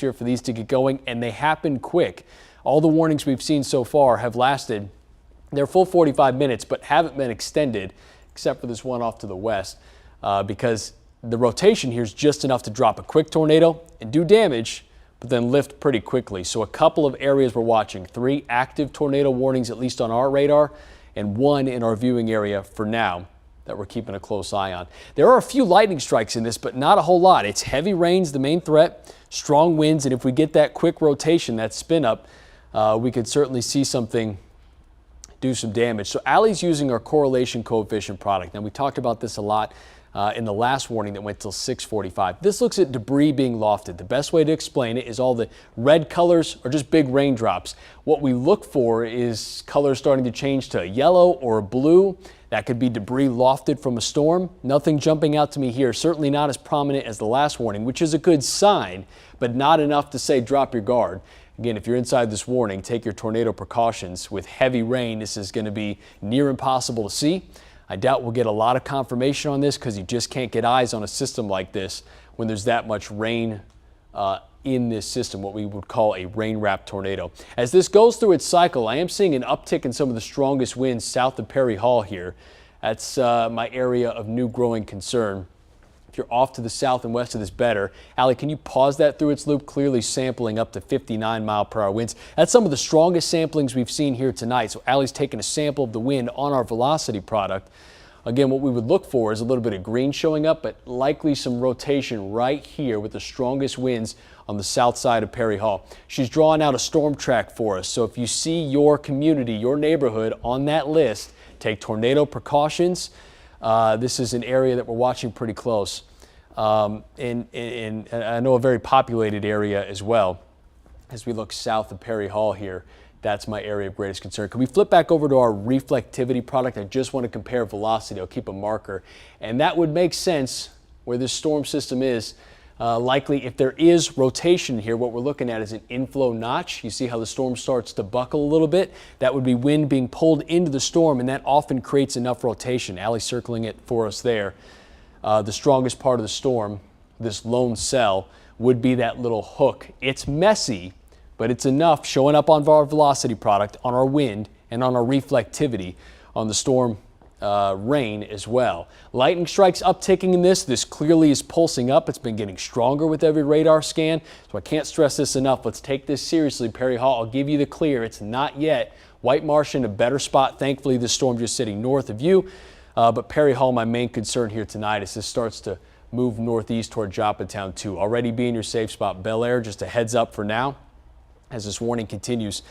here for these to get going, and they happen quick. All the warnings we've seen so far have lasted their full 45 minutes, but haven't been extended, except for this one off to the west, because the rotation here is just enough to drop a quick tornado and do damage, but then lift pretty quickly. So a couple of areas we're watching, 3 active tornado warnings, at least on our radar, and 1 in our viewing area for now that we're keeping a close eye on. There are a few lightning strikes in this, but not a whole lot. It's heavy rains, the main threat, strong winds, and if we get that quick rotation, that spin up, we could certainly see something do some damage. So Allie's using our correlation coefficient product. Now, we talked about this a lot in the last warning that went till 6:45. This looks at debris being lofted. The best way to explain it is all the red colors are just big raindrops. What we look for is colors starting to change to a yellow or a blue. That could be debris lofted from a storm. Nothing jumping out to me here, certainly not as prominent as the last warning, which is a good sign, but not enough to say drop your guard. Again, if you're inside this warning, take your tornado precautions. With heavy rain, this is going to be near impossible to see. I doubt we'll get a lot of confirmation on this because you just can't get eyes on a system like this when there's that much rain in this system, what we would call a rain-wrapped tornado. As this goes through its cycle, I am seeing an uptick in some of the strongest winds south of Perry Hall here. That's my area of new growing concern. If you're off to the south and west of this better. Allie, can you pause that through its loop? Clearly sampling up to 59-mile-per-hour winds. That's some of the strongest samplings we've seen here tonight. So Allie's taking a sample of the wind on our velocity product. Again, what we would look for is a little bit of green showing up, but likely some rotation right here with the strongest winds on the south side of Perry Hall. She's drawing out a storm track for us. So if you see your community, your neighborhood on that list, take tornado precautions. This is an area that we're watching pretty close. And I know a very populated area as well. As we look south of Perry Hall here, that's my area of greatest concern. Can we flip back over to our reflectivity product? I just want to compare velocity. I'll keep a marker. And that would make sense where this storm system is. Likely, if there is rotation here, what we're looking at is an inflow notch. You see how the storm starts to buckle a little bit? That would be wind being pulled into the storm, and that often creates enough rotation. Allie's circling it for us there. The strongest part of the storm, this lone cell, would be that little hook. It's messy, but it's enough showing up on our velocity product, on our wind, and on our reflectivity on the storm rain as well. Lightning strikes upticking in this. This clearly is pulsing up. It's been getting stronger with every radar scan, so I can't stress this enough. Let's take this seriously. Perry Hall, I'll give you the clear. It's not yet. White Marsh in a better spot. Thankfully, this storm just sitting north of you. But Perry Hall, my main concern here tonight is this starts to move northeast toward Joppatown too. Already be in your safe spot. Bel Air, just a heads up for now as this warning continues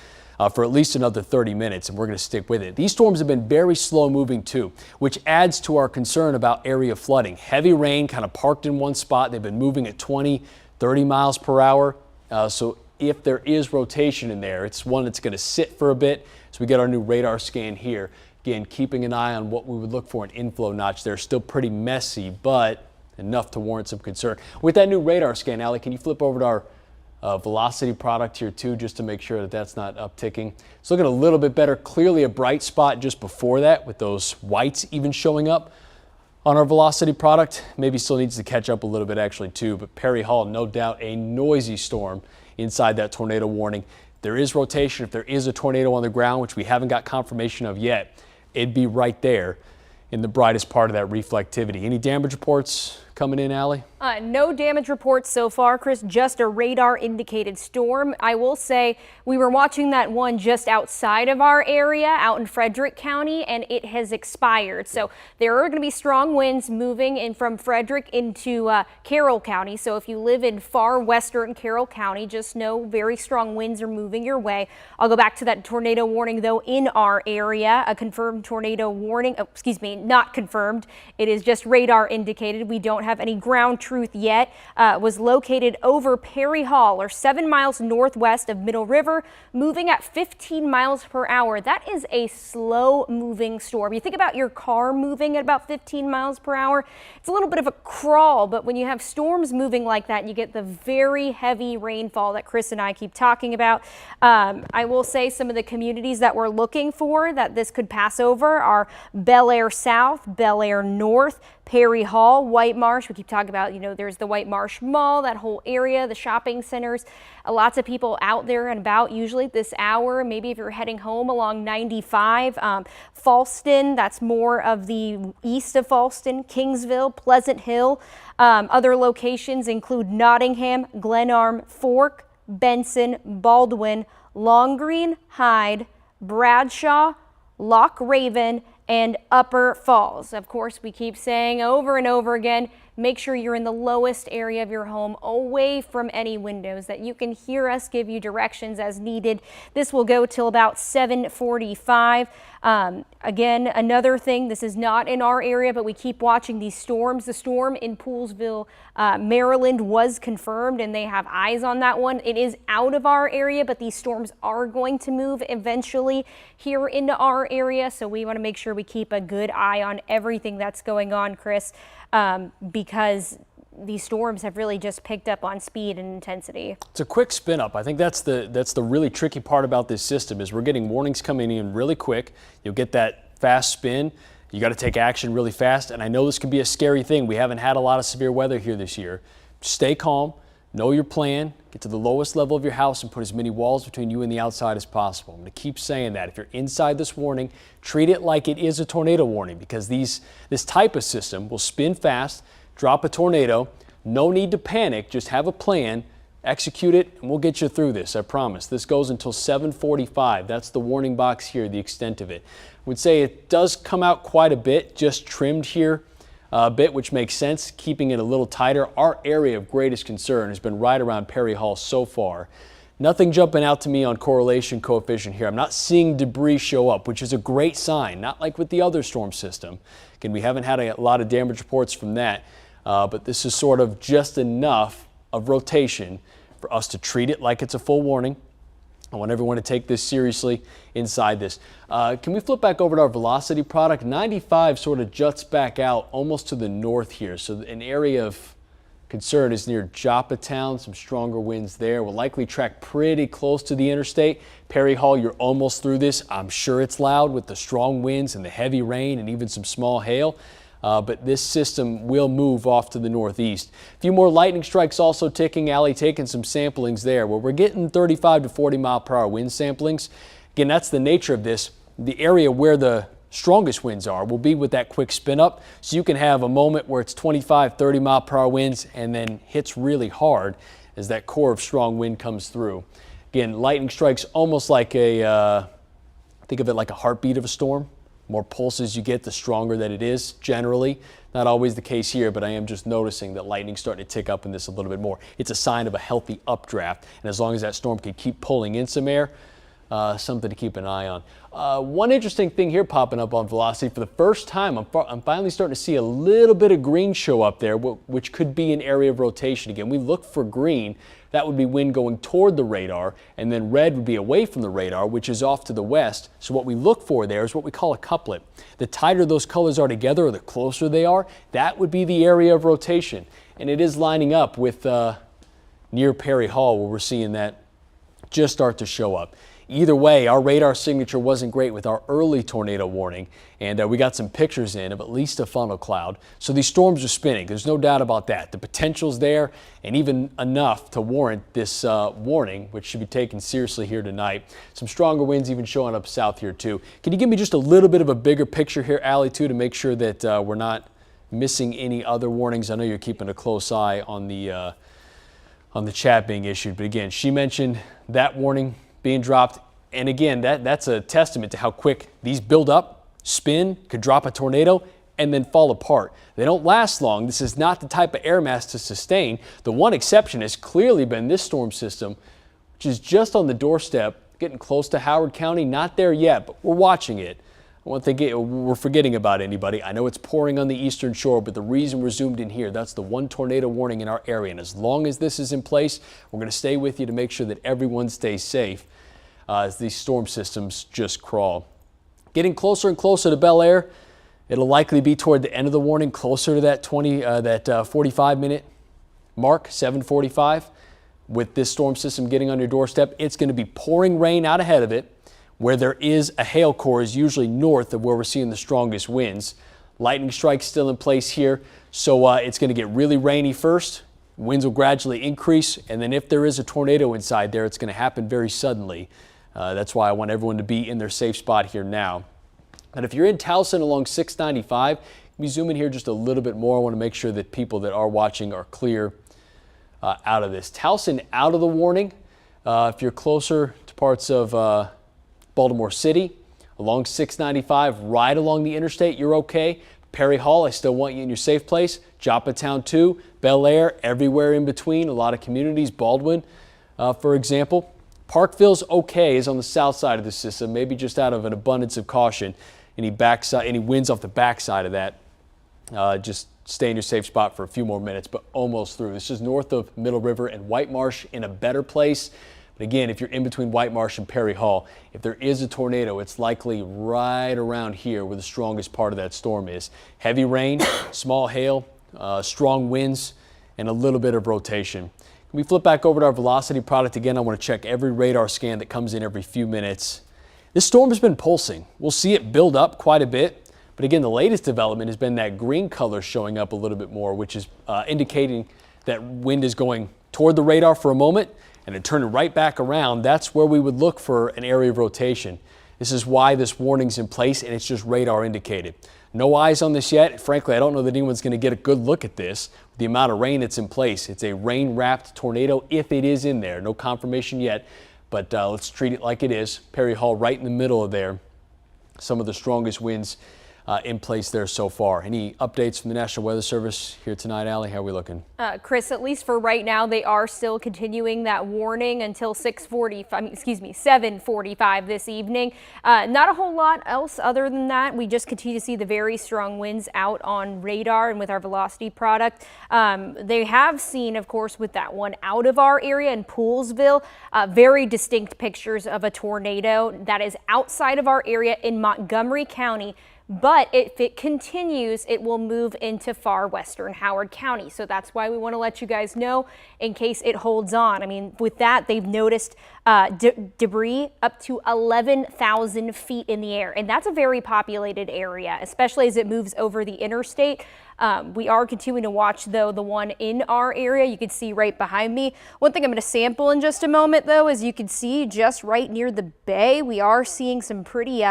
for at least another 30 minutes, and we're going to stick with it. These storms have been very slow moving too, which adds to our concern about area flooding. Heavy rain kind of parked in one spot. They've been moving at 20, 30 miles per hour. So if there is rotation in there, it's one that's going to sit for a bit. So we get our new radar scan here. Again, keeping an eye on what we would look for an inflow notch there. Still pretty messy, but enough to warrant some concern. With that new radar scan, Allie, can you flip over to our velocity product here too, just to make sure that that's not upticking. It's looking a little bit better. Clearly a bright spot just before that with those whites even showing up on our velocity product. Maybe still needs to catch up a little bit actually too, but Perry Hall, no doubt a noisy storm inside that tornado warning. There is rotation. If there is a tornado on the ground, which we haven't got confirmation of yet, it'd be right there in the brightest part of that reflectivity. Any damage reports coming in, Allie? No damage reports so far, Chris, just a radar indicated storm. I will say we were watching that one just outside of our area out in Frederick County, and it has expired. So there are going to be strong winds moving in from Frederick into Carroll County. So if you live in far western Carroll County, just know very strong winds are moving your way. I'll go back to that tornado warning though in our area, a confirmed tornado warning. Oh, excuse me, not confirmed. It is just radar indicated. We don't have any ground truth yet. Was located over Perry Hall, or 7 miles northwest of Middle River, moving at 15 miles per hour. That is a slow moving storm. You think about your car moving at about 15 miles per hour. It's a little bit of a crawl, but when you have storms moving like that, you get the very heavy rainfall that Chris and I keep talking about. I will say some of the communities that we're looking for that this could pass over are Bel Air South, Bel Air North, Perry Hall, White Marsh. We keep talking about, You know, there's the White Marsh Mall, that whole area, the shopping centers. Lots of people out there and about, usually this hour. Maybe if you're heading home along 95, Falston, that's more of the east of Falston, Kingsville, Pleasant Hill. Other locations include Nottingham, Glenarm, Fork, Benson, Baldwin, Long Green, Hyde, Bradshaw, Loch Raven, and Upper Falls. Of course, we keep saying over and over again, make sure you're in the lowest area of your home, away from any windows, that you can hear us give you directions as needed. This will go till about 7:45. Again, another thing, this is not in our area, but we keep watching these storms. The storm in Poolesville, Maryland was confirmed, and they have eyes on that one. It is out of our area, but these storms are going to move eventually here into our area, so we want to make sure we keep a good eye on everything that's going on, Chris, because these storms have really just picked up on speed and intensity. It's a quick spin up. I think that's the really tricky part about this system is we're getting warnings coming in really quick. You'll get that fast spin. You got to take action really fast. And I know this can be a scary thing. We haven't had a lot of severe weather here this year. Stay calm, know your plan, get to the lowest level of your house and put as many walls between you and the outside as possible. I'm going to keep saying that. If you're inside this warning, treat it like it is a tornado warning, because this type of system will spin fast, drop a tornado. No need to panic, just have a plan, execute it, and we'll get you through this, I promise. This goes until 7:45. That's the warning box here, the extent of it. I would say it does come out quite a bit, just trimmed here a bit, which makes sense, keeping it a little tighter. Our area of greatest concern has been right around Perry Hall so far. Nothing jumping out to me on correlation coefficient here. I'm not seeing debris show up, which is a great sign, not like with the other storm system. Again, we haven't had a lot of damage reports from that. But this is sort of just enough of rotation for us to treat it like it's a full warning. I want everyone to take this seriously inside this. Can we flip back over to our velocity product? 95 sort of juts back out almost to the north here. So an area of concern is near Joppatown, some stronger winds there. We'll likely track pretty close to the interstate. Perry Hall, you're almost through this. I'm sure it's loud with the strong winds and the heavy rain and even some small hail. But this system will move off to the northeast. A few more lightning strikes also ticking. Allie taking some samplings there where we're getting 35 to 40 mile per hour wind samplings. Again, that's the nature of this. The area where the strongest winds are will be with that quick spin up. So you can have a moment where it's 25, 30 mile per hour winds and then hits really hard as that core of strong wind comes through. Again, lightning strikes almost like think of it like a heartbeat of a storm. More pulses you get, the stronger that it is, generally. Not always the case here, but I am just noticing that lightning's starting to tick up in this a little bit more. It's a sign of a healthy updraft, and as long as that storm can keep pulling in some air, something to keep an eye on. One interesting thing here popping up on velocity for the first time, I'm finally starting to see a little bit of green show up there, which could be an area of rotation. Again, we look for green. That would be wind going toward the radar, and then red would be away from the radar, which is off to the west. So what we look for there is what we call a couplet. The tighter those colors are together, or the closer they are, that would be the area of rotation. And it is lining up with near Perry Hall, where we're seeing that just start to show up. Either way, our radar signature wasn't great with our early tornado warning, and we got some pictures in of at least a funnel cloud. So these storms are spinning. There's no doubt about that. The potential's there, and even enough to warrant this warning, which should be taken seriously here tonight. Some stronger winds even showing up south here too. Can you give me just a little bit of a bigger picture here, Allie, too, to make sure that we're not missing any other warnings? I know you're keeping a close eye on the chat being issued, but again, she mentioned that warning being dropped. And again, that's a testament to how quick these build up, spin, could drop a tornado, and then fall apart. They don't last long. This is not the type of air mass to sustain. The one exception has clearly been this storm system, which is just on the doorstep, getting close to Howard County. Not there yet, but we're watching it. I don't think we're forgetting about anybody. I know it's pouring on the eastern shore, but the reason we're zoomed in here, that's the one tornado warning in our area. And as long as this is in place, we're going to stay with you to make sure that everyone stays safe as these storm systems just crawl. Getting closer and closer to Bel Air. It'll likely be toward the end of the warning, closer to that 45-minute mark, 7:45. With this storm system getting on your doorstep, it's going to be pouring rain out ahead of it. Where there is a hail core is usually north of where we're seeing the strongest winds. Lightning strikes still in place here, so it's going to get really rainy first. Winds will gradually increase, and then if there is a tornado inside there, it's going to happen very suddenly. That's why I want everyone to be in their safe spot here now. And if you're in Towson along 695, we zoom in here just a little bit more. I want to make sure that people that are watching are clear out of this. Towson out of the warning. If you're closer to parts of Baltimore City, along 695, right along the interstate, you're okay. Perry Hall, I still want you in your safe place. Joppatown too, Bel Air, everywhere in between, a lot of communities. Baldwin, for example. Parkville's okay, is on the south side of the system, maybe just out of an abundance of caution. Any winds off the backside of that, just stay in your safe spot for a few more minutes, but almost through. This is north of Middle River and White Marsh, in a better place. But again, if you're in between White Marsh and Perry Hall, if there is a tornado, it's likely right around here where the strongest part of that storm is. Heavy rain, small hail, strong winds, and a little bit of rotation. When we flip back over to our velocity product again, I want to check every radar scan that comes in every few minutes. This storm has been pulsing. We'll see it build up quite a bit. But again, the latest development has been that green color showing up a little bit more, which is indicating that wind is going toward the radar for a moment and then turning right back around. That's where we would look for an area of rotation. This is why this warning's in place, and it's just radar indicated. No eyes on this yet. Frankly, I don't know that anyone's going to get a good look at this. The amount of rain that's in place. It's a rain-wrapped tornado if it is in there. No confirmation yet, but let's treat it like it is. Perry Hall right in the middle of there. Some of the strongest winds in place there so far. Any updates from the National Weather Service here tonight, Allie? How are we looking? Chris, at least for right now, they are still continuing that warning until 7:45 this evening. Not a whole lot else other than that. We just continue to see the very strong winds out on radar and with our velocity product. They have seen, of course, with that one out of our area in Poolsville, very distinct pictures of a tornado that is outside of our area in Montgomery County. But if it continues, it will move into far western Howard County. So that's why we want to let you guys know in case it holds on. I mean, with that, they've noticed debris up to 11,000 feet in the air. And that's a very populated area, especially as it moves over the interstate. We are continuing to watch, though, the one in our area. You can see right behind me. One thing I'm going to sample in just a moment, though, is you can see just right near the bay, we are seeing some pretty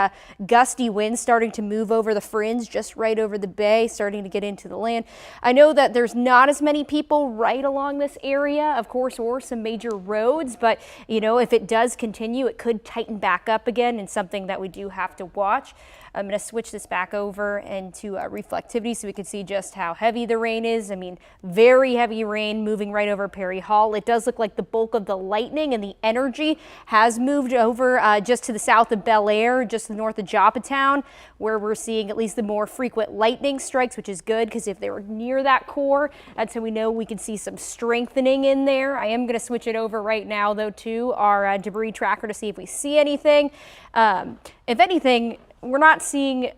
gusty winds starting to move over the fringe, just right over the bay, starting to get into the land. I know that there's not as many people right along this area, of course, or some major roads, but, you know, if it does continue, it could tighten back up again, and something that we do have to watch. I'm going to switch this back over into reflectivity so we can see just how heavy the rain is. I mean, very heavy rain moving right over Perry Hall. It does look like the bulk of the lightning and the energy has moved over just to the south of Bel Air, just north of Joppatown, where we're seeing at least the more frequent lightning strikes, which is good because if they were near that core, that's how we know we can see some strengthening in there. I am going to switch it over right now, though, to our debris tracker to see if we see anything. If anything, we're seeing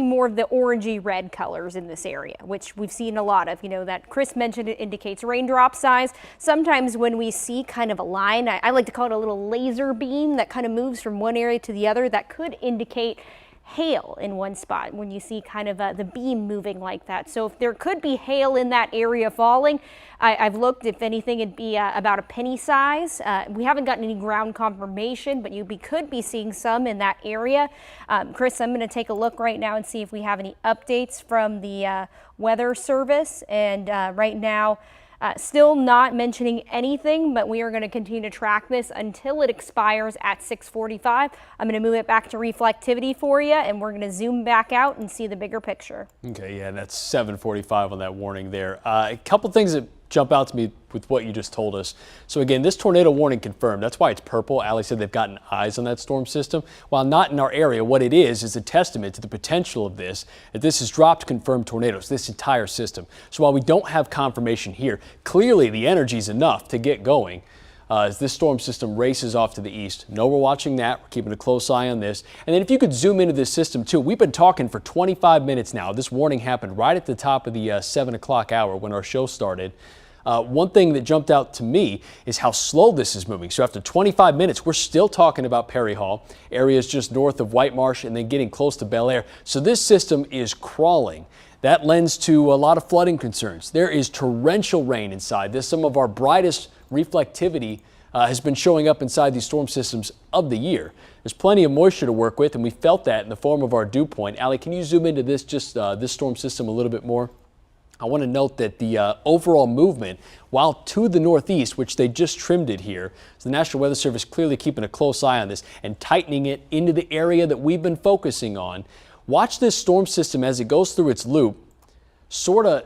more of the orangey red colors in this area, which we've seen a lot of. You know, that Chris mentioned, it indicates raindrop size. Sometimes when we see kind of a line, I like to call it a little laser beam that kind of moves from one area to the other, that could indicate hail in one spot when you see kind of the beam moving like that. So if there could be hail in that area falling, I've looked, if anything, it'd be about a penny size. We haven't gotten any ground confirmation, but you could be seeing some in that area. Chris, I'm going to take a look right now and see if we have any updates from the Weather Service. And right now, still not mentioning anything, but we are going to continue to track this until it expires at 6:45. I'm going to move it back to reflectivity for you, and we're going to zoom back out and see the bigger picture. Okay, yeah, that's 7:45 on that warning there. A couple things that jump out to me with what you just told us. So again, this tornado warning confirmed. That's why it's purple. Allie said they've gotten eyes on that storm system. While not in our area, what it is a testament to the potential of this, that this has dropped confirmed tornadoes, this entire system. So while we don't have confirmation here, clearly the energy is enough to get going as this storm system races off to the east. No, we're watching that. We're keeping a close eye on this. And then if you could zoom into this system too, we've been talking for 25 minutes now. This warning happened right at the top of the 7 o'clock hour when our show started. One thing that jumped out to me is how slow this is moving. So after 25 minutes, we're still talking about Perry Hall, areas just north of White Marsh and then getting close to Bel Air. So this system is crawling. That lends to a lot of flooding concerns. There is torrential rain inside this. Some of our brightest reflectivity has been showing up inside these storm systems of the year. There's plenty of moisture to work with, and we felt that in the form of our dew point. Allie, can you zoom into this, this storm system a little bit more? I want to note that the overall movement, while to the northeast, which they just trimmed it here, so the National Weather Service clearly keeping a close eye on this and tightening it into the area that we've been focusing on. Watch this storm system as it goes through its loop, sort of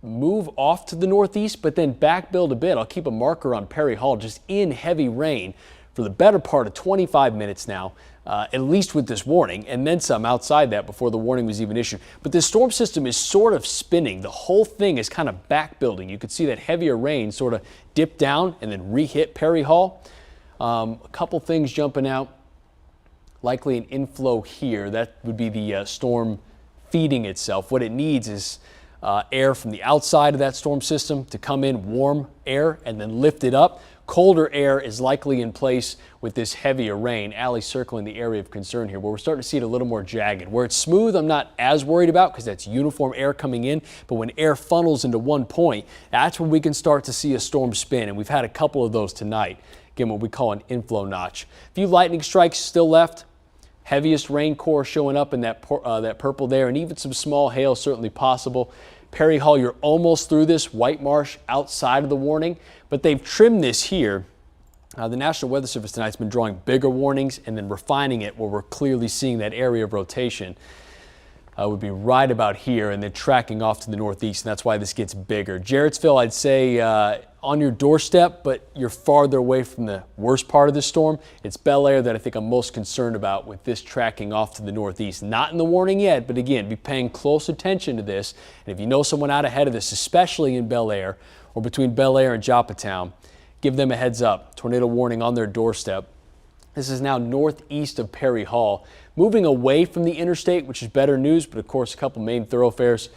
move off to the northeast, but then back build a bit. I'll keep a marker on Perry Hall, just in heavy rain for the better part of 25 minutes now, at least with this warning, and then some outside that before the warning was even issued. But this storm system is sort of spinning. The whole thing is kind of back building. You could see that heavier rain sort of dip down and then re-hit Perry Hall. A couple things jumping out. Likely an inflow here. That would be the storm feeding itself. What it needs is air from the outside of that storm system to come in, warm air, and then lift it up. Colder air is likely in place with this heavier rain. Allie's circling the area of concern here, where we're starting to see it a little more jagged. Where it's smooth, I'm not as worried about because that's uniform air coming in. But when air funnels into one point, that's when we can start to see a storm spin. And we've had a couple of those tonight. Again, what we call an inflow notch. A few lightning strikes still left. Heaviest rain core showing up in that purple there, and even some small hail certainly possible. Perry Hall, you're almost through this. White Marsh outside of the warning, but they've trimmed this here. The National Weather Service tonight's been drawing bigger warnings and then refining it where we're clearly seeing that area of rotation would be right about here and then tracking off to the northeast, and that's why this gets bigger. Jarrettsville, I'd say on your doorstep, but you're farther away from the worst part of the storm. It's Bel Air that I think I'm most concerned about with this tracking off to the northeast. Not in the warning yet, but again, be paying close attention to this. And if you know someone out ahead of this, especially in Bel Air or between Bel Air and Joppatown, give them a heads up. Tornado warning on their doorstep. This is now northeast of Perry Hall, moving away from the interstate, which is better news, but of course a couple main thoroughfares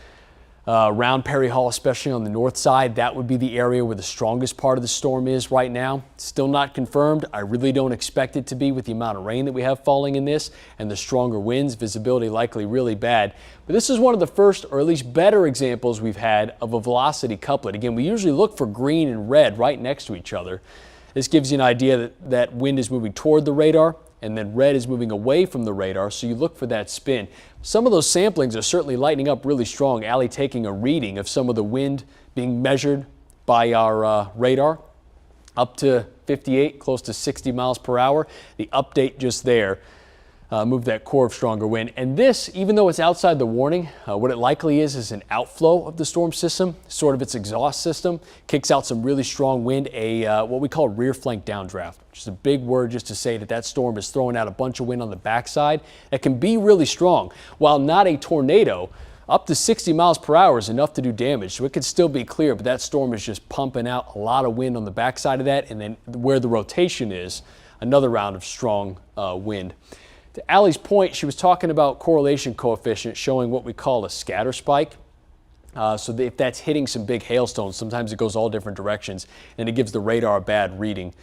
around Perry Hall, especially on the north side. That would be the area where the strongest part of the storm is right now. Still not confirmed. I really don't expect it to be with the amount of rain that we have falling in this and the stronger winds. Visibility likely really bad. But this is one of the first, or at least better, examples we've had of a velocity couplet. Again, we usually look for green and red right next to each other. This gives you an idea that that wind is moving toward the radar, and then red is moving away from the radar, so you look for that spin. Some of those samplings are certainly lighting up really strong. Allie taking a reading of some of the wind being measured by our radar, up to 58, close to 60 miles per hour. The update just there moved that core of stronger wind. And this, even though it's outside the warning, what it likely is an outflow of the storm system, sort of its exhaust system, kicks out some really strong wind, what we call rear flank downdraft, which is a big word just to say that that storm is throwing out a bunch of wind on the backside that can be really strong. While not a tornado, up to 60 miles per hour is enough to do damage, so it could still be clear, but that storm is just pumping out a lot of wind on the backside of that, and then where the rotation is, another round of strong wind. To Allie's point, she was talking about correlation coefficient showing what we call a scatter spike. So if that's hitting some big hailstones, sometimes it goes all different directions and it gives the radar a bad reading.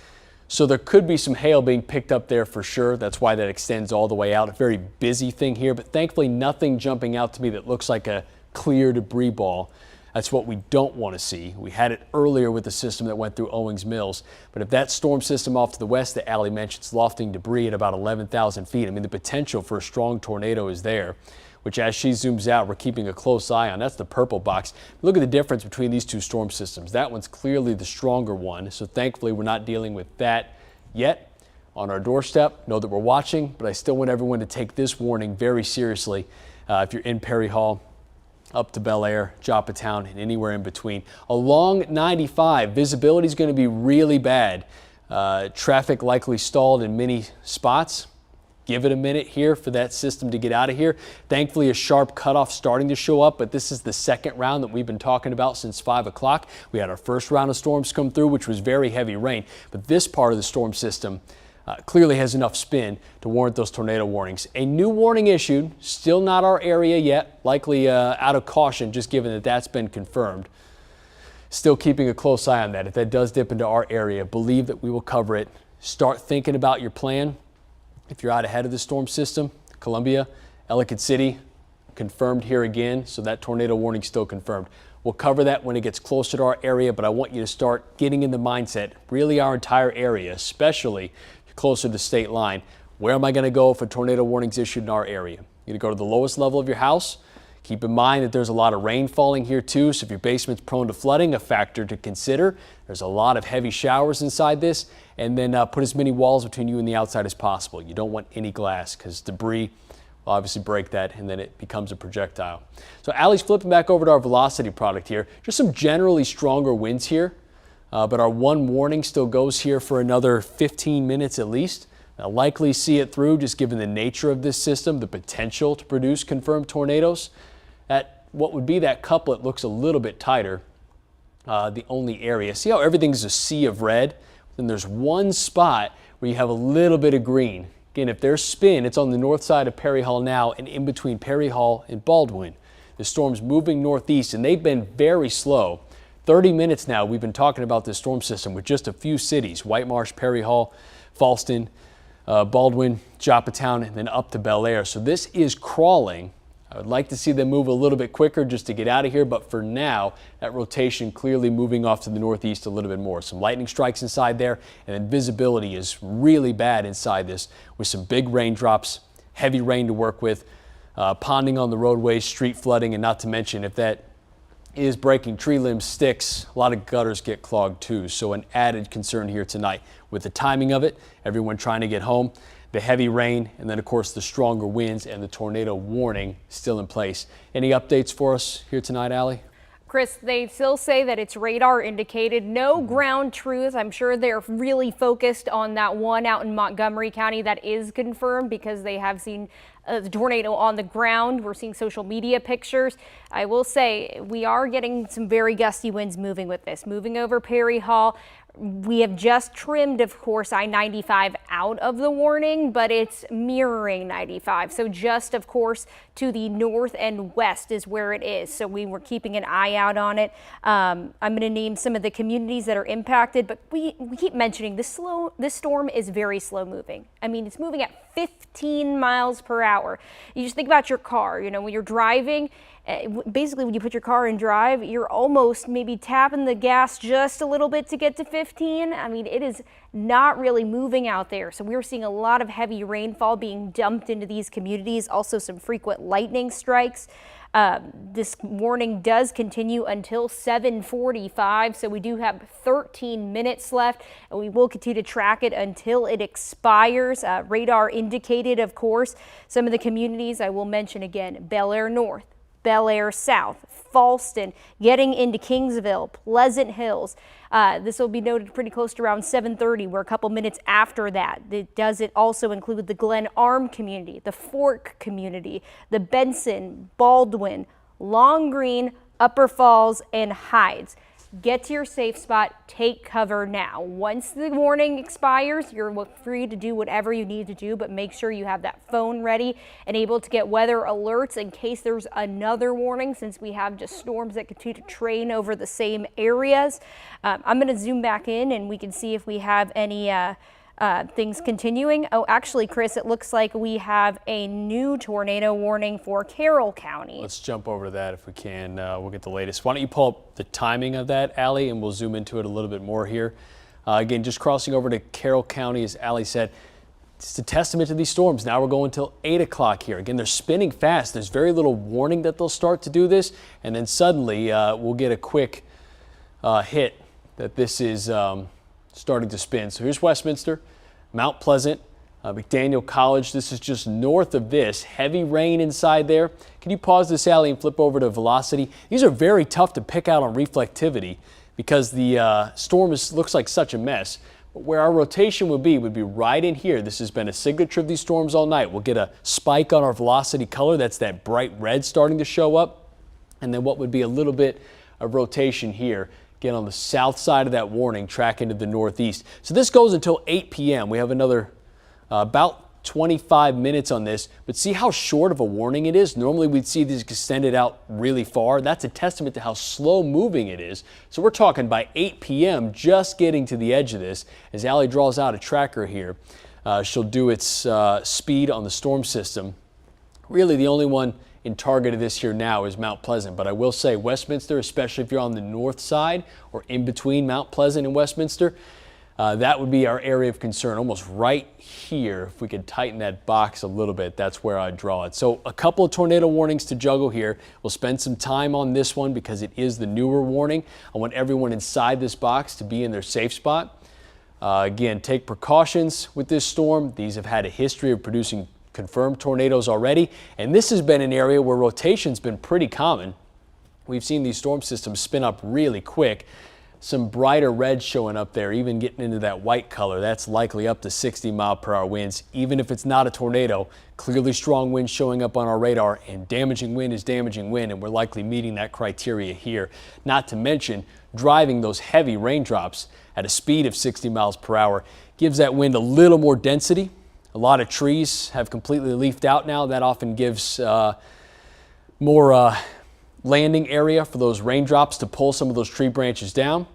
So there could be some hail being picked up there for sure. That's why that extends all the way out. A very busy thing here, but thankfully nothing jumping out to me that looks like a clear debris ball. That's what we don't want to see. We had it earlier with the system that went through Owings Mills. But if that storm system off to the west that Allie mentioned is lofting debris at about 11,000 feet, I mean, the potential for a strong tornado is there, which as she zooms out, we're keeping a close eye on. That's the purple box. Look at the difference between these two storm systems. That one's clearly the stronger one. So thankfully, we're not dealing with that yet on our doorstep. Know that we're watching, but I still want everyone to take this warning very seriously. If you're in Perry Hall, up to Bel Air, Joppatown, and anywhere in between. Along 95, visibility is going to be really bad. Traffic likely stalled in many spots. Give it a minute here for that system to get out of here. Thankfully, a sharp cutoff starting to show up, but this is the second round that we've been talking about since 5 o'clock. We had our first round of storms come through, which was very heavy rain, but this part of the storm system clearly has enough spin to warrant those tornado warnings. A new warning issued, still not our area yet, likely out of caution, just given that that's been confirmed. Still keeping a close eye on that. If that does dip into our area, believe that we will cover it. Start thinking about your plan. If you're out ahead of the storm system, Columbia, Ellicott City, confirmed here again, so that tornado warning still confirmed. We'll cover that when it gets closer to our area, but I want you to start getting in the mindset, really our entire area, especially closer to the state line. Where am I going to go if a tornado warning is issued in our area? You're going to go to the lowest level of your house. Keep in mind that there's a lot of rain falling here too, so if your basement's prone to flooding, a factor to consider. There's a lot of heavy showers inside this, and then put as many walls between you and the outside as possible. You don't want any glass because debris will obviously break that, and then it becomes a projectile. So Allie's flipping back over to our velocity product here. Just some generally stronger winds here, but our one warning still goes here for another 15 minutes at least. I'll likely see it through just given the nature of this system, the potential to produce confirmed tornadoes. At what would be that couplet looks a little bit tighter, the only area. See how everything's a sea of red? Then there's one spot where you have a little bit of green. Again, if there's spin, it's on the north side of Perry Hall now and in between Perry Hall and Baldwin. The storm's moving northeast and they've been very slow. 30 minutes now we've been talking about this storm system with just a few cities, White Marsh, Perry Hall, Falston, Baldwin, Joppatown, and then up to Bel Air. So this is crawling. I would like to see them move a little bit quicker just to get out of here, but for now, that rotation clearly moving off to the northeast a little bit more. Some lightning strikes inside there, and then visibility is really bad inside this with some big raindrops, heavy rain to work with, ponding on the roadways, street flooding, and not to mention if that is breaking tree limbs, sticks, a lot of gutters get clogged too. So an added concern here tonight with the timing of it, everyone trying to get home. The heavy rain, and then of course the stronger winds and the tornado warning still in place. Any updates for us here tonight, Allie? Chris, they still say that it's radar indicated. No ground truth. I'm sure they're really focused on that one out in Montgomery County that is confirmed because they have seen the tornado on the ground. We're seeing social media pictures. I will say we are getting some very gusty winds moving with this, moving over Perry Hall. We have just trimmed, of course, I-95 out of the warning, but it's mirroring 95. So just, of course, to the north and west is where it is. So we were keeping an eye out on it. I'm going to name some of the communities that are impacted, but we keep mentioning this storm is very slow moving. I mean, it's moving at 15 miles per hour. You just think about your car, you know, when you're driving, basically when you put your car in drive, you're almost maybe tapping the gas just a little bit to get to 15. I mean, it is not really moving out there. So we're seeing a lot of heavy rainfall being dumped into these communities, also some frequent lightning strikes. This warning does continue until 7:45, so we do have 13 minutes left, and we will continue to track it until it expires. Radar indicated, of course. Some of the communities I will mention again: Bel Air North, Bel Air South, Falston, getting into Kingsville, Pleasant Hills. This will be noted pretty close to around 7:30. We're a couple minutes after that. Does it also include the Glen Arm community, the Fork community, the Benson, Baldwin, Long Green, Upper Falls, and Hides? Get to your safe spot, take cover now. Once the warning expires, you're free to do whatever you need to do, but make sure you have that phone ready and able to get weather alerts in case there's another warning, since we have just storms that continue to train over the same areas. I'm going to zoom back in and we can see if we have any things continuing. Oh, actually, Chris, it looks like we have a new tornado warning for Carroll County. Let's jump over to that if we can. We'll get the latest. Why don't you pull up the timing of that, Allie, and we'll zoom into it a little bit more here. Again, just crossing over to Carroll County, as Allie said, it's a testament to these storms. Now we're going until 8 o'clock here. Again, they're spinning fast. There's very little warning that they'll start to do this, and then suddenly we'll get a quick hit that this is starting to spin. So here's Westminster, Mount Pleasant, McDaniel College. This is just north of this. Heavy rain inside there. Can you pause this, Allie, and flip over to velocity? These are very tough to pick out on reflectivity because the storm looks like such a mess. But where our rotation would be right in here. This has been a signature of these storms all night. We'll get a spike on our velocity color. That's that bright red starting to show up. And then what would be a little bit of rotation here. Again, on the south side of that warning, track into the northeast. So this goes until 8 p.m. We have another about 25 minutes on this, but see how short of a warning it is? Normally we'd see these extended out really far. That's a testament to how slow moving it is. So we're talking by 8 p.m. just getting to the edge of this. As Allie draws out a tracker here, she'll do its speed on the storm system. Really the only one in target of this here now is Mount Pleasant, but I will say Westminster, especially if you're on the north side or in between Mount Pleasant and Westminster, that would be our area of concern, almost right here. If we could tighten that box a little bit, that's where I'd draw it. So a couple of tornado warnings to juggle here. We'll spend some time on this one because it is the newer warning. I want everyone inside this box to be in their safe spot. Again, take precautions with this storm. These have had a history of producing confirmed tornadoes already, and this has been an area where rotation's been pretty common. We've seen these storm systems spin up really quick. Some brighter red showing up there, even getting into that white color. That's likely up to 60-mile-per-hour winds. Even if it's not a tornado, clearly strong winds showing up on our radar, and damaging wind is damaging wind, and we're likely meeting that criteria here. Not to mention driving those heavy raindrops at a speed of 60 miles per hour gives that wind a little more density. A lot of trees have completely leafed out now. That often gives more landing area for those raindrops to pull some of those tree branches down.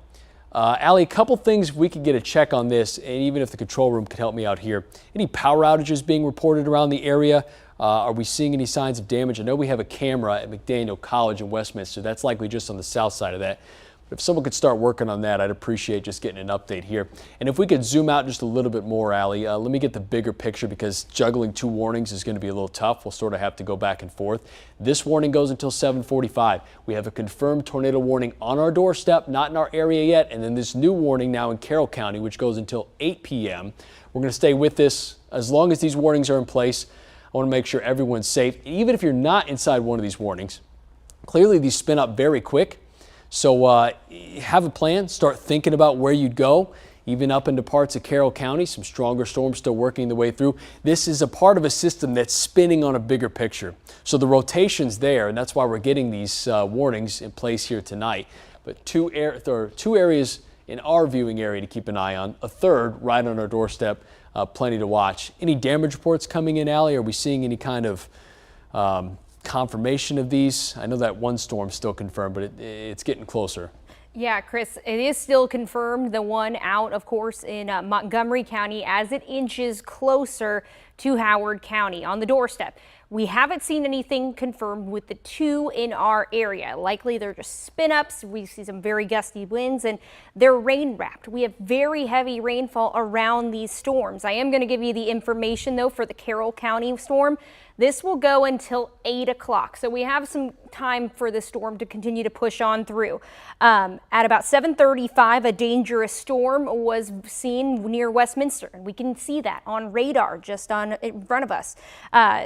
Allie, a couple things we could get a check on this, and even if the control room could help me out here. Any power outages being reported around the area? Are we seeing any signs of damage? I know we have a camera at McDaniel College in Westminster. That's likely just on the south side of that. But if someone could start working on that, I'd appreciate just getting an update here. And if we could zoom out just a little bit more, Allie, let me get the bigger picture because juggling two warnings is going to be a little tough. We'll sort of have to go back and forth. This warning goes until 7:45. We have a confirmed tornado warning on our doorstep, not in our area yet, and then this new warning now in Carroll County, which goes until 8 p.m. We're going to stay with this as long as these warnings are in place. I want to make sure everyone's safe. Even if you're not inside one of these warnings, clearly these spin up very quick. So have a plan, start thinking about where you'd go, even up into parts of Carroll County, some stronger storms still working their way through. This is a part of a system that's spinning on a bigger picture. So the rotation's there, and that's why we're getting these warnings in place here tonight. But there are two areas in our viewing area to keep an eye on, a third right on our doorstep, plenty to watch. Any damage reports coming in, Allie? Are we seeing any kind of confirmation of these? I know that one storm's still confirmed, but it's getting closer. Yeah, Chris, it is still confirmed, the one out, of course, in Montgomery County as it inches closer to Howard County on the doorstep. We haven't seen anything confirmed with the two in our area. Likely they're just spin-ups. We see some very gusty winds and they're rain-wrapped. We have very heavy rainfall around these storms. I am going to give you the information, though, for the Carroll County storm. This will go until 8 o'clock, so we have some time for the storm to continue to push on through. At about 7:35, a dangerous storm was seen near Westminster, and we can see that on radar just in front of us.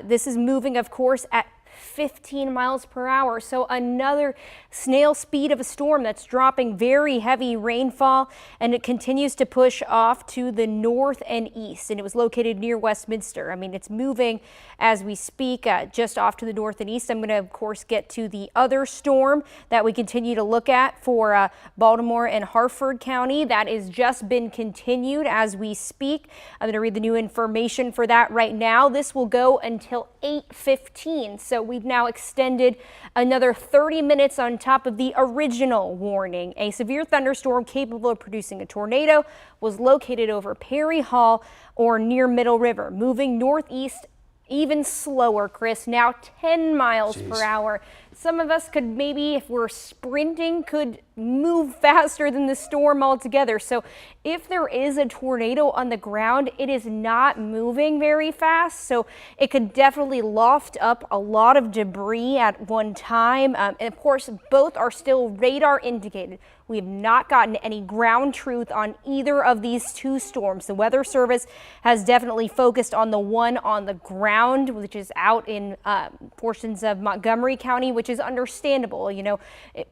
This is moving, of course, at 15 miles per hour. So another snail speed of a storm that's dropping very heavy rainfall, and it continues to push off to the north and east. And it was located near Westminster. I mean, it's moving as we speak, just off to the north and east. I'm going to, of course, get to the other storm that we continue to look at for Baltimore and Harford County. That has just been continued as we speak. I'm going to read the new information for that right now. This will go until 8:15. So we've now extended another 30 minutes on top of the original warning. A severe thunderstorm capable of producing a tornado was located over Perry Hall or near Middle River, moving northeast even slower, Chris, now 10 miles per hour. Some of us could maybe, if we're sprinting, could move faster than the storm altogether. So if there is a tornado on the ground, it is not moving very fast. So it could definitely loft up a lot of debris at one time. And of course, both are still radar indicated. We have not gotten any ground truth on either of these two storms. The Weather Service has definitely focused on the one on the ground, which is out in portions of Montgomery County, which is understandable. You know,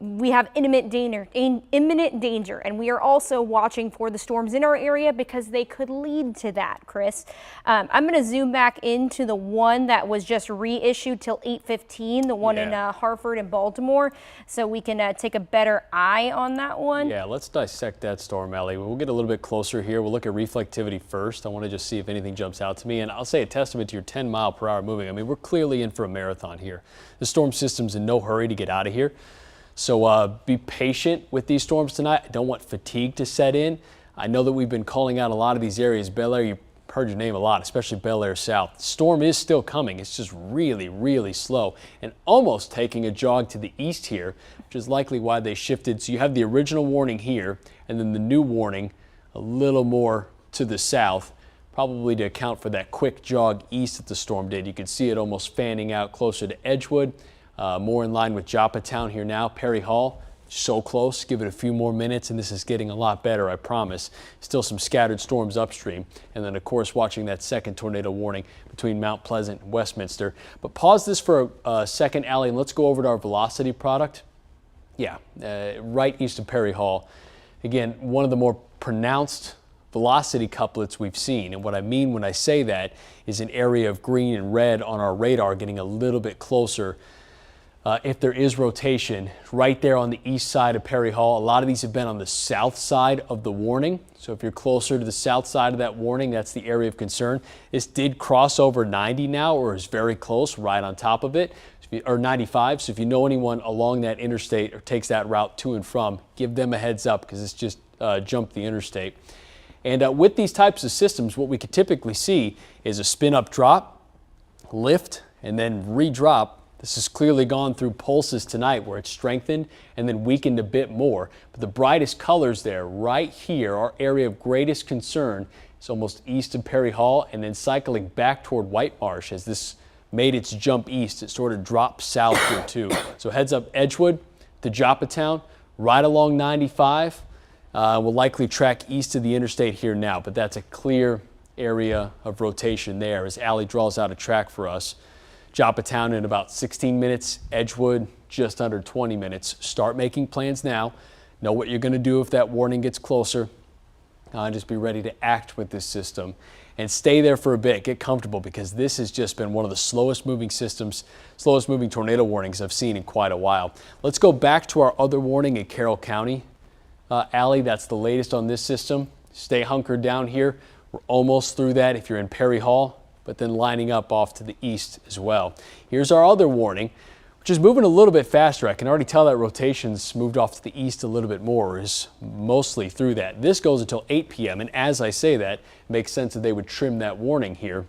we have imminent danger, and we are also watching for the storms in our area because they could lead to that, Chris. I'm going to zoom back into the one that was just reissued till 8:15, the one in Harford and Baltimore, so we can take a better eye on that that one. Yeah, let's dissect that storm, Allie. We'll get a little bit closer here. We'll look at reflectivity first. I want to just see if anything jumps out to me. And I'll say a testament to your 10-mile-per-hour moving. I mean, we're clearly in for a marathon here. The storm system's in no hurry to get out of here. So be patient with these storms tonight. I don't want fatigue to set in. I know that we've been calling out a lot of these areas. Bel Air, you heard your name a lot, especially Bel Air South. The storm is still coming. It's just really, really slow and almost taking a jog to the east here, which is likely why they shifted. So you have the original warning here and then the new warning a little more to the south, probably to account for that quick jog east that the storm did. You can see it almost fanning out closer to Edgewood, more in line with Joppatown here now. Perry Hall, so close. Give it a few more minutes and this is getting a lot better, I promise. Still some scattered storms upstream. And then, of course, watching that second tornado warning between Mount Pleasant and Westminster. But pause this for a second, Allie, and let's go over to our velocity product. Yeah, right east of Perry Hall. Again, one of the more pronounced velocity couplets we've seen. And what I mean when I say that is an area of green and red on our radar getting a little bit closer. If there is rotation right there on the east side of Perry Hall. A lot of these have been on the south side of the warning. So if you're closer to the south side of that warning, that's the area of concern. This did cross over 90 now, or is very close, right on top of it, or 95. So if you know anyone along that interstate or takes that route to and from, give them a heads up because it's just jumped the interstate. And with these types of systems, what we could typically see is a spin up drop, lift, and then redrop. This has clearly gone through pulses tonight where it's strengthened and then weakened a bit more. But the brightest colors there right here, our area of greatest concern, is almost east of Perry Hall and then cycling back toward White Marsh. As this made its jump east, it sort of dropped south here too. So heads up Edgewood to Joppatown, right along 95. We'll likely track east of the interstate here now, but that's a clear area of rotation there as Allie draws out a track for us. Joppatown in about 16 minutes, Edgewood just under 20 minutes. Start making plans now. Know what you're going to do if that warning gets closer. Just be ready to act with this system and stay there for a bit. Get comfortable because this has just been one of the slowest moving systems, slowest moving tornado warnings I've seen in quite a while. Let's go back to our other warning in Carroll County. Allie, that's the latest on this system. Stay hunkered down here. We're almost through that if you're in Perry Hall, but then lining up off to the east as well. Here's our other warning, which is moving a little bit faster. I can already tell that rotation's moved off to the east a little bit more, is mostly through that. This goes until 8 p.m. and as I say that, it makes sense that they would trim that warning here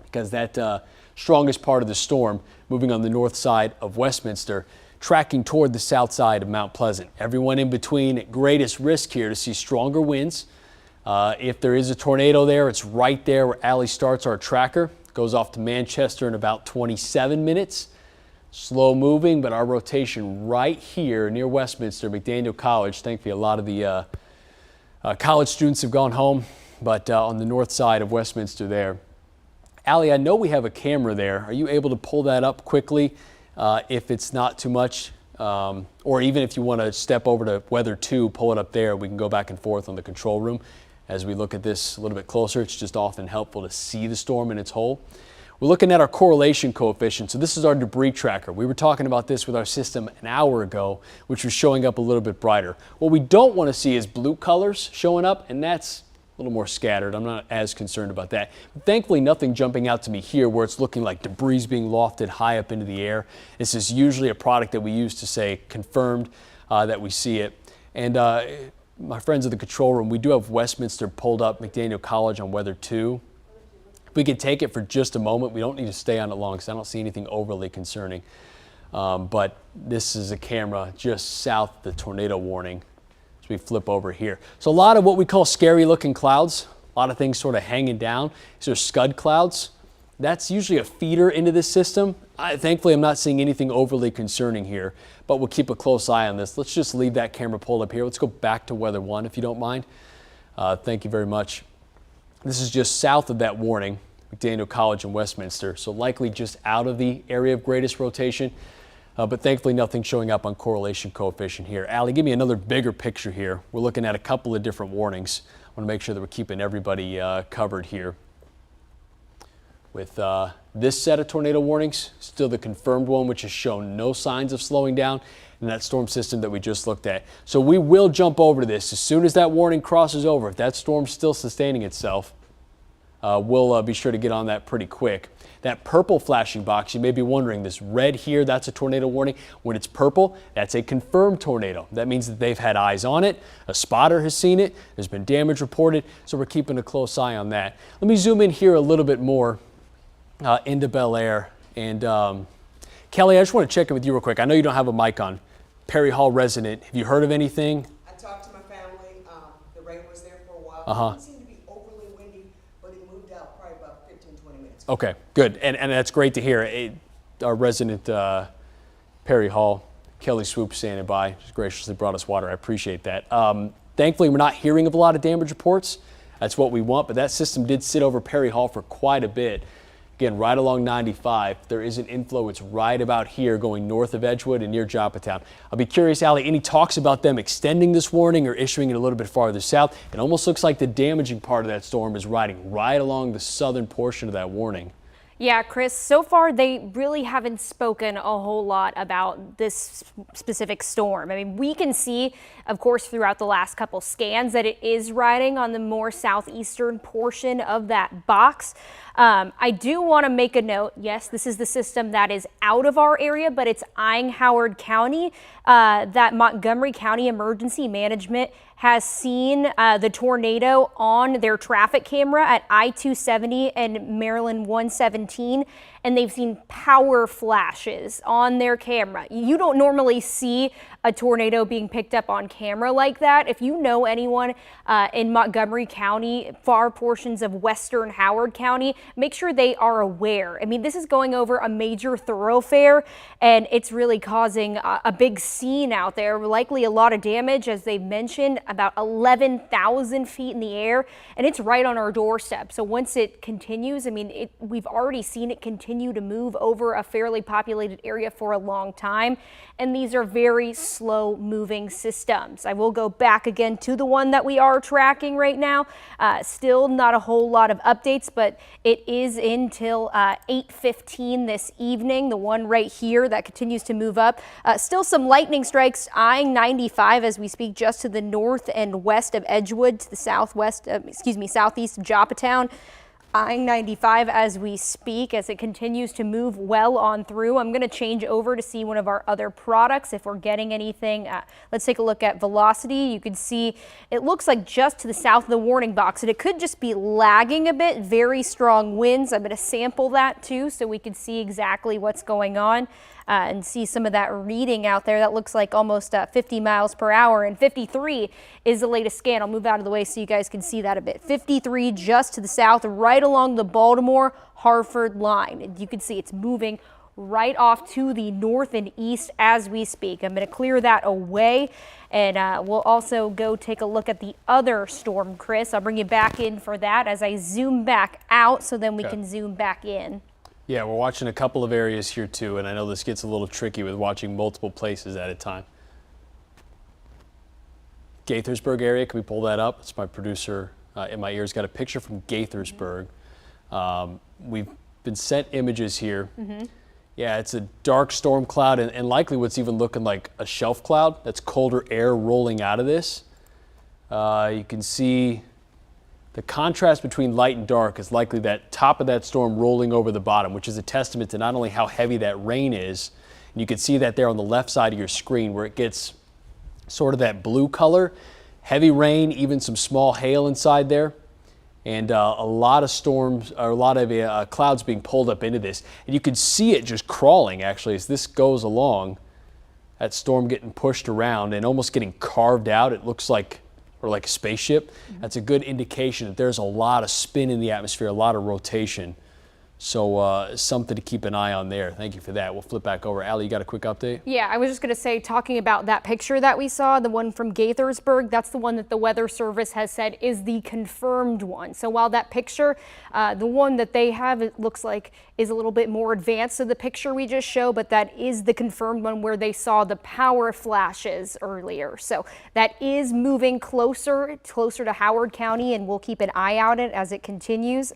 because that strongest part of the storm moving on the north side of Westminster, tracking toward the south side of Mount Pleasant. Everyone in between at greatest risk here to see stronger winds. If there is a tornado there, it's right there where Allie starts our tracker. Goes off to Manchester in about 27 minutes. Slow moving, but our rotation right here near Westminster, McDaniel College. Thankfully, a lot of the college students have gone home, but on the north side of Westminster there. Allie, I know we have a camera there. Are you able to pull that up quickly if it's not too much? Or even if you want to step over to Weather 2, pull it up there. We can go back and forth on the control room as we look at this a little bit closer. It's just often helpful to see the storm in its whole. We're looking at our correlation coefficient. So this is our debris tracker. We were talking about this with our system an hour ago, which was showing up a little bit brighter. What we don't want to see is blue colors showing up, and that's a little more scattered. I'm not as concerned about that. But thankfully, nothing jumping out to me here where it's looking like debris being lofted high up into the air. This is usually a product that we use to say confirmed that we see it. And my friends at the control room, we do have Westminster pulled up, McDaniel College on Weather 2. If we could take it for just a moment, we don't need to stay on it long because I don't see anything overly concerning. But this is a camera just south of the tornado warning. We flip over here. So a lot of what we call scary looking clouds, a lot of things sort of hanging down. These are scud clouds. That's usually a feeder into this system. Thankfully, I'm not seeing anything overly concerning here, but we'll keep a close eye on this. Let's just leave that camera pulled up here. Let's go back to Weather 1 if you don't mind. Thank you very much. This is just south of that warning, McDaniel College and Westminster, so likely just out of the area of greatest rotation. But thankfully nothing showing up on correlation coefficient here. Allie, give me another bigger picture here. We're looking at a couple of different warnings. I want to make sure that we're keeping everybody covered here. with this set of tornado warnings, still the confirmed one, which has shown no signs of slowing down, and that storm system that we just looked at. So we will jump over to this as soon as that warning crosses over. If that storm's still sustaining itself, we'll be sure to get on that pretty quick. That purple flashing box, you may be wondering, this red here, that's a tornado warning. When it's purple, that's a confirmed tornado. That means that they've had eyes on it. A spotter has seen it. There's been damage reported, so we're keeping a close eye on that. Let me zoom in here a little bit more into Bel Air. And Kelly, I just want to check in with you real quick. I know you don't have a mic on. Perry Hall resident, have you heard of anything? I talked to my family. The rain was there for a while. Uh-huh. It didn't seem to be overly windy, but it moved out probably about 15-20 minutes. Okay, good. And that's great to hear. Our resident Perry Hall, Kelly Swoop, standing by, just graciously brought us water. I appreciate that. Thankfully, we're not hearing of a lot of damage reports. That's what we want, but that system did sit over Perry Hall for quite a bit. Again, right along 95, there is an inflow. It's right about here going north of Edgewood and near Joppatown. I'll be curious, Allie, any talks about them extending this warning or issuing it a little bit farther south? It almost looks like the damaging part of that storm is riding right along the southern portion of that warning. Yeah, Chris, so far they really haven't spoken a whole lot about this specific storm. I mean, we can see, of course, throughout the last couple scans that it is riding on the more southeastern portion of that box. I do want to make a note. Yes, this is the system that is out of our area, but it's eyeing Howard County. That Montgomery County Emergency Management has seen the tornado on their traffic camera at I-270 and Maryland 117, and they've seen power flashes on their camera. You don't normally see a tornado being picked up on camera like that. If you know anyone in Montgomery County, far portions of western Howard County, make sure they are aware. I mean, this is going over a major thoroughfare, and it's really causing a big scene out there, likely a lot of damage, as they've mentioned, about 11,000 feet in the air, and it's right on our doorstep. So once it continues, I mean, we've already seen it continue to move over a fairly populated area for a long time, and these are very slow moving systems. I will go back again to the one that we are tracking right now. Still not a whole lot of updates, but it is until 8:15 this evening, the one right here that continues to move up. Still some lightning strikes eyeing 95 as we speak, just to the north and west of Edgewood, to the southeast of Joppatown. Eyeing 95 as we speak, as it continues to move well on through. I'm going to change over to see one of our other products if we're getting anything. Let's take a look at velocity. You can see it looks like just to the south of the warning box, and it could just be lagging a bit. Very strong winds. I'm going to sample that too so we can see exactly what's going on. And see some of that reading out there. That looks like almost 50 miles per hour, and 53 is the latest scan. I'll move out of the way so you guys can see that a bit. 53 just to the south, right along the Baltimore-Hartford line. And you can see it's moving right off to the north and east as we speak. I'm going to clear that away, and we'll also go take a look at the other storm, Chris. I'll bring you back in for that as I zoom back out so then we can zoom back in. Yeah, we're watching a couple of areas here too, and I know this gets a little tricky with watching multiple places at a time. Gaithersburg area, can we pull that up? It's my producer in my ears, got a picture from Gaithersburg. We've been sent images here. Yeah, it's a dark storm cloud, and likely what's even looking like a shelf cloud. That's colder air rolling out of this. You can see the contrast between light and dark is likely that top of that storm rolling over the bottom, which is a testament to not only how heavy that rain is, and you can see that there on the left side of your screen where it gets sort of that blue color, heavy rain, even some small hail inside there, and a lot of storms, or a lot of clouds being pulled up into this. And you can see it just crawling actually as this goes along, that storm getting pushed around and almost getting carved out. It looks like or like a spaceship. That's a good indication that there's a lot of spin in the atmosphere, a lot of rotation. So something to keep an eye on there. Thank you for that. We'll flip back over. Allie, you got a quick update? Yeah, I was just going to say, talking about that picture that we saw, the one from Gaithersburg, that's the one that the Weather Service has said is the confirmed one. So while that picture, the one that they have, it looks like is a little bit more advanced than the picture we just showed, but that is the confirmed one where they saw the power flashes earlier. So that is moving closer to Howard County, and we'll keep an eye on it as it continues.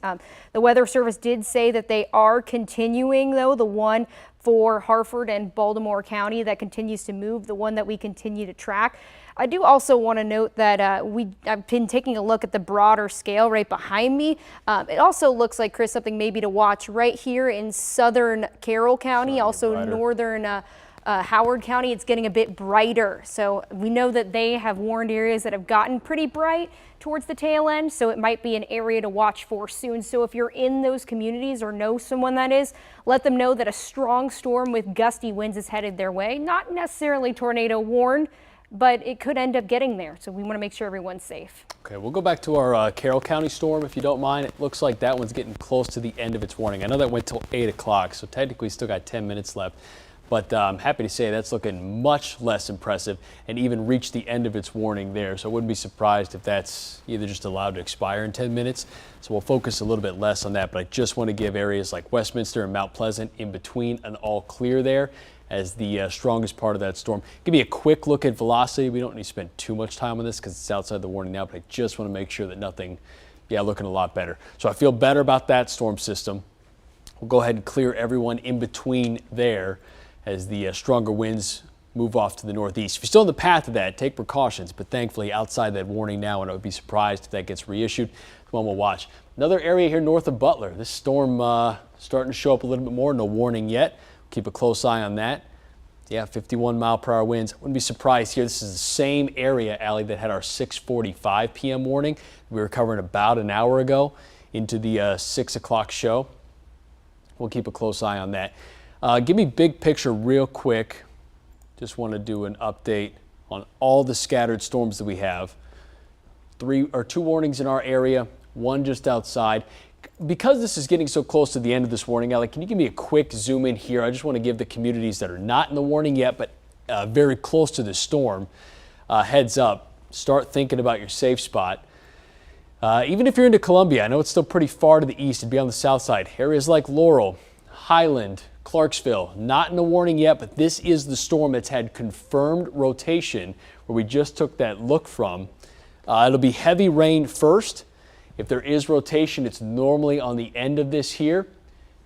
The Weather Service did say that they are continuing, though, the one for Harford and Baltimore County that continues to move, the one that we continue to track. I do also want to note that I've been taking a look at the broader scale right behind me. It also looks like, Chris, something maybe to watch right here in southern Carroll County, also northern Howard County. It's getting a bit brighter. So we know that they have warned areas that have gotten pretty bright towards the tail end. So it might be an area to watch for soon. So if you're in those communities or know someone that is, let them know that a strong storm with gusty winds is headed their way. Not necessarily tornado warned, but it could end up getting there. So we want to make sure everyone's safe. Okay, we'll go back to our Carroll County storm, if you don't mind. It looks like that one's getting close to the end of its warning. I know that went till 8 o'clock, so technically still got 10 minutes left. But I'm happy to say that's looking much less impressive and even reached the end of its warning there. So I wouldn't be surprised if that's either just allowed to expire in 10 minutes. So we'll focus a little bit less on that. But I just want to give areas like Westminster and Mount Pleasant in between an all clear there as the strongest part of that storm. Give me a quick look at velocity. We don't need to spend too much time on this because it's outside the warning now, but I just want to make sure that nothing, looking a lot better. So I feel better about that storm system. We'll go ahead and clear everyone in between there as the stronger winds move off to the northeast. If you're still in the path of that, take precautions, but thankfully outside that warning now, and I would be surprised if that gets reissued. That's one we'll watch. Another area here north of Butler. This storm starting to show up a little bit more. No warning yet. Keep a close eye on that. 51-mile-per-hour winds. Wouldn't be surprised here. This is the same area, Allie, that had our 6:45 p.m. warning we were covering about an hour ago into the 6 o'clock show. We'll keep a close eye on that. Give me big picture real quick. Just want to do an update on all the scattered storms that we have. 2 warnings in our area, 1 just outside. Because this is getting so close to the end of this warning, Allie, can you give me a quick zoom in here? I just want to give the communities that are not in the warning yet, but very close to the storm, heads up. Start thinking about your safe spot. Even if you're into Columbia, I know it's still pretty far to the east. It'd be on the south side. Areas like Laurel, Highland, Clarksville, not in the warning yet, but this is the storm that's had confirmed rotation where we just took that look from. It'll be heavy rain first. If there is rotation, it's normally on the end of this here.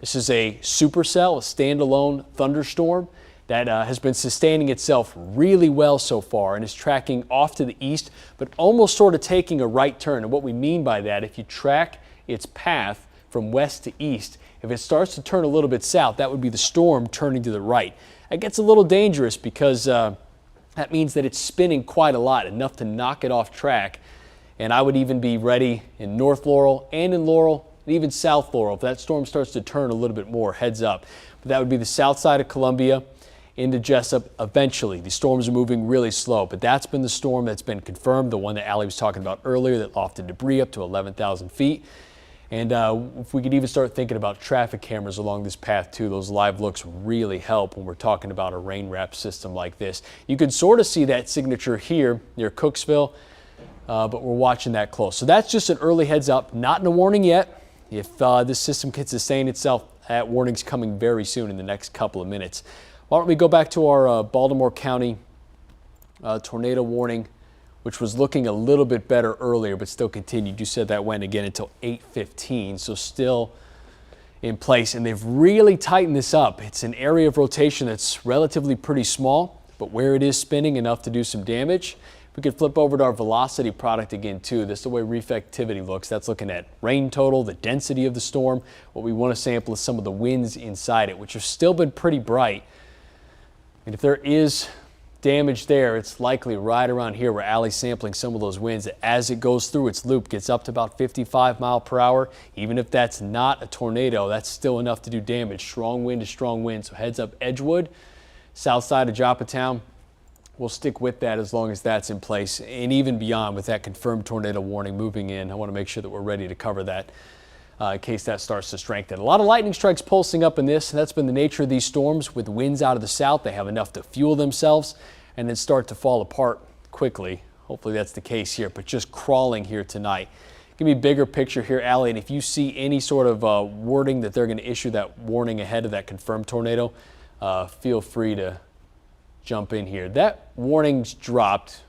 This is a supercell, a standalone thunderstorm that has been sustaining itself really well so far and is tracking off to the east, but almost sort of taking a right turn. And what we mean by that, if you track its path from west to east, if it starts to turn a little bit south, that would be the storm turning to the right. It gets a little dangerous because that means that it's spinning quite a lot, enough to knock it off track. And I would even be ready in North Laurel and in Laurel and even South Laurel if that storm starts to turn a little bit more, heads up. But that would be the south side of Columbia into Jessup eventually. The storms are moving really slow, but that's been the storm that's been confirmed, the one that Allie was talking about earlier that lofted debris up to 11,000 feet. And if we could even start thinking about traffic cameras along this path too, those live looks really help when we're talking about a rain wrap system like this. You can sort of see that signature here near Cooksville, but we're watching that close. So that's just an early heads up, not in a warning yet. If this system can sustain itself, that warning's coming very soon in the next couple of minutes. Why don't we go back to our Baltimore County tornado warning, which was looking a little bit better earlier, but still continued. You said that went again until 8:15, so still in place. And they've really tightened this up. It's an area of rotation that's relatively pretty small, but where it is spinning enough to do some damage. We could flip over to our velocity product again too. This is the way reflectivity looks. That's looking at rain total, the density of the storm. What we want to sample is some of the winds inside it, which have still been pretty bright. And if there is damage there, it's likely right around here where Allie's sampling some of those winds. As it goes through its loop, gets up to about 55 miles per hour. Even if that's not a tornado, that's still enough to do damage. Strong wind to strong wind. So heads up Edgewood, south side of Joppatown. We'll stick with that as long as that's in place, and even beyond with that confirmed tornado warning moving in. I want to make sure that we're ready to cover that in case that starts to strengthen. A lot of lightning strikes pulsing up in this. That's been the nature of these storms. With winds out of the south, they have enough to fuel themselves and then start to fall apart quickly. Hopefully that's the case here, but just crawling here tonight. Give me a bigger picture here, Allie, and if you see any sort of wording that they're going to issue that warning ahead of that confirmed tornado, feel free to jump in here. That warning's dropped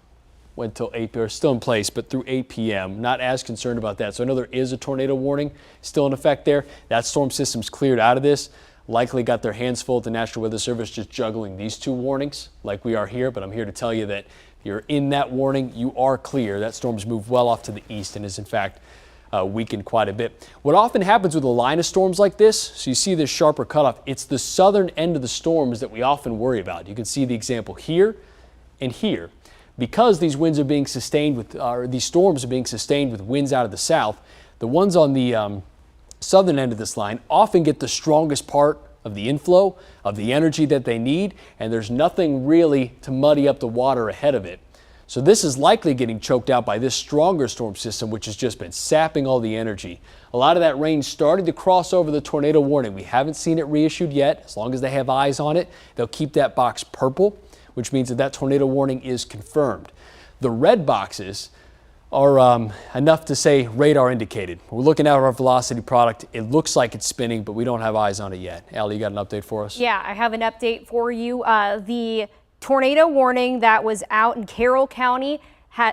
went till 8 p.m. Still in place, but through 8 p.m. Not as concerned about that. So I know there is a tornado warning still in effect there. That storm system's cleared out of this. Likely got their hands full at the National Weather Service just juggling these two warnings like we are here. But I'm here to tell you that if you're in that warning, you are clear. That storm's moved well off to the east and is in fact weakened quite a bit. What often happens with a line of storms like this, so you see this sharper cutoff, it's the southern end of the storms that we often worry about. You can see the example here and here. Because these winds are being sustained with, these storms are being sustained with winds out of the south, the ones on the southern end of this line often get the strongest part of the inflow, of the energy that they need, and there's nothing really to muddy up the water ahead of it. So this is likely getting choked out by this stronger storm system, which has just been sapping all the energy. A lot of that rain started to cross over the tornado warning. We haven't seen it reissued yet. As long as they have eyes on it, they'll keep that box purple, which means that that tornado warning is confirmed. The red boxes are enough to say radar indicated. We're looking at our velocity product. It looks like it's spinning, but we don't have eyes on it yet. Allie, you got an update for us? Yeah, I have an update for you. The tornado warning that was out in Carroll County,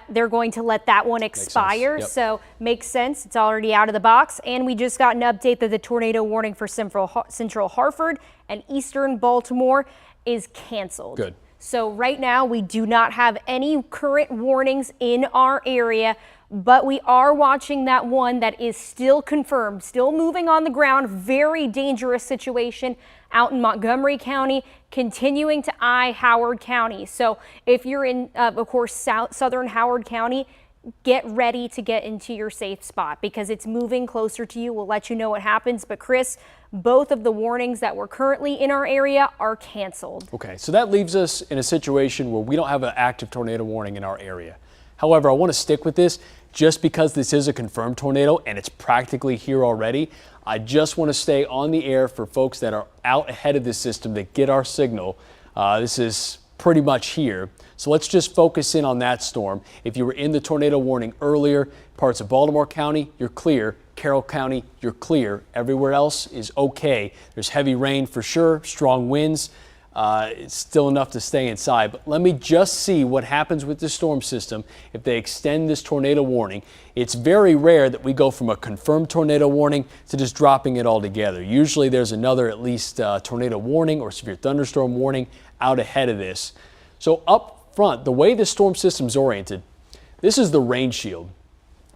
they're going to let that one expire. Yep. So makes sense. It's already out of the box. And we just got an update that the tornado warning for Central Hartford and Eastern Baltimore is canceled. Good. So right now we do not have any current warnings in our area, but we are watching that one that is still confirmed, still moving on the ground. Very dangerous situation out in Montgomery County, continuing to eye Howard County. So if you're in, of course, southern Howard County, get ready to get into your safe spot because it's moving closer to you. We'll let you know what happens. But Chris, both of the warnings that were currently in our area are canceled. Okay, so that leaves us in a situation where we don't have an active tornado warning in our area. However, I want to stick with this just because this is a confirmed tornado and it's practically here already. I just want to stay on the air for folks that are out ahead of this system that get our signal. This is pretty much here. So let's just focus in on that storm. If you were in the tornado warning earlier, parts of Baltimore County, you're clear. Carroll County, you're clear. Everywhere else is okay. There's heavy rain for sure, strong winds. It's still enough to stay inside. But let me just see what happens with the storm system if they extend this tornado warning. It's very rare that we go from a confirmed tornado warning to just dropping it altogether. Usually there's another at least tornado warning or severe thunderstorm warning out ahead of this. So up front, the way the storm system's oriented, this is the rain shield.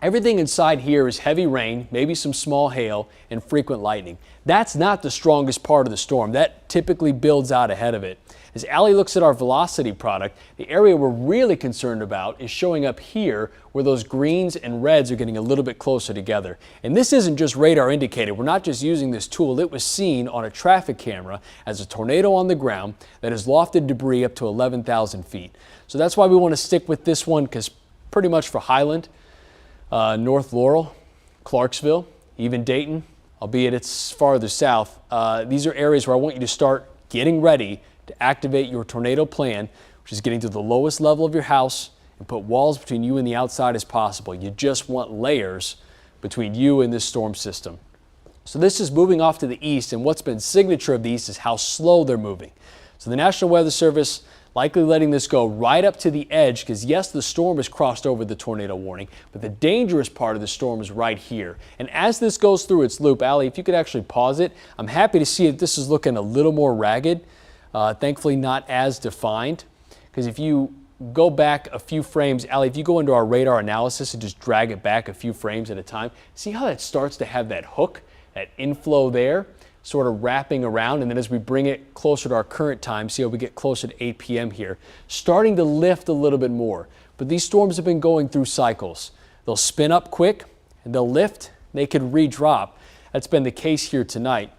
Everything inside here is heavy rain, maybe some small hail, and frequent lightning. That's not the strongest part of the storm. That typically builds out ahead of it. As Allie looks at our velocity product, the area we're really concerned about is showing up here where those greens and reds are getting a little bit closer together. And this isn't just radar indicated. We're not just using this tool. It was seen on a traffic camera as a tornado on the ground that has lofted debris up to 11,000 feet. So that's why we want to stick with this one because pretty much for Highland, North Laurel, Clarksville, even Dayton, albeit it's farther south. These are areas where I want you to start getting ready to activate your tornado plan, which is getting to the lowest level of your house and put walls between you and the outside as possible. You just want layers between you and this storm system. So this is moving off to the east, and what's been signature of these is how slow they're moving. So the National Weather Service likely letting this go right up to the edge because yes, the storm has crossed over the tornado warning, but the dangerous part of the storm is right here. And as this goes through its loop, Allie, if you could actually pause it, I'm happy to see that this is looking a little more ragged, thankfully not as defined, because if you go back a few frames, Allie, if you go into our radar analysis and just drag it back a few frames at a time, see how that starts to have that hook, that inflow there? Sort of wrapping around, and then as we bring it closer to our current time, see how we get closer to 8 p.m. here, starting to lift a little bit more. But these storms have been going through cycles. They'll spin up quick and they'll lift, they could re-drop. That's been the case here tonight.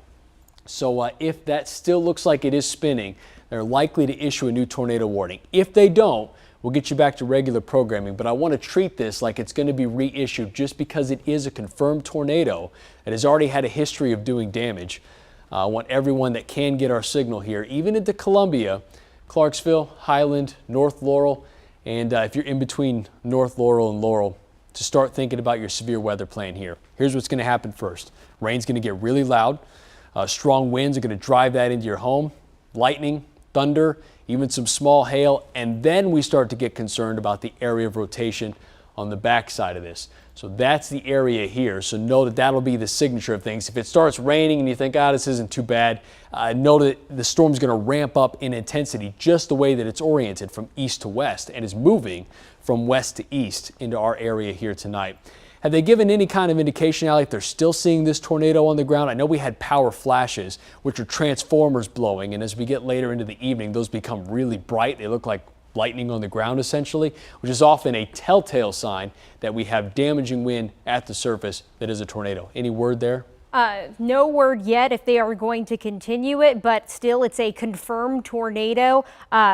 So if that still looks like it is spinning, they're likely to issue a new tornado warning. If they don't, we'll get you back to regular programming, but I want to treat this like it's going to be reissued just because it is a confirmed tornado that has already had a history of doing damage. I want everyone that can get our signal here, even into Columbia, Clarksville, Highland, North Laurel, and if you're in between North Laurel and Laurel, to start thinking about your severe weather plan here. Here's what's going to happen first. Rain's going to get really loud. Strong winds are going to drive that into your home. Lightning, thunder, even some small hail, and then we start to get concerned about the area of rotation on the back side of this. So that's the area here. So know that that'll be the signature of things. If it starts raining and you think, this isn't too bad, know that the storm's going to ramp up in intensity just the way that it's oriented from east to west and is moving from west to east into our area here tonight. Have they given any kind of indication, Allie, if they're still seeing this tornado on the ground? I know we had power flashes, which are transformers blowing, and as we get later into the evening, those become really bright. They look like lightning on the ground essentially, which is often a telltale sign that we have damaging wind at the surface that is a tornado. Any word there? No word yet if they are going to continue it, but still it's a confirmed tornado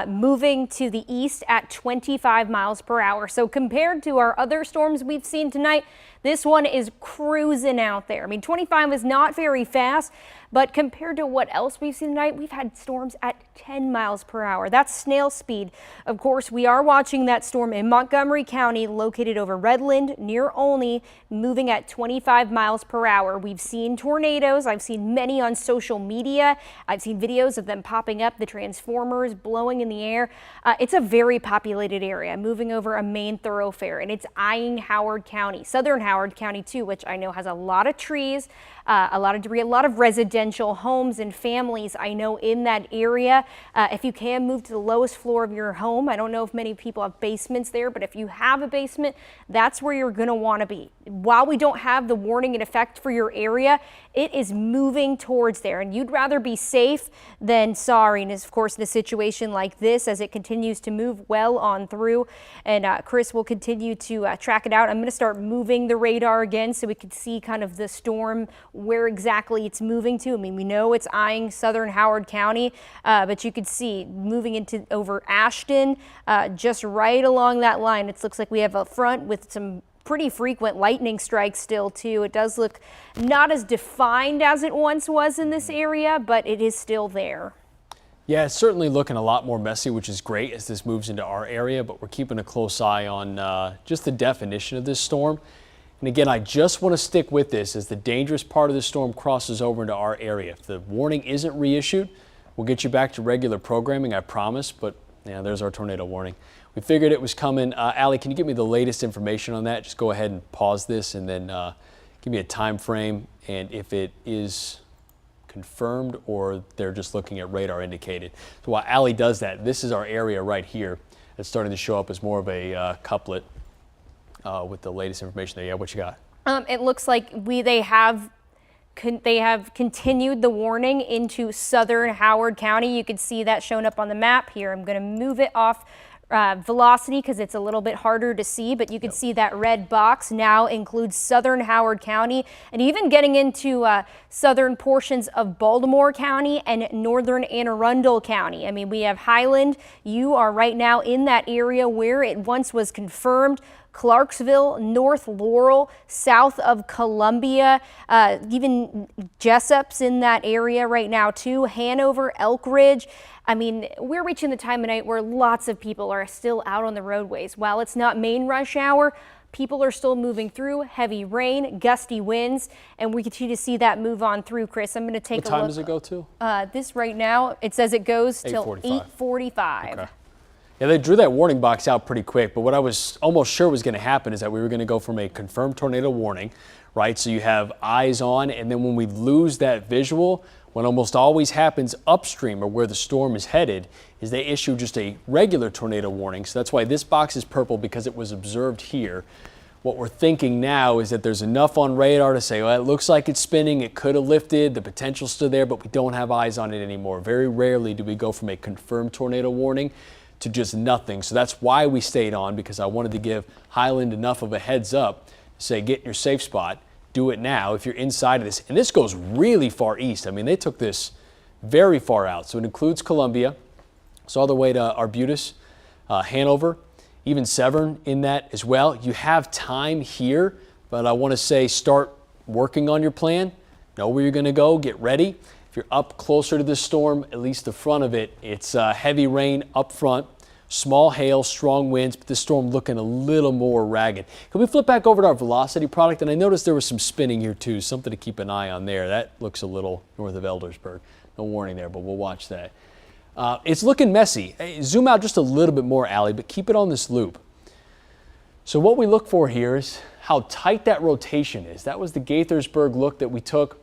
moving to the east at 25 miles per hour. So compared to our other storms we've seen tonight, this one is cruising out there. I mean, 25 is not very fast, but compared to what else we've seen tonight, we've had storms at 10 miles per hour. That's snail speed. Of course, we are watching that storm in Montgomery County, located over Redland near Olney, moving at 25 miles per hour. We've seen tornadoes. I've seen many on social media. I've seen videos of them popping up, the transformers blowing in the air. It's a very populated area, moving over a main thoroughfare, and it's eyeing Howard County, southern Howard County too, which I know has a lot of trees, a lot of debris, a lot of residential homes and families I know in that area. If you can move to the lowest floor of your home, I don't know if many people have basements there, but if you have a basement, that's where you're going to want to be. While we don't have the warning in effect for your area, it is moving towards there, and you'd rather be safe than sorry. And of course, in a situation like this, as it continues to move well on through, and Chris will continue to track it out. I'm going to start moving the radar again so we can see kind of the storm, where exactly it's moving to. I mean, we know it's eyeing southern Howard County, but you could see moving into over Ashton, just right along that line. It looks like we have a front with some pretty frequent lightning strikes still too. It does look not as defined as it once was in this area, but it is still there. Yeah, it's certainly looking a lot more messy, which is great as this moves into our area, but we're keeping a close eye on just the definition of this storm. And again, I just want to stick with this as the dangerous part of the storm crosses over into our area. If the warning isn't reissued, we'll get you back to regular programming, I promise, but yeah, there's our tornado warning. We figured it was coming. Allie, can you give me the latest information on that? Just go ahead and pause this and then give me a time frame and if it is confirmed or they're just looking at radar indicated. So while Allie does that, this is our area right here. It's starting to show up as more of a couplet with the latest information there. Yeah, what you got? It looks like they have continued the warning into southern Howard County. You can see that shown up on the map here. I'm going to move it off velocity because it's a little bit harder to see, but you can see that red box now includes southern Howard County and even getting into southern portions of Baltimore County and northern Anne Arundel County. I mean, we have Highland. You are right now in that area where it once was confirmed. Clarksville, North Laurel, south of Columbia, even Jessup's in that area right now too, Hanover, Elk Ridge. I mean, we're reaching the time of night where lots of people are still out on the roadways. While it's not main rush hour, people are still moving through, heavy rain, gusty winds, and we continue to see that move on through, Chris. I'm going to take a look. What time does it go to? This right now, it says it goes till 8:45. Okay. Yeah, they drew that warning box out pretty quick, but what I was almost sure was going to happen is that we were going to go from a confirmed tornado warning, right? So you have eyes on, and then when we lose that visual, what almost always happens upstream or where the storm is headed is they issue just a regular tornado warning. So that's why this box is purple, because it was observed here. What we're thinking now is that there's enough on radar to say, well, it looks like it's spinning, it could have lifted, the potential's still there, but we don't have eyes on it anymore. Very rarely do we go from a confirmed tornado warning to just nothing. So that's why we stayed on, because I wanted to give Highland enough of a heads up to say, get in your safe spot, do it now if you're inside of this. And this goes really far east. I mean, they took this very far out. So it includes Columbia, so all the way to Arbutus, Hanover, even Severn in that as well. You have time here, but I want to say start working on your plan. Know where you're going to go, get ready. If you're up closer to the storm, at least the front of it, it's heavy rain up front, small hail, strong winds, but the storm looking a little more ragged. Can we flip back over to our velocity product? And I noticed there was some spinning here too, something to keep an eye on there. That looks a little north of Eldersburg. No warning there, but we'll watch that. It's looking messy. Zoom out just a little bit more, Allie, but keep it on this loop. So what we look for here is how tight that rotation is. That was the Gaithersburg look that we took.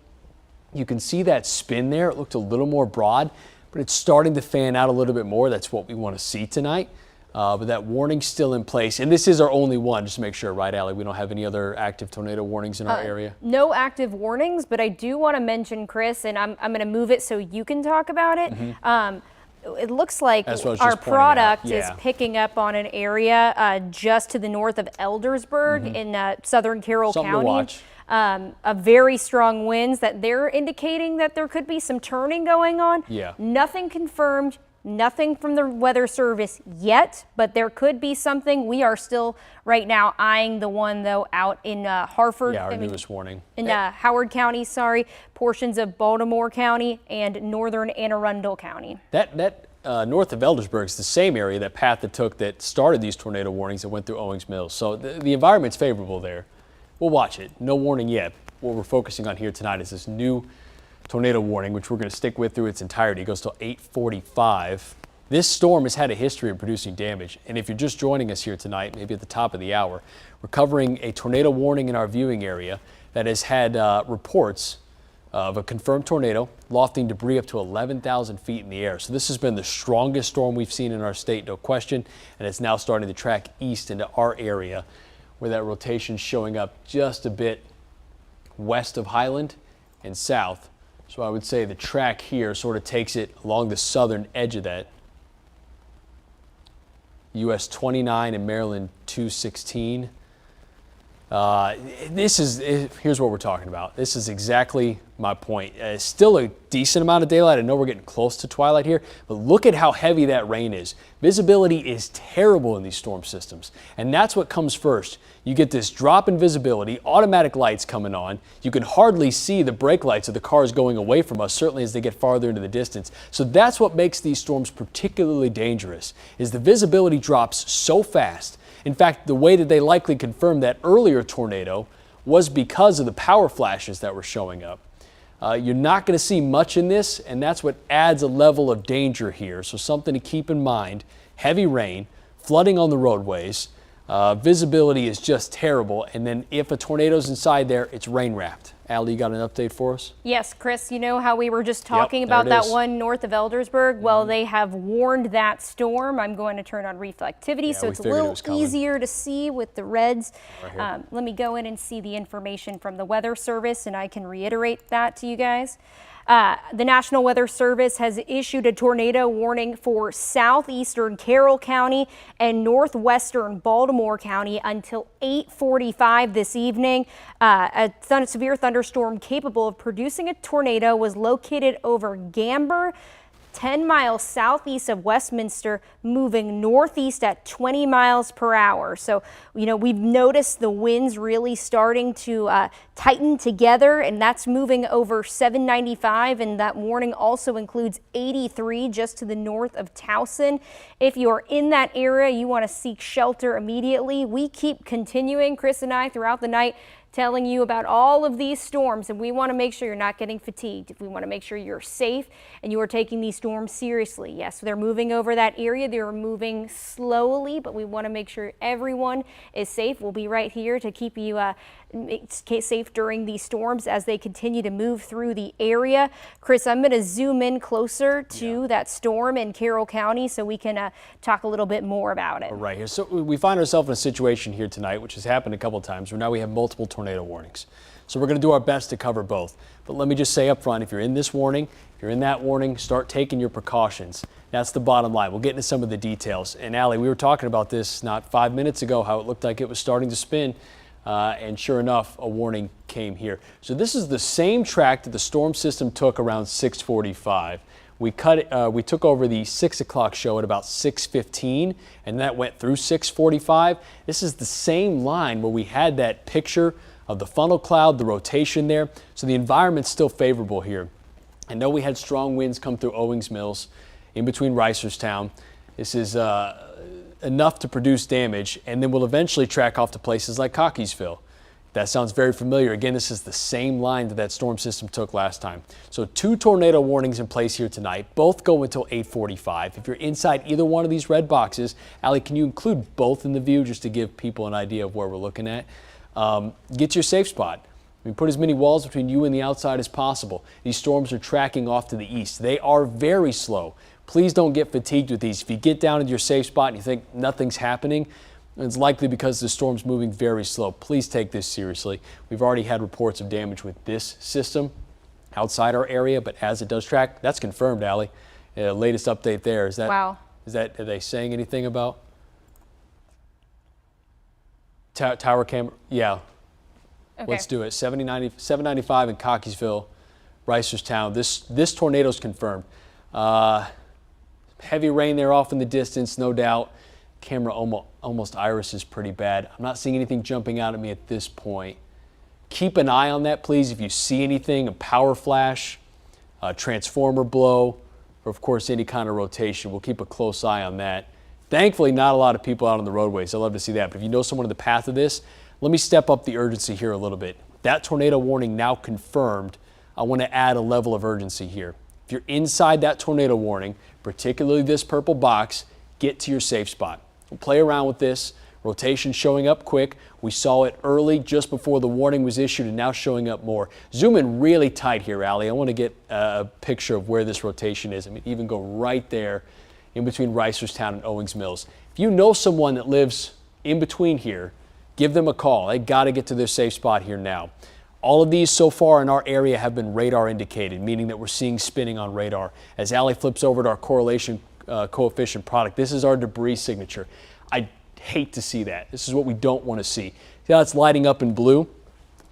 You can see that spin there. It looked a little more broad, but it's starting to fan out a little bit more. That's what we want to see tonight. But that warning's still in place. And this is our only one, just to make sure, right, Allie? We don't have any other active tornado warnings in our area? No active warnings, but I do want to mention, Chris, and I'm going to move it so you can talk about it. It looks like our product is picking up on an area just to the north of Eldersburg in southern Carroll County. To watch. A very strong winds that they're indicating that there could be some turning going on. Yeah. Nothing confirmed. Nothing from the Weather Service yet, but there could be something. We are still right now eyeing the one, though, out in Harford. Yeah, our newest warning. In Howard County, portions of Baltimore County and northern Anne Arundel County. That north of Eldersburg is the same area that path that started these tornado warnings that went through Owings Mills. So the environment's favorable there. We'll watch it. No warning yet. What we're focusing on here tonight is this new tornado warning, which we're going to stick with through its entirety. It goes till 8:45. This storm has had a history of producing damage, and if you're just joining us here tonight, maybe at the top of the hour, we're covering a tornado warning in our viewing area that has had reports of a confirmed tornado lofting debris up to 11,000 feet in the air. So this has been the strongest storm we've seen in our state, no question, and it's now starting to track east into our area, where that rotation's showing up just a bit west of Highland and south. So I would say the track here sort of takes it along the southern edge of that. US 29 and Maryland 216. Here's what we're talking about. This is exactly my point. Still a decent amount of daylight. I know we're getting close to twilight here, but look at how heavy that rain is. Visibility is terrible in these storm systems, and that's what comes first. You get this drop in visibility, automatic lights coming on. You can hardly see the brake lights of the cars going away from us, certainly as they get farther into the distance. So that's what makes these storms particularly dangerous, is the visibility drops so fast. In fact, the way that they likely confirmed that earlier tornado was because of the power flashes that were showing up. You're not going to see much in this, and that's what adds a level of danger here. So something to keep in mind: heavy rain, flooding on the roadways, visibility is just terrible, and then if a tornado's inside there, it's rain wrapped. Allie, you got an update for us? Yes, Chris, you know how we were just talking about that one north of Eldersburg? Well, they have warned that storm. I'm going to turn on reflectivity, so it's a little easier to see with the reds. Let me go in and see the information from the Weather Service, and I can reiterate that to you guys. The National Weather Service has issued a tornado warning for southeastern Carroll County and northwestern Baltimore County until 8:45 this evening. A severe thunderstorm capable of producing a tornado was located over Gamber, 10 miles southeast of Westminster, moving northeast at 20 miles per hour. So, you know, we've noticed the winds really starting to tighten together, and that's moving over 795, and that warning also includes 83 just to the north of Towson. If you're in that area, you want to seek shelter immediately. We keep continuing, Chris and I, throughout the night, telling you about all of these storms, and we want to make sure you're not getting fatigued. We want to make sure you're safe and you are taking these storms seriously. Yes, they're moving over that area. They're moving slowly, but we want to make sure everyone is safe. We'll be right here to keep you safe during these storms as they continue to move through the area. Chris, I'm going to zoom in closer to that storm in Carroll County so we can talk a little bit more about it. Right here. So we find ourselves in a situation here tonight, which has happened a couple of times, where now we have multiple tornado warnings. So we're going to do our best to cover both. But let me just say up front, if you're in this warning, if you're in that warning, start taking your precautions. That's the bottom line. We'll get into some of the details. And Allie, we were talking about this not 5 minutes ago, how it looked like it was starting to spin. And sure enough, a warning came here. So this is the same track that the storm system took around 6:45. We took over the 6 o'clock show at about 6:15, and that went through 6:45. This is the same line where we had that picture of the funnel cloud, the rotation there. So the environment's still favorable here. I know we had strong winds come through Owings Mills in between Reisterstown. This is enough to produce damage, and then we'll eventually track off to places like Cockeysville. That sounds very familiar. Again, this is the same line that storm system took last time. So 2 tornado warnings in place here tonight. Both go until 8:45. If you're inside either one of these red boxes, Allie, can you include both in the view just to give people an idea of where we're looking at? Get to your safe spot. Put as many walls between you and the outside as possible. These storms are tracking off to the east. They are very slow. Please don't get fatigued with these. If you get down into your safe spot and you think nothing's happening, it's likely because the storm's moving very slow. Please take this seriously. We've already had reports of damage with this system outside our area, but as it does track, that's confirmed, Allie. Latest update there. Is that, wow. Are they saying anything about tower camera? Yeah. Okay. Let's do it. 795 in Cockeysville, Reisterstown. This tornado's confirmed. Heavy rain there off in the distance, no doubt. Camera almost iris is pretty bad. I'm not seeing anything jumping out at me at this point. Keep an eye on that, please. If you see anything, a power flash, a transformer blow, or of course any kind of rotation, we'll keep a close eye on that. Thankfully, not a lot of people out on the roadways. I love to see that. But if you know someone in the path of this, let me step up the urgency here a little bit. That tornado warning now confirmed. I want to add a level of urgency here. If you're inside that tornado warning, particularly this purple box, get to your safe spot. We'll play around with this. Rotation showing up quick. We saw it early just before the warning was issued and now showing up more. Zoom in really tight here, Allie. I want to get a picture of where this rotation is. Even go right there in between Reisterstown and Owings Mills. If you know someone that lives in between here, give them a call. They got to get to their safe spot here now. All of these so far in our area have been radar indicated, meaning that we're seeing spinning on radar. As Allie flips over to our correlation coefficient product, this is our debris signature. I hate to see that. This is what we don't want to see. See how it's lighting up in blue?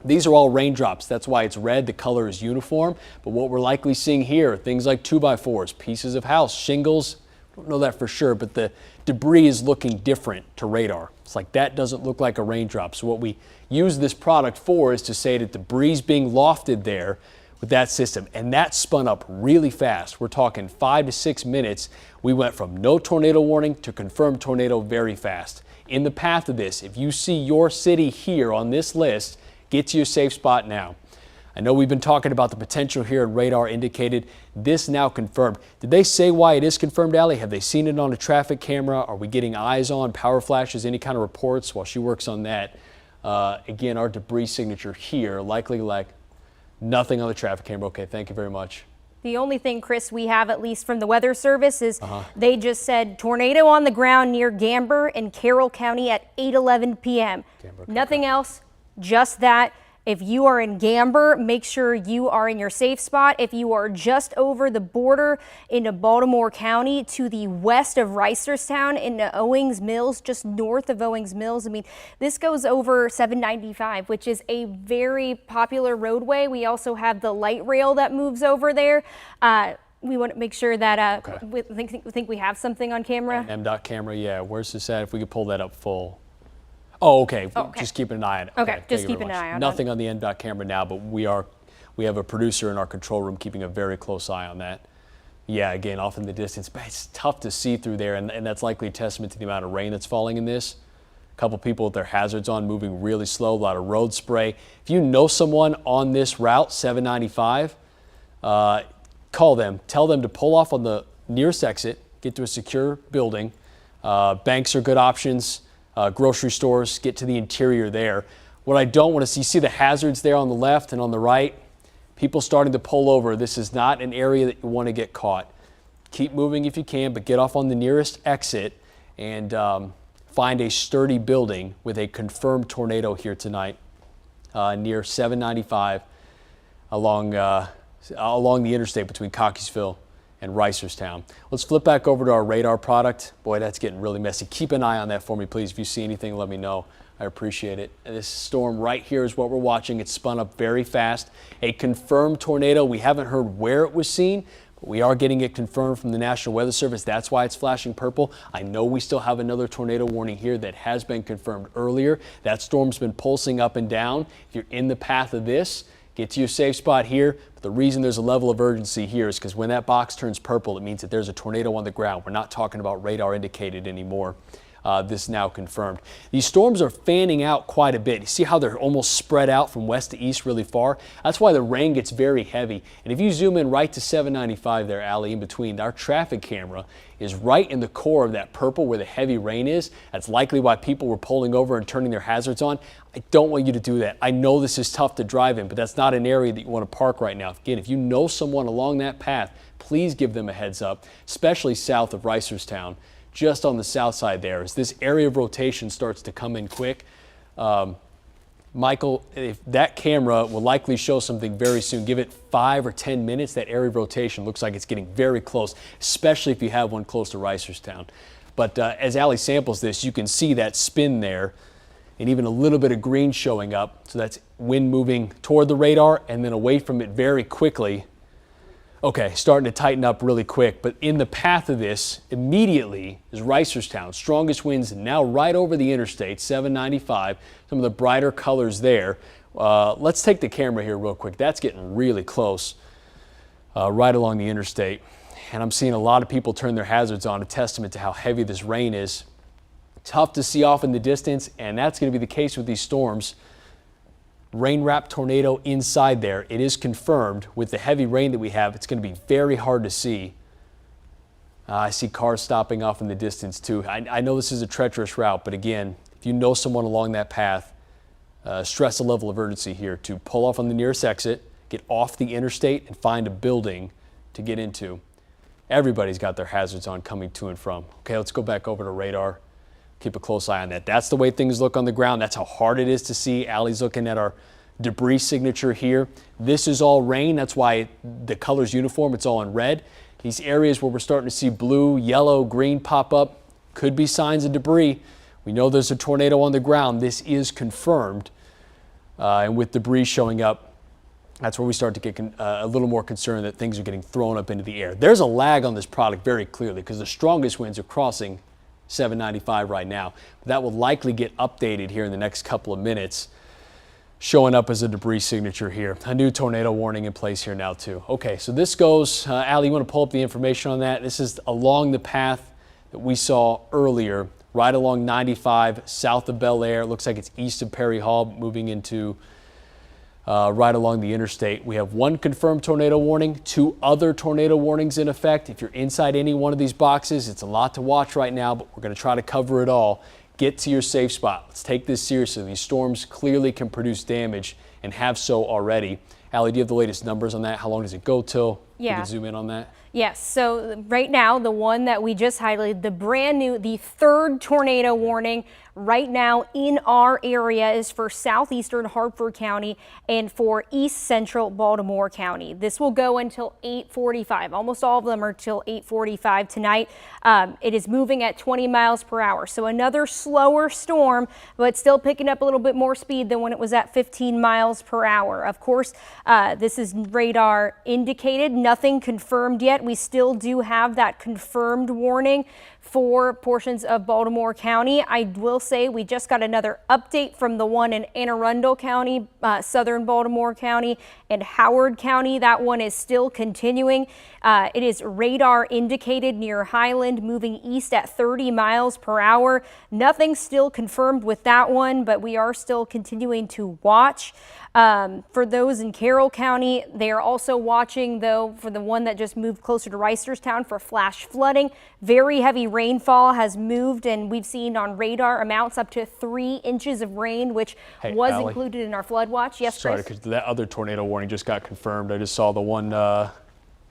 These are all raindrops. That's why it's red. The color is uniform. But what we're likely seeing here are things like 2x4s, pieces of house, shingles. I don't know that for sure, but the debris is looking different to radar. It's like that doesn't look like a raindrop. So what we use this product for is to say that debris is being lofted there with that system, and that spun up really fast. We're talking 5 to 6 minutes. We went from no tornado warning to confirmed tornado very fast. In the path of this, if you see your city here on this list, get to your safe spot now. I know we've been talking about the potential here in radar indicated. This now confirmed. Did they say why it is confirmed, Allie? Have they seen it on a traffic camera? Are we getting eyes on, power flashes, any kind of reports while she works on that? Again, our debris signature here, likely like nothing on the traffic camera. Okay, thank you very much. The only thing, Chris, we have at least from the Weather Service is they just said tornado on the ground near Gamber and Carroll County at 8:11 p.m. Nothing else, just that. If you are in Gamber, make sure you are in your safe spot. If you are just over the border into Baltimore County to the west of Reisterstown into Owings Mills, just north of Owings Mills, this goes over 795, which is a very popular roadway. We also have the light rail that moves over there. We want to make sure that we think we have something on camera. M.dot camera, yeah. Where's this at? If we could pull that up full. Oh, okay. Just keeping an eye on it. Okay, just keeping an eye on it. Nothing on the N.dot camera now, but we have a producer in our control room keeping a very close eye on that. Yeah, again, off in the distance, but it's tough to see through there, and that's likely a testament to the amount of rain that's falling in this. A couple people with their hazards on, moving really slow, a lot of road spray. If you know someone on this route, 795, call them. Tell them to pull off on the nearest exit, get to a secure building. Banks are good options. Grocery stores, get to the interior there. What I don't want to see the hazards there on the left and on the right, people starting to pull over. This is not an area that you want to get caught. Keep moving if you can, but get off on the nearest exit and find a sturdy building with a confirmed tornado here tonight near 795 along the interstate between Cockeysville and Reisterstown. Let's flip back over to our radar product. Boy, that's getting really messy. Keep an eye on that for me, please. If you see anything, let me know. I appreciate it. And this storm right here is what we're watching. It's spun up very fast. A confirmed tornado. We haven't heard where it was seen, but we are getting it confirmed from the National Weather Service. That's why it's flashing purple. I know we still have another tornado warning here that has been confirmed earlier. That storm's been pulsing up and down. If you're in the path of this, get to your safe spot here. But the reason there's a level of urgency here is because when that box turns purple, it means that there's a tornado on the ground. We're not talking about radar indicated anymore. this now confirmed. These storms are fanning out quite a bit. You see how they're almost spread out from west to east really far? That's why the rain gets very heavy. And if you zoom in right to 795 there, Allie, in between, our traffic camera is right in the core of that purple where the heavy rain is. That's likely why people were pulling over and turning their hazards on. I don't want you to do that. I know this is tough to drive in, but that's not an area that you want to park right now. Again, if you know someone along that path, please give them a heads up, especially south of Reisterstown, just on the south side there. As this area of rotation starts to come in quick, Michael, if that camera will likely show something very soon. Give it 5 or 10 minutes. That area of rotation looks like it's getting very close, especially if you have one close to Reisterstown. But as Allie samples this, you can see that spin there and even a little bit of green showing up. So that's wind moving toward the radar and then away from it very quickly. Okay, starting to tighten up really quick, but in the path of this immediately is Reisterstown. Strongest winds now right over the interstate, 795. Some of the brighter colors there. Let's take the camera here real quick. That's getting really close, right along the interstate. And I'm seeing a lot of people turn their hazards on, a testament to how heavy this rain is. Tough to see off in the distance, and that's going to be the case with these storms. Rain-wrapped tornado inside there. It is confirmed with the heavy rain that we have. It's going to be very hard to see. I see cars stopping off in the distance too. I know this is a treacherous route, but again, if you know someone along that path, stress a level of urgency here to pull off on the nearest exit, get off the interstate, and find a building to get into. Everybody's got their hazards on coming to and from. Okay, let's go back over to radar. Keep a close eye on that. That's the way things look on the ground. That's how hard it is to see. Allie's looking at our debris signature here. This is all rain. That's why the color's uniform. It's all in red. These areas where we're starting to see blue, yellow, green pop up could be signs of debris. We know there's a tornado on the ground. This is confirmed. And with debris showing up, that's where we start to get a little more concerned that things are getting thrown up into the air. There's a lag on this product very clearly because the strongest winds are crossing 795 right now. That will likely get updated here in the next couple of minutes, showing up as a debris signature here. A new tornado warning in place here now too. Okay, so this goes, Allie, you want to pull up the information on that? This is along the path that we saw earlier, right along 95, south of Bel Air. It looks like it's east of Perry Hall, moving into right along the interstate. We have one confirmed tornado warning, 2 other tornado warnings in effect. If you're inside any one of these boxes, it's a lot to watch right now, but we're going to try to cover it all. Get to your safe spot. Let's take this seriously. These storms clearly can produce damage and have so already. Allie, do you have the latest numbers on that? How long does it go till? Yeah. You can zoom in on that. Yes, so right now, the one that we just highlighted, the brand new, the 3rd tornado warning right now in our area is for southeastern Hartford County and for east central Baltimore County. This will go until 8:45. Almost all of them are till 8:45 tonight. It is moving at 20 miles per hour. So another slower storm, but still picking up a little bit more speed than when it was at 15 miles per hour. Of course, this is radar indicated, nothing confirmed yet. We still do have that confirmed warning for portions of Baltimore County. I will say we just got another update from the one in Anne Arundel County, southern Baltimore County, and Howard County. That one is still continuing. It is radar indicated near Highland, moving east at 30 miles per hour. Nothing still confirmed with that one, but we are still continuing to watch. For those in Carroll County, they are also watching, though, for the one that just moved closer to Reisterstown for flash flooding. Very heavy rainfall has moved, and we've seen on radar amounts up to 3 inches of rain, which was Allie, included in our flood watch. Yes, sorry, Chris? because that other tornado warning just got confirmed. I just saw the one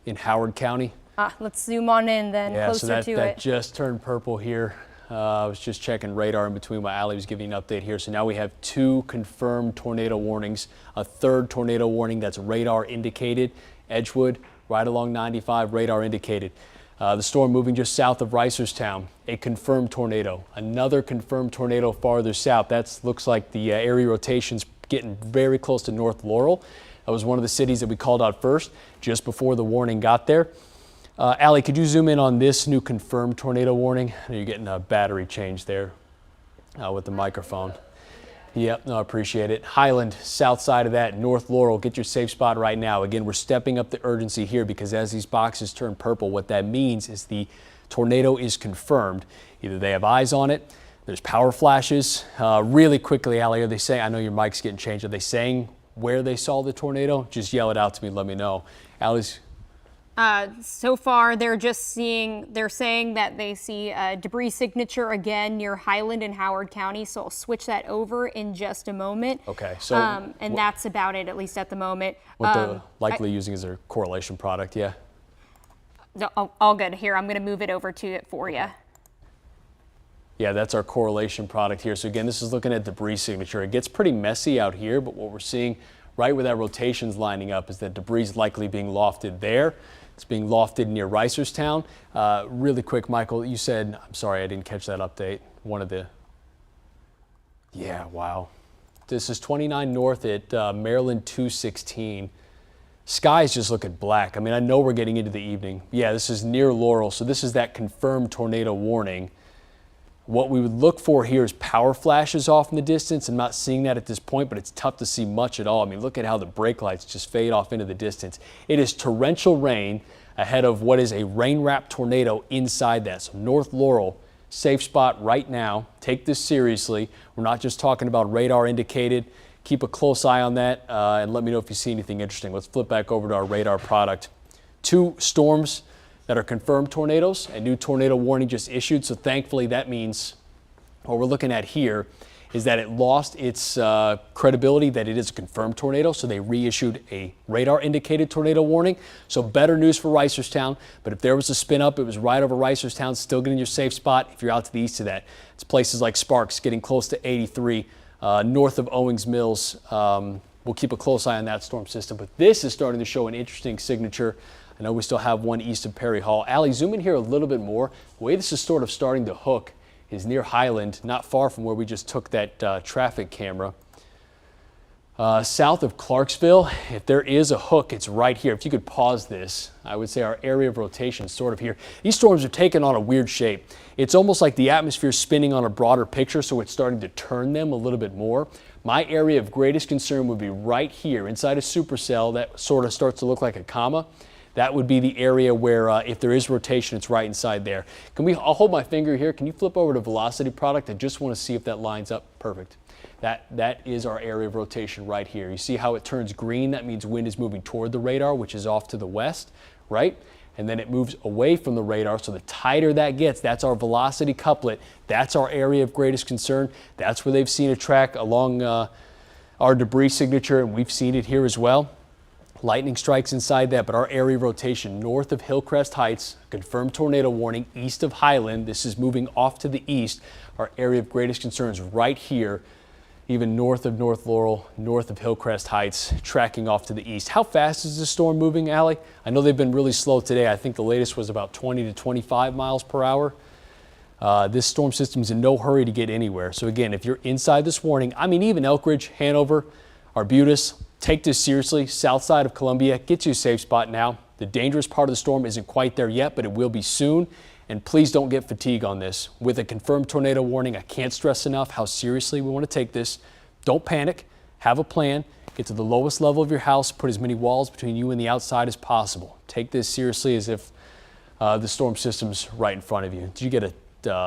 in Howard County. Let's zoom on in then, closer to that it. just turned purple here. I was just checking radar in between while Allie was giving an update here. So now we have 2 confirmed tornado warnings, a 3rd tornado warning that's radar indicated. Edgewood, right along 95, radar indicated. The storm moving just south of Reisterstown, a confirmed tornado. Another confirmed tornado farther south. That looks like the area rotation's getting very close to North Laurel. That was one of the cities that we called out first, just before the warning got there. Allie, could you zoom in on this new confirmed tornado warning? I know you're getting a battery change there with the microphone. Yep, no, I appreciate it. Highland, south side of that, North Laurel, get your safe spot right now. Again, we're stepping up the urgency here because as these boxes turn purple, what that means is the tornado is confirmed. Either they have eyes on it, there's power flashes. Really quickly, Allie, are they saying, I know your mic's getting changed, are they saying where they saw the tornado? Just yell it out to me, let me know. Allie's. So far, they're saying that they see a debris signature again near Highland and Howard County. So I'll switch that over in just a moment. Okay. So and that's about it, at least at the moment. What they're likely using is their correlation product, yeah. All good. Here, I'm going to move it over to it for you. Yeah, that's our correlation product here. So again, this is looking at debris signature. It gets pretty messy out here, but what we're seeing right where that rotation's lining up is that debris is likely being lofted there. It's being lofted near Reisterstown. Really quick, Michael, you said, I'm sorry, I didn't catch that update. Yeah, wow. This is 29 north at Maryland 216. Sky is just looking black. I mean, I know we're getting into the evening. Yeah, this is near Laurel, so this is that confirmed tornado warning. What we would look for here is power flashes off in the distance. I'm not seeing that at this point, but it's tough to see much at all. I mean, look at how the brake lights just fade off into the distance. It is torrential rain ahead of what is a rain-wrapped tornado inside that. So North Laurel, safe spot right now. Take this seriously. We're not just talking about radar indicated. Keep a close eye on that and let me know if you see anything interesting. Let's flip back over to our radar product. 2 storms that are confirmed tornadoes. A new tornado warning just issued, so thankfully that means what we're looking at here is that it lost its credibility that it is a confirmed tornado, so they reissued a radar indicated tornado warning. So better news for Reisterstown, but if there was a spin up, it was right over Reisterstown, still getting your safe spot if you're out to the east of that. It's places like Sparks getting close to 83, north of Owings Mills. We'll keep a close eye on that storm system, but this is starting to show an interesting signature. I know we still have one east of Perry Hall. Allie, zoom in here a little bit more. The way this is sort of starting to hook is near Highland, not far from where we just took that traffic camera. South of Clarksville, if there is a hook, it's right here. If you could pause this, I would say our area of rotation is sort of here. These storms are taking on a weird shape. It's almost like the atmosphere is spinning on a broader picture, so it's starting to turn them a little bit more. My area of greatest concern would be right here, inside a supercell that sort of starts to look like a comma. That would be the area where if there is rotation, it's right inside there. I'll hold my finger here. Can you flip over to velocity product? I just want to see if that lines up. Perfect. That is our area of rotation right here. You see how it turns green? That means wind is moving toward the radar, which is off to the west, right? And then it moves away from the radar. So the tighter that gets, that's our velocity couplet. That's our area of greatest concern. That's where they've seen a track along our debris signature, and we've seen it here as well. Lightning strikes inside that, but our area of rotation north of Hillcrest Heights, confirmed tornado warning east of Highland. This is moving off to the east. Our area of greatest concern is right here, even north of North Laurel, north of Hillcrest Heights, tracking off to the east. How fast is this storm moving, Allie? I know they've been really slow today. I think the latest was about 20 to 25 miles per hour. This storm system's in no hurry to get anywhere. So again, if you're inside this warning, I mean, even Elkridge, Hanover, Arbutus, take this seriously. South side of Columbia, get you a safe spot now. The dangerous part of the storm isn't quite there yet, but it will be soon. And please don't get fatigue on this. With a confirmed tornado warning, I can't stress enough how seriously we want to take this. Don't panic. Have a plan. Get to the lowest level of your house. Put as many walls between you and the outside as possible. Take this seriously as if the storm system's right in front of you. Did you get a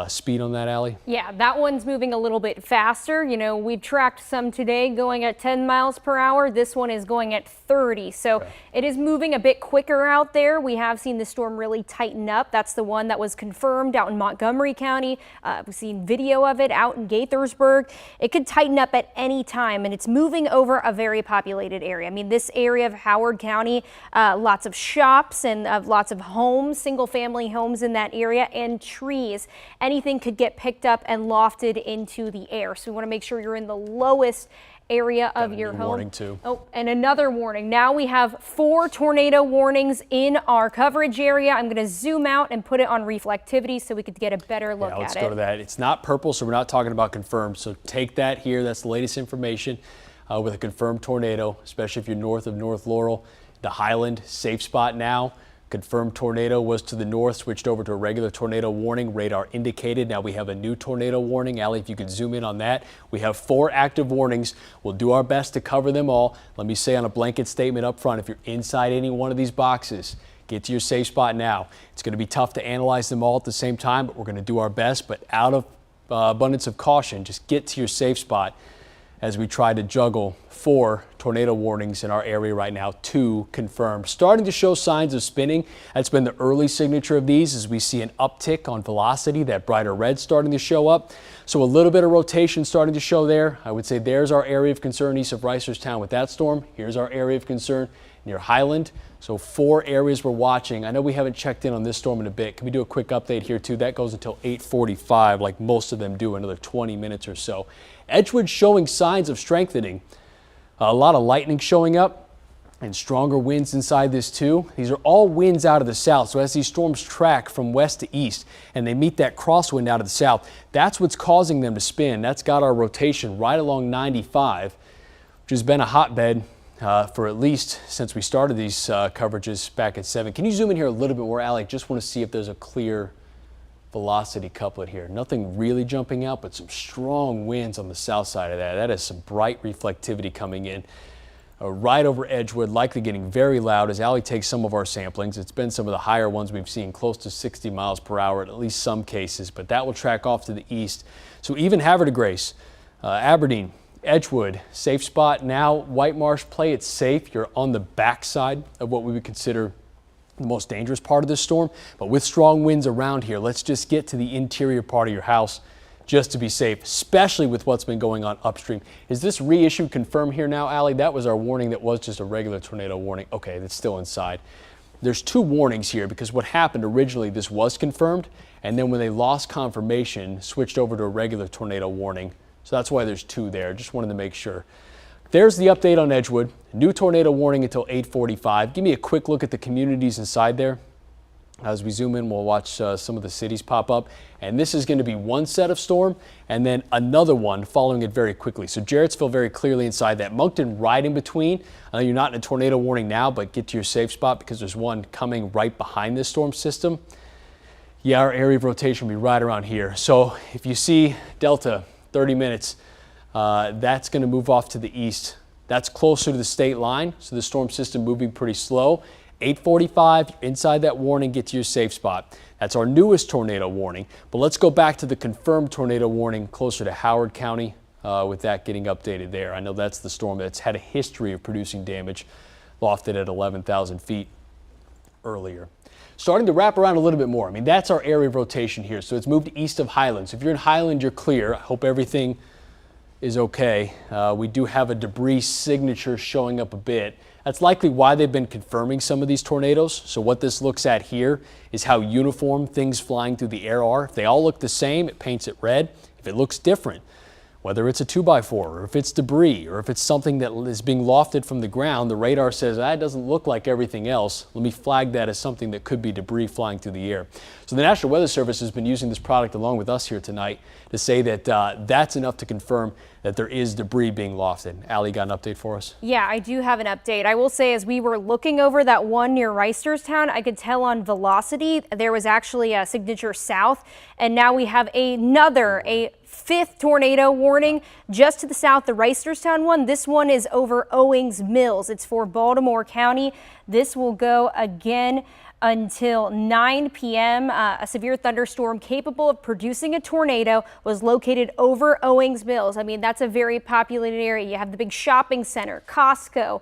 speed on that, Allie? Yeah, that one's moving a little bit faster. You know, we've tracked some today going at 10 miles per hour. This one is going at 30. So okay. It is moving a bit quicker out there. We have seen the storm really tighten up. That's the one that was confirmed out in Montgomery County. We've seen video of it out in Gaithersburg. It could tighten up at any time, and it's moving over a very populated area. I mean, this area of Howard County, lots of shops and lots of homes, single family homes in that area, and trees. Anything could get picked up and lofted into the air. So we want to make sure you're in the lowest area of your home. Warning too. Oh, and another warning. Now we have 4 tornado warnings in our coverage area. I'm going to zoom out and put it on reflectivity so we could get a better look at it. Let's go to that. It's not purple, so we're not talking about confirmed. So take that here. That's the latest information with a confirmed tornado, especially if you're north of North Laurel. The Highland, safe spot now. Confirmed tornado was to the north, switched over to a regular tornado warning, radar indicated. Now we have a new tornado warning. Allie, if you could zoom in on that. We have 4 active warnings. We'll do our best to cover them all. Let me say on a blanket statement up front, if you're inside any one of these boxes, get to your safe spot now. It's going to be tough to analyze them all at the same time, but we're going to do our best. But out of abundance of caution, just get to your safe spot as we try to juggle 4 tornado warnings in our area right now, 2 confirmed. Starting to show signs of spinning. That's been the early signature of these as we see an uptick on velocity, that brighter red starting to show up. So a little bit of rotation starting to show there. I would say there's our area of concern east of Reisterstown with that storm. Here's our area of concern near Highland. So 4 areas we're watching. I know we haven't checked in on this storm in a bit. Can we do a quick update here too? That goes until 8:45 like most of them do, another 20 minutes or so. Edgewood showing signs of strengthening. A lot of lightning showing up and stronger winds inside this too. These are all winds out of the south. So as these storms track from west to east and they meet that crosswind out of the south, that's what's causing them to spin. That's got our rotation right along 95, which has been a hotbed for at least since we started these coverages back at 7. Can you zoom in here a little bit more, Alec? Just want to see if there's a clear velocity couplet here. Nothing really jumping out, but some strong winds on the south side of that. That is some bright reflectivity coming in right over Edgewood, likely getting very loud as Allie takes some of our samplings. It's been some of the higher ones we've seen, close to 60 miles per hour at least some cases, but that will track off to the east. So even Havre de Grace, Aberdeen, Edgewood, safe spot now. White Marsh, play it safe. You're on the backside of what we would consider the most dangerous part of this storm, but with strong winds around here, let's just get to the interior part of your house just to be safe, especially with what's been going on upstream. Is this reissued confirmed here now, Allie? That was our warning that was just a regular tornado warning. Okay, that's still inside. There's 2 warnings here because what happened originally, this was confirmed, and then when they lost confirmation, switched over to a regular tornado warning. So that's why there's 2 there. Just wanted to make sure. There's the update on Edgewood. New tornado warning until 8:45. Give me a quick look at the communities inside there. As we zoom in, we'll watch some of the cities pop up. And this is going to be one set of storm and then another one following it very quickly. So Jarrettsville very clearly inside that. Moncton right in between. I know you're not in a tornado warning now, but get to your safe spot because there's one coming right behind this storm system. Yeah, our area of rotation will be right around here. So if you see Delta, 30 minutes, that's going to move off to the east. That's closer to the state line, so the storm system moving pretty slow. 8:45, inside that warning, get to your safe spot. That's our newest tornado warning. But let's go back to the confirmed tornado warning closer to Howard County with that getting updated there. I know that's the storm that's had a history of producing damage, lofted at 11,000 feet earlier. Starting to wrap around a little bit more. I mean, that's our area of rotation here. So it's moved east of Highland. So if you're in Highland, you're clear. I hope everything is okay. We do have a debris signature showing up a bit. That's likely why they've been confirming some of these tornadoes. So what this looks at here is how uniform things flying through the air are. If they all look the same, it paints it red. If it looks different, whether it's a 2x4 or if it's debris or if it's something that is being lofted from the ground, the radar says that doesn't look like everything else. Let me flag that as something that could be debris flying through the air. So the National Weather Service has been using this product along with us here tonight to say that that's enough to confirm that there is debris being lofted. Allie, got an update for us? Yeah, I do have an update. I will say as we were looking over that one near Reisterstown, I could tell on velocity there was actually a signature south, and now we have a 5th tornado warning just to the south, the Reisterstown one. This one is over Owings Mills. It's for Baltimore County. This will go again until 9 p.m. A severe thunderstorm capable of producing a tornado was located over Owings Mills. I mean, that's a very populated area. You have the big shopping center, Costco,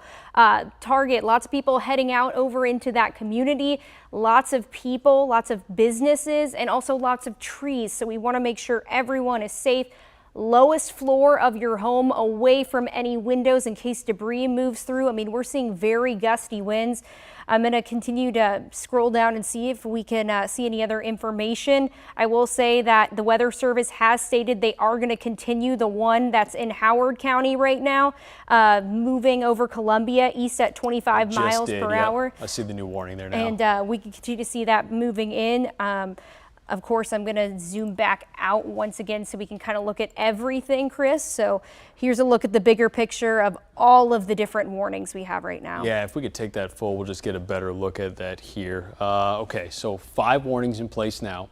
Target, lots of people heading out over into that community. Lots of people, lots of businesses, and also lots of trees. So we want to make sure everyone is safe. Lowest floor of your home, away from any windows in case debris moves through. I mean, we're seeing very gusty winds. I'm going to continue to scroll down and see if we can see any other information. I will say that the Weather Service has stated they are going to continue the one that's in Howard County right now, moving over Columbia east at 25 miles per hour. I see the new warning there now. And we can continue to see that moving in. Of course, I'm going to zoom back out once again so we can kind of look at everything, Chris. So here's a look at the bigger picture of all of the different warnings we have right now. Yeah, if we could take that full, we'll just get a better look at that here. Okay, so 5 warnings in place now.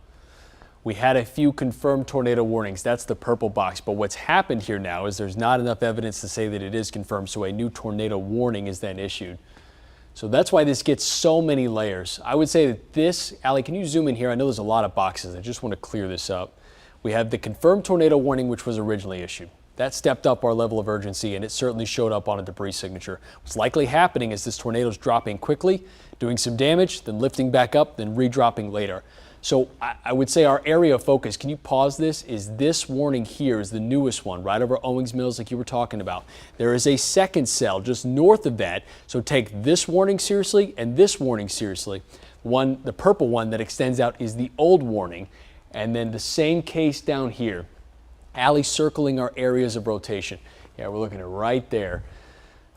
We had a few confirmed tornado warnings. That's the purple box. But what's happened here now is there's not enough evidence to say that it is confirmed, so a new tornado warning is then issued. So that's why this gets so many layers. I would say that this, Allie, can you zoom in here? I know there's a lot of boxes. I just want to clear this up. We have the confirmed tornado warning, which was originally issued. That stepped up our level of urgency, and it certainly showed up on a debris signature. What's likely happening is this tornado is dropping quickly, doing some damage, then lifting back up, then redropping later. So I would say our area of focus, can you pause this, is this warning here is the newest one, right over Owings Mills like you were talking about. There is a second cell just north of that, so take this warning seriously and this warning seriously. The purple one that extends out is the old warning, and then the same case down here. Allie circling our areas of rotation. Yeah, we're looking at right there.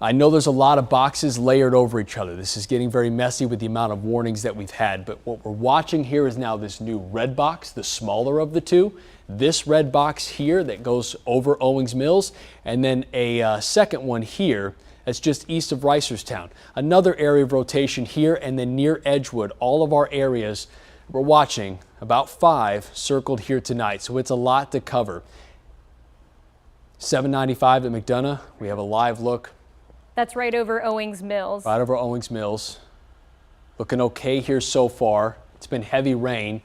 I know there's a lot of boxes layered over each other. This is getting very messy with the amount of warnings that we've had, but what we're watching here is now this new red box, the smaller of the two. This red box here that goes over Owings Mills, and then a second one here that's just east of Reisterstown. Another area of rotation here, and then near Edgewood. All of our areas we're watching, about 5 circled here tonight, so it's a lot to cover. 795 at McDonough, we have a live look. That's right over Owings Mills. Right over Owings Mills. Looking okay here so far. It's been heavy rain,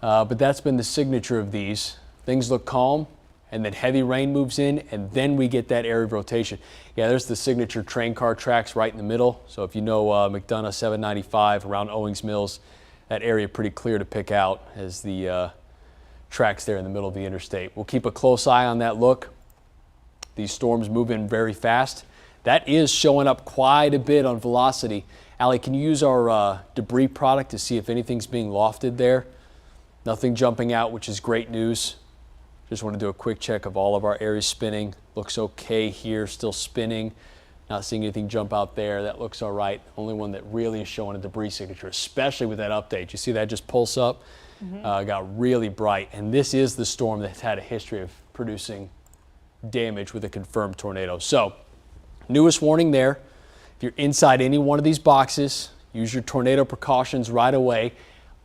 but that's been the signature of these. Things look calm, and then heavy rain moves in, and then we get that area of rotation. Yeah, there's the signature train car tracks right in the middle. So if you know McDonough 795 around Owings Mills, that area pretty clear to pick out as the tracks there in the middle of the interstate. We'll keep a close eye on that look. These storms move in very fast. That is showing up quite a bit on velocity. Allie, can you use our debris product to see if anything's being lofted there? Nothing jumping out, which is great news. Just want to do a quick check of all of our areas spinning. Looks okay here, still spinning. Not seeing anything jump out there. That looks all right. Only one that really is showing a debris signature, especially with that update. You see that just pulse up? Got really bright. And this is the storm that's had a history of producing damage with a confirmed tornado. So, newest warning there. If you're inside any one of these boxes, use your tornado precautions right away.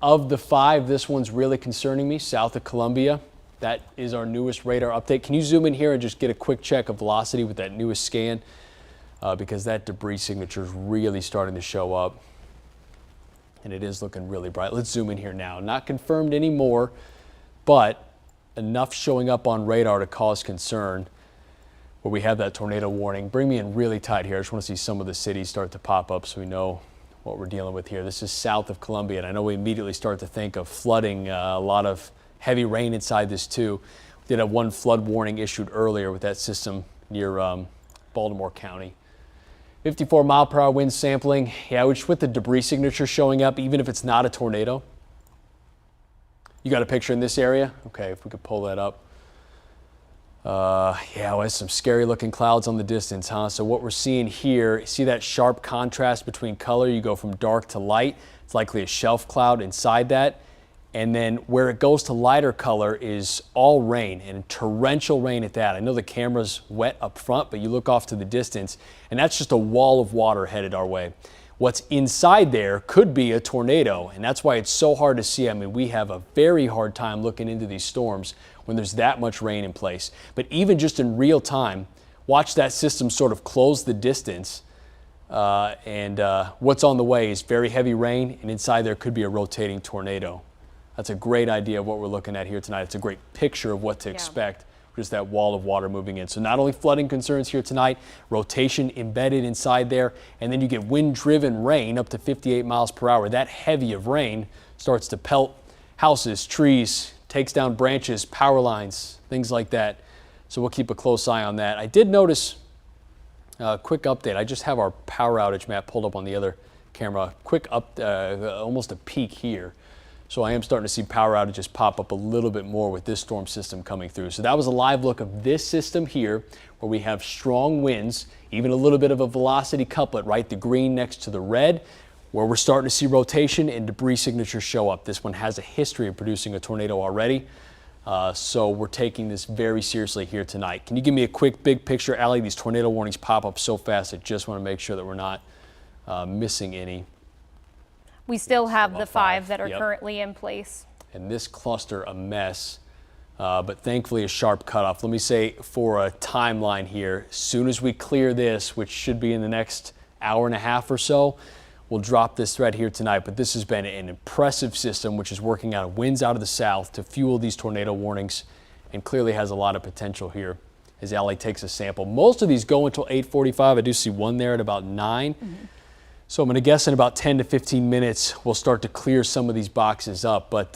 Of the 5, this one's really concerning me, south of Columbia. That is our newest radar update. Can you zoom in here and just get a quick check of velocity with that newest scan? Because that debris signature is really starting to show up. And it is looking really bright. Let's zoom in here now. Not confirmed anymore, but enough showing up on radar to cause concern where we have that tornado warning. Bring me in really tight here. I just want to see some of the cities start to pop up so we know what we're dealing with here. This is south of Columbia, and I know we immediately start to think of flooding, a lot of heavy rain inside this too. We did have one flood warning issued earlier with that system near Baltimore County. 54-mile-per-hour wind sampling. Yeah, which with the debris signature showing up, even if it's not a tornado. You got a picture in this area? Okay, if we could pull that up. Yeah, well, some scary looking clouds on the distance, huh? So what we're seeing here, see that sharp contrast between color? You go from dark to light. It's likely a shelf cloud inside that. And then where it goes to lighter color is all rain, and torrential rain at that. I know the camera's wet up front, but you look off to the distance, and that's just a wall of water headed our way. What's inside there could be a tornado, and that's why it's so hard to see. I mean, we have a very hard time looking into these storms when there's that much rain in place. But even just in real time, watch that system sort of close the distance, and what's on the way is very heavy rain, and inside there could be a rotating tornado. That's a great idea of what we're looking at here tonight. It's a great picture of what to expect. Just that wall of water moving in. So not only flooding concerns here tonight, rotation embedded inside there, and then you get wind-driven rain up to 58 miles per hour. That heavy of rain starts to pelt houses, trees, takes down branches, power lines, things like that. So we'll keep a close eye on that. I did notice a quick update. I just have our power outage map pulled up on the other camera. Quick up, almost a peak here. So I am starting to see power outages pop up a little bit more with this storm system coming through. So that was a live look of this system here where we have strong winds, even a little bit of a velocity couplet, right? The green next to the red, where we're starting to see rotation and debris signatures show up. This one has a history of producing a tornado already. So we're taking this very seriously here tonight. Can you give me a quick big picture, Allie? These tornado warnings pop up so fast. I just want to make sure that we're not missing any. We still have the 5 that are currently in place. And this cluster a mess, but thankfully a sharp cutoff. Let me say for a timeline here, as soon as we clear this, which should be in the next hour and a half or so. We'll drop this thread here tonight, but this has been an impressive system which is working out of winds out of the south to fuel these tornado warnings and clearly has a lot of potential here as Allie takes a sample. Most of these go until 8:45. I do see one there at about 9. So I'm going to guess in about 10 to 15 minutes we'll start to clear some of these boxes up, but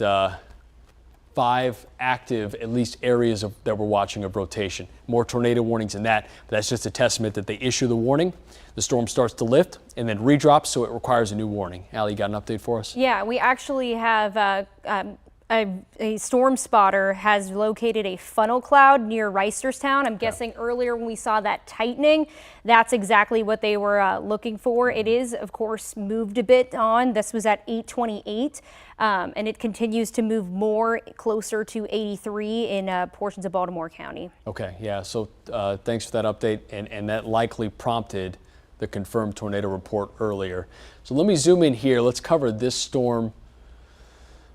5 active, at least areas that we're watching of rotation. More tornado warnings than that, but that's just a testament that they issue the warning, the storm starts to lift, and then redrops, so it requires a new warning. Allie, you got an update for us? Yeah, we actually have a storm spotter has located a funnel cloud near Reisterstown. I'm guessing earlier when we saw that tightening, that's exactly what they were looking for. It is, of course, moved a bit on. This was at 8:28, and it continues to move more closer to 83 in portions of Baltimore County. Okay, yeah, so thanks for that update, and that likely prompted the confirmed tornado report earlier. So let me zoom in here. Let's cover this storm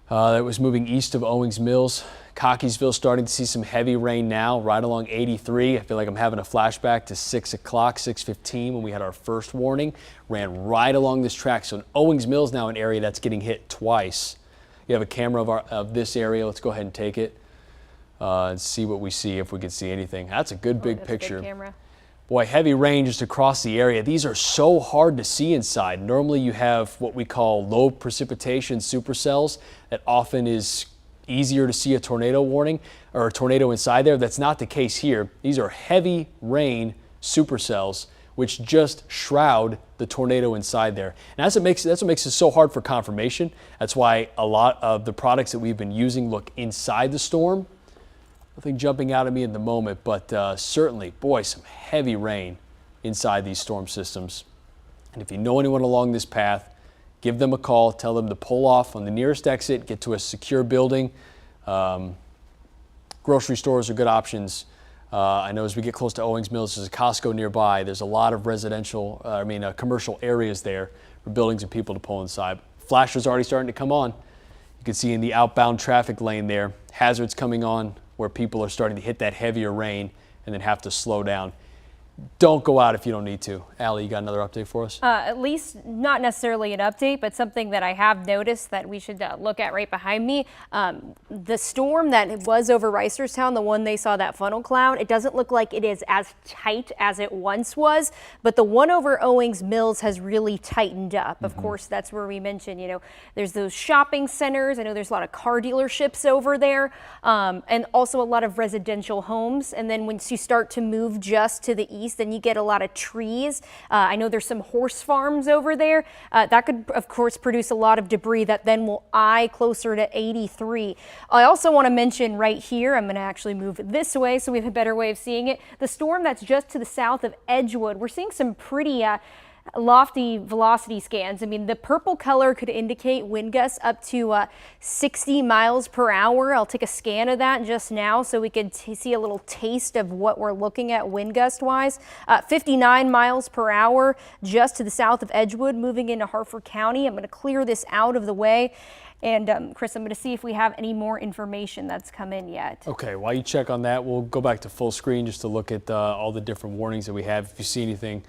that was moving east of Owings Mills. Cockeysville starting to see some heavy rain now, right along 83. I feel like I'm having a flashback to 6 o'clock, 6:15 when we had our first warning. Ran right along this track. So Owings Mills now an area that's getting hit twice. You have a camera of this area. Let's go ahead and take it and see what we see, if we can see anything. That's a good big picture. Good camera. Boy, heavy rain just across the area. These are so hard to see inside. Normally you have what we call low precipitation supercells that often is easier to see a tornado warning or a tornado inside there. That's not the case here. These are heavy rain supercells which just shroud the tornado inside there. And that's what makes it so hard for confirmation. That's why a lot of the products that we've been using look inside the storm. Nothing jumping out at me at the moment, but certainly, boy, some heavy rain inside these storm systems. And if you know anyone along this path, give them a call, tell them to pull off on the nearest exit, get to a secure building. Grocery stores are good options. I know as we get close to Owings Mills, there's a Costco nearby. There's a lot of commercial areas there for buildings and people to pull inside. Flashers already starting to come on. You can see in the outbound traffic lane there, hazards coming on, where people are starting to hit that heavier rain and then have to slow down. Don't go out if you don't need to. Allie, you got another update for us? At least not necessarily an update, but something that I have noticed that we should look at right behind me. The storm that was over Reisterstown, the one they saw that funnel cloud, it doesn't look like it is as tight as it once was, but the one over Owings Mills has really tightened up. Of course, that's where we mentioned, there's those shopping centers. I know there's a lot of car dealerships over there, and also a lot of residential homes. And then once you start to move just to the east, then you get a lot of trees. I know there's some horse farms over there. That could, of course, produce a lot of debris that then will eye closer to 83. I also want to mention right here, I'm going to actually move this way so we have a better way of seeing it. The storm that's just to the south of Edgewood, we're seeing some pretty lofty velocity scans. I mean, the purple color could indicate wind gusts up to 60 miles per hour. I'll take a scan of that just now so we can see a little taste of what we're looking at wind gust wise. 59 miles per hour just to the south of Edgewood, moving into Harford County. I'm going to clear this out of the way. And Chris, I'm going to see if we have any more information that's come in yet. Okay, while you check on that, we'll go back to full screen just to look at all the different warnings that we have. If you see anything,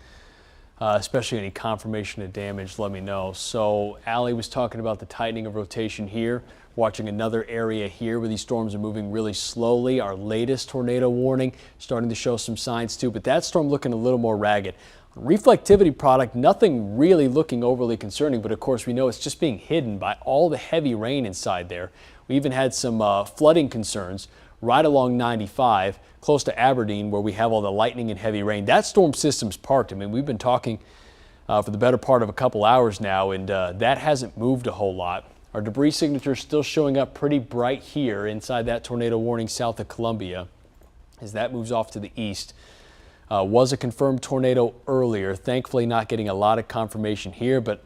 especially any confirmation of damage, let me know. So Allie was talking about the tightening of rotation here, watching another area here where these storms are moving really slowly. Our latest tornado warning starting to show some signs too, but that storm looking a little more ragged. Reflectivity product, nothing really looking overly concerning, but of course we know it's just being hidden by all the heavy rain inside there. We even had some flooding concerns right along 95, close to Aberdeen, where we have all the lightning and heavy rain. That storm system's parked. I mean, we've been talking for the better part of a couple hours now, and that hasn't moved a whole lot. Our debris signature is still showing up pretty bright here inside that tornado warning south of Columbia as that moves off to the east. Was a confirmed tornado earlier, thankfully not getting a lot of confirmation here, but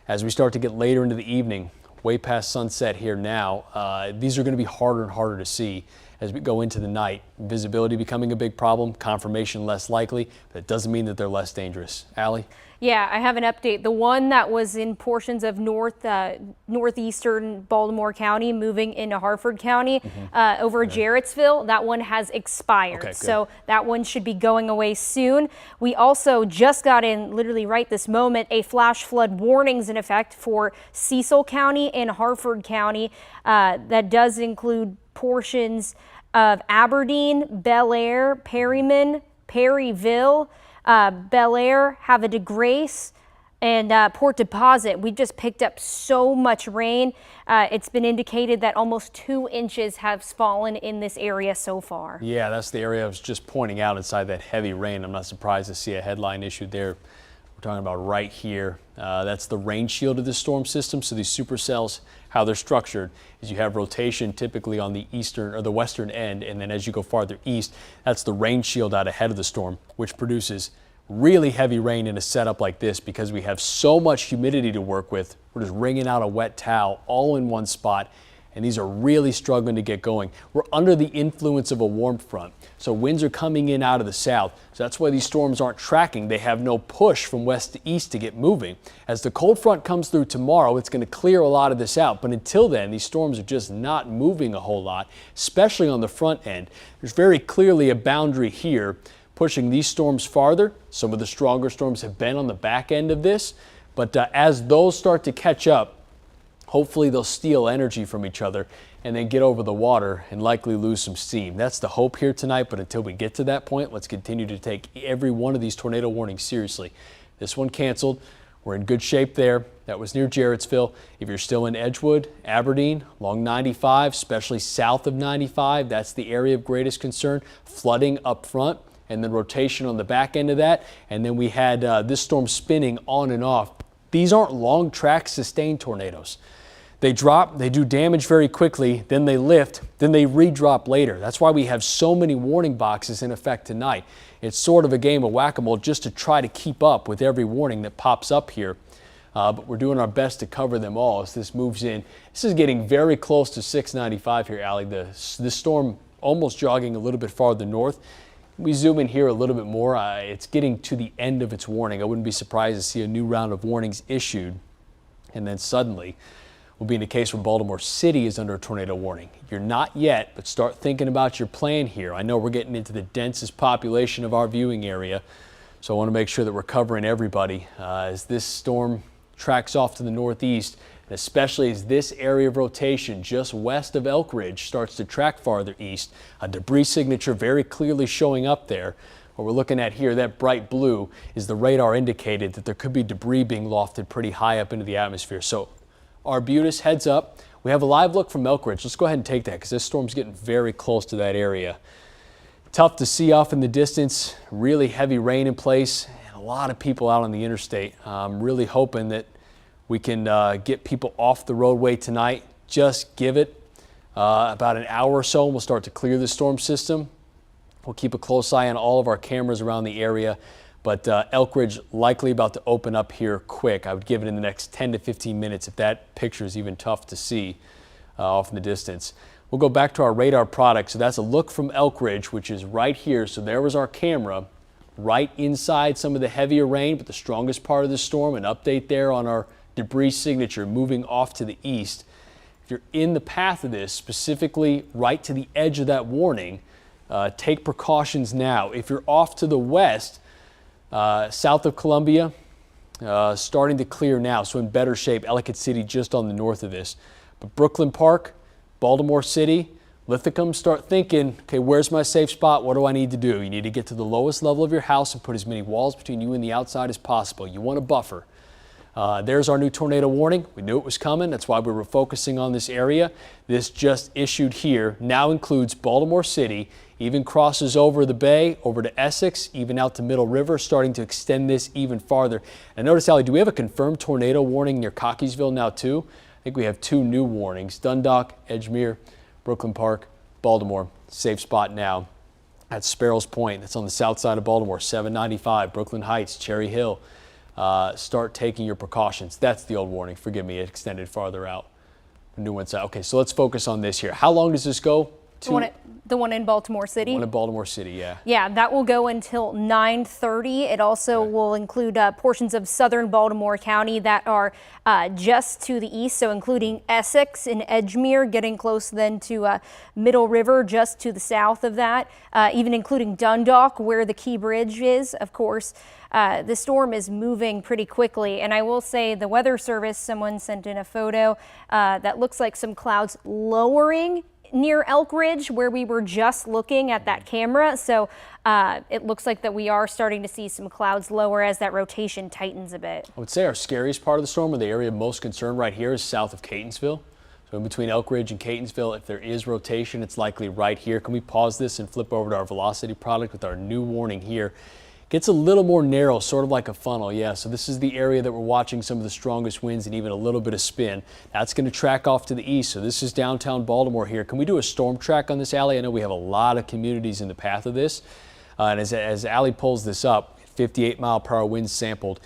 as we start to get later into the evening, way past sunset here now, these are going to be harder and harder to see. as we go into the night. Visibility becoming a big problem, confirmation less likely, but it doesn't mean that they're less dangerous. Allie? Yeah, I have an update. The one that was in portions of northeastern Baltimore County moving into Harford County over Jarrettsville, that one has expired. Okay, so that one should be going away soon. We also just got in, literally right this moment, a flash flood warnings in effect for Cecil County and Harford County. That does include portions of Aberdeen, Bel Air, Perryman, Perryville, Bel Air, Havre de Grace, and Port Deposit. We just picked up so much rain. It's been indicated that almost 2 inches have fallen in this area so far. Yeah, that's the area I was just pointing out inside that heavy rain. I'm not surprised to see a headline issued there. We're talking about right here. That's the rain shield of the storm system. So these supercells, how they're structured is you have rotation typically on the eastern or the western end, and then as you go farther east, that's the rain shield out ahead of the storm, which produces really heavy rain in a setup like this because we have so much humidity to work with. We're just wringing out a wet towel all in one spot, and these are really struggling to get going. We're under the influence of a warm front, so winds are coming in out of the south. So that's why these storms aren't tracking. They have no push from west to east to get moving. As the cold front comes through tomorrow, it's going to clear a lot of this out. But until then, these storms are just not moving a whole lot, especially on the front end. There's very clearly a boundary here pushing these storms farther. Some of the stronger storms have been on the back end of this, but as those start to catch up, hopefully they'll steal energy from each other and then get over the water and likely lose some steam. That's the hope here tonight, but until we get to that point, let's continue to take every one of these tornado warnings seriously. This one canceled. We're in good shape there. That was near Jarrettsville. If you're still in Edgewood, Aberdeen, along 95, especially south of 95, that's the area of greatest concern. Flooding up front and then rotation on the back end of that. And then we had this storm spinning on and off. These aren't long track sustained tornadoes. They drop, they do damage very quickly, then they lift, then they re-drop later. That's why we have so many warning boxes in effect tonight. It's sort of a game of whack-a-mole just to try to keep up with every warning that pops up here. But we're doing our best to cover them all as this moves in. This is getting very close to 695 here, Allie. This storm almost jogging a little bit farther north. We zoom in here a little bit more. It's getting to the end of its warning. I wouldn't be surprised to see a new round of warnings issued, and then suddenly we'll be in a case where Baltimore City is under a tornado warning. You're not yet, but start thinking about your plan here. I know we're getting into the densest population of our viewing area, so I want to make sure that we're covering everybody as this storm tracks off to the northeast, and especially as this area of rotation just west of Elk Ridge starts to track farther east. A debris signature very clearly showing up there. What we're looking at here, that bright blue, is the radar indicated that there could be debris being lofted pretty high up into the atmosphere. So Arbutus, heads up. We have a live look from Elk Ridge. Let's go ahead and take that because this storm's getting very close to that area. Tough to see off in the distance, really heavy rain in place, and a lot of people out on the interstate. I'm really hoping that we can get people off the roadway tonight. Just give it about an hour or so and we'll start to clear the storm system. We'll keep a close eye on all of our cameras around the area, but Elk Ridge likely about to open up here quick. I would give it in the next 10 to 15 minutes if that picture is even tough to see off in the distance. We'll go back to our radar product. So that's a look from Elk Ridge, which is right here. So there was our camera right inside some of the heavier rain, but the strongest part of the storm. An update there on our debris signature moving off to the east. If you're in the path of this, specifically right to the edge of that warning, take precautions now. If you're off to the west, south of Columbia, starting to clear now, so in better shape. Ellicott City just on the north of this. But Brooklyn Park, Baltimore City, Lithicum, start thinking, okay, where's my safe spot? What do I need to do? You need to get to the lowest level of your house and put as many walls between you and the outside as possible. You want a buffer. There's our new tornado warning. We knew it was coming. That's why we were focusing on this area. This just issued here now includes Baltimore City, even crosses over the bay, over to Essex, even out to Middle River, starting to extend this even farther. And notice, Allie, do we have a confirmed tornado warning near Cockeysville now too? I think we have 2 new warnings. Dundalk, Edgemere, Brooklyn Park, Baltimore. Safe spot now. That's Sparrows Point. That's on the south side of Baltimore. 795, Brooklyn Heights, Cherry Hill. Start taking your precautions. That's the old warning. Forgive me, it extended farther out. The new one's out. Okay, so let's focus on this here. How long does this go? The one in Baltimore City? One in Baltimore City, yeah. Yeah, that will go until 9:30. It also will include portions of southern Baltimore County that are just to the east, so including Essex and Edgemere, getting close then to Middle River, just to the south of that, even including Dundalk, where the Key Bridge is, of course. The storm is moving pretty quickly, and I will say the Weather Service, someone sent in a photo that looks like some clouds lowering near Elk Ridge, where we were just looking at that camera. So it looks like that we are starting to see some clouds lower as that rotation tightens a bit. I would say our scariest part of the storm, or the area most concerned right here, is south of Catonsville. So in between Elk Ridge and Catonsville, if there is rotation, it's likely right here. Can we pause this and flip over to our velocity product with our new warning here? Gets a little more narrow, sort of like a funnel. Yeah, so this is the area that we're watching some of the strongest winds and even a little bit of spin. That's going to track off to the east. So this is downtown Baltimore here. Can we do a storm track on this, Allie? I know we have a lot of communities in the path of this. And as Allie pulls this up, 58-mile-per-hour winds sampled.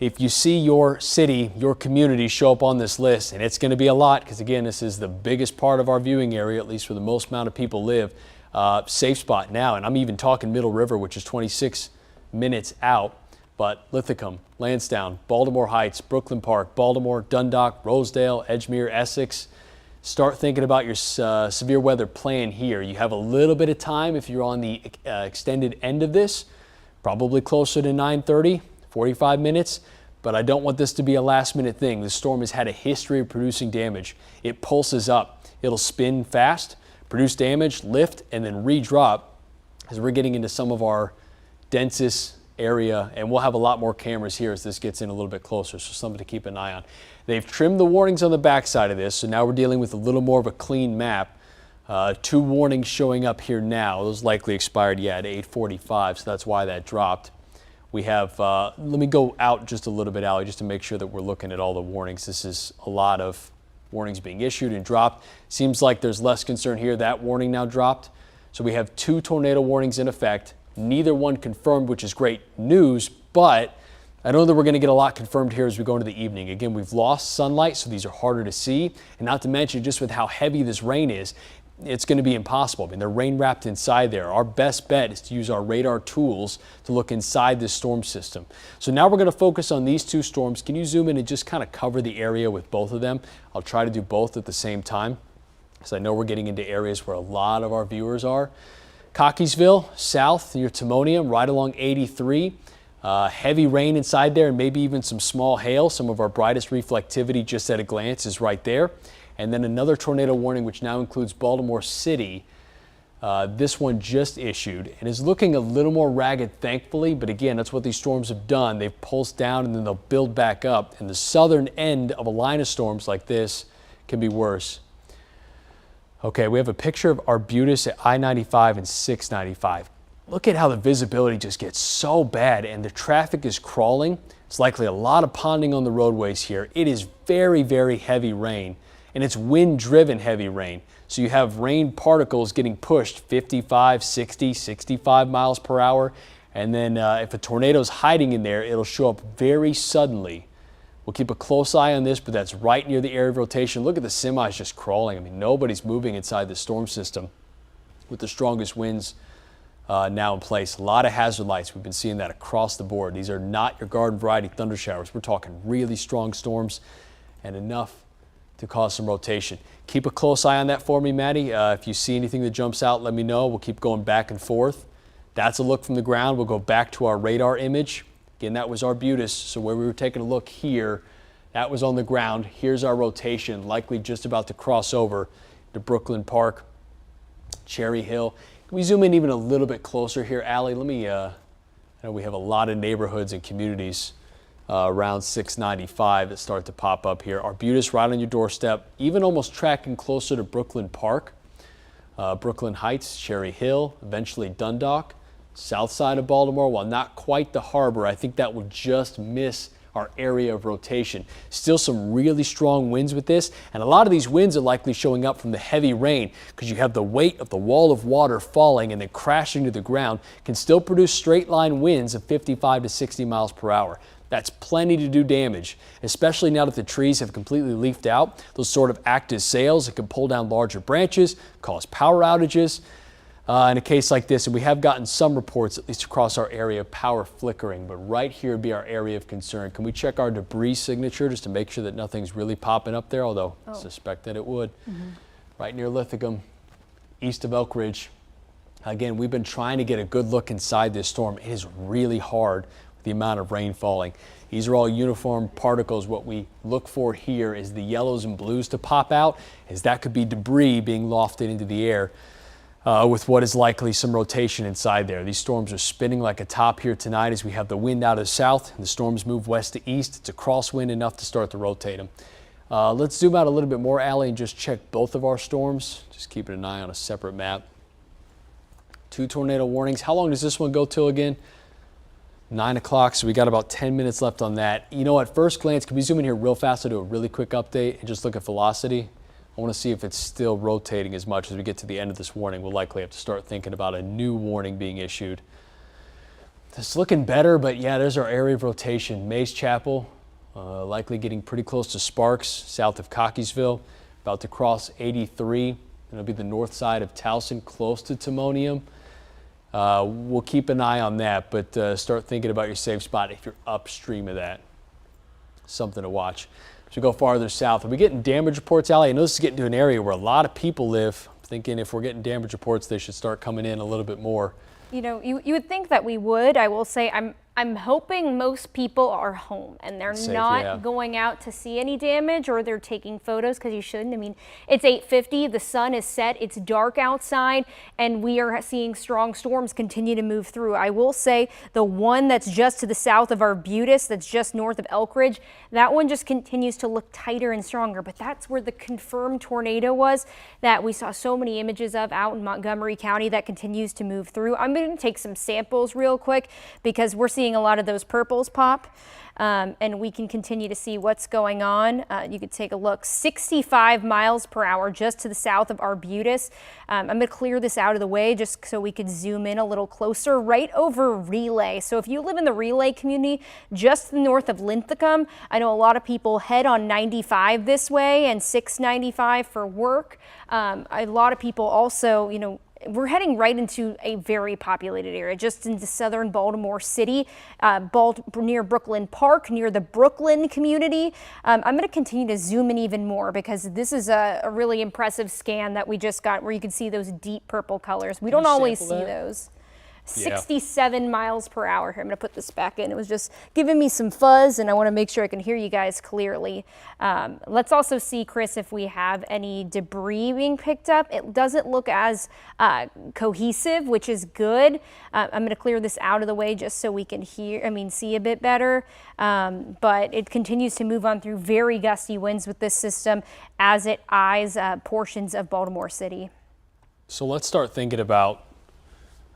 If you see your city, your community show up on this list, and it's going to be a lot because, again, this is the biggest part of our viewing area, at least where the most amount of people live, safe spot now. And I'm even talking Middle River, which is 26 minutes out, but Lithicum, Lansdowne, Baltimore Heights, Brooklyn Park, Baltimore, Dundalk, Rosedale, Edgemere, Essex. Start thinking about your severe weather plan here. You have a little bit of time if you're on the extended end of this, probably closer to 9:30, 45 minutes, but I don't want this to be a last-minute thing. The storm has had a history of producing damage. It pulses up. It'll spin fast, produce damage, lift, and then re-drop as we're getting into some of our densest area, and we'll have a lot more cameras here as this gets in a little bit closer, so something to keep an eye on. They've trimmed the warnings on the backside of this, so now we're dealing with a little more of a clean map. 2 warnings showing up here now. Those likely expired, at 8:45, so that's why that dropped. We have, let me go out just a little bit, Allie, just to make sure that we're looking at all the warnings. This is a lot of warnings being issued and dropped. Seems like there's less concern here. That warning now dropped. So we have 2 tornado warnings in effect. Neither one confirmed, which is great news, but I know that we're going to get a lot confirmed here as we go into the evening. Again, we've lost sunlight, so these are harder to see. And not to mention, just with how heavy this rain is, it's going to be impossible. I mean, they're rain wrapped inside there. Our best bet is to use our radar tools to look inside this storm system. So now we're going to focus on these 2 storms. Can you zoom in and just kind of cover the area with both of them? I'll try to do both at the same time, because I know we're getting into areas where a lot of our viewers are. Cockeysville, south near Timonium, right along 83. Heavy rain inside there and maybe even some small hail. Some of our brightest reflectivity just at a glance is right there. And then another tornado warning, which now includes Baltimore City. This one just issued and is looking a little more ragged, thankfully. But again, that's what these storms have done. They've pulsed down and then they'll build back up. And the southern end of a line of storms like this can be worse. Okay, we have a picture of Arbutus at I-95 and 695. Look at how the visibility just gets so bad and the traffic is crawling. It's likely a lot of ponding on the roadways here. It is very, very heavy rain, and it's wind-driven heavy rain. So you have rain particles getting pushed 55, 60, 65 miles per hour. And then if a tornado's hiding in there, it'll show up very suddenly. We'll keep a close eye on this, but that's right near the area of rotation. Look at the semis just crawling. I mean, nobody's moving inside the storm system with the strongest winds now in place. A lot of hazard lights. We've been seeing that across the board. These are not your garden variety thunder showers. We're talking really strong storms and enough to cause some rotation. Keep a close eye on that for me, Maddie. If you see anything that jumps out, let me know. We'll keep going back and forth. That's a look from the ground. We'll go back to our radar image. Again, that was Arbutus, so where we were taking a look here, that was on the ground. Here's our rotation, likely just about to cross over to Brooklyn Park, Cherry Hill. Can we zoom in even a little bit closer here, Allie? Let me, I know we have a lot of neighborhoods and communities around 695 that start to pop up here. Arbutus right on your doorstep, even almost tracking closer to Brooklyn Park, Brooklyn Heights, Cherry Hill, eventually Dundalk. South side of Baltimore, while not quite the harbor, I think that would just miss our area of rotation. Still some really strong winds with this, and a lot of these winds are likely showing up from the heavy rain because you have the weight of the wall of water falling and then crashing to the ground can still produce straight line winds of 55 to 60 miles per hour. That's plenty to do damage, especially now that the trees have completely leafed out. Those sort of act as sails. It can pull down larger branches, cause power outages. In a case like this, and we have gotten some reports, at least across our area, of power flickering, but right here would be our area of concern. Can we check our debris signature just to make sure that nothing's really popping up there, although I suspect that it would. Right near Lithicum, east of Elk Ridge. Again, we've been trying to get a good look inside this storm. It is really hard with the amount of rain falling. These are all uniform particles. What we look for here is the yellows and blues to pop out, as that could be debris being lofted into the air. With what is likely some rotation inside there. These storms are spinning like a top here tonight as we have the wind out of the south and the storms move west to east. It's a crosswind enough to start to rotate them. Let's zoom out a little bit more, Allie, and just check both of our storms. Just keeping an eye on a separate map. 2 tornado warnings. How long does this one go till again? 9 o'clock, so we got about 10 minutes left on that. You know, at first glance, can we zoom in here real fast? I'll do a really quick update and just look at velocity. I want to see if it's still rotating as much as we get to the end of this warning. We'll likely have to start thinking about a new warning being issued. It's looking better, but yeah, there's our area of rotation. Mays Chapel, likely getting pretty close to Sparks, south of Cockeysville, about to cross 83. It'll be the north side of Towson, close to Timonium. We'll keep an eye on that, but start thinking about your safe spot if you're upstream of that. Something to watch. As we go farther south, are we getting damage reports, Allie? I know this is getting to an area where a lot of people live. I'm thinking if we're getting damage reports, they should start coming in a little bit more. You know, you would think that we would. I will say I'm hoping most people are home and they're Safe, not going out to see any damage, or they're taking photos, because you shouldn't. I mean, it's 8:50, the sun is set, it's dark outside, and we are seeing strong storms continue to move through. I will say the one that's just to the south of Arbutus, that's just north of Elk Ridge, that one just continues to look tighter and stronger, but that's where the confirmed tornado was that we saw so many images of out in Montgomery County that continues to move through. I'm going to take some samples real quick because we're seeing a lot of those purples pop, and we can continue to see what's going on. You could take a look. 65 miles per hour just to the south of Arbutus. I'm going to clear this out of the way just so we could zoom in a little closer, right over Relay. So if you live in the Relay community just north of Linthicum, I know a lot of people head on 95 this way and 695 for work. A lot of people also, you know, we're heading right into a very populated area, just into southern Baltimore City, near Brooklyn Park, near the Brooklyn community. I'm going to continue to zoom in even more because this is a really impressive scan that we just got where you can see those deep purple colors. We don't always see those. 67 miles per hour here. I'm going to put this back in. It was just giving me some fuzz, and I want to make sure I can hear you guys clearly. Let's also see, Chris, if we have any debris being picked up. It doesn't look as cohesive, which is good. I'm going to clear this out of the way just so we can see a bit better. But it continues to move on through very gusty winds with this system as it eyes portions of Baltimore City. So let's start thinking about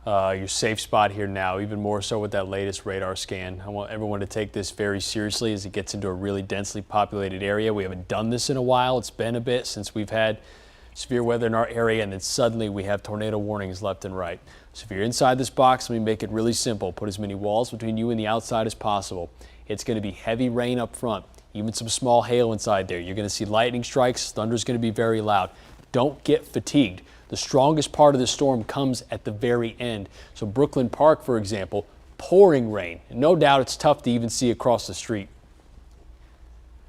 your safe spot here now, even more so with that latest radar scan. I want everyone to take this very seriously as it gets into a really densely populated area. We haven't done this in a while. It's been a bit since we've had severe weather in our area, and then suddenly we have tornado warnings left and right. So if you're inside this box, let me make it really simple. Put as many walls between you and the outside as possible. It's going to be heavy rain up front, even some small hail inside there. You're going to see lightning strikes. Thunder's going to be very loud. Don't get fatigued. The strongest part of the storm comes at the very end. So Brooklyn Park, for example, pouring rain. And no doubt it's tough to even see across the street.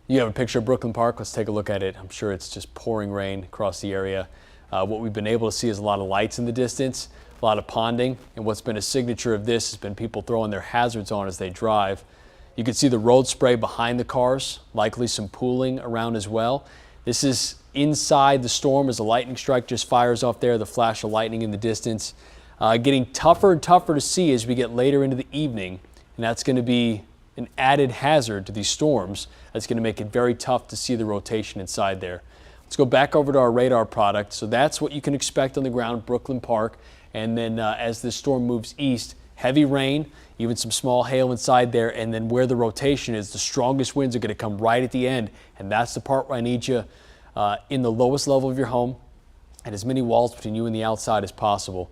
You have a picture of Brooklyn Park? Let's take a look at it. I'm sure it's just pouring rain across the area. What we've been able to see is a lot of lights in the distance, a lot of ponding, and what's been a signature of this has been people throwing their hazards on as they drive. You can see the road spray behind the cars, likely some pooling around as well. This is inside the storm as a lightning strike just fires off there, the flash of lightning in the distance. Getting tougher and tougher to see as we get later into the evening, and that's going to be an added hazard to these storms. That's going to make it very tough to see the rotation inside there. Let's go back over to our radar product. So that's what you can expect on the ground, Brooklyn Park. And then as this storm moves east, heavy rain, even some small hail inside there. And then where the rotation is, the strongest winds are going to come right at the end. And that's the part where I need you in the lowest level of your home and as many walls between you and the outside as possible.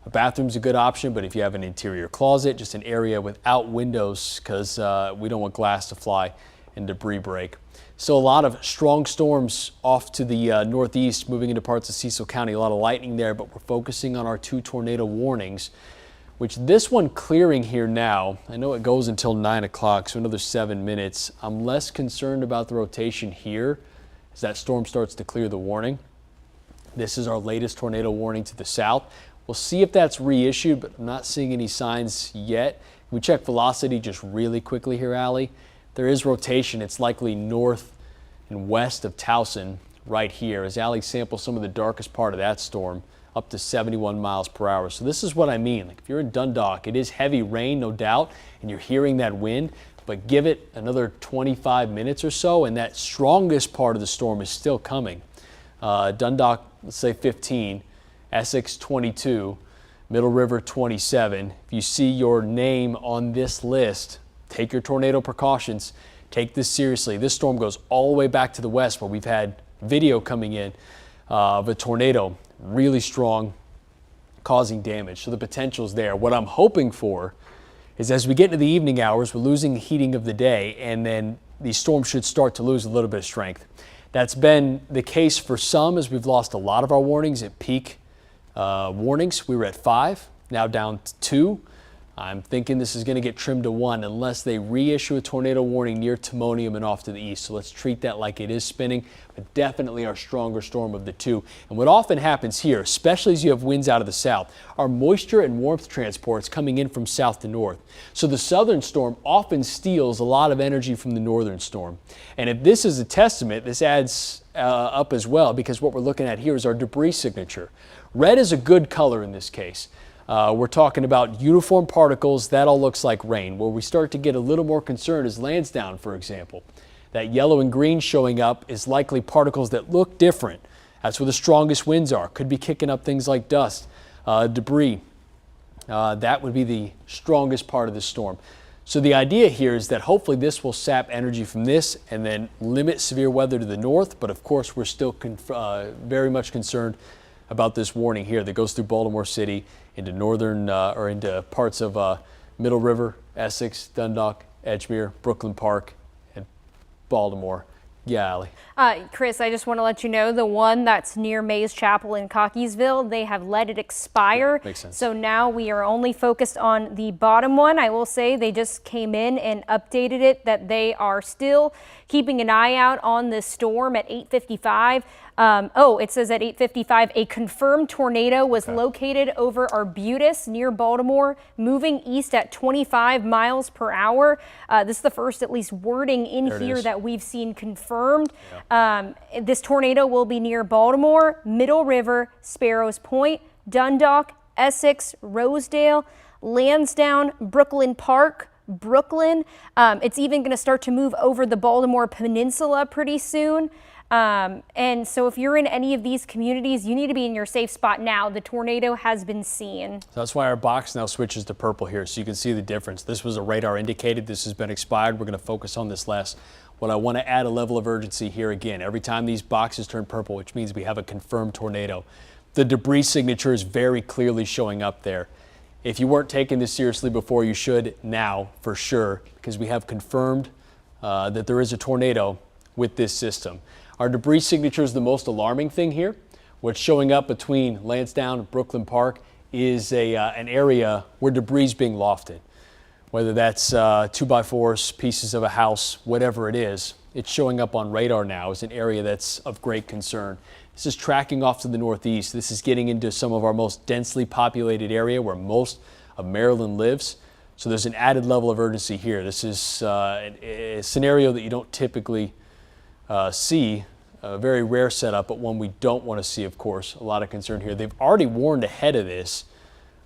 A bathroom's a good option, but if you have an interior closet, just an area without windows, because we don't want glass to fly and debris break. So a lot of strong storms off to the northeast, moving into parts of Cecil County. A lot of lightning there, but we're focusing on our 2 tornado warnings, which this one clearing here now. I know it goes until 9 o'clock, so another 7 minutes. I'm less concerned about the rotation here as that storm starts to clear the warning. This is our latest tornado warning to the south. We'll see if that's reissued, but I'm not seeing any signs yet. We check velocity just really quickly here, Allie. There is rotation. It's likely north and west of Towson right here as Allie samples some of the darkest part of that storm, up to 71 miles per hour. So this is what I mean. Like if you're in Dundalk, it is heavy rain, no doubt, and you're hearing that wind, but give it another 25 minutes or so, and that strongest part of the storm is still coming. Dundalk, let's say 15. Essex 22, Middle River 27. If you see your name on this list, take your tornado precautions. Take this seriously. This storm goes all the way back to the west where we've had video coming in of a tornado, really strong, causing damage. So the potential's there. What I'm hoping for is as we get into the evening hours, we're losing the heating of the day, and then these storms should start to lose a little bit of strength. That's been the case for some as we've lost a lot of our warnings at peak. Warnings, we were at 5, now down to 2. I'm thinking this is going to get trimmed to 1 unless they reissue a tornado warning near Timonium and off to the east. So let's treat that like it is spinning, but definitely our stronger storm of the 2. And what often happens here, especially as you have winds out of the south, are moisture and warmth transports coming in from south to north. So the southern storm often steals a lot of energy from the northern storm. And if this is a testament, this adds up as well, because what we're looking at here is our debris signature. Red is a good color in this case. We're talking about uniform particles. That all looks like rain. Where we start to get a little more concerned is Lansdowne, for example. That yellow and green showing up is likely particles that look different. That's where the strongest winds are. Could be kicking up things like dust, debris. That would be the strongest part of the storm. So the idea here is that hopefully this will sap energy from this and then limit severe weather to the north. But of course, we're still very much concerned about this warning here that goes through Baltimore City into northern or into parts of Middle River, Essex, Dundalk, Edgemere, Brooklyn Park, and Baltimore. Yeah, Allie. Chris, I just want to let you know the one that's near Mays Chapel in Cockeysville, they have let it expire. Yeah, makes sense. So now we are only focused on the bottom one. I will say they just came in and updated it that they are still keeping an eye out on this storm at 8:55. It says at 8:55, a confirmed tornado was located over Arbutus near Baltimore, moving east at 25 miles per hour. This is the first, at least, wording in here that we've seen confirmed. Yeah. This tornado will be near Baltimore, Middle River, Sparrows Point, Dundalk, Essex, Rosedale, Lansdowne, Brooklyn Park, Brooklyn. It's even going to start to move over the Baltimore Peninsula pretty soon. And so if you're in any of these communities, you need to be in your safe spot now. The tornado has been seen. So that's why our box now switches to purple here, so you can see the difference. This was a radar indicated. This has been expired. We're going to focus on this last. What I want to add a level of urgency here again. Every time these boxes turn purple, which means we have a confirmed tornado, the debris signature is very clearly showing up there. If you weren't taking this seriously before, you should now for sure, because we have confirmed that there is a tornado with this system. Our debris signature is the most alarming thing here. What's showing up between Lansdowne and Brooklyn Park is an area where debris is being lofted. Whether that's 2x4s, pieces of a house, whatever it is, it's showing up on radar now as an area that's of great concern. This is tracking off to the northeast. This is getting into some of our most densely populated area where most of Maryland lives. So there's an added level of urgency here. This is a scenario that you don't typically see, a very rare setup, but one we don't want to see, of course. A lot of concern here. They've already warned ahead of this.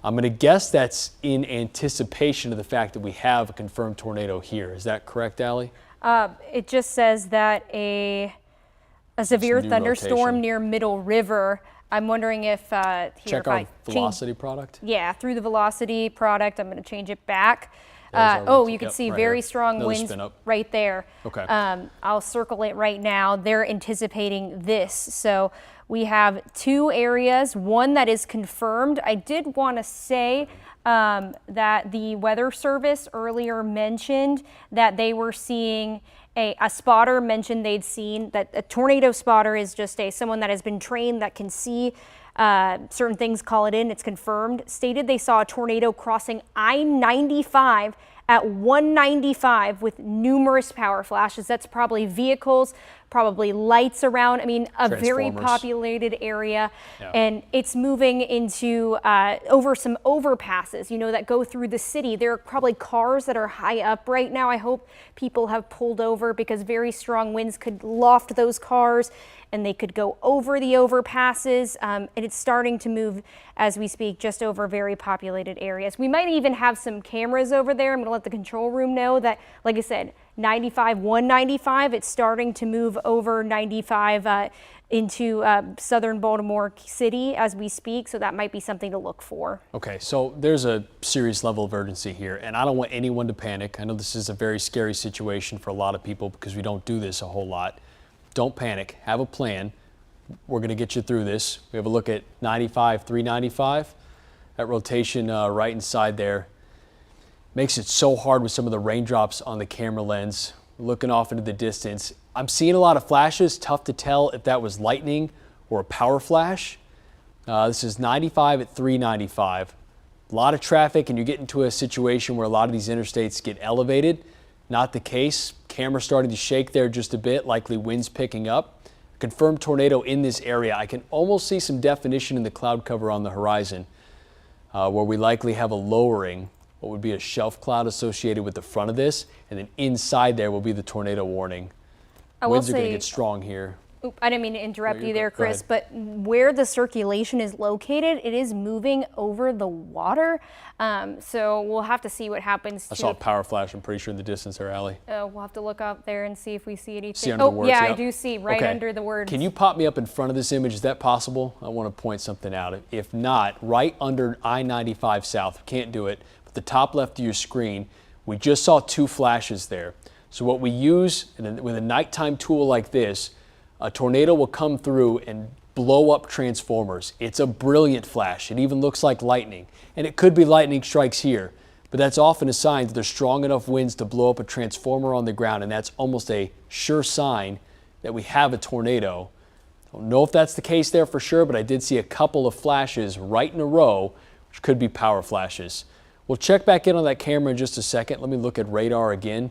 I'm going to guess that's in anticipation of the fact that we have a confirmed tornado here. Is that correct, Allie? It just says that a severe thunderstorm near Middle River. I'm wondering if check our velocity product. Yeah, through the velocity product. I'm going to change it back. You can see very strong winds right there. Okay. I'll circle it right now. They're anticipating this. So We have 2 areas, one that is confirmed. I did want to say that the Weather Service earlier mentioned that they were seeing a spotter mentioned they'd seen that a tornado spotter is just someone that has been trained that can see certain things, call it in. It's confirmed. Stated they saw a tornado crossing I-95 at 195 with numerous power flashes. That's probably vehicles, probably lights around. I mean, a very populated area, and it's moving into over some overpasses, you know, that go through the city. There are probably cars that are high up right now. I hope people have pulled over because very strong winds could loft those cars and they could go over the overpasses. And it's starting to move as we speak, just over very populated areas. We might even have some cameras over there. I'm going to let the control room know that, like I said, 195, it's starting to move over 95 into southern Baltimore City as we speak, so that might be something to look for. Okay, so there's a serious level of urgency here, and I don't want anyone to panic. I know this is a very scary situation for a lot of people because we don't do this a whole lot. Don't panic, have a plan. We're gonna get you through this. We have a look at 95, 395. That rotation right inside there makes it so hard with some of the raindrops on the camera lens. Looking off into the distance. I'm seeing a lot of flashes. Tough to tell if that was lightning or a power flash. This is 95 at 395. A lot of traffic, and you get into a situation where a lot of these interstates get elevated. Not the case. Camera starting to shake there just a bit, likely winds picking up. Confirmed tornado in this area. I can almost see some definition in the cloud cover on the horizon where we likely have a lowering, what would be a shelf cloud associated with the front of this, and then inside there will be the tornado warning. Winds are going to get strong here. I didn't mean to interrupt you there, Chris, but where the circulation is located, it is moving over the water. So we'll have to see what happens. I saw a power flash, I'm pretty sure, in the distance there, Allie. We'll have to look out there and see if we see anything. See under the words, yeah, yep. I do see right under the words. Can you pop me up in front of this image? Is that possible? I want to point something out. If not, right under I-95 South. Can't do it. But the top left of your screen, we just saw 2 flashes there. So what we use with a nighttime tool like this, a tornado will come through and blow up transformers. It's a brilliant flash. It even looks like lightning. And it could be lightning strikes here, but that's often a sign that there's strong enough winds to blow up a transformer on the ground, and that's almost a sure sign that we have a tornado. I don't know if that's the case there for sure, but I did see a couple of flashes right in a row, which could be power flashes. We'll check back in on that camera in just a second. Let me look at radar again.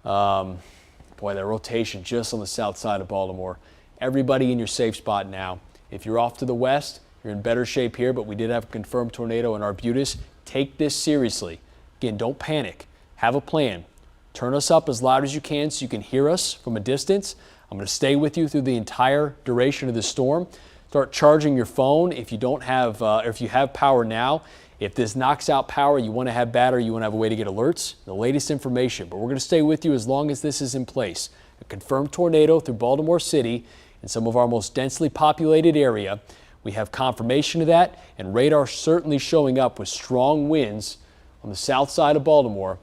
Boy, that rotation just on the south side of Baltimore. Everybody in your safe spot now. If you're off to the west, you're in better shape here, but we did have a confirmed tornado in Arbutus. Take this seriously. Again, don't panic. Have a plan. Turn us up as loud as you can so you can hear us from a distance. I'm going to stay with you through the entire duration of the storm. Start charging your phone if you don't have, or if you have power now. If this knocks out power, you want to have battery, you want to have a way to get alerts, the latest information. But we're going to stay with you as long as this is in place. A confirmed tornado through Baltimore City and some of our most densely populated area. We have confirmation of that, and radar certainly showing up with strong winds on the south side of Baltimore,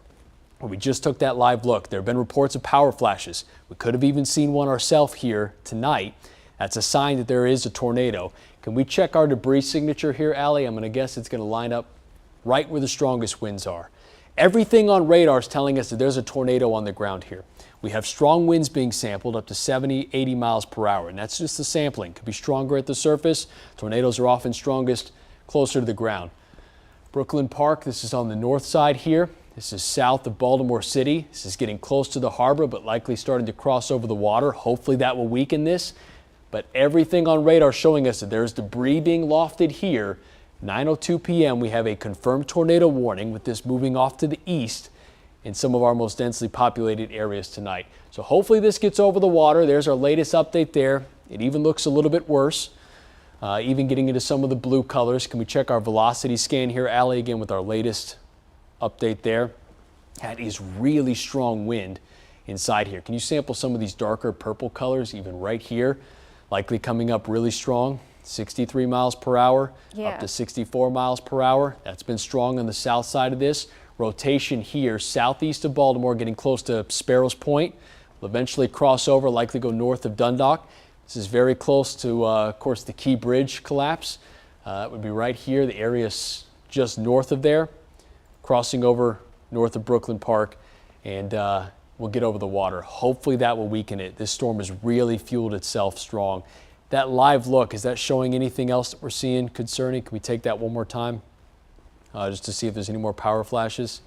where we just took that live look. There have been reports of power flashes. We could have even seen one ourselves here tonight. That's a sign that there is a tornado. Can we check our debris signature here, Allie? I'm going to guess it's going to line up right where the strongest winds are. Everything on radar is telling us that there's a tornado on the ground here. We have strong winds being sampled up to 70, 80 miles per hour, and that's just the sampling. Could be stronger at the surface. Tornadoes are often strongest closer to the ground. Brooklyn Park, this is on the north side here. This is south of Baltimore City. This is getting close to the harbor, but likely starting to cross over the water. Hopefully that will weaken this. But everything on radar showing us that there's debris being lofted here. 9:02 p.m. we have a confirmed tornado warning with this moving off to the east in some of our most densely populated areas tonight. So hopefully this gets over the water. There's our latest update there. It even looks a little bit worse, even getting into some of the blue colors. Can we check our velocity scan here, Allie, again with our latest update there? That is really strong wind inside here. Can you sample some of these darker purple colors even right here? Likely coming up really strong, 63 miles per hour, up to 64 miles per hour. That's been strong on the south side of this. Rotation here, southeast of Baltimore, getting close to Sparrows Point. Will eventually cross over, likely go north of Dundalk. This is very close to, of course, the Key Bridge collapse. It would be right here, the area just north of there, crossing over north of Brooklyn Park, and we'll get over the water. Hopefully that will weaken it. This storm has really fueled itself strong. That live look, is that showing anything else that we're seeing concerning? Can we take that one more time just to see if there's any more power flashes?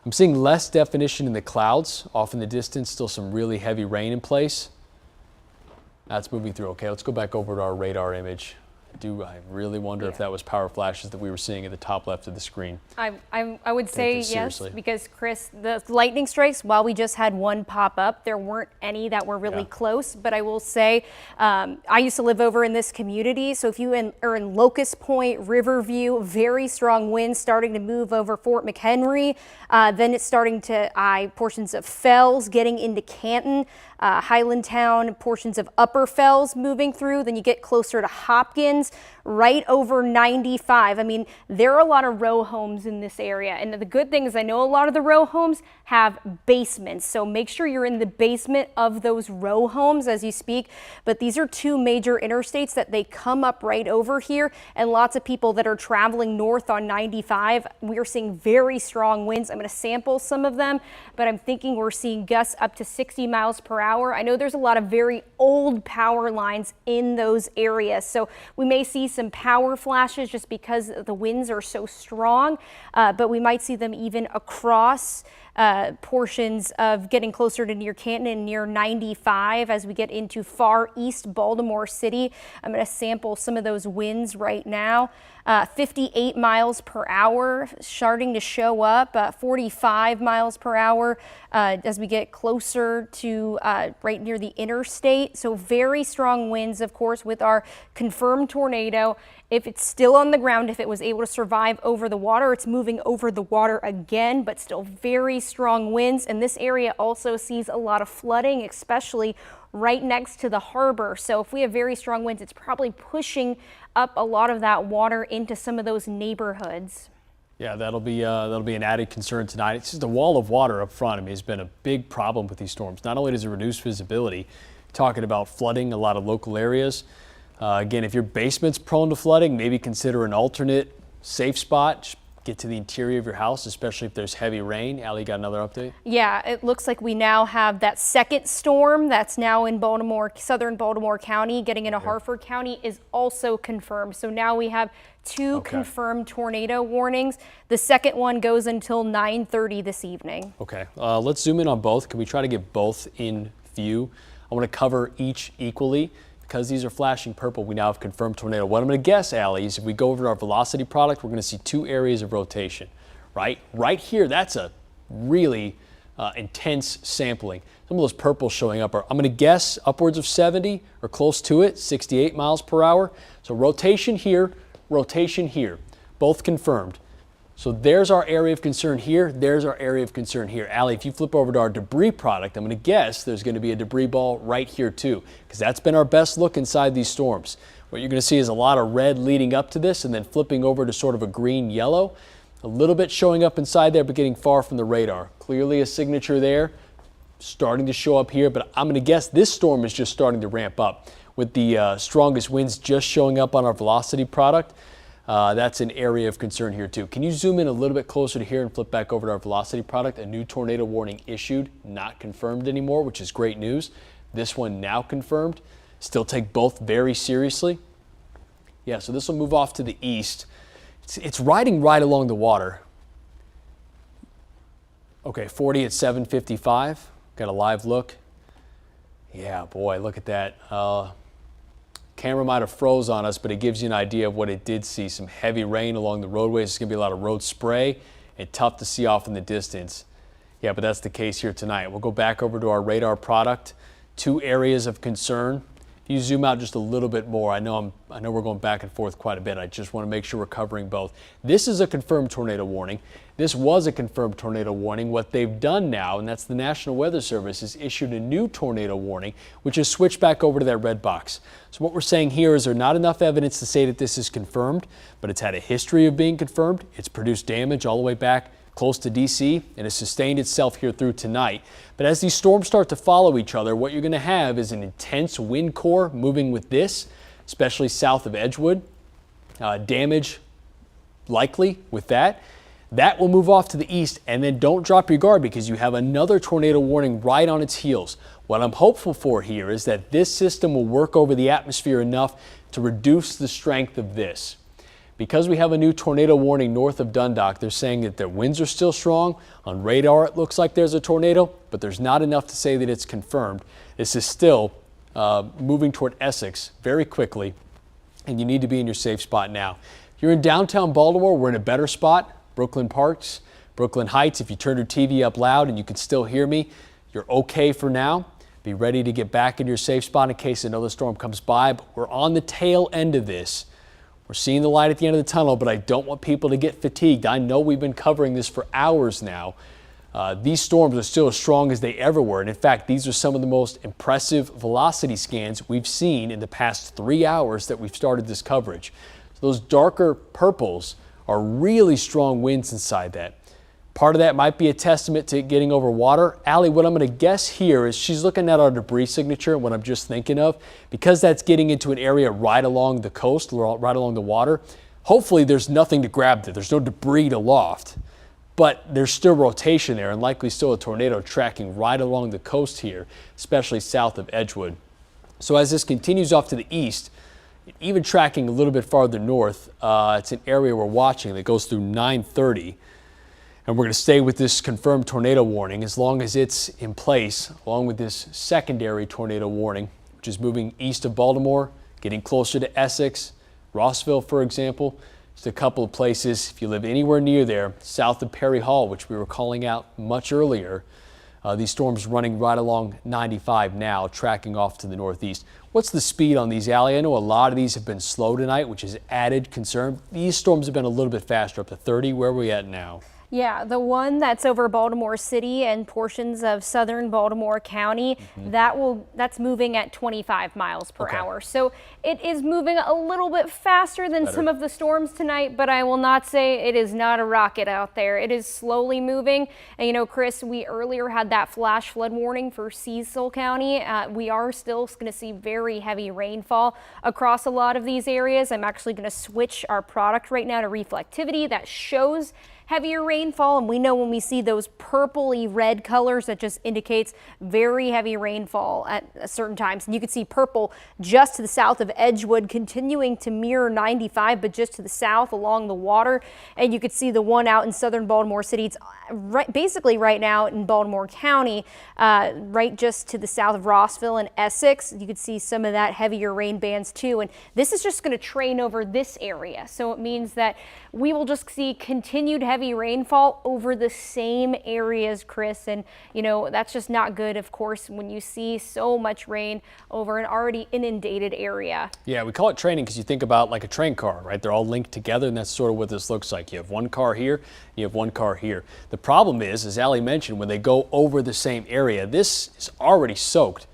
I'm seeing less definition in the clouds off in the distance, still some really heavy rain in place. That's moving through. Okay, let's go back over to our radar image. I really wonder if that was power flashes that we were seeing at the top left of the screen. I would say yes, because Chris, the lightning strikes, while we just had one pop up, there weren't any that were really close. But I will say, I used to live over in this community. So if you are in Locust Point, Riverview, very strong winds starting to move over Fort McHenry. Then it's starting to eye portions of Fells, getting into Canton, Highlandtown, portions of Upper Fells moving through. Then you get closer to Hopkins, right over 95. I mean, there are a lot of row homes in this area. And the good thing is I know a lot of the row homes have basements. So make sure you're in the basement of those row homes as you speak. But these are two major interstates that they come up right over here. And lots of people that are traveling north on 95, we are seeing very strong winds. I'm going to sample some of them, but I'm thinking we're seeing gusts up to 60 miles per hour. I know there's a lot of very old power lines in those areas. So we may see some power flashes just because the winds are so strong, but we might see them even across portions of getting closer to near Canton and near 95 as we get into far east Baltimore City. I'm going to sample some of those winds right now. 58 miles per hour starting to show up, 45 miles per hour as we get closer to right near the interstate. So very strong winds, of course, with our confirmed tornado. If it's still on the ground, if it was able to survive over the water, it's moving over the water again, but still very strong winds. And this area also sees a lot of flooding, especially right next to the harbor. So if we have very strong winds, it's probably pushing up a lot of that water into some of those neighborhoods. Yeah, that'll be an added concern tonight. It's just the wall of water up front. I mean, it's been a big problem with these storms. Not only does it reduce visibility, talking about flooding a lot of local areas. Again, if your basement's prone to flooding, maybe consider an alternate safe spot. Just get to the interior of your house, especially if there's heavy rain. Allie, got another update? Yeah, it looks like we now have that second storm that's now in Baltimore, southern Baltimore County, getting into Harford County is also confirmed. So now we have two confirmed tornado warnings. The second one goes until 9:30 this evening. Okay, let's zoom in on both. Can we try to get both in view? I want to cover each equally. Because these are flashing purple, we now have confirmed tornado. What I'm going to guess, Allie, is if we go over to our velocity product, we're going to see two areas of rotation, right? Right here, that's a really intense sampling. Some of those purples showing up are, I'm going to guess, upwards of 70 or close to it, 68 miles per hour. So rotation here, both confirmed. So there's our area of concern here. There's our area of concern here. Allie, if you flip over to our debris product, I'm going to guess there's going to be a debris ball right here too, because that's been our best look inside these storms. What you're going to see is a lot of red leading up to this and then flipping over to sort of a green-yellow. A little bit showing up inside there, but getting far from the radar. Clearly a signature there, starting to show up here, but I'm going to guess this storm is just starting to ramp up with the strongest winds just showing up on our velocity product. That's an area of concern here too. Can you zoom in a little bit closer to here and flip back over to our velocity product? A new tornado warning issued, not confirmed anymore, which is great news. This one now confirmed. Still take both very seriously. Yeah, so this will move off to the east. It's riding right along the water. Okay, 40 at 7:55. Got a live look. Yeah, boy, look at that. Camera might have froze on us, but it gives you an idea of what it did see. Some heavy rain along the roadways. There's going to be a lot of road spray and tough to see off in the distance. Yeah, but that's the case here tonight. We'll go back over to our radar product. Two areas of concern. If you zoom out just a little bit more, I know we're going back and forth quite a bit. I just want to make sure we're covering both. This is a confirmed tornado warning. This was a confirmed tornado warning. What they've done now, and that's the National Weather Service, has issued a new tornado warning, which has switched back over to that red box. So what we're saying here is there's not enough evidence to say that this is confirmed, but it's had a history of being confirmed. It's produced damage all the way back close to D.C. and has sustained itself here through tonight. But as these storms start to follow each other, what you're going to have is an intense wind core moving with this, especially south of Edgewood. Damage likely with that. That will move off to the east, and then don't drop your guard because you have another tornado warning right on its heels. What I'm hopeful for here is that this system will work over the atmosphere enough to reduce the strength of this. Because we have a new tornado warning north of Dundalk, they're saying that their winds are still strong. On radar, it looks like there's a tornado, but there's not enough to say that it's confirmed. This is still moving toward Essex very quickly, and you need to be in your safe spot now. If you're in downtown Baltimore, we're in a better spot. Brooklyn Parks, Brooklyn Heights, if you turn your TV up loud and you can still hear me, you're okay for now. Be ready to get back in your safe spot in case another storm comes by, but we're on the tail end of this. We're seeing the light at the end of the tunnel, but I don't want people to get fatigued. I know we've been covering this for hours now. These storms are still as strong as they ever were, and in fact, these are some of the most impressive velocity scans we've seen in the past 3 hours that we've started this coverage. So those darker purples are really strong winds inside that. Part of that might be a testament to it getting over water. Allie, what I'm going to guess here is she's looking at our debris signature, what I'm just thinking of, because that's getting into an area right along the coast, right along the water. Hopefully there's nothing to grab there. There's no debris to loft, but there's still rotation there and likely still a tornado tracking right along the coast here, especially south of Edgewood. So as this continues off to the east, even tracking a little bit farther north, it's an area we're watching that goes through 9:30. And we're going to stay with this confirmed tornado warning as long as it's in place, along with this secondary tornado warning, which is moving east of Baltimore, getting closer to Essex, Rossville, for example. Just a couple of places, if you live anywhere near there, south of Perry Hall, which we were calling out much earlier. These storms running right along 95 now, tracking off to the northeast. What's the speed on these, Allie? I know a lot of these have been slow tonight, which is added concern. These storms have been a little bit faster, up to 30. Where are we at now? Yeah, the one that's over Baltimore City and portions of southern Baltimore County, that's moving at 25 miles per hour. So it is moving a little bit faster than some of the storms tonight, but I will not say it is not a rocket out there. It is slowly moving. And you know, Chris, we earlier had that flash flood warning for Cecil County. We are still going to see very heavy rainfall across a lot of these areas. I'm actually going to switch our product right now to reflectivity that shows heavier rainfall, and we know when we see those purpley red colors, that just indicates very heavy rainfall at certain times. And you can see purple just to the south of Edgewood continuing to mirror 95, but just to the south along the water. And you could see the one out in southern Baltimore City. It's basically right now in Baltimore County, right just to the south of Rossville and Essex. You could see some of that heavier rain bands too. And this is just going to train over this area. So it means that we will just see continued heavy rainfall over the same areas, Chris. And, you know, that's just not good, of course, when you see so much rain over an already inundated area. Yeah, we call it training because you think about like a train car, right? They're all linked together, and that's sort of what this looks like. You have one car here, you have one car here. The problem is, as Allie mentioned, when they go over the same area, this is already soaked,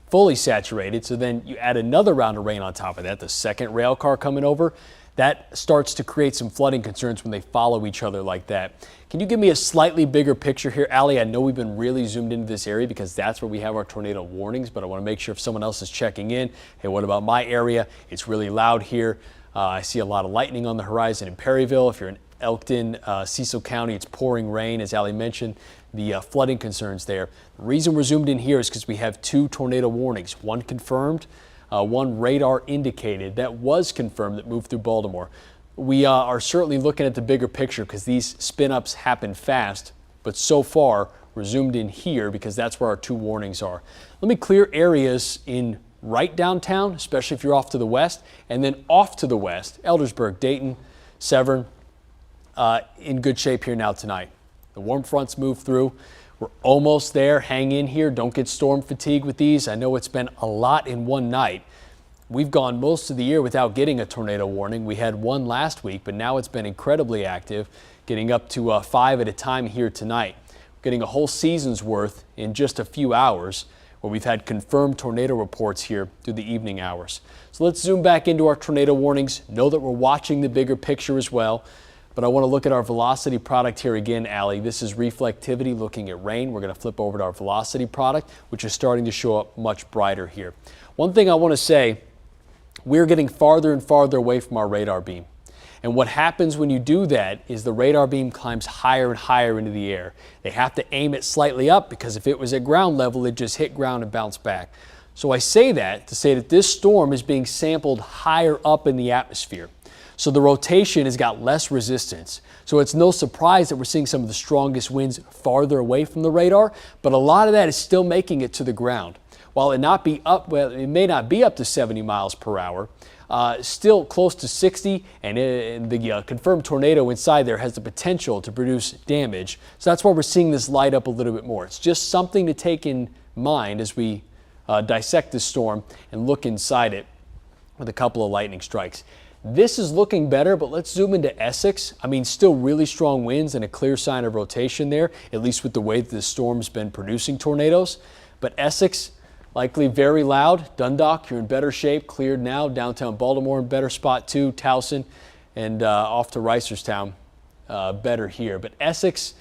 fully saturated. So then you add another round of rain on top of that, the second rail car coming over. That starts to create some flooding concerns when they follow each other like that. Can you give me a slightly bigger picture here, Allie? I know we've been really zoomed into this area because that's where we have our tornado warnings, but I want to make sure if someone else is checking in, hey, what about my area? It's really loud here. I see a lot of lightning on the horizon in Perryville. If you're in Elkton, Cecil County, it's pouring rain, as Allie mentioned, the flooding concerns there. The reason we're zoomed in here is because we have 2 tornado warnings, one confirmed, one radar indicated that was confirmed that moved through Baltimore. We are certainly looking at the bigger picture because these spin-ups happen fast, but so far we're zoomed in here because that's where our 2 warnings are. Let me clear areas in right downtown, especially if you're off to the west, and then off to the west, Eldersburg, Dayton, Severn, in good shape here now tonight. The warm fronts move through. We're almost there. Hang in here. Don't get storm fatigue with these. I know it's been a lot in one night. We've gone most of the year without getting a tornado warning. We had one last week, but now it's been incredibly active, getting up to 5 at a time here tonight. We're getting a whole season's worth in just a few hours, where we've had confirmed tornado reports here through the evening hours. So let's zoom back into our tornado warnings. Know that we're watching the bigger picture as well. But I want to look at our velocity product here again, Allie. This is reflectivity looking at rain. We're going to flip over to our velocity product, which is starting to show up much brighter here. One thing I want to say, we're getting farther and farther away from our radar beam. And what happens when you do that is the radar beam climbs higher and higher into the air. They have to aim it slightly up because if it was at ground level, it just hit ground and bounced back. So I say that to say that this storm is being sampled higher up in the atmosphere. So the rotation has got less resistance. So it's no surprise that we're seeing some of the strongest winds farther away from the radar, but a lot of that is still making it to the ground. While it may not be up to 70 miles per hour, still close to 60, and the confirmed tornado inside there has the potential to produce damage. So that's why we're seeing this light up a little bit more. It's just something to take in mind as we dissect this storm and look inside it with a couple of lightning strikes. This is looking better, but let's zoom into Essex. I mean, still really strong winds and a clear sign of rotation there, at least with the way that this storm's been producing tornadoes. But Essex, likely very loud. Dundalk, you're in better shape, cleared now. Downtown Baltimore in better spot too. Towson and off to Reisterstown, better here. But Essex,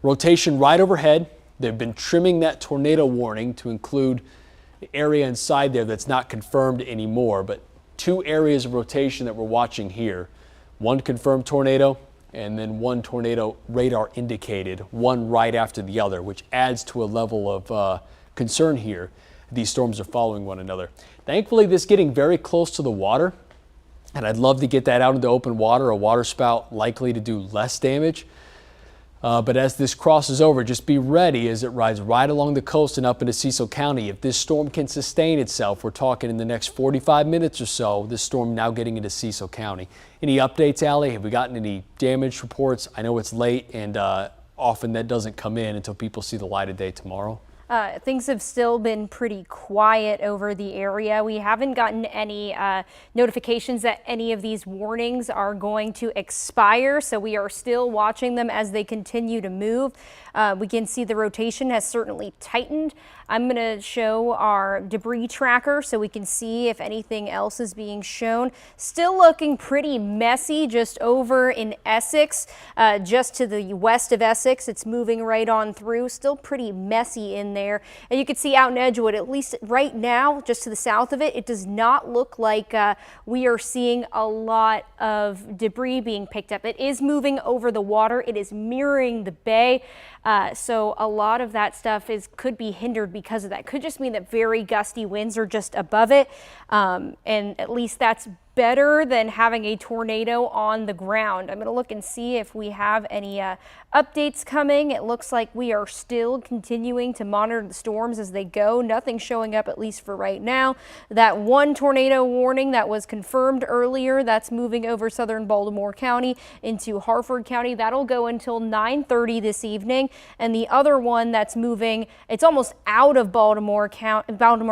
rotation right overhead. They've been trimming that tornado warning to include the area inside there that's not confirmed anymore, but two areas of rotation that we're watching here. One confirmed tornado and then one tornado radar indicated, one right after the other, which adds to a level of concern here. These storms are following one another. Thankfully, this is getting very close to the water, and I'd love to get that out into open water, a water spout likely to do less damage. But as this crosses over, just be ready as it rides right along the coast and up into Cecil County. If this storm can sustain itself, we're talking in the next 45 minutes or so, this storm now getting into Cecil County. Any updates, Allie? Have we gotten any damage reports? I know it's late, and often that doesn't come in until people see the light of day tomorrow. Things have still been pretty quiet over the area. We haven't gotten any notifications that any of these warnings are going to expire, so we are still watching them as they continue to move. We can see the rotation has certainly tightened. I'm going to show our debris tracker so we can see if anything else is being shown. Still looking pretty messy just over in Essex, just to the west of Essex. It's moving right on through. Still pretty messy in there. And you can see out in Edgewood, at least right now, just to the south of it, it does not look like we are seeing a lot of debris being picked up. It is moving over the water. It is mirroring the bay. So a lot of that stuff could be hindered because of that. Could just mean that very gusty winds are just above it. And at least that's better than having a tornado on the ground. I'm going to look and see if we have any updates coming. It looks like we are still continuing to monitor the storms as they go. Nothing showing up, at least for right now. That one tornado warning that was confirmed earlier, that's moving over southern Baltimore County into Harford County. That'll go until 9:30 this evening. And the other one that's moving, it's almost out of Baltimore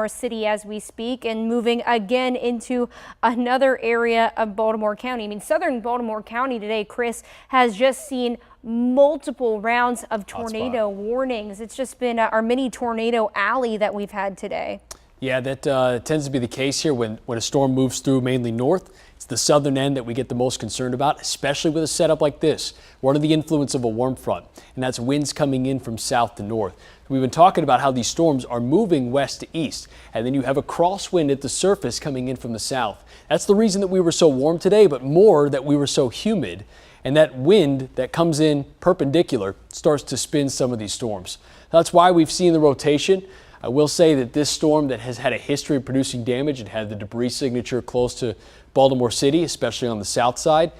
City as we speak, and moving again into another area of Baltimore County. I mean, southern Baltimore County today, Chris, has just seen multiple rounds of tornado warnings. It's just been our mini tornado alley that we've had today. Yeah, that tends to be the case here when a storm moves through mainly north. It's the southern end that we get the most concerned about, especially with a setup like this. We're under the influence of a warm front, and that's winds coming in from south to north. We've been talking about how these storms are moving west to east, and then you have a crosswind at the surface coming in from the south. That's the reason that we were so warm today, but more that we were so humid. And that wind that comes in perpendicular starts to spin some of these storms. That's why we've seen the rotation. I will say that this storm that has had a history of producing damage and had the debris signature close to Baltimore City, especially on the south side,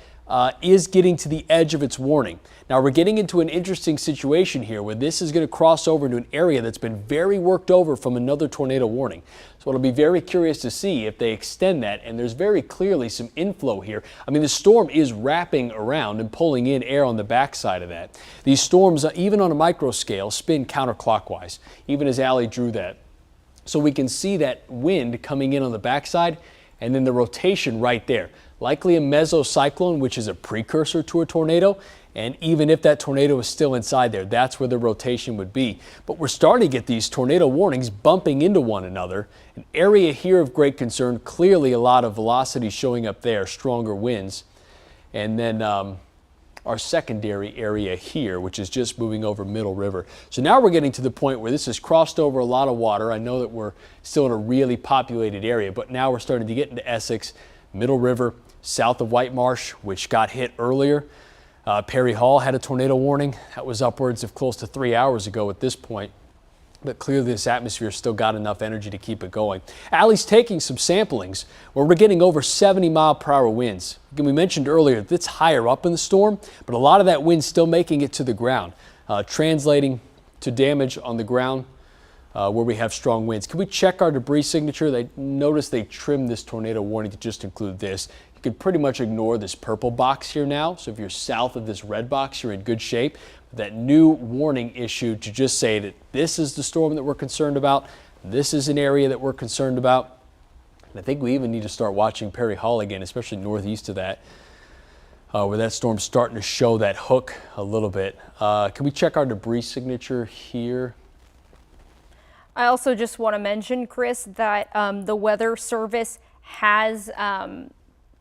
is getting to the edge of its warning. Now we're getting into an interesting situation here where this is going to cross over into an area that's been very worked over from another tornado warning. So it'll be very curious to see if they extend that, and there's very clearly some inflow here. I mean, the storm is wrapping around and pulling in air on the backside of that. These storms, even on a micro scale, spin counterclockwise, even as Allie drew that. So we can see that wind coming in on the backside and then the rotation right there. Likely a mesocyclone, which is a precursor to a tornado. And even if that tornado is still inside there, that's where the rotation would be. But we're starting to get these tornado warnings bumping into one another. An area here of great concern, clearly a lot of velocity showing up there, stronger winds. And then our secondary area here, which is just moving over Middle River. So now we're getting to the point where this has crossed over a lot of water. I know that we're still in a really populated area, but now we're starting to get into Essex, Middle River, south of White Marsh, which got hit earlier. Perry Hall had a tornado warning. That was upwards of close to 3 hours ago at this point. But clearly this atmosphere still got enough energy to keep it going. Allie's taking some samplings where we're getting over 70-mile-per-hour winds. We mentioned earlier that's higher up in the storm, but a lot of that wind still making it to the ground, translating to damage on the ground where we have strong winds. Can we check our debris signature? They notice they trimmed this tornado warning to just include this. You can pretty much ignore this purple box here now. So if you're south of this red box, you're in good shape. That new warning issued to just say that this is the storm that we're concerned about. This is an area that we're concerned about. And I think we even need to start watching Perry Hall again, especially northeast of that, where that storm's starting to show that hook a little bit. Can we check our debris signature here? I also just want to mention, Chris, that the Weather Service has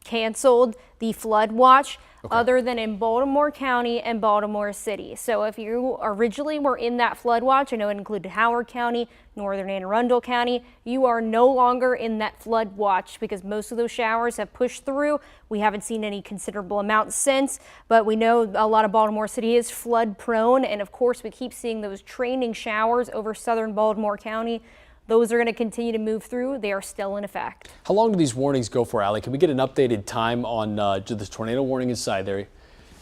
canceled the flood watch other than in Baltimore County and Baltimore City. So if you originally were in that flood watch, I know it included Howard County, Northern Anne Arundel County, you are no longer in that flood watch because most of those showers have pushed through. We haven't seen any considerable amounts since, but we know a lot of Baltimore City is flood prone. And of course, we keep seeing those training showers over southern Baltimore County. Those are going to continue to move through. They are still in effect. How long do these warnings go for, Allie? Can we get an updated time on the tornado warning inside there?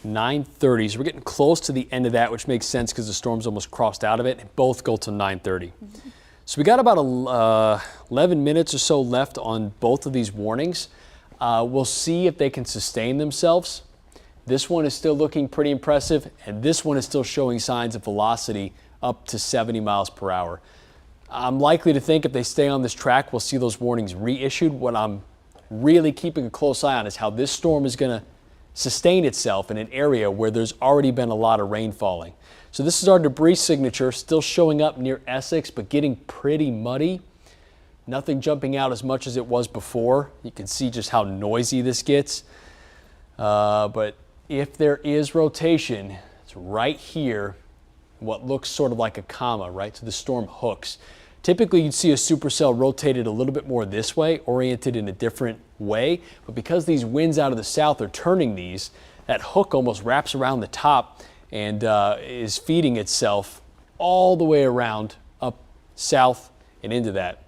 9:30. So we're getting close to the end of that, which makes sense because the storm's almost crossed out of it. Both go to 9:30. So we got about 11 minutes or so left on both of these warnings. We'll see if they can sustain themselves. This one is still looking pretty impressive, and this one is still showing signs of velocity up to 70 miles per hour. I'm likely to think if they stay on this track, we'll see those warnings reissued. What I'm really keeping a close eye on is how this storm is going to sustain itself in an area where there's already been a lot of rain falling. So this is our debris signature, still showing up near Essex, but getting pretty muddy. Nothing jumping out as much as it was before. You can see just how noisy this gets. But if there is rotation, it's right here, what looks sort of like a comma, right? So the storm hooks. Typically, you'd see a supercell rotated a little bit more this way, oriented in a different way. But because these winds out of the south are turning these, that hook almost wraps around the top and is feeding itself all the way around up south and into that.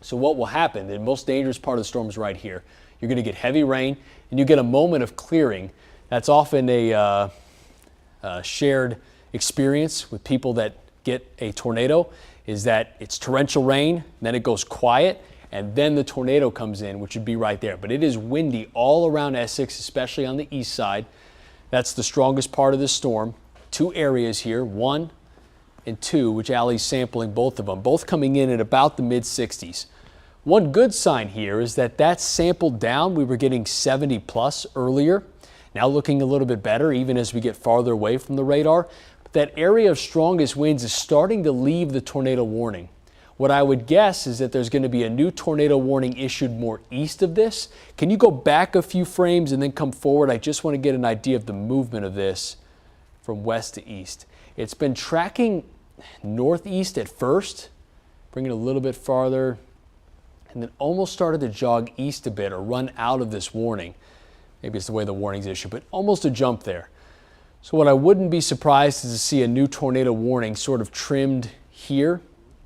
So what will happen, the most dangerous part of the storm is right here. You're going to get heavy rain and you get a moment of clearing. That's often a shared experience with people that get a tornado, is that it's torrential rain, then it goes quiet, and then the tornado comes in, which would be right there. But it is windy all around Essex, especially on the east side. That's the strongest part of the storm. Two areas here, 1 and 2, which Allie's sampling both of them, both coming in at about the mid-60s. One good sign here is that that's sampled down. We were getting 70 plus earlier. Now looking a little bit better, even as we get farther away from the radar. That area of strongest winds is starting to leave the tornado warning. What I would guess is that there's going to be a new tornado warning issued more east of this. Can you go back a few frames and then come forward? I just want to get an idea of the movement of this from west to east. It's been tracking northeast at first, bring it a little bit farther, and then almost started to jog east a bit or run out of this warning. Maybe it's the way the warning's issued, but almost a jump there. So what I wouldn't be surprised is to see a new tornado warning sort of trimmed here.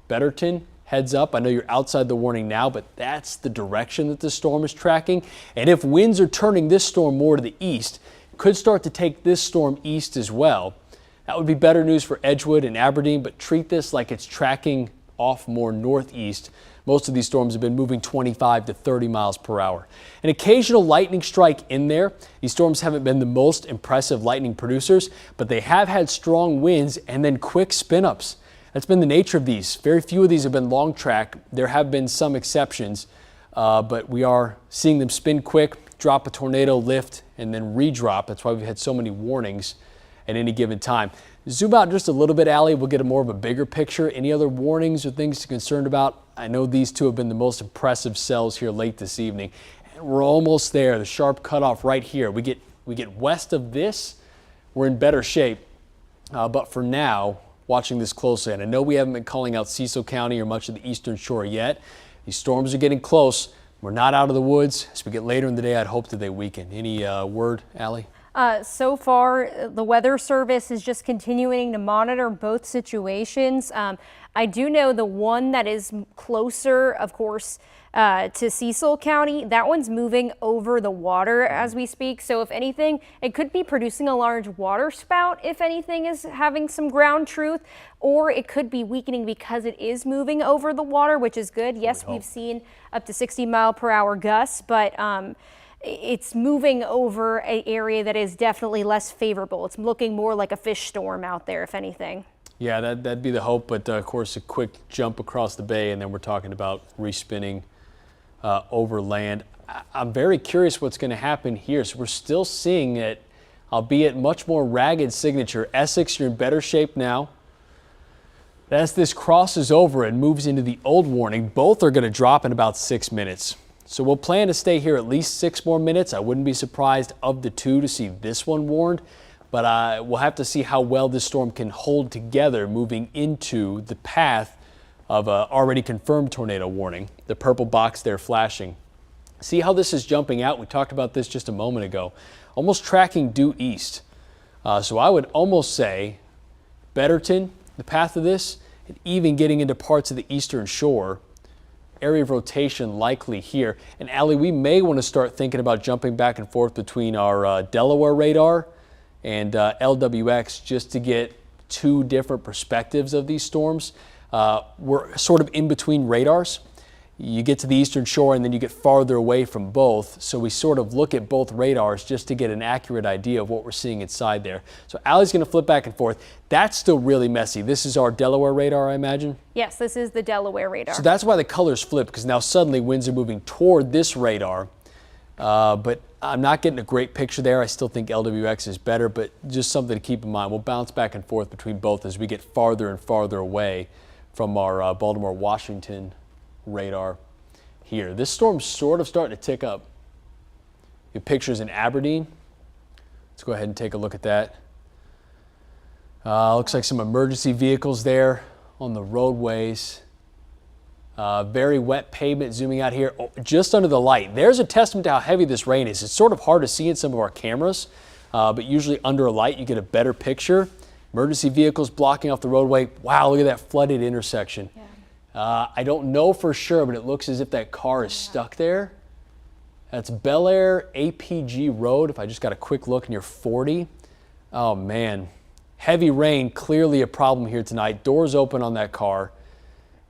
Betterton, heads up. I know you're outside the warning now, but that's the direction that the storm is tracking. And if winds are turning this storm more to the east, could start to take this storm east as well. That would be better news for Edgewood and Aberdeen, but treat this like it's tracking off more northeast. Most of these storms have been moving 25 to 30 miles per hour. An occasional lightning strike in there. These storms haven't been the most impressive lightning producers, but they have had strong winds and then quick spin-ups. That's been the nature of these. Very few of these have been long track. There have been some exceptions, but we are seeing them spin quick, drop a tornado, lift, and then redrop. That's why we've had so many warnings at any given time. Zoom out just a little bit, Allie. We'll get a more of a bigger picture. Any other warnings or things to be concerned about? I know these two have been the most impressive cells here late this evening. And we're almost there. The sharp cutoff right here. We get west of this. we're in better shape. But for now, watching this closely, and I know we haven't been calling out Cecil County or much of the eastern shore yet. These storms are getting close. We're not out of the woods. As we get later in the day, I'd hope that they weaken. Any word, Allie? So far, the Weather Service is just continuing to monitor both situations. I do know the one that is closer, of course, to Cecil County, that one's moving over the water as we speak. So if anything, it could be producing a large water spout if anything is having some ground truth, or it could be weakening because it is moving over the water, which is good. Yes, we've seen up to 60-mile-per-hour gusts, but it's moving over an area that is definitely less favorable. It's looking more like a fish storm out there, if anything. Yeah, that'd be the hope, but of course a quick jump across the bay and then we're talking about respinning over land. I'm very curious what's going to happen here. So we're still seeing it, albeit much more ragged signature. Essex, you're in better shape now. As this crosses over and moves into the old warning, both are going to drop in about 6 minutes. So we'll plan to stay here at least 6 more minutes. I wouldn't be surprised of the two to see this one warned, but we'll have to see how well this storm can hold together moving into the path of an already confirmed tornado warning. The purple box there flashing. See how this is jumping out? We talked about this just a moment ago. Almost tracking due east. So I would almost say Betterton, the path of this, and even getting into parts of the eastern shore. Area of rotation likely here. And Allie, we may want to start thinking about jumping back and forth between our Delaware radar and LWX just to get two different perspectives of these storms. We're sort of in between radars. You get to the eastern shore and then you get farther away from both. So we sort of look at both radars just to get an accurate idea of what we're seeing inside there. So Allie's going to flip back and forth. That's still really messy. This is our Delaware radar, I imagine? Yes, this is the Delaware radar. So that's why the colors flip, because now suddenly winds are moving toward this radar. But I'm not getting a great picture there. I still think LWX is better, but just something to keep in mind. We'll bounce back and forth between both as we get farther and farther away from our Baltimore-Washington radar here. This storm's sort of starting to tick up. Your pictures in Aberdeen. Let's go ahead and take a look at that. Looks like some emergency vehicles there on the roadways. Very wet pavement zooming out here just under the light. There's a testament to how heavy this rain is. It's sort of hard to see in some of our cameras, but usually under a light you get a better picture. Emergency vehicles blocking off the roadway. Wow, look at that flooded intersection. Yeah. I don't know for sure, but it looks as if that car is stuck there. That's Bel Air APG Road. If I just got a quick look near 40. Oh man, heavy rain, clearly a problem here tonight. Doors open on that car.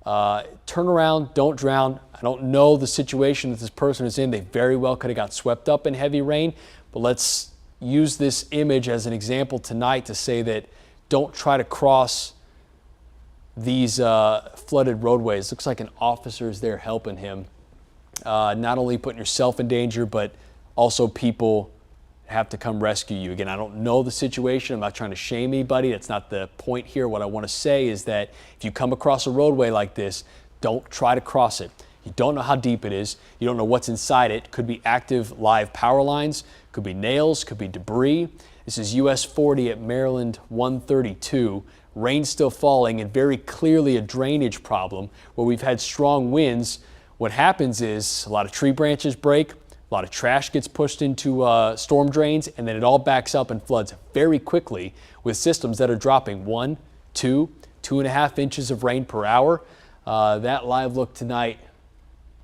Turn around, don't drown. I don't know the situation that this person is in. They very well could have got swept up in heavy rain, but let's use this image as an example tonight to say that don't try to cross these flooded roadways. Looks like an officer is there helping him. Not only putting yourself in danger, but also people have to come rescue you. Again, I don't know the situation. I'm not trying to shame anybody. That's not the point here. What I want to say is that if you come across a roadway like this, don't try to cross it. You don't know how deep it is. You don't know what's inside it. Could be active live power lines, could be nails, could be debris. This is US 40 at Maryland 132. Rain still falling and very clearly a drainage problem where we've had strong winds. What happens is a lot of tree branches break, a lot of trash gets pushed into storm drains, and then it all backs up and floods very quickly with systems that are dropping 1, 2, 2.5 inches of rain per hour. That live look tonight,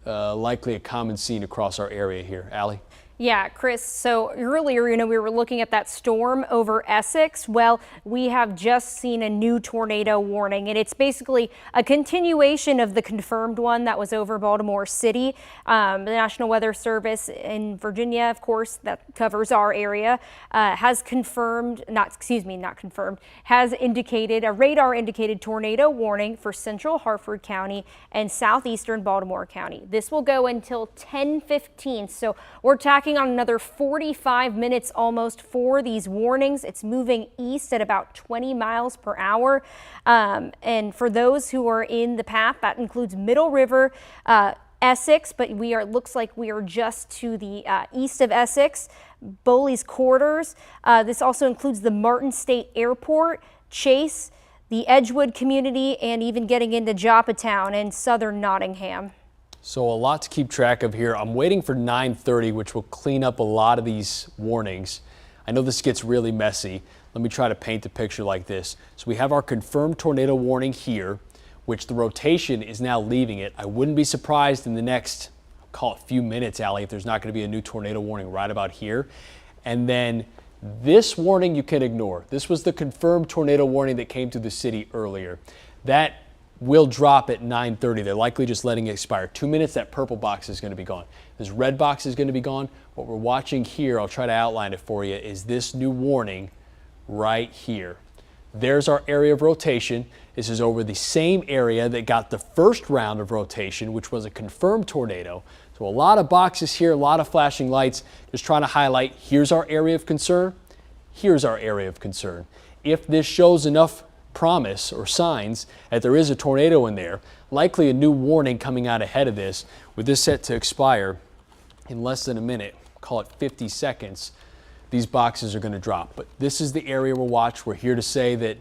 likely a common scene across our area here. Allie? Yeah, Chris, so earlier, we were looking at that storm over Essex. Well, we have just seen a new tornado warning, and it's basically a continuation of the confirmed one that was over Baltimore City. The National Weather Service in Virginia, of course, that covers our area, has has indicated a radar indicated tornado warning for central Harford County and southeastern Baltimore County. This will go until 10:15, so we're tacking on another 45 minutes almost for these warnings. It's moving east at about 20 miles per hour. And for those who are in the path, that includes Middle River, Essex, but looks like we are just to the east of Essex, Bowley's Quarters. This also includes the Martin State Airport, Chase, the Edgewood community, and even getting into Joppatown and southern Nottingham. So a lot to keep track of here. I'm waiting for 9:30, which will clean up a lot of these warnings. I know this gets really messy. Let me try to paint the picture like this. So we have our confirmed tornado warning here, which the rotation is now leaving it. I wouldn't be surprised in the next, call it few minutes, Allie, if there's not going to be a new tornado warning right about here. And then this warning you can ignore. This was the confirmed tornado warning that came through the city earlier. That will drop at 9:30. They're likely just letting it expire. 2 minutes, that purple box is going to be gone. This red box is going to be gone. What we're watching here, I'll try to outline it for you, is this new warning right here. There's our area of rotation. This is over the same area that got the first round of rotation, which was a confirmed tornado. So a lot of boxes here, a lot of flashing lights, just trying to highlight, here's our area of concern, here's our area of concern. If this shows enough promise or signs that there is a tornado in there, likely a new warning coming out ahead of this, with this set to expire in less than a minute, call it 50 seconds, these boxes are going to drop. But this is the area we'll watch. We're here to say that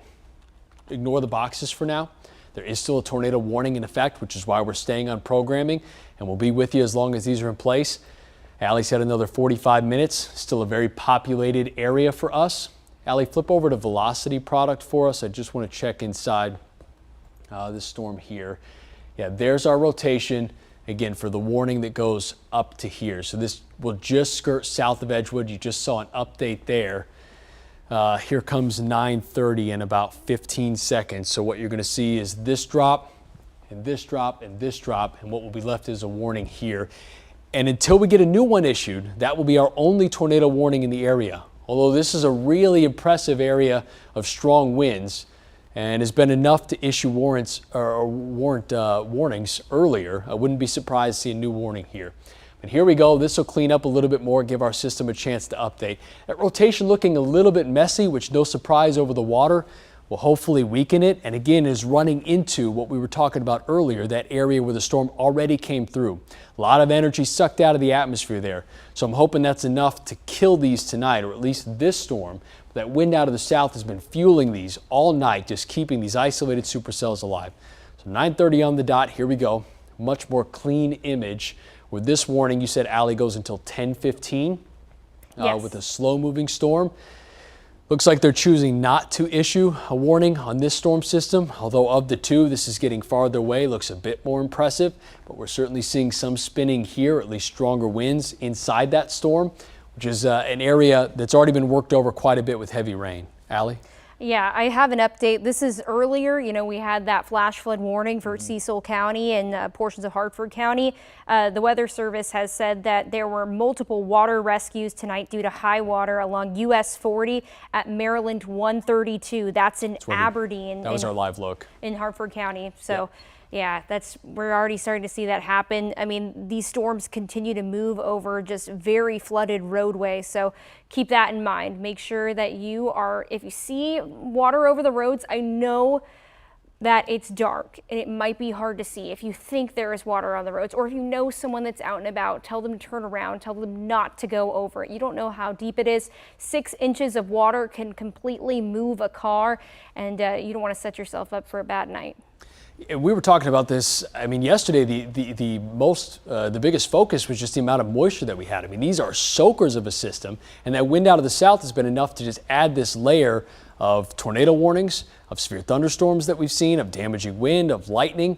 ignore the boxes for now. There is still a tornado warning in effect, which is why we're staying on programming, and we'll be with you as long as these are in place. Allie said another 45 minutes, still a very populated area for us. Allie, flip over to velocity product for us. I just want to check inside this storm here. Yeah, there's our rotation, again, for the warning that goes up to here. So this will just skirt south of Edgewood. You just saw an update there. Here comes 9:30 in about 15 seconds. So what you're going to see is this drop, and this drop, and this drop, and what will be left is a warning here. And until we get a new one issued, that will be our only tornado warning in the area. Although this is a really impressive area of strong winds and has been enough to issue warrants or warnings earlier, I wouldn't be surprised to see a new warning here. But here we go. This will clean up a little bit more, give our system a chance to update. That rotation looking a little bit messy, which no surprise over the water, will hopefully weaken it, and again is running into what we were talking about earlier, that area where the storm already came through. A lot of energy sucked out of the atmosphere there. So I'm hoping that's enough to kill these tonight, or at least this storm. That wind out of the south has been fueling these all night, just keeping these isolated supercells alive. So 9:30 on the dot, here we go. Much more clean image. With this warning, you said, Allie, goes until 10:15 Yes. with a slow moving storm. Looks like they're choosing not to issue a warning on this storm system, although of the two, this is getting farther away, looks a bit more impressive, but we're certainly seeing some spinning here, at least stronger winds inside that storm, which is an area that's already been worked over quite a bit with heavy rain. Allie? Yeah, I have an update. This is earlier. You know, we had that flash flood warning for Cecil County and portions of Hartford County. The Weather Service has said that there were multiple water rescues tonight due to high water along US 40 at Maryland 132. That's in Aberdeen. That was our live look. In Hartford County. So. Yeah, we're already starting to see that happen. I mean, these storms continue to move over just very flooded roadways. So keep that in mind. Make sure that if you see water over the roads, I know that it's dark and it might be hard to see. If you think there is water on the roads, or if you know someone that's out and about, tell them to turn around, tell them not to go over it. You don't know how deep it is. 6 inches of water can completely move a car, and you don't want to set yourself up for a bad night. We were talking about this, I mean, yesterday, the biggest focus was just the amount of moisture that we had. I mean, these are soakers of a system, and that wind out of the south has been enough to just add this layer of tornado warnings, of severe thunderstorms that we've seen, of damaging wind, of lightning.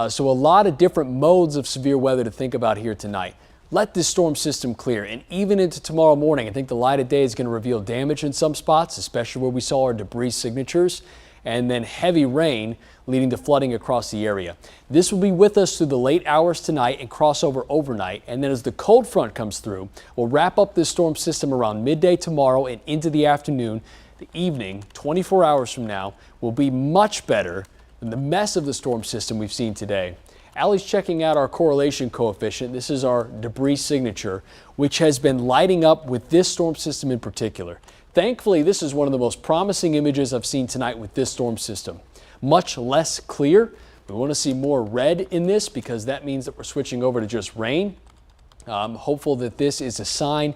So a lot of different modes of severe weather to think about here tonight. Let this storm system clear, and even into tomorrow morning, I think the light of day is going to reveal damage in some spots, especially where we saw our debris signatures, and then heavy rain leading to flooding across the area. This will be with us through the late hours tonight and cross over overnight, and then as the cold front comes through, we'll wrap up this storm system around midday tomorrow and into the afternoon. The evening, 24 hours from now, will be much better than the mess of the storm system we've seen today. Allie's checking out our correlation coefficient. This is our debris signature, which has been lighting up with this storm system in particular. Thankfully, this is one of the most promising images I've seen tonight with this storm system. Much less clear, We want to see more red in this because that means that we're switching over to just rain. I'm hopeful that this is a sign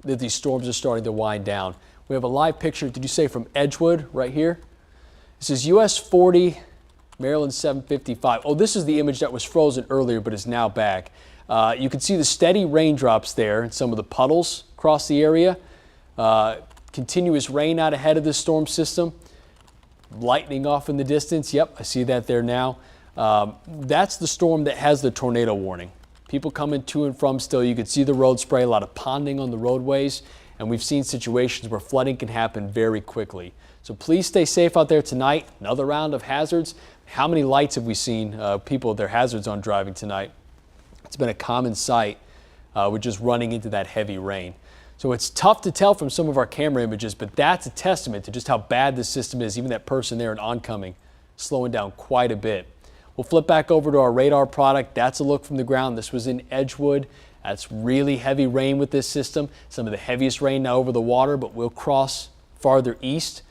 that these storms are starting to wind down. We have a live picture, did you say from Edgewood right here? This is US 40, Maryland 755. Oh, this is the image that was frozen earlier but is now back. You can see the steady raindrops there and some of the puddles across the area. Continuous rain out ahead of this storm system. Lightning off in the distance. Yep, I see that there now. That's the storm that has the tornado warning. People coming to and from still. You can see the road spray, a lot of ponding on the roadways, and we've seen situations where flooding can happen very quickly. So please stay safe out there tonight. Another round of hazards. How many lights have we seen people with their hazards on driving tonight? It's been a common sight with just running into that heavy rain. So it's tough to tell from some of our camera images, but that's a testament to just how bad this system is. Even that person there in oncoming slowing down quite a bit. We'll flip back over to our radar product. That's a look from the ground. This was in Edgewood. That's really heavy rain with this system. Some of the heaviest rain now over the water, but we'll cross farther east.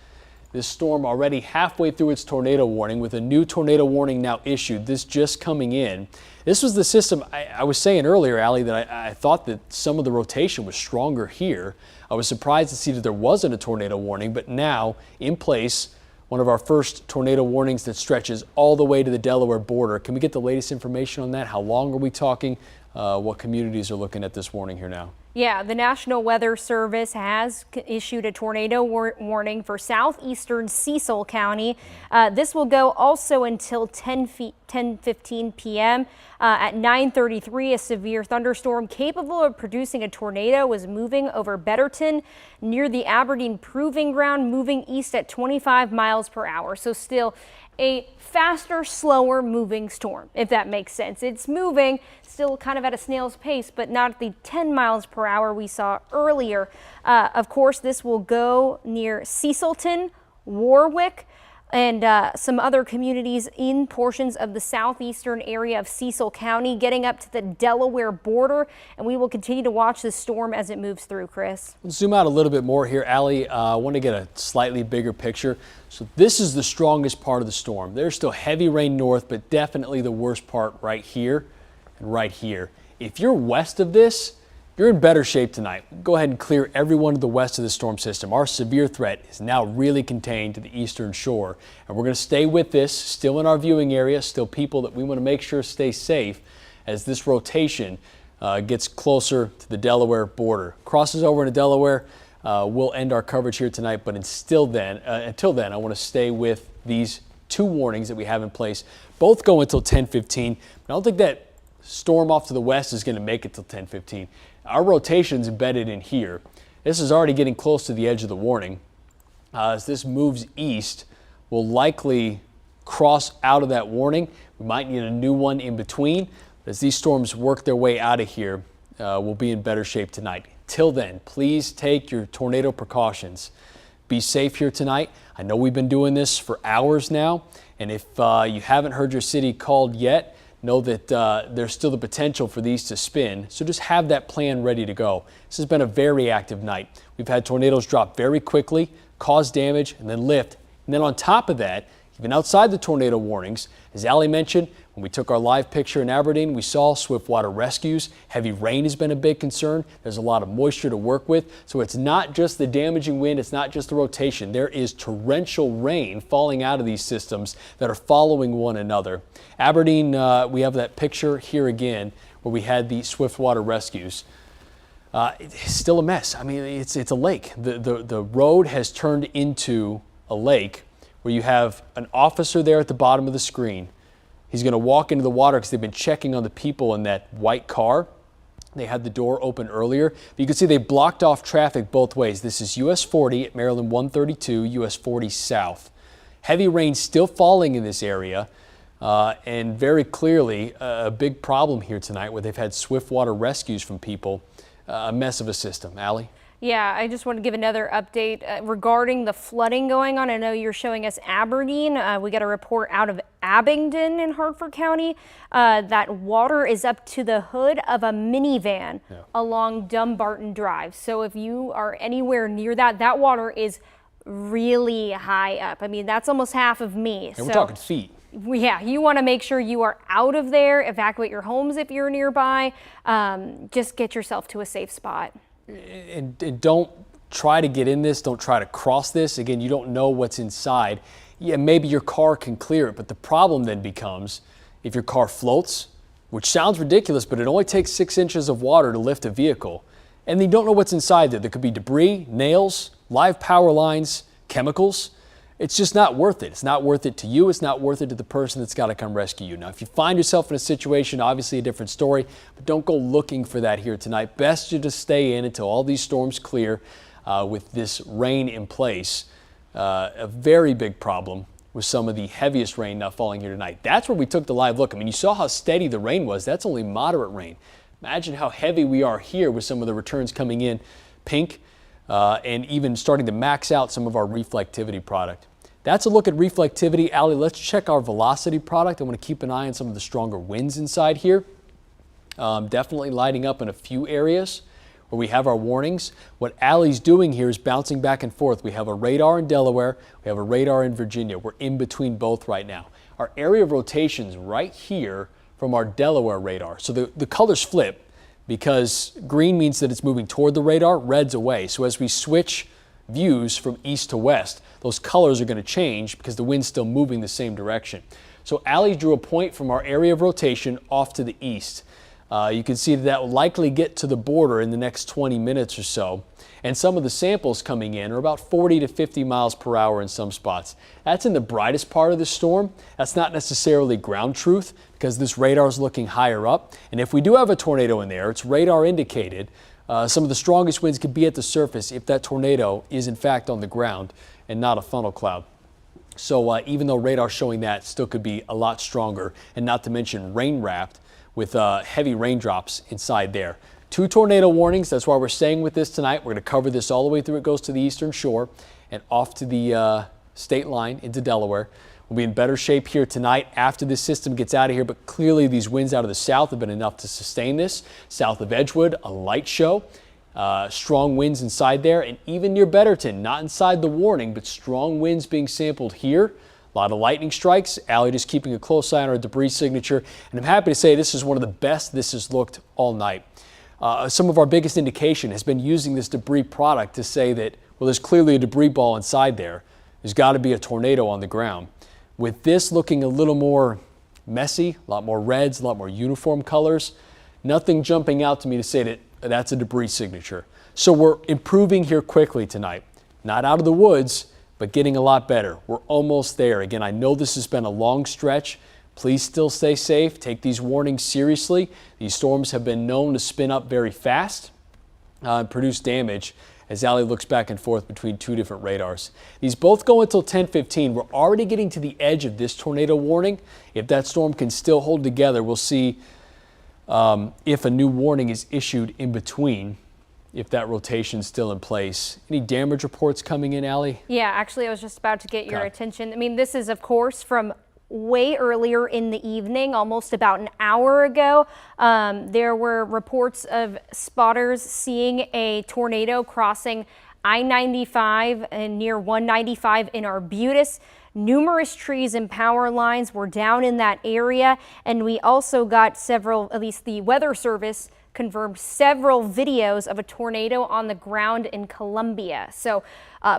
This storm already halfway through its tornado warning with a new tornado warning now issued. This just coming in. This was the system I was saying earlier, Allie, that I thought that some of the rotation was stronger here. I was surprised to see that there wasn't a tornado warning, but now in place, one of our first tornado warnings that stretches all the way to the Delaware border. Can we get the latest information on that? How long are we talking? What communities are looking at this warning here now? Yeah, the National Weather Service has issued a tornado warning for southeastern Cecil County. This will go also until 10:15 p.m. At 9:33, a severe thunderstorm capable of producing a tornado was moving over Betterton near the Aberdeen Proving Ground, moving east at 25 miles per hour. So still a faster, slower moving storm, if that makes sense. It's moving still kind of at a snail's pace, but not at the 10 miles per hour we saw earlier. Of course, this will go near Cecilton, Warwick, and some other communities in portions of the southeastern area of Cecil County, getting up to the Delaware border. And we will continue to watch this storm as it moves through, Chris. Let's zoom out a little bit more here, Allie. I want to get a slightly bigger picture. So this is the strongest part of the storm. There's still heavy rain north, but definitely the worst part right here and right here. If you're west of this, you're in better shape tonight. Go ahead and clear everyone to the west of the storm system. Our severe threat is now really contained to the eastern shore. And we're going to stay with this, still in our viewing area, still people that we want to make sure stay safe as this rotation gets closer to the Delaware border. Crosses over into Delaware, we'll end our coverage here tonight, but until then, I want to stay with these two warnings that we have in place. Both go until 10:15. I don't think that storm off to the west is going to make it till 10:15. Our rotation's embedded in here. This is already getting close to the edge of the warning. As this moves east, we'll likely cross out of that warning. We might need a new one in between. As these storms work their way out of here, we'll be in better shape tonight. Till then, please take your tornado precautions. Be safe here tonight. I know we've been doing this for hours now, and if you haven't heard your city called yet, know that there's still the potential for these to spin, so just have that plan ready to go. This has been a very active night. We've had tornadoes drop very quickly, cause damage, and then lift. And then on top of that, even outside the tornado warnings, as Allie mentioned, when we took our live picture in Aberdeen, we saw swiftwater rescues. Heavy rain has been a big concern. There's a lot of moisture to work with. So it's not just the damaging wind, it's not just the rotation. There is torrential rain falling out of these systems that are following one another. Aberdeen, we have that picture here again where we had the swiftwater rescues. It's still a mess. I mean, it's a lake. The road has turned into a lake where you have an officer there at the bottom of the screen. He's going to walk into the water because they've been checking on the people in that white car. They had the door open earlier. But you can see they blocked off traffic both ways. This is US 40 at Maryland 132, US 40 south. Heavy rain still falling in this area. And very clearly a big problem here tonight where they've had swiftwater rescues from people. A mess of a system. Allie? Yeah, I just want to give another update regarding the flooding going on. I know you're showing us Aberdeen. We got a report out of Abingdon in Hartford County that water is up to the hood of a minivan along Dumbarton Drive. So if you are anywhere near that, that water is really high up. I mean, that's almost half of me. And we're talking feet. Yeah, you want to make sure you are out of there, evacuate your homes if you're nearby, just get yourself to a safe spot. And don't try to get in this, don't try to cross this. Again, you don't know what's inside. Yeah, maybe your car can clear it, but the problem then becomes if your car floats, which sounds ridiculous, but it only takes 6 inches of water to lift a vehicle, and you don't know what's inside there. There could be debris, nails, live power lines, chemicals. It's just not worth it. It's not worth it to you. It's not worth it to the person that's got to come rescue you. Now, if you find yourself in a situation, obviously a different story, but don't go looking for that here tonight. Best you just stay in until all these storms clear with this rain in place. A very big problem with some of the heaviest rain now falling here tonight. That's where we took the live look. I mean, you saw how steady the rain was. That's only moderate rain. Imagine how heavy we are here with some of the returns coming in pink and even starting to max out some of our reflectivity product. That's a look at reflectivity. Allie, let's check our velocity product. I want to keep an eye on some of the stronger winds inside here. Definitely lighting up in a few areas where we have our warnings. What Allie's doing here is bouncing back and forth. We have a radar in Delaware. We have a radar in Virginia. We're in between both right now. Our area of rotation is right here from our Delaware radar. So the colors flip because green means that it's moving toward the radar, red's away. So as we switch views from east to west, those colors are going to change because the wind's still moving the same direction. So Allie drew a point from our area of rotation off to the east. You can see that will likely get to the border in the next 20 minutes or so. And some of the samples coming in are about 40 to 50 miles per hour in some spots. That's in the brightest part of the storm. That's not necessarily ground truth because this radar is looking higher up. And if we do have a tornado in there, it's radar indicated. Some of the strongest winds could be at the surface if that tornado is in fact on the ground and not a funnel cloud. So even though radar showing that, still could be a lot stronger, and not to mention rain wrapped with heavy raindrops inside there. 2 tornado warnings. That's why we're staying with this tonight. We're going to cover this all the way through. It goes to the eastern shore and off to the state line into Delaware. We'll be in better shape here tonight after this system gets out of here, but clearly these winds out of the south have been enough to sustain this. South of Edgewood, a light show. Strong winds inside there, and even near Betterton, not inside the warning, but strong winds being sampled here. A lot of lightning strikes. Allie just keeping a close eye on our debris signature, and I'm happy to say this is one of the best this has looked all night. Some of our biggest indication has been using this debris product to say that, well, there's clearly a debris ball inside there. There's got to be a tornado on the ground. With this looking a little more messy, a lot more reds, a lot more uniform colors, nothing jumping out to me to say that that's a debris signature. So we're improving here quickly tonight. Not out of the woods, but getting a lot better. We're almost there. Again, I know this has been a long stretch. Please still stay safe. Take these warnings seriously. These storms have been known to spin up very fast and produce damage as Allie looks back and forth between 2 different radars. These both go until 10:15. We're already getting to the edge of this tornado warning. If that storm can still hold together, we'll see if a new warning is issued in between, if that rotation's still in place. Any damage reports coming in, Allie? Yeah, actually, I was just about to get your attention. I mean, this is, of course, from way earlier in the evening, almost about an hour ago. There were reports of spotters seeing a tornado crossing I-95 and near 195 in Arbutus. Numerous trees and power lines were down in that area, and we also got several, at least the Weather Service confirmed several videos of a tornado on the ground in Columbia. So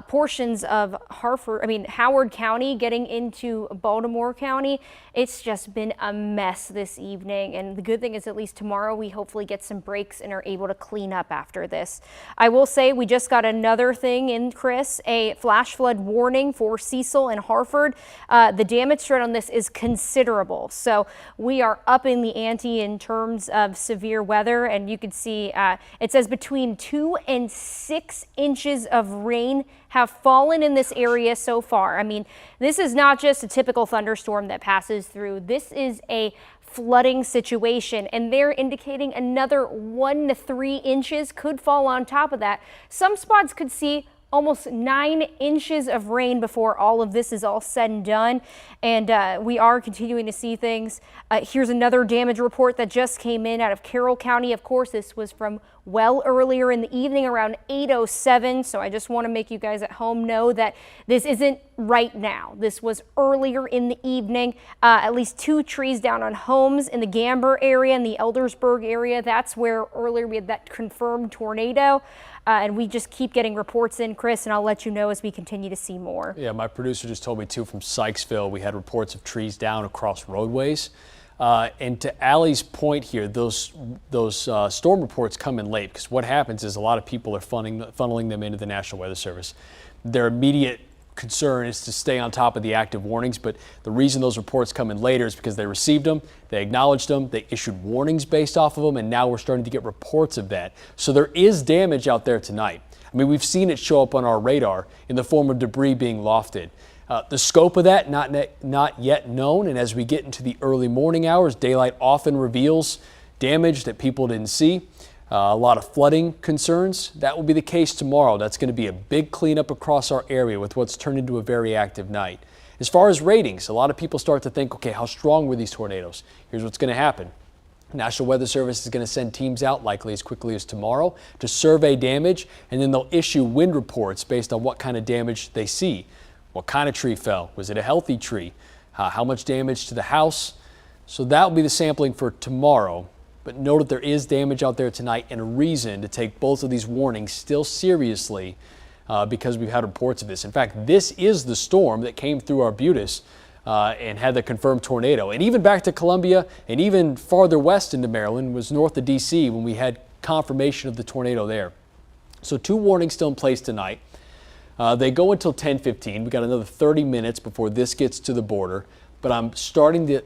portions of Howard County getting into Baltimore County, it's just been a mess this evening. And the good thing is at least tomorrow we hopefully get some breaks and are able to clean up after this. I will say we just got another thing in, Chris, a flash flood warning for Cecil and Hartford. The damage threat on this is considerable. So we are up in the ante in terms of severe weather. And you can see it says between 2 and 6 inches of rain have fallen in this area so far. I mean, this is not just a typical thunderstorm that passes through. This is a flooding situation, and they're indicating another 1 to 3 inches could fall on top of that. Some spots could see almost 9 inches of rain before all of this is all said and done. And we are continuing to see things. Here's another damage report that just came in out of Carroll County. Of course, this was from well earlier in the evening around 8:07. So I just want to make you guys at home know that this isn't right now. This was earlier in the evening. At least 2 trees down on homes in the Gamber area and the Eldersburg area. That's where earlier we had that confirmed tornado. And we just keep getting reports in, Chris, and I'll let you know as we continue to see more. Yeah, my producer just told me too from Sykesville, we had reports of trees down across roadways. And to Allie's point here, those storm reports come in late because what happens is a lot of people are funneling them into the National Weather Service. Their immediate concern is to stay on top of the active warnings, but the reason those reports come in later is because they received them, they acknowledged them, they issued warnings based off of them, and now we're starting to get reports of that. So there is damage out there tonight. I mean, we've seen it show up on our radar in the form of debris being lofted. The scope of that, not yet known, and as we get into the early morning hours, daylight often reveals damage that people didn't see. A lot of flooding concerns. That will be the case tomorrow. That's going to be a big cleanup across our area with what's turned into a very active night. As far as ratings, a lot of people start to think, okay, how strong were these tornadoes? Here's what's going to happen. National Weather Service is going to send teams out likely as quickly as tomorrow to survey damage, and then they'll issue wind reports based on what kind of damage they see. What kind of tree fell? Was it a healthy tree? How much damage to the house? So that will be the sampling for tomorrow. But note that there is damage out there tonight and a reason to take both of these warnings still seriously because we've had reports of this. In fact, this is the storm that came through Arbutus and had the confirmed tornado. And even back to Columbia and even farther west into Maryland was north of D.C. when we had confirmation of the tornado there. So 2 warnings still in place tonight. They go until 10:15. We got another 30 minutes before this gets to the border. But I'm starting to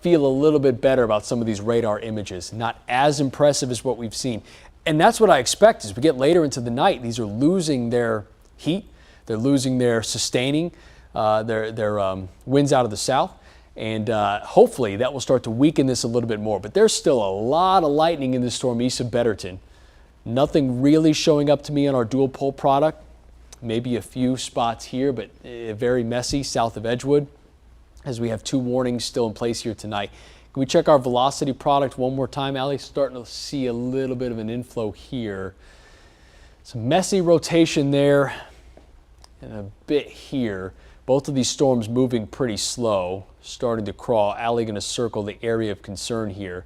feel a little bit better about some of these radar images. Not as impressive as what we've seen. And that's what I expect as we get later into the night. These are losing their heat. They're losing their sustaining, their winds out of the south. And hopefully that will start to weaken this a little bit more. But there's still a lot of lightning in this storm east of Betterton. Nothing really showing up to me on our dual pole product. Maybe a few spots here, but very messy south of Edgewood, as we have 2 warnings still in place here tonight. Can we check our velocity product one more time, Allie? Starting to see a little bit of an inflow here. Some messy rotation there and a bit here. Both of these storms moving pretty slow, starting to crawl. Allie going to circle the area of concern here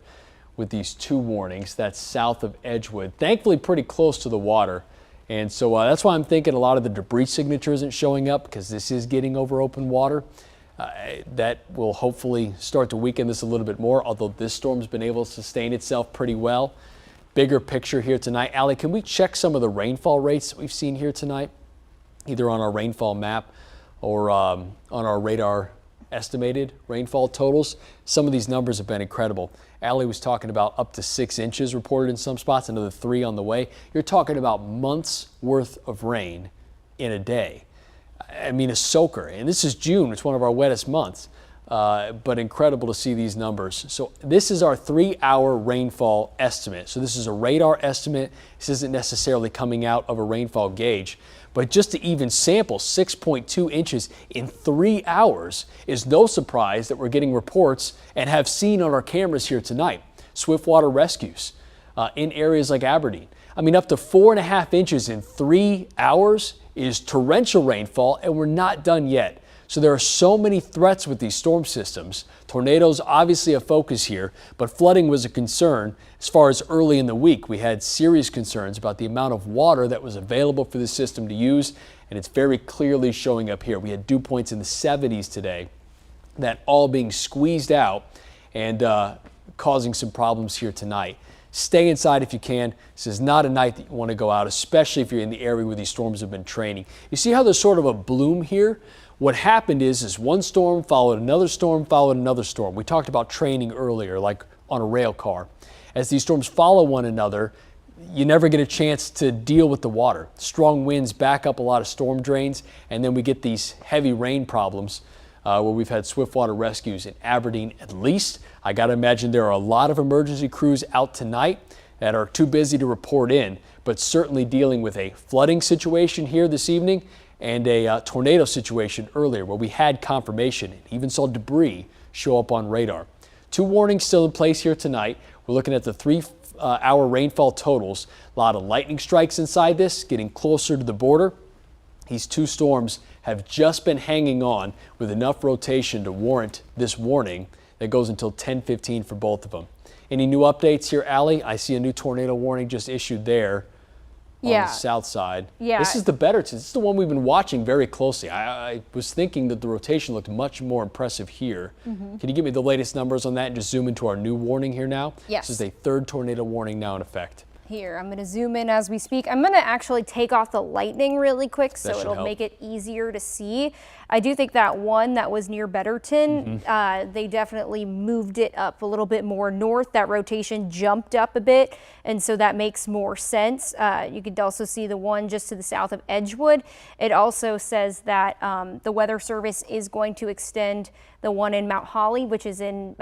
with these 2 warnings. That's south of Edgewood. Thankfully pretty close to the water. And so that's why I'm thinking a lot of the debris signature isn't showing up because this is getting over open water. That will hopefully start to weaken this a little bit more, although this storm's been able to sustain itself pretty well. Bigger picture here tonight. Allie, can we check some of the rainfall rates that we've seen here tonight, either on our rainfall map or on our radar estimated rainfall totals? Some of these numbers have been incredible. Allie was talking about up to 6 inches reported in some spots, another 3 on the way. You're talking about months worth of rain in a day. I mean, a soaker. And this is June. It's one of our wettest months. But incredible to see these numbers. So this is our 3-hour rainfall estimate. So this is a radar estimate. This isn't necessarily coming out of a rainfall gauge. But just to even sample 6.2 inches in 3 hours is no surprise that we're getting reports and have seen on our cameras here tonight. Swiftwater rescues in areas like Aberdeen. I mean, up to 4.5 inches in 3 hours is torrential rainfall, and we're not done yet. So there are so many threats with these storm systems. Tornadoes obviously a focus here, but flooding was a concern. As far as early in the week, we had serious concerns about the amount of water that was available for the system to use, and it's very clearly showing up here. We had dew points in the 70s today, that all being squeezed out and causing some problems here tonight. Stay inside if you can. This is not a night that you want to go out, especially if you're in the area where these storms have been training. You see how there's sort of a bloom here? What happened is one storm followed another storm, followed another storm. We talked about training earlier, like on a rail car. As these storms follow one another, you never get a chance to deal with the water. Strong winds back up a lot of storm drains, and then we get these heavy rain problems where we've had swiftwater rescues in Aberdeen at least. I got to imagine there are a lot of emergency crews out tonight. that are too busy to report in, but certainly dealing with a flooding situation here this evening and a tornado situation earlier where we had confirmation and even saw debris show up on radar. 2 warnings still in place here tonight. We're looking at the 3-hour rainfall totals. A lot of lightning strikes inside this, getting closer to the border. These 2 storms have just been hanging on with enough rotation to warrant this warning that goes until 10:15 for both of them. Any new updates here, Allie? I see a new tornado warning just issued there on the south side. Yeah. This is the Betterton. This is the one we've been watching very closely. I was thinking that the rotation looked much more impressive here. Can you give me the latest numbers on that and just zoom into our new warning here now? Yes. This is a 3rd tornado warning now in effect. Here, I'm going to zoom in as we speak. I'm going to actually take off the lightning really quick so it'll make it easier to see. I do think that one that was near Betterton, they definitely moved it up a little bit more north. That rotation jumped up a bit, and so that makes more sense. You could also see the one just to the south of Edgewood. It also says that the Weather Service is going to extend the one in Mount Holly, which is in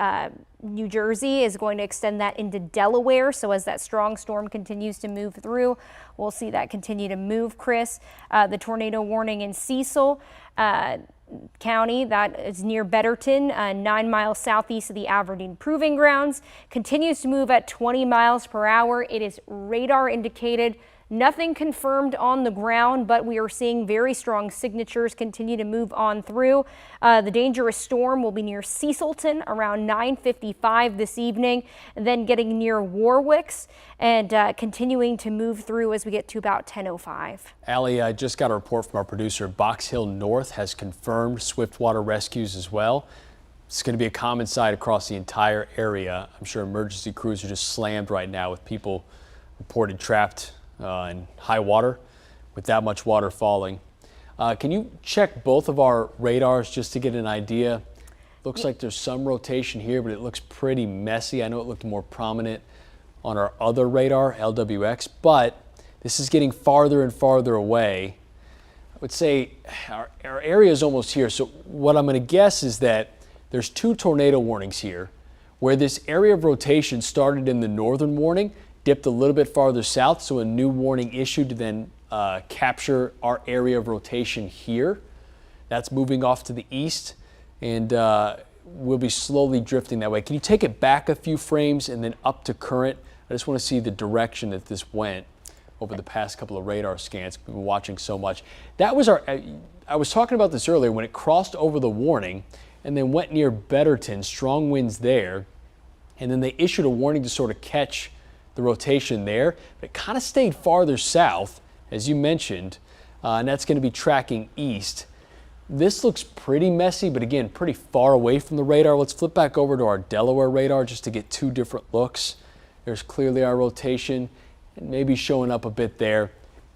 New Jersey, is going to extend that into Delaware. So as that strong storm continues to move through, we'll see that continue to move, Chris. The tornado warning in Cecil County, that is near Betterton, 9 miles southeast of the Aberdeen Proving Grounds, continues to move at 20 miles per hour. It is radar indicated. Nothing confirmed on the ground, but we are seeing very strong signatures continue to move on through. The dangerous storm will be near Cecilton around 9:55 this evening, and then getting near Warwick's and continuing to move through as we get to about 10:05. Allie, I just got a report from our producer. Box Hill North has confirmed swiftwater rescues as well. It's going to be a common sight across the entire area. I'm sure emergency crews are just slammed right now with people reported trapped in high water with that much water falling. Can you check both of our radars just to get an idea? Looks like there's some rotation here, but it looks pretty messy. I know it looked more prominent on our other radar, LWX, but this is getting farther and farther away. I would say our area is almost here. So what I'm going to guess is that there's 2 tornado warnings here, where this area of rotation started in the northern warning, dipped a little bit farther south, so a new warning issued to then capture our area of rotation here. That's moving off to the east, and we'll be slowly drifting that way. Can you take it back a few frames and then up to current? I just want to see the direction that this went over the past couple of radar scans. We've been watching so much. That was I was talking about this earlier when it crossed over the warning and then went near Betterton, strong winds there, and then they issued a warning to sort of catch the rotation there, but it kind of stayed farther south, as you mentioned, and that's going to be tracking east. This looks pretty messy, but again, pretty far away from the radar. Let's flip back over to our Delaware radar just to get 2 different looks. There's clearly our rotation, and maybe showing up a bit there,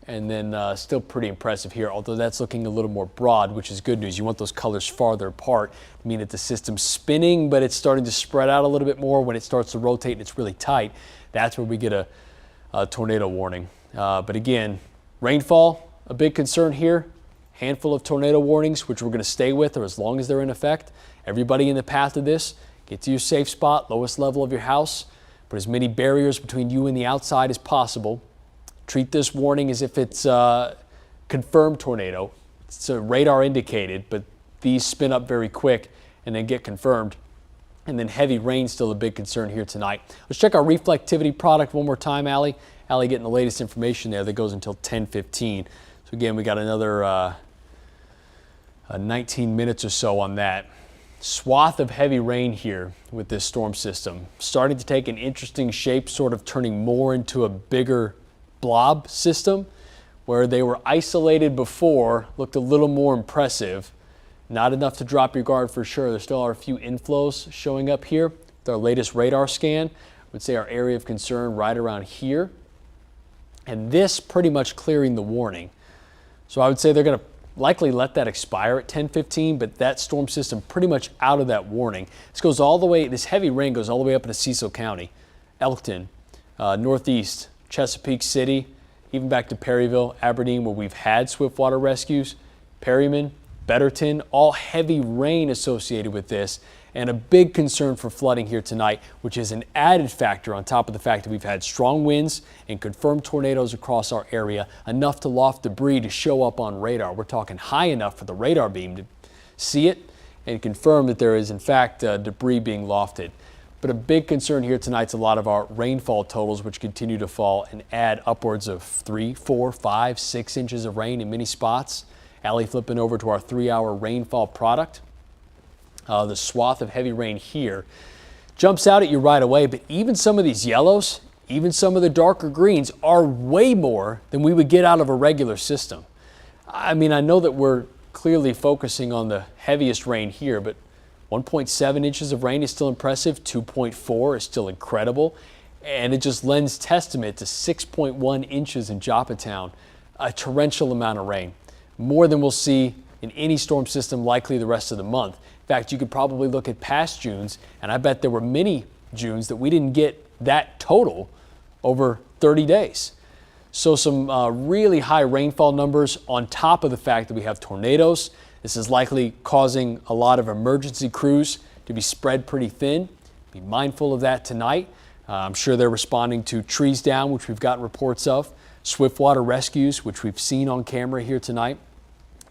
and then still pretty impressive here, although that's looking a little more broad, which is good news. You want those colors farther apart, I mean that the system's spinning, but it's starting to spread out a little bit more. When it starts to rotate and it's really tight, that's where we get a tornado warning. But again, rainfall, a big concern here. Handful of tornado warnings, which we're going to stay with or as long as they're in effect. Everybody in the path of this, get to your safe spot, lowest level of your house. Put as many barriers between you and the outside as possible. Treat this warning as if it's a confirmed tornado. It's a radar indicated, but these spin up very quick and then get confirmed. And then heavy rain still a big concern here tonight. Let's check our reflectivity product one more time, Allie. Allie getting the latest information there that goes until 10:15. So again, we got another 19 minutes or so on that. Swath of heavy rain here with this storm system. Starting to take an interesting shape, sort of turning more into a bigger blob system, where they were isolated before, looked a little more impressive. Not enough to drop your guard for sure. There still are a few inflows showing up here. With our latest radar scan, I would say our area of concern right around here. And this pretty much clearing the warning. So I would say they're going to likely let that expire at 10:15, but that storm system pretty much out of that warning. This goes all the way, this heavy rain goes all the way up into Cecil County, Elkton, northeast, Chesapeake City, even back to Perryville, Aberdeen, where we've had swiftwater rescues, Perryman, Betterton, all heavy rain associated with this, and a big concern for flooding here tonight, which is an added factor on top of the fact that we've had strong winds and confirmed tornadoes across our area, enough to loft debris to show up on radar. We're talking high enough for the radar beam to see it and confirm that there is in fact debris being lofted. But a big concern here tonight's a lot of our rainfall totals, which continue to fall and add upwards of 3, 4, 5, 6 inches of rain in many spots. Allie, flipping over to our 3-hour rainfall product. The swath of heavy rain here jumps out at you right away, but even some of these yellows, even some of the darker greens are way more than we would get out of a regular system. I mean, I know that we're clearly focusing on the heaviest rain here, but 1.7 inches of rain is still impressive. 2.4 is still incredible. And it just lends testament to 6.1 inches in Joppatown, a torrential amount of rain. More than we'll see in any storm system likely the rest of the month. In fact, you could probably look at past Junes, and I bet there were many Junes that we didn't get that total over 30 days. So some really high rainfall numbers on top of the fact that we have tornadoes. This is likely causing a lot of emergency crews to be spread pretty thin. Be mindful of that tonight. I'm sure they're responding to trees down, which we've gotten reports of, swiftwater rescues, which we've seen on camera here tonight.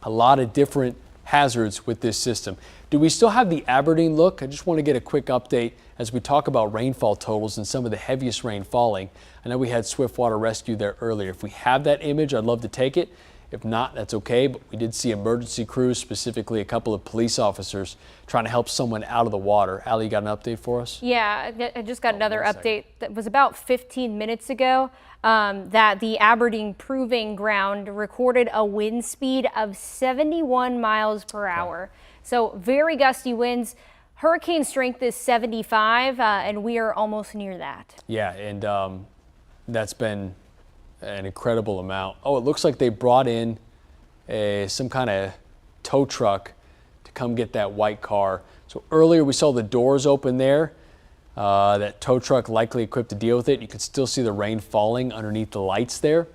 A lot of different hazards with this system. Do we still have the Aberdeen look? I just want to get a quick update as we talk about rainfall totals and some of the heaviest rain falling. I know we had swiftwater rescue there earlier. If we have that image, I'd love to take it. If not, that's okay, but we did see emergency crews, specifically a couple of police officers trying to help someone out of the water. Allie, you got an update for us? Yeah, I just got another update that was about 15 minutes ago, that the Aberdeen Proving Ground recorded a wind speed of 71 miles per hour. So very gusty winds. Hurricane strength is 75, and we are almost near that. Yeah, and that's been an incredible amount. Oh, it looks like they brought in some kind of tow truck to come get that white car. So earlier we saw the doors open there. That tow truck likely equipped to deal with it. You can still see the rain falling underneath the lights there.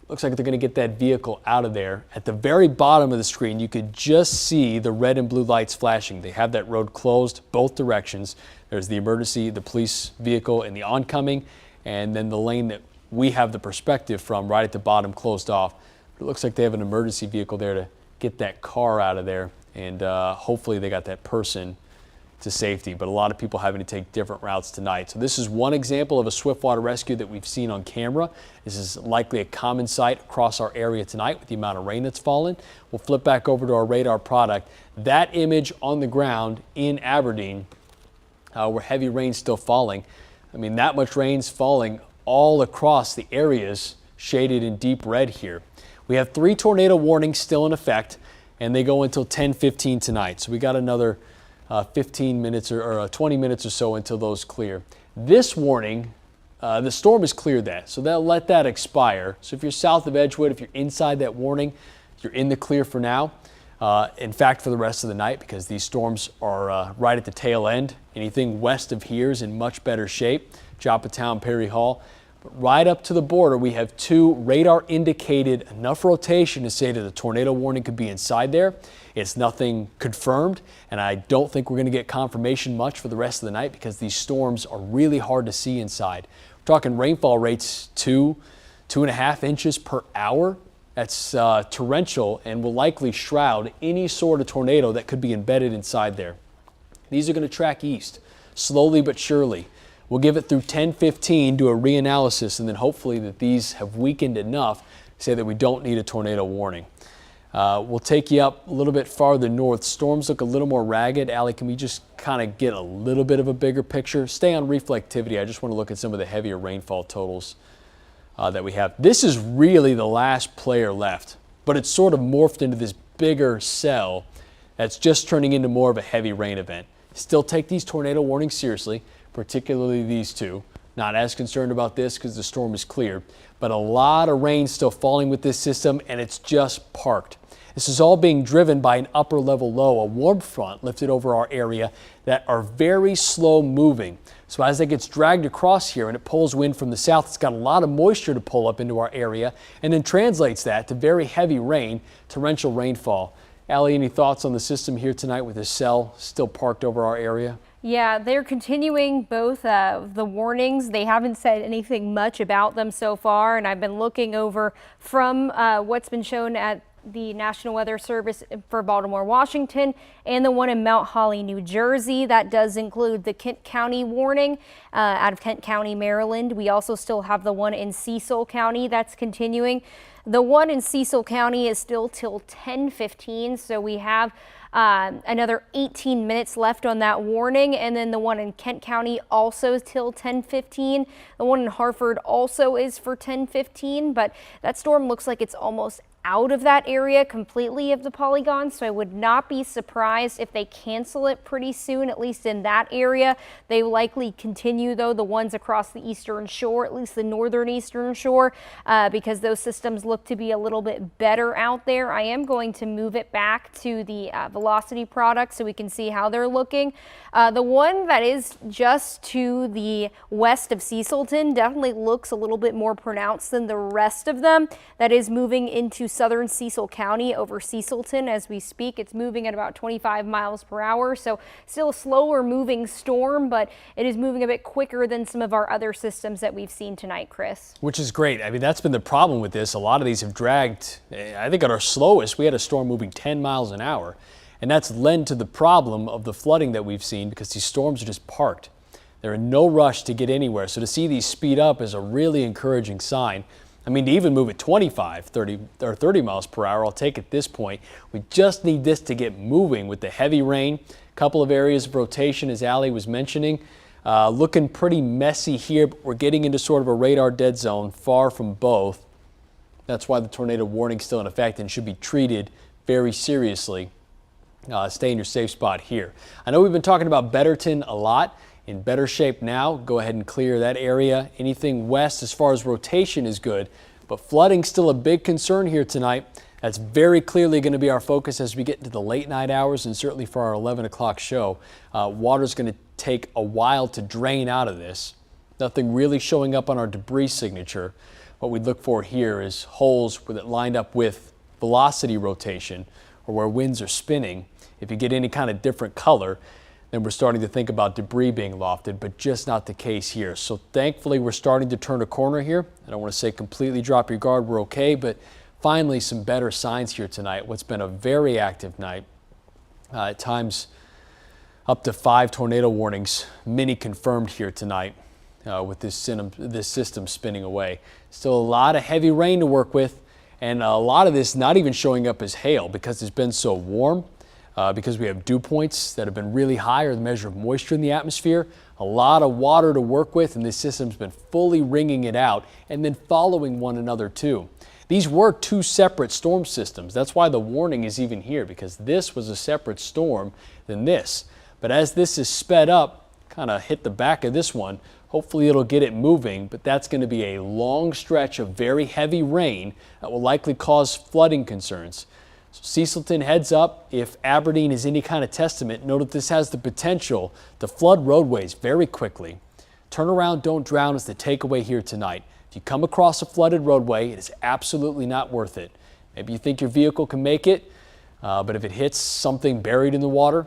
Looks like they're going to get that vehicle out of there. At the very bottom of the screen, you could just see the red and blue lights flashing. They have that road closed both directions. There's the emergency, the police vehicle in the oncoming, and then the lane that we have the perspective from right at the bottom closed off. It looks like they have an emergency vehicle there to get that car out of there, and hopefully they got that person to safety, but a lot of people having to take different routes tonight. So this is one example of a swiftwater rescue that we've seen on camera. This is likely a common sight across our area tonight with the amount of rain that's fallen. We'll flip back over to our radar product. That image on the ground in Aberdeen, where heavy rain's still falling. I mean, that much rain's falling all across the areas shaded in deep red here. We have 3 tornado warnings still in effect, and they go until 10:15 tonight. So we got another 15 minutes or 20 minutes or so until those clear. This warning, the storm has cleared that, so they'll let that expire. So if you're south of Edgewood, if you're inside that warning, you're in the clear for now. In fact, for the rest of the night, because these storms are right at the tail end. Anything west of here is in much better shape. Joppatown, Perry Hall. But right up to the border, we have 2 radar indicated enough rotation to say that a tornado warning could be inside there. It's nothing confirmed, and I don't think we're going to get confirmation much for the rest of the night because these storms are really hard to see inside. We're talking rainfall rates 2.5 inches per hour. That's torrential and will likely shroud any sort of tornado that could be embedded inside there. These are going to track east, slowly but surely. We'll give it through 10:15, do a reanalysis, and then hopefully that these have weakened enough to say that we don't need a tornado warning. We'll take you up a little bit farther north. Storms look a little more ragged. Allie, can we just kind of get a little bit of a bigger picture? Stay on reflectivity. I just want to look at some of the heavier rainfall totals that we have. This is really the last player left, but it's sort of morphed into this bigger cell that's just turning into more of a heavy rain event. Still take these tornado warnings seriously, particularly these 2. Not as concerned about this because the storm is cleared, but a lot of rain still falling with this system, and it's just parked. This is all being driven by an upper level low, a warm front lifted over our area that are very slow moving. So as it gets dragged across here and it pulls wind from the south, it's got a lot of moisture to pull up into our area and then translates that to very heavy rain, torrential rainfall. Allie, any thoughts on the system here tonight with this cell still parked over our area? Yeah, they're continuing both the warnings. They haven't said anything much about them so far, and I've been looking over from what's been shown at the National Weather Service for Baltimore, Washington, and the one in Mount Holly, New Jersey. That does include the Kent County warning out of Kent County, Maryland. We also still have the one in Cecil County that's continuing. The one in Cecil County is still till 10:15, so we have another 18 minutes left on that warning, and then the one in Kent County also till 10:15. The one in Hartford also is for 10:15, but that storm looks like it's almost out of that area completely of the polygon, so I would not be surprised if they cancel it pretty soon, at least in that area. They likely continue, though, the ones across the eastern shore, at least the northern eastern shore, because those systems look to be a little bit better out there. I am going to move it back to the velocity product so we can see how they're looking. The one that is just to the west of Cecilton definitely looks a little bit more pronounced than the rest of them. That is moving into southern Cecil County over Cecilton as we speak. It's moving at about 25 miles per hour, so still a slower moving storm, but it is moving a bit quicker than some of our other systems that we've seen tonight, Chris. Which is great. I mean, that's been the problem with this. A lot of these have dragged. I think at our slowest, we had a storm moving 10 miles an hour. And that's led to the problem of the flooding that we've seen because these storms are just parked. They're in no rush to get anywhere. So to see these speed up is a really encouraging sign. I mean, to even move at 25, 30 miles per hour, I'll take at this point. We just need this to get moving with the heavy rain. A couple of areas of rotation, as Allie was mentioning. Looking pretty messy here, but we're getting into sort of a radar dead zone, far from both. That's why the tornado warning is still in effect and should be treated very seriously. Stay in your safe spot here. I know we've been talking about Betterton a lot. In better shape now. Go ahead and clear that area. Anything west as far as rotation is good, but flooding still a big concern here tonight. That's very clearly going to be our focus as we get into the late night hours and certainly for our 11 o'clock show. Water's going to take a while to drain out of this. Nothing really showing up on our debris signature. What we'd look for here is holes that lined up with velocity rotation or where winds are spinning. If you get any kind of different color, then we're starting to think about debris being lofted, but just not the case here. So thankfully, we're starting to turn a corner here. I don't want to say completely drop your guard, we're okay, but finally some better signs here tonight. What's been a very active night. At times, up to 5 tornado warnings, many confirmed here tonight with this system spinning away. Still a lot of heavy rain to work with, and a lot of this not even showing up as hail because it's been so warm. Because we have dew points that have been really high, or the measure of moisture in the atmosphere, a lot of water to work with, and this system's been fully wringing it out and then following one another too. These were 2 separate storm systems. That's why the warning is even here, because this was a separate storm than this. But as this is sped up, kind of hit the back of this one, hopefully it'll get it moving, but that's going to be a long stretch of very heavy rain that will likely cause flooding concerns. So Cecilton heads up. If Aberdeen is any kind of testament, note that this has the potential to flood roadways very quickly. Turn around, don't drown is the takeaway here tonight. If you come across a flooded roadway, it is absolutely not worth it. Maybe you think your vehicle can make it, but if it hits something buried in the water,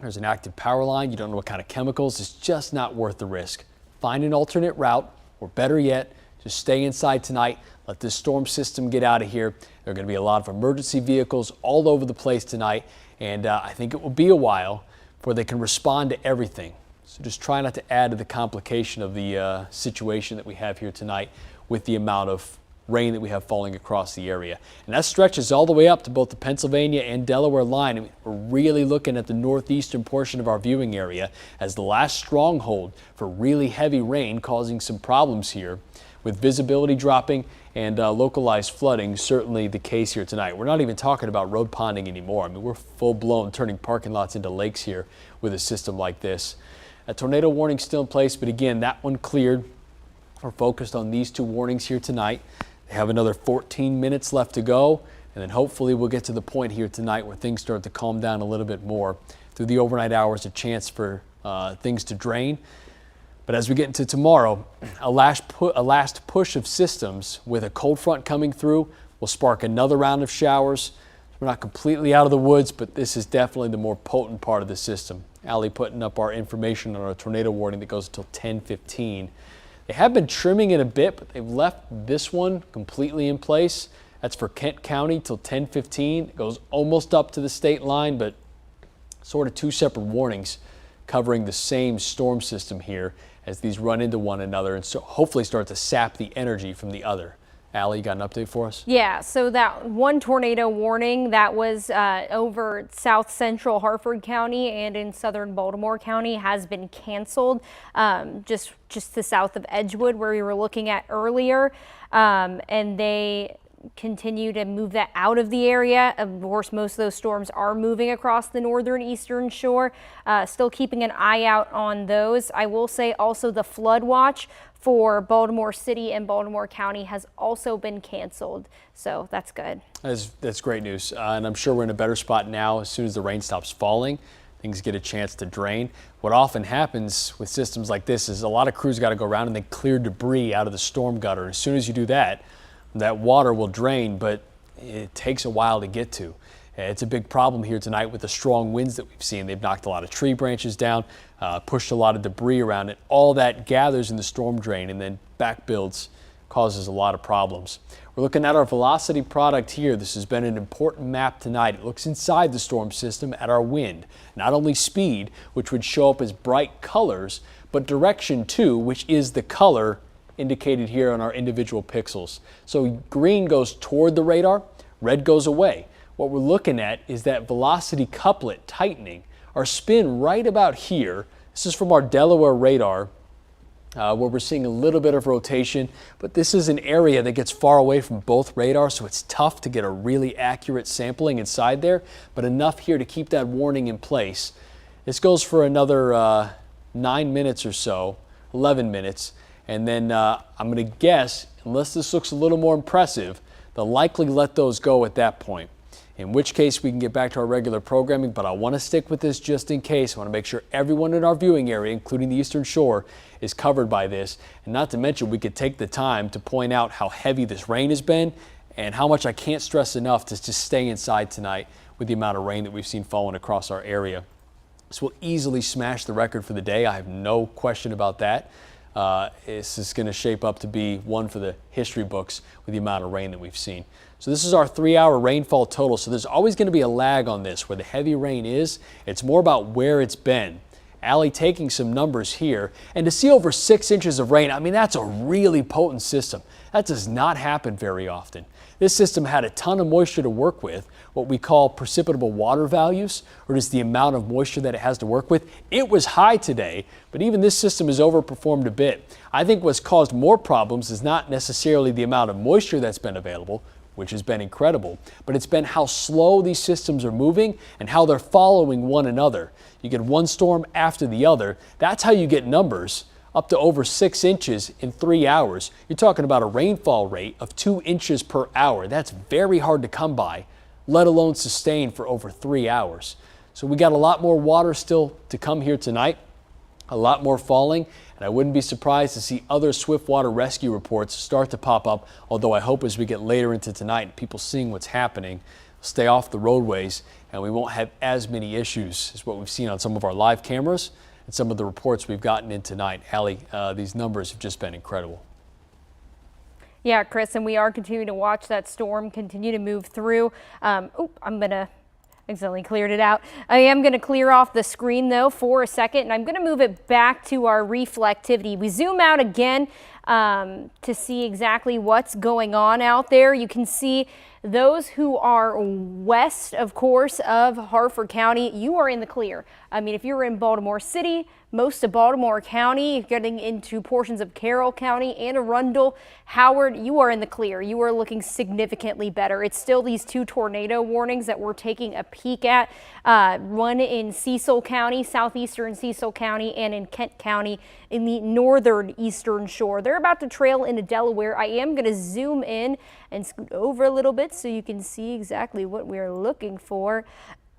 there's an active power line, you don't know what kind of chemicals, it's just not worth the risk. Find an alternate route, or better yet, just stay inside tonight. Let this storm system get out of here. There are going to be a lot of emergency vehicles all over the place tonight, and I think it will be a while before they can respond to everything. So just try not to add to the complication of the situation that we have here tonight with the amount of rain that we have falling across the area. And that stretches all the way up to both the Pennsylvania and Delaware line. And we're really looking at the northeastern portion of our viewing area as the last stronghold for really heavy rain, causing some problems here with visibility dropping and localized flooding. Certainly the case here tonight. We're not even talking about road ponding anymore. I mean, we're full blown turning parking lots into lakes here with a system like this. A tornado warning still in place, but again, that one cleared. We're focused on these 2 warnings here tonight. They have another 14 minutes left to go, and then hopefully we'll get to the point here tonight where things start to calm down a little bit more. Through the overnight hours, a chance for things to drain. But as we get into tomorrow, a last push of systems with a cold front coming through will spark another round of showers. We're not completely out of the woods, but this is definitely the more potent part of the system. Allie putting up our information on our tornado warning that goes until 10:15. They have been trimming it a bit, but they've left this one completely in place. That's for Kent County till 10:15. It goes almost up to the state line, but sort of two separate warnings covering the same storm system here as these run into one another and so hopefully start to sap the energy from the other. Allie, you got an update for us? Yeah, so that one tornado warning that was over south central Harford County and in southern Baltimore County has been canceled, just to south of Edgewood where we were looking at earlier, and they continue to move that out of the area. Of course, most of those storms are moving across the northern eastern shore. Still keeping an eye out on those. I will say also the flood watch for Baltimore City and Baltimore County has also been canceled. So that's good. That's great news. And I'm sure we're in a better spot now. As soon as the rain stops falling, things get a chance to drain. What often happens with systems like this is a lot of crews got to go around and they clear debris out of the storm gutter. As soon as you do that, that water will drain, but it takes a while to get to. It's a big problem here tonight with the strong winds that we've seen. They've knocked a lot of tree branches down, pushed a lot of debris around it. All that gathers in the storm drain and then back builds, causes a lot of problems. We're looking at our velocity product here. This has been an important map tonight. It looks inside the storm system at our wind. Not only speed, which would show up as bright colors, but direction too, which is the color indicated here on our individual pixels. So green goes toward the radar, red goes away. What we're looking at is that velocity couplet tightening. Our spin right about here, this is from our Delaware radar, where we're seeing a little bit of rotation, but this is an area that gets far away from both radars, so it's tough to get a really accurate sampling inside there, but enough here to keep that warning in place. This goes for another 9 minutes or so, 11 minutes, and then I'm going to guess, unless this looks a little more impressive, they'll likely let those go at that point. In which case we can get back to our regular programming, but I want to stick with this just in case. I want to make sure everyone in our viewing area, including the Eastern Shore, is covered by this. And not to mention, we could take the time to point out how heavy this rain has been and how much I can't stress enough to just stay inside tonight with the amount of rain that we've seen falling across our area. This will easily smash the record for the day. I have no question about that. This is going to shape up to be one for the history books with the amount of rain that we've seen. So this is our 3-hour rainfall total. So there's always going to be a lag on this where the heavy rain is. It's more about where it's been. Allie taking some numbers here, and to see over 6 inches of rain, I mean, that's a really potent system. That does not happen very often. This system had a ton of moisture to work with, what we call precipitable water values, or just the amount of moisture that it has to work with. It was high today, but even this system has overperformed a bit. I think what's caused more problems is not necessarily the amount of moisture that's been available, which has been incredible, but it's been how slow these systems are moving and how they're following one another. You get one storm after the other. That's how you get numbers up to over 6 inches in 3 hours. You're talking about a rainfall rate of 2 inches per hour. That's very hard to come by, let alone sustain for over 3 hours. So we got a lot more water still to come here tonight, a lot more falling, and I wouldn't be surprised to see other swiftwater rescue reports start to pop up, although I hope as we get later into tonight and people seeing what's happening, stay off the roadways and we won't have as many issues as what we've seen on some of our live cameras and some of the reports we've gotten in tonight. Allie, these numbers have just been incredible. Yeah, Chris, and we are continuing to watch that storm continue to move through. I'm going to accidentally cleared it out. I am going to clear off the screen though for a second, and I'm going to move it back to our reflectivity. We zoom out again to see exactly what's going on out there. You can see those who are west, of course, of Harford County, you are in the clear. I mean, if you're in Baltimore City, most of Baltimore County, getting into portions of Carroll County, Anne Arundel, Howard, you are in the clear. You are looking significantly better. It's still these 2 tornado warnings that we're taking a peek at. One in Cecil County, southeastern Cecil County, and in Kent County in the northern eastern shore. They're about to trail into Delaware. I am going to zoom in and scoot over a little bit so you can see exactly what we're looking for.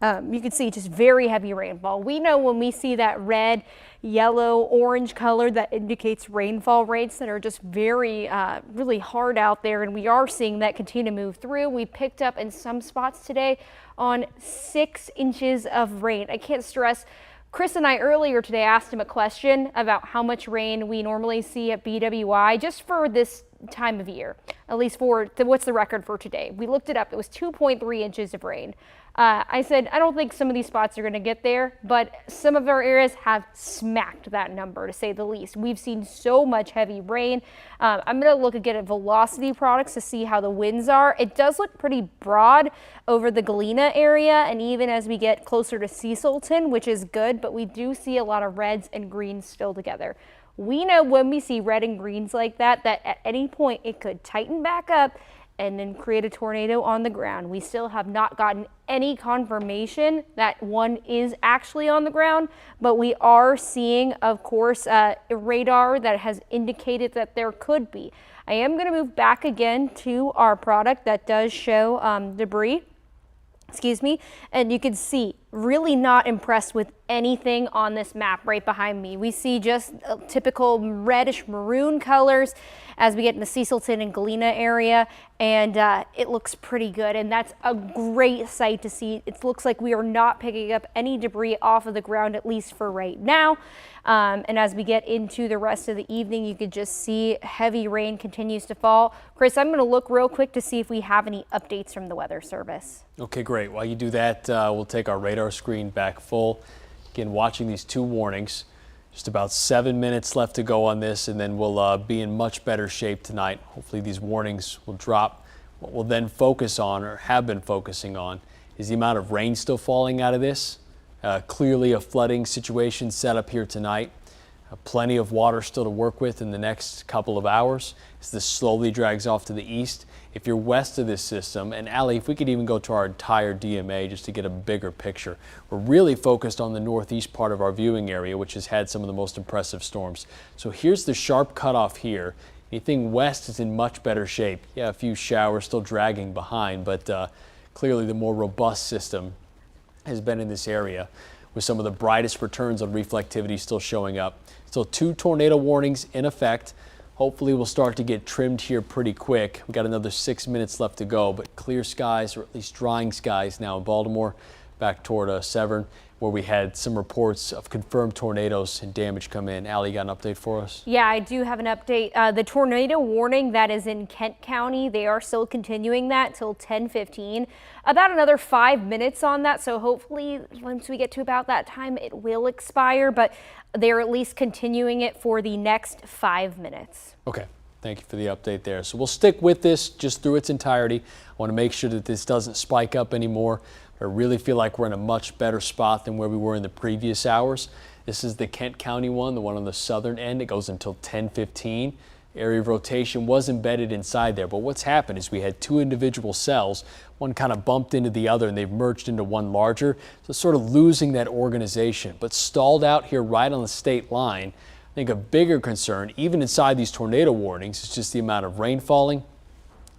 You can see just very heavy rainfall. We know when we see that red, yellow, orange color, that indicates rainfall rates that are just very, really hard out there. And we are seeing that continue to move through. We picked up in some spots today on 6 inches of rain. I can't stress. Chris and I earlier today asked him a question about how much rain we normally see at BWI just for this time of year, at least for what's the record for today. We looked it up. It was 2.3 inches of rain. I said, I don't think some of these spots are going to get there, but some of our areas have smacked that number, to say the least. We've seen so much heavy rain. I'm going to look again at velocity products to see how the winds are. It does look pretty broad over the Galena area, and even as we get closer to Cecilton, which is good, but we do see a lot of reds and greens still together. We know when we see red and greens like that at any point it could tighten back up and then create a tornado on the ground. We still have not gotten any confirmation that one is actually on the ground, but we are seeing, of course, a radar that has indicated that there could be. I am going to move back again to our product that does show debris. Excuse me, and you can see really not impressed with anything on this map right behind me. We see just typical reddish maroon colors as we get in the Cecilton and Galena area, and it looks pretty good, and that's a great sight to see. It looks like we are not picking up any debris off of the ground, at least for right now. And as we get into the rest of the evening, you could just see heavy rain continues to fall. Chris, I'm going to look real quick to see if we have any updates from the Weather Service. Okay, great. While you do that, we'll take our radar screen back full. Again, watching these 2 warnings. Just about 7 minutes left to go on this, and then we'll be in much better shape tonight. Hopefully these warnings will drop. What we'll then focus on, or have been focusing on, is the amount of rain still falling out of this. Clearly a flooding situation set up here tonight. Plenty of water still to work with in the next couple of hours as this slowly drags off to the east. If you're west of this system, and Allie, if we could even go to our entire DMA just to get a bigger picture, we're really focused on the northeast part of our viewing area, which has had some of the most impressive storms. So here's the sharp cutoff here. Anything west is in much better shape. Yeah, a few showers still dragging behind, but clearly the more robust system has been in this area, with some of the brightest returns on reflectivity still showing up. Still 2 tornado warnings in effect. Hopefully we'll start to get trimmed here pretty quick. We've got another 6 minutes left to go, but clear skies, or at least drying skies now in Baltimore, back toward Severn, where we had some reports of confirmed tornadoes and damage come in. Allie, got an update for us? Yeah, I do have an update. The tornado warning that is in Kent County, they are still continuing that till 10:15. About another 5 minutes on that, so hopefully once we get to about that time, it will expire, but they're at least continuing it for the next 5 minutes. Okay, thank you for the update there. So we'll stick with this just through its entirety. I want to make sure that this doesn't spike up anymore. I really feel like we're in a much better spot than where we were in the previous hours. This is the Kent County one, the one on the southern end. It goes until 10:15. Area of rotation was embedded inside there, but what's happened is we had 2 individual cells. One kind of bumped into the other and they've merged into one larger. So sort of losing that organization, but stalled out here right on the state line. I think a bigger concern, even inside these tornado warnings, is just the amount of rain falling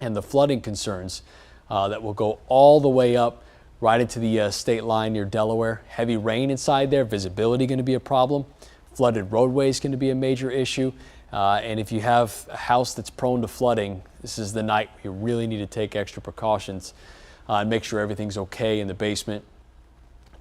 and the flooding concerns that will go all the way up right into the state line near Delaware. Heavy rain inside there, visibility going to be a problem. Flooded roadways going to be a major issue. And if you have a house that's prone to flooding, this is the night you really need to take extra precautions and make sure everything's okay in the basement.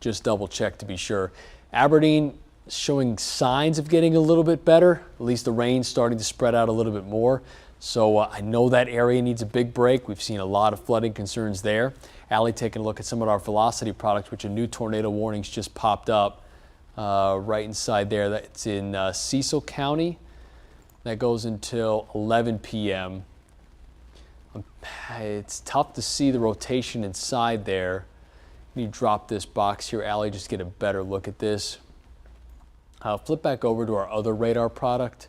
Just double check to be sure. Aberdeen showing signs of getting a little bit better. At least the rain's starting to spread out a little bit more. So I know that area needs a big break. We've seen a lot of flooding concerns there. Allie, taking a look at some of our velocity products, which a new tornado warnings just popped up right inside there. That's in Cecil County. That goes until 11 p.m. It's tough to see the rotation inside there. Let me drop this box here, Allie, just get a better look at this. Flip back over to our other radar product.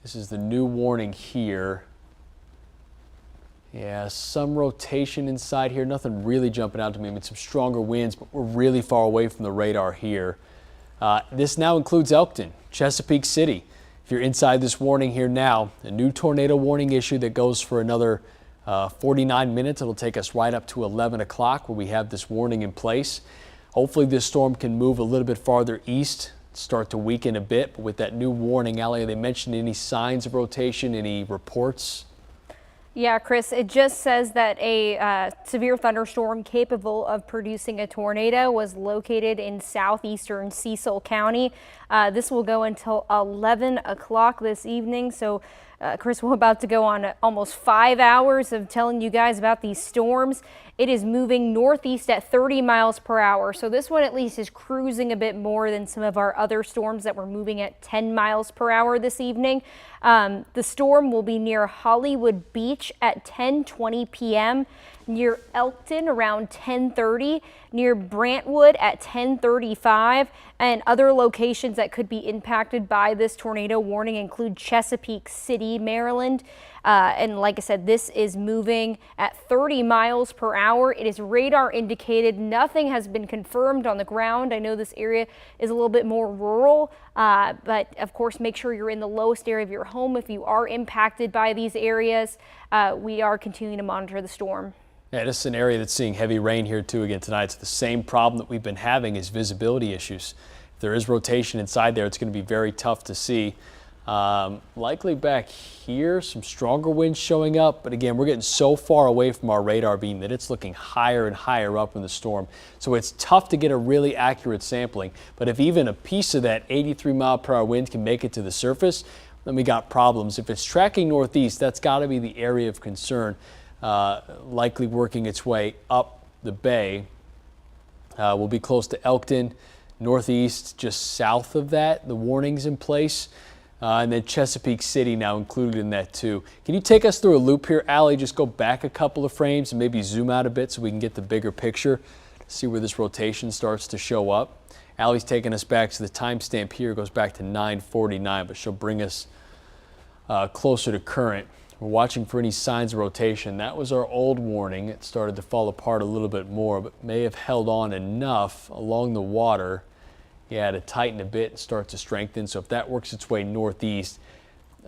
This is the new warning here. Yeah, some rotation inside here. Nothing really jumping out to me. I mean, some stronger winds, but we're really far away from the radar here. This now includes Elkton, Chesapeake City. If you're inside this warning here now, a new tornado warning issue that goes for another 49 minutes. It'll take us right up to 11 o'clock where we have this warning in place. Hopefully this storm can move a little bit farther east, start to weaken a bit. But with that new warning, Allie, they mentioned any signs of rotation, any reports? Yeah, Chris, it just says that a severe thunderstorm capable of producing a tornado was located in southeastern Cecil County. This will go until 11 o'clock this evening. So, Chris, we're about to go on almost 5 hours of telling you guys about these storms. It is moving northeast at 30 miles per hour. So this one at least is cruising a bit more than some of our other storms that were moving at 10 miles per hour this evening. The storm will be near Hollywood Beach at 10:20 p.m., near Elkton around 10:30, near Brantwood at 10:35, and other locations that could be impacted by this tornado warning include Chesapeake City, Maryland. And like I said, this is moving at 30 miles per hour. It is radar indicated. Nothing has been confirmed on the ground. I know this area is a little bit more rural, but of course, make sure you're in the lowest area of your home if you are impacted by these areas. We are continuing to monitor the storm. Yeah, this is an area that's seeing heavy rain here too again tonight. It's the same problem that we've been having is visibility issues. If there is rotation inside there, it's going to be very tough to see. Likely back here, some stronger winds showing up, but again, we're getting so far away from our radar beam that it's looking higher and higher up in the storm. So it's tough to get a really accurate sampling, but if even a piece of that 83-mile-per-hour wind can make it to the surface, then we got problems. If it's tracking northeast, that's got to be the area of concern, likely working its way up the bay. We'll be close to Elkton, northeast, just south of that. The warning's in place. And then Chesapeake City now included in that too. Can you take us through a loop here, Allie? Just go back a couple of frames and maybe zoom out a bit so we can get the bigger picture, see where this rotation starts to show up. Allie's taking us back to the timestamp here. It goes back to 9:49, but she'll bring us closer to current. We're watching for any signs of rotation. That was our old warning. It started to fall apart a little bit more, but may have held on enough along the water, yeah, to tighten a bit and start to strengthen. So if that works its way northeast,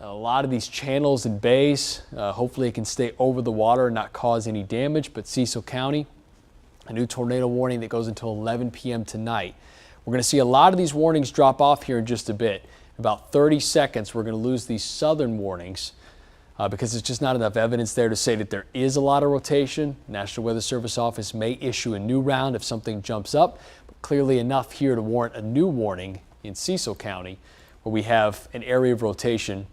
a lot of these channels and bays, hopefully it can stay over the water and not cause any damage. But Cecil County, a new tornado warning that goes until 11 p.m. tonight. We're going to see a lot of these warnings drop off here in just a bit. In about 30 seconds, we're going to lose these southern warnings because there's just not enough evidence there to say that there is a lot of rotation. National Weather Service office may issue a new round if something jumps up. Clearly enough here to warrant a new warning in Cecil County where we have an area of rotation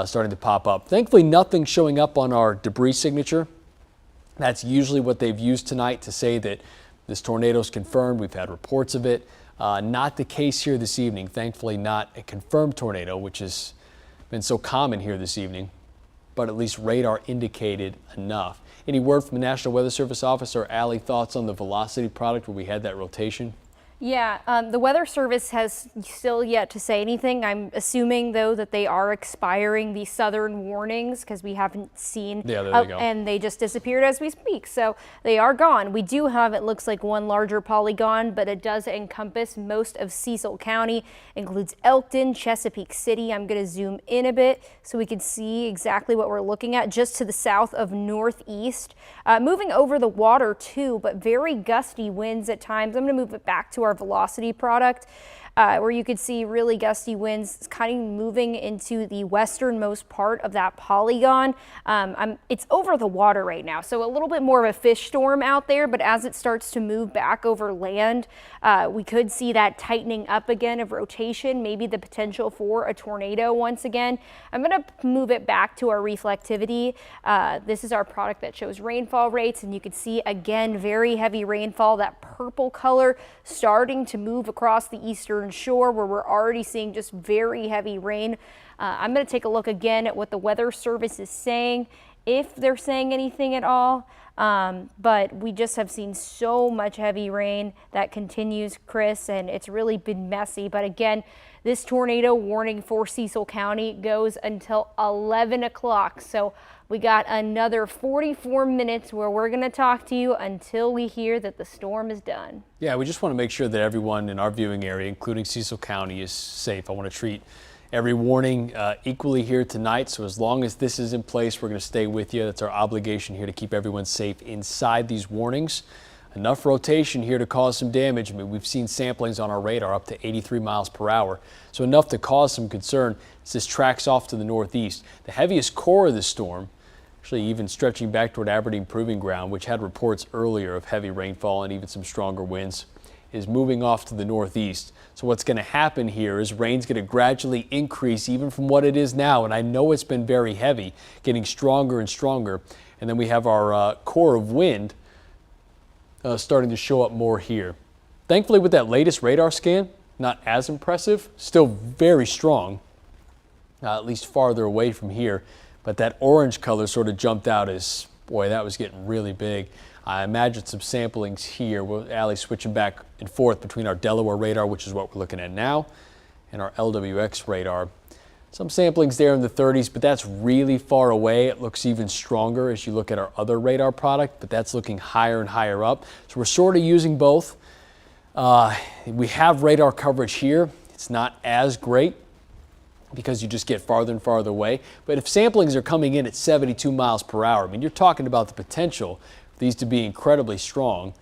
starting to pop up. Thankfully, nothing showing up on our debris signature. That's usually what they've used tonight to say that this tornado is confirmed. We've had reports of it. Not the case here this evening. Thankfully, not a confirmed tornado, which has been so common here this evening, but at least radar indicated enough. Any word from the National Weather Service office or Allie, thoughts on the velocity product where we had that rotation? Yeah, the Weather Service has still yet to say anything. I'm assuming, though, that they are expiring the southern warnings because we haven't seen, yeah, there they go. And they just disappeared as we speak. So they are gone. We do have, it looks like, one larger polygon, but it does encompass most of Cecil County, includes Elkton, Chesapeake City. I'm going to zoom in a bit so we can see exactly what we're looking at, just to the south of northeast. Moving over the water, too, but very gusty winds at times. I'm going to move it back to our velocity product where you could see really gusty winds kind of moving into the westernmost part of that polygon. It's over the water right now, so a little bit more of a fish storm out there, but as it starts to move back over land, we could see that tightening up again of rotation, maybe the potential for a tornado once again. I'm going to move it back to our reflectivity. This is our product that shows rainfall rates, and you can see again very heavy rainfall, that purple color starting to move across the eastern shore where we're already seeing just very heavy rain. I'm going to take a look again at what the Weather Service is saying, if they're saying anything at all. But we just have seen so much heavy rain that continues, Chris, and it's really been messy. But again, this tornado warning for Cecil County goes until 11 o'clock. So we got another 44 minutes where we're going to talk to you until we hear that the storm is done. Yeah, we just want to make sure that everyone in our viewing area, including Cecil County, is safe. I want to treat every warning equally here tonight. So as long as this is in place, we're going to stay with you. That's our obligation here to keep everyone safe inside these warnings. Enough rotation here to cause some damage. I mean, we've seen samplings on our radar up to 83 miles per hour. So enough to cause some concern as this tracks off to the northeast. The heaviest core of the storm, actually even stretching back toward Aberdeen Proving Ground, which had reports earlier of heavy rainfall and even some stronger winds, is moving off to the northeast. So what's going to happen here is rain's going to gradually increase even from what it is now. And I know it's been very heavy, getting stronger and stronger. And then we have our core of wind starting to show up more here. Thankfully, with that latest radar scan, not as impressive, still very strong, at least farther away from here. But that orange color sort of jumped out as, boy, that was getting really big. I imagine some samplings here. Allie's switching back and forth between our Delaware radar, which is what we're looking at now, and our LWX radar. Some samplings there in the 30s, but that's really far away. It looks even stronger as you look at our other radar product, but that's looking higher and higher up. So we're sort of using both. We have radar coverage here. It's not as great because you just get farther and farther away. But if samplings are coming in at 72 miles per hour, I mean, you're talking about the potential for these to be incredibly strong,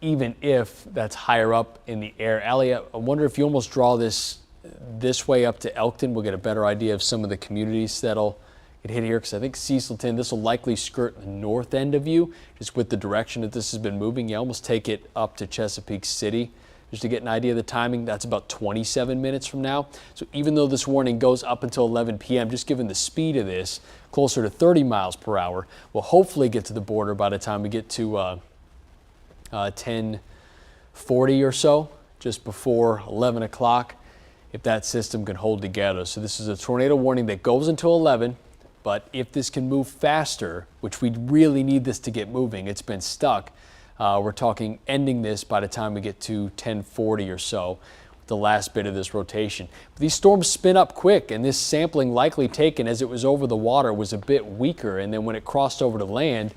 even if that's higher up in the air. Allie, I wonder if you almost draw this way up to Elkton, we'll get a better idea of some of the communities that'll get hit here, because I think Cecilton, this will likely skirt the north end of you, just with the direction that this has been moving. You almost take it up to Chesapeake City. Just to get an idea of the timing, that's about 27 minutes from now. So even though this warning goes up until 11 p.m., just given the speed of this, closer to 30 miles per hour, we'll hopefully get to the border by the time we get to 10:40 or so, just before 11 o'clock, if that system can hold together. So this is a tornado warning that goes until 11, but if this can move faster, which we really need this to get moving, it's been stuck. We're talking ending this by the time we get to 10:40 or so, the last bit of this rotation. But these storms spin up quick, and this sampling likely taken as it was over the water was a bit weaker, and then when it crossed over to land,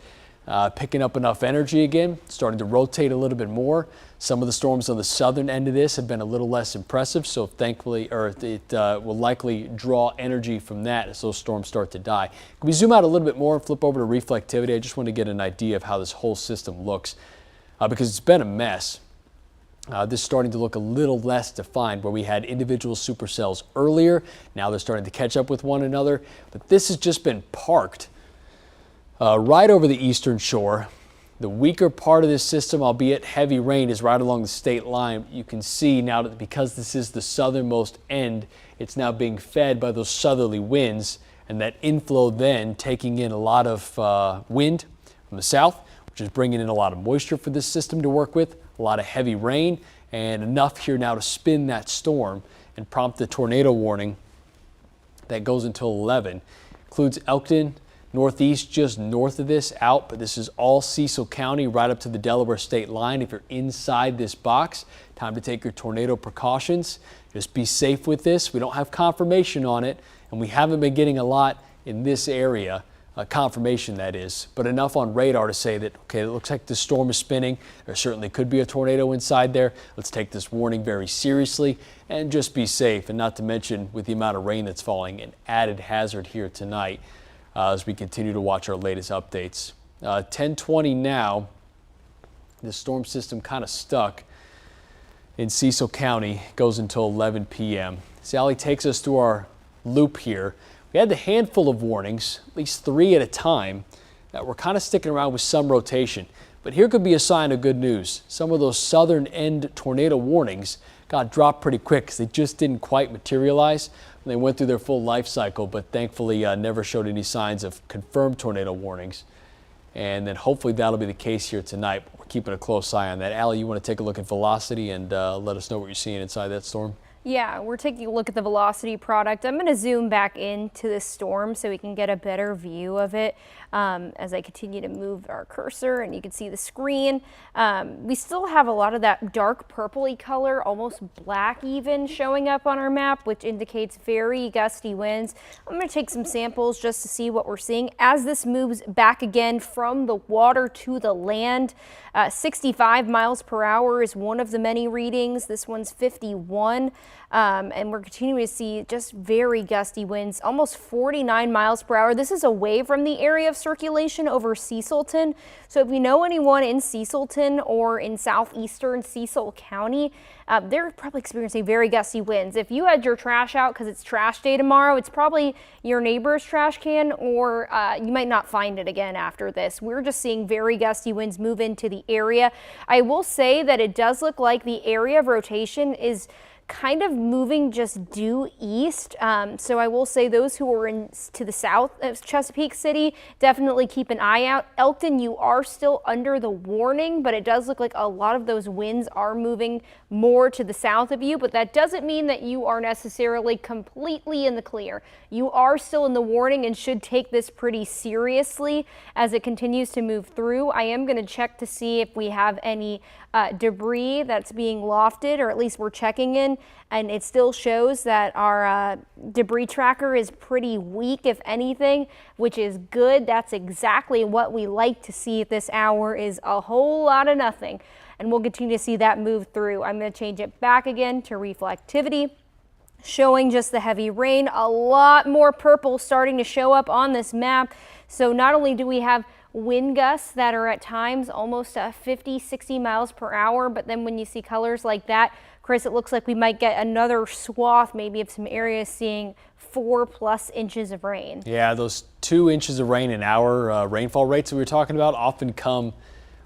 picking up enough energy again, starting to rotate a little bit more. Some of the storms on the southern end of this have been a little less impressive, so thankfully, it will likely draw energy from that as those storms start to die. Can we zoom out a little bit more and flip over to reflectivity? I just want to get an idea of how this whole system looks, because it's been a mess. This is starting to look a little less defined, where we had individual supercells earlier. Now they're starting to catch up with one another, but this has just been parked right over the eastern shore. The weaker part of this system, albeit heavy rain, is right along the state line. You can see now that because this is the southernmost end, it's now being fed by those southerly winds, and that inflow then taking in a lot of wind from the south, which is bringing in a lot of moisture for this system to work with, a lot of heavy rain, and enough here now to spin that storm and prompt the tornado warning that goes until 11. Includes Elkton, northeast, just north of this out, but this is all Cecil County right up to the Delaware state line. If you're inside this box, time to take your tornado precautions. Just be safe with this. We don't have confirmation on it, and we haven't been getting a lot in this area, confirmation that is, but enough on radar to say that, okay, it looks like the storm is spinning. There certainly could be a tornado inside there. Let's take this warning very seriously and just be safe, and not to mention with the amount of rain that's falling, an added hazard here tonight. As we continue to watch our latest updates. 10:20 now, the storm system kind of stuck in Cecil County, goes until 11 p.m. Sally takes us through our loop here. We had the handful of warnings, at least 3 at a time, that were kind of sticking around with some rotation. But here could be a sign of good news. Some of those southern end tornado warnings got dropped pretty quick because they just didn't quite materialize. They went through their full life cycle, but thankfully never showed any signs of confirmed tornado warnings. And then hopefully that'll be the case here tonight. We're keeping a close eye on that. Allie, you want to take a look at velocity and let us know what you're seeing inside that storm? Yeah, we're taking a look at the velocity product. I'm going to zoom back into this storm so we can get a better view of it as I continue to move our cursor, and you can see the screen. We still have a lot of that dark purpley color, almost black even, showing up on our map, which indicates very gusty winds. I'm going to take some samples just to see what we're seeing as this moves back again from the water to the land. 65 miles per hour is one of the many readings. This one's 51. And we're continuing to see just very gusty winds, almost 49 miles per hour. This is away from the area of circulation over Cecilton. So if you know anyone in Cecilton or in southeastern Cecil County, they're probably experiencing very gusty winds. If you had your trash out because it's trash day tomorrow, it's probably your neighbor's trash can, or you might not find it again after this. We're just seeing very gusty winds move into the area. I will say that it does look like the area of rotation is kind of moving just due east. So I will say those who are to the south of Chesapeake City, definitely keep an eye out. Elkton, you are still under the warning, but it does look like a lot of those winds are moving more to the south of you, but that doesn't mean that you are necessarily completely in the clear. You are still in the warning and should take this pretty seriously as it continues to move through. I am going to check to see if we have any debris that's being lofted, or at least we're checking in, and it still shows that our debris tracker is pretty weak, if anything, which is good. That's exactly what we like to see at this hour, is a whole lot of nothing, and we'll continue to see that move through. I'm going to change it back again to reflectivity, showing just the heavy rain. A lot more purple starting to show up on this map. So not only do we have wind gusts that are at times almost 50, 60 miles per hour, but then when you see colors like that, Chris, it looks like we might get another swath, maybe of some areas seeing 4+ inches of rain. Yeah, those 2 inches of rain an hour rainfall rates that we were talking about often come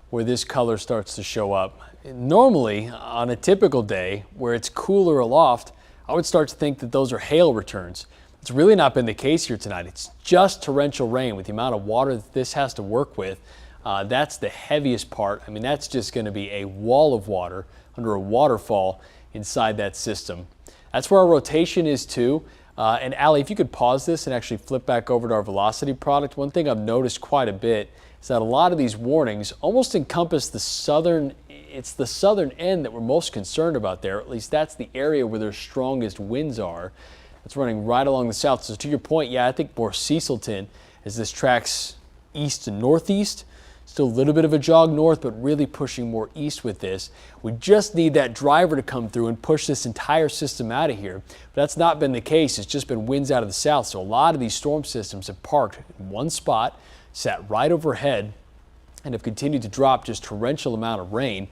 where this color starts to show up. Normally, on a typical day where it's cooler aloft, I would start to think that those are hail returns. It's really not been the case here tonight. It's just torrential rain with the amount of water that this has to work with. That's the heaviest part. I mean, that's just going to be a wall of water under a waterfall inside that system. That's where our rotation is too. And Allie, if you could pause this and actually flip back over to our velocity product. One thing I've noticed quite a bit is that a lot of these warnings almost encompass the southern end that we're most concerned about there. At least that's the area where their strongest winds are. It's running right along the south. So to your point, yeah, I think more Cecilton as this tracks east to northeast. Still a little bit of a jog north, but really pushing more east with this. We just need that driver to come through and push this entire system out of here. But that's not been the case. It's just been winds out of the south. So a lot of these storm systems have parked in one spot, sat right overhead, and have continued to drop just torrential amount of rain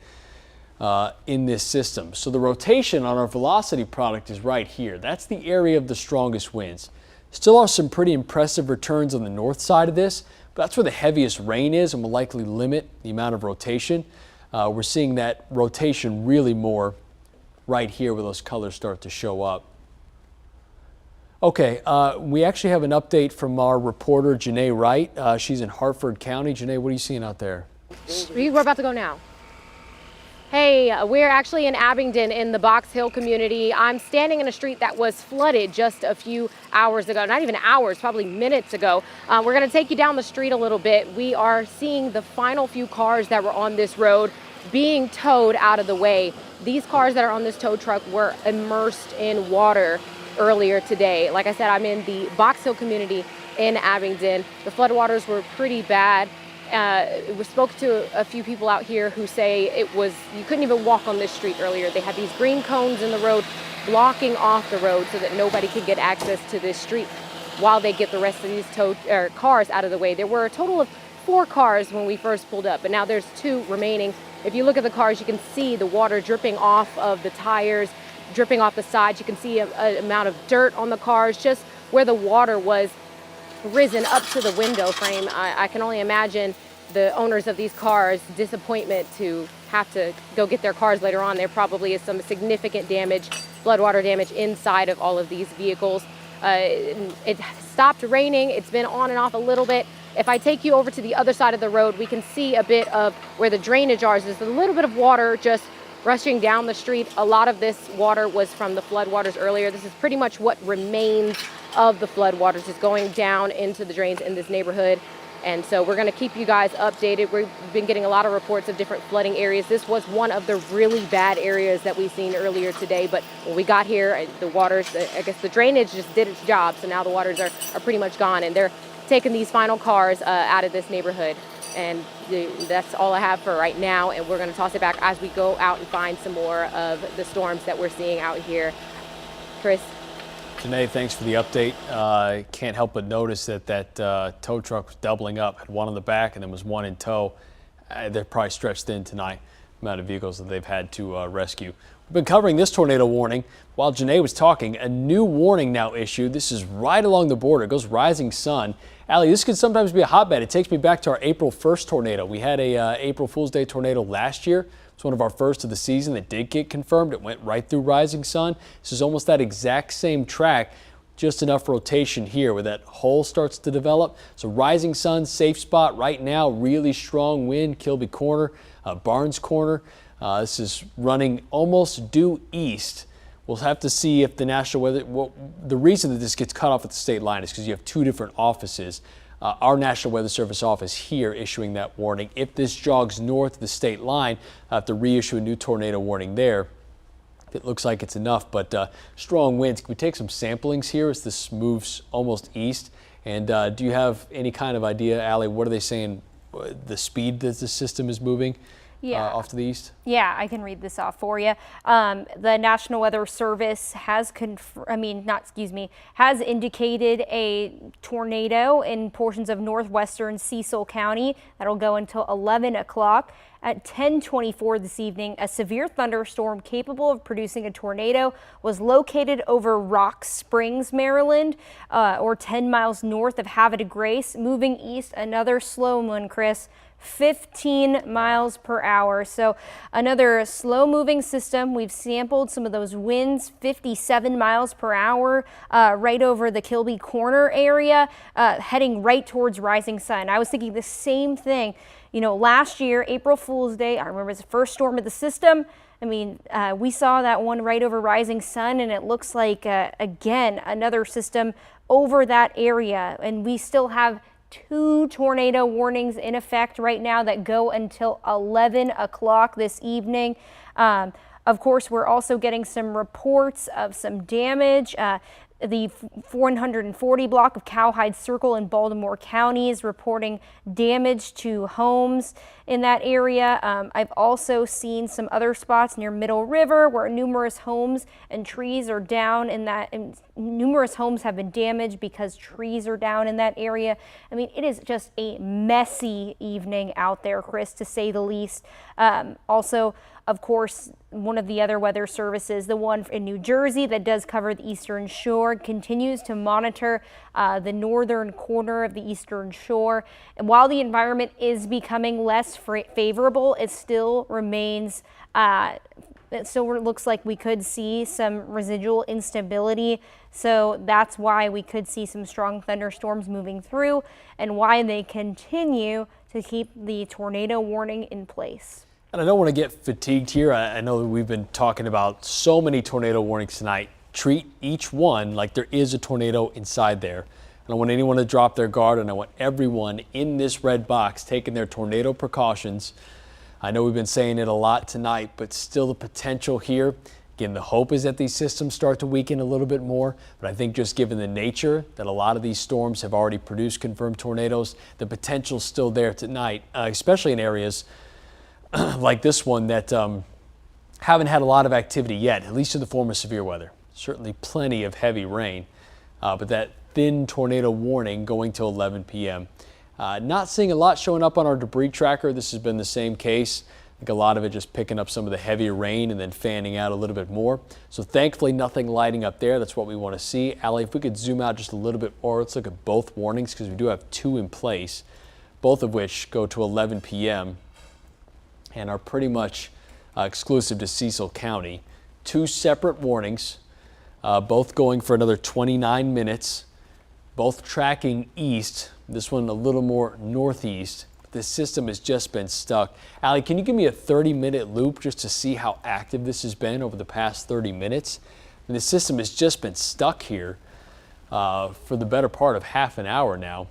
in this system. So the rotation on our velocity product is right here. That's the area of the strongest winds. Still are some pretty impressive returns on the north side of this, but that's where the heaviest rain is and will likely limit the amount of rotation. We're seeing that rotation really more right here where those colors start to show up. Okay, we actually have an update from our reporter, Janae Wright. She's in Hartford County. Janae, what are you seeing out there? We're about to go now. Hey, we're actually in Abingdon in the Box Hill community. I'm standing in a street that was flooded just a few hours ago, not even hours, probably minutes ago. We're going to take you down the street a little bit. We are seeing the final few cars that were on this road being towed out of the way. These cars that are on this tow truck were immersed in water earlier today. Like I said, I'm in the Box Hill community in Abingdon. The floodwaters were pretty bad. We spoke to a few people out here who say you couldn't even walk on this street earlier. They had these green cones in the road blocking off the road so that nobody could get access to this street while they get the rest of these cars out of the way. There were a total of 4 cars when we first pulled up, but now there's 2 remaining. If you look at the cars, you can see the water dripping off of the tires, dripping off the sides. You can see an amount of dirt on the cars, just where the water was risen up to the window frame. I can only imagine the owners of these cars' disappointment to have to go get their cars later on. There probably is some significant damage, floodwater damage inside of all of these vehicles. It stopped raining. It's been on and off a little bit. If I take you over to the other side of the road, we can see a bit of where the drainage are. There's a little bit of water just rushing down the street. A lot of this water was from the floodwaters earlier. This is pretty much what remains of the floodwaters, is going down into the drains in this neighborhood. And so we're going to keep you guys updated. We've been getting a lot of reports of different flooding areas. This was one of the really bad areas that we've seen earlier today. But when we got here, the waters, I guess the drainage just did its job. So now the waters are pretty much gone, and they're taking these final cars out of this neighborhood. And that's all I have for right now. And we're going to toss it back as we go out and find some more of the storms that we're seeing out here Chris. Janae, thanks for the update. Can't help but notice that tow truck was doubling up. Had one on the back and then was one in tow. They're probably stretched thin tonight, amount of vehicles that they've had to rescue. We've been covering this tornado warning while Janae was talking. A new warning now issued. This is right along the border. It goes rising sun. Allie, this could sometimes be a hotbed. It takes me back to our April 1st tornado. We had a April Fool's Day tornado last year. It's one of our first of the season that did get confirmed. It went right through rising sun. This is almost that exact same track, just enough rotation here where that hole starts to develop. So rising sun, safe spot right now, really strong wind, Kilby Corner, Barnes Corner. This is running almost due east. We'll have to see if the National Weather, the reason that this gets cut off at the state line is because you have two different offices. Our National Weather Service office here issuing that warning. If this jogs north of the state line, I have to reissue a new tornado warning there. It looks like it's enough, but strong winds. Can we take some samplings here as this moves almost east? And do you have any kind of idea, Allie, what are they saying, the speed that the system is moving? Off to the east? Yeah, I can read this off for you. The National Weather Service has has indicated a tornado in portions of northwestern Cecil County. That'll go until 11 o'clock. At 10:24 this evening, a severe thunderstorm capable of producing a tornado was located over Rock Springs, Maryland, or 10 miles north of Havre de Grace. Moving east, another slow one, Chris. 15 miles per hour. So another slow moving system. We've sampled some of those winds, 57 miles per hour, right over the Kilby Corner area, heading right towards rising sun. I was thinking the same thing. You know, last year, April Fool's Day, I remember it's the first storm of the system. I mean, we saw that one right over rising sun, and it looks like, again, another system over that area. And we still have 2 tornado warnings in effect right now that go until 11 o'clock this evening. Of course, we're also getting some reports of some damage. The 440 block of Cowhide Circle in Baltimore County is reporting damage to homes in that area. I've also seen some other spots near Middle River where numerous homes and trees are down and numerous homes have been damaged because trees are down in that area. I mean, it is just a messy evening out there, Chris, to say the least. Also, of course, one of the other weather services, the one in New Jersey that does cover the Eastern Shore, continues to monitor the northern corner of the Eastern Shore. And while the environment is becoming less favorable, it still remains, it still looks like we could see some residual instability. So that's why we could see some strong thunderstorms moving through and why they continue to keep the tornado warning in place. And I don't want to get fatigued here. I know that we've been talking about so many tornado warnings tonight. Treat each one like there is a tornado inside there. I don't want anyone to drop their guard, and I want everyone in this red box taking their tornado precautions. I know we've been saying it a lot tonight, but still the potential here. Again, the hope is that these systems start to weaken a little bit more, but I think just given the nature that a lot of these storms have already produced confirmed tornadoes, the potential's still there tonight, especially in areas like this one that haven't had a lot of activity yet, at least in the form of severe weather. Certainly plenty of heavy rain, but that thin tornado warning going till 11 p.m. Not seeing a lot showing up on our debris tracker. This has been the same case. I think a lot of it just picking up some of the heavier rain and then fanning out a little bit more. So thankfully nothing lighting up there. That's what we want to see. Allie, if we could zoom out just a little bit more, let's look at both warnings because we do have 2 in place, both of which go to 11 p.m. and are pretty much exclusive to Cecil County. 2 separate warnings, both going for another 29 minutes, both tracking east. This one a little more northeast. This system has just been stuck. Allie, can you give me a 30-minute loop just to see how active this has been over the past 30 minutes? And the system has just been stuck here for the better part of half an hour now.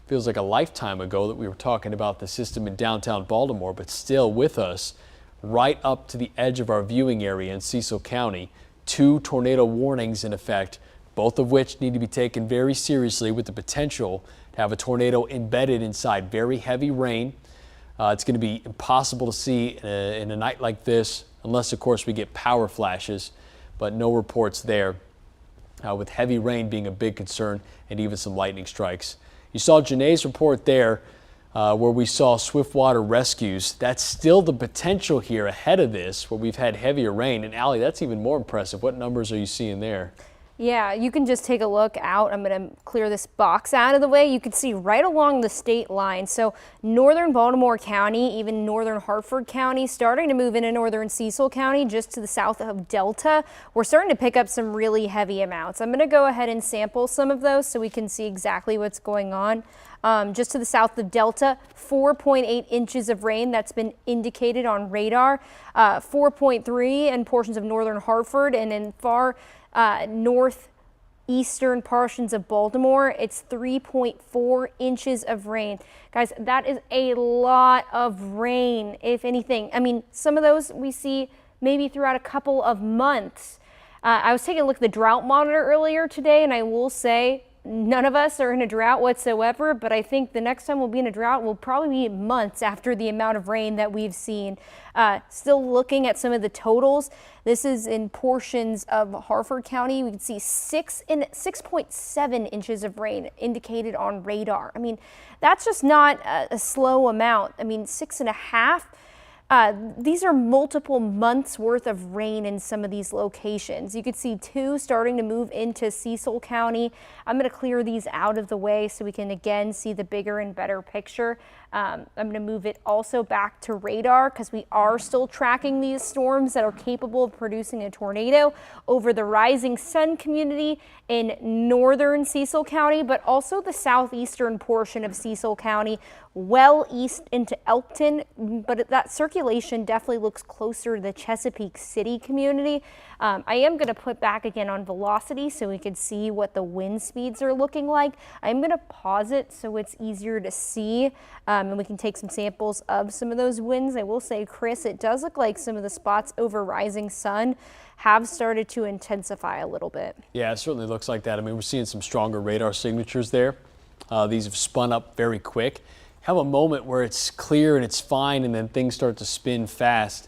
Feels like a lifetime ago that we were talking about the system in downtown Baltimore, but still with us right up to the edge of our viewing area in Cecil County. 2 tornado warnings in effect, both of which need to be taken very seriously with the potential to have a tornado embedded inside very heavy rain. It's going to be impossible to see in a night like this, unless of course we get power flashes, but no reports there. with heavy rain being a big concern and even some lightning strikes. You saw Janae's report there where we saw swiftwater rescues. That's still the potential here ahead of this where we've had heavier rain. And Allie, that's even more impressive. What numbers are you seeing there? Yeah, you can just take a look out. I'm going to clear this box out of the way. You can see right along the state line. So northern Baltimore County, even northern Hartford County, starting to move into northern Cecil County, just to the south of Delta. We're starting to pick up some really heavy amounts. I'm going to go ahead and sample some of those so we can see exactly what's going on. Just to the south of Delta, 4.8 inches of rain that's been indicated on radar, 4.3 in portions of northern Hartford, and in far northeastern portions of Baltimore, it's 3.4 inches of rain. Guys, that is a lot of rain, if anything. I mean, some of those we see maybe throughout a couple of months. I was taking a look at the drought monitor earlier today, and I will say none of us are in a drought whatsoever, but I think the next time we'll be in a drought will probably be months after the amount of rain that we've seen. Still looking at some of the totals. This is in portions of Hartford County. We can see 6.7 inches of rain indicated on radar. I mean, that's just not a slow amount. I mean, 6.5. These are multiple months worth of rain in some of these locations. You could see 2 starting to move into Cecil County. I'm going to clear these out of the way so we can again see the bigger and better picture. I'm going to move it also back to radar because we are still tracking these storms that are capable of producing a tornado over the Rising Sun community in northern Cecil County, but also the southeastern portion of Cecil County, well east into Elkton. But that circulation definitely looks closer to the Chesapeake City community. I am going to put back again on velocity so we can see what the wind speeds are looking like. I'm going to pause it so it's easier to see, and we can take some samples of some of those winds. I will say, Chris, it does look like some of the spots over Rising Sun have started to intensify a little bit. Yeah, it certainly looks like that. I mean, we're seeing some stronger radar signatures there. These have spun up very quick. Have a moment where it's clear and it's fine, and then things start to spin fast.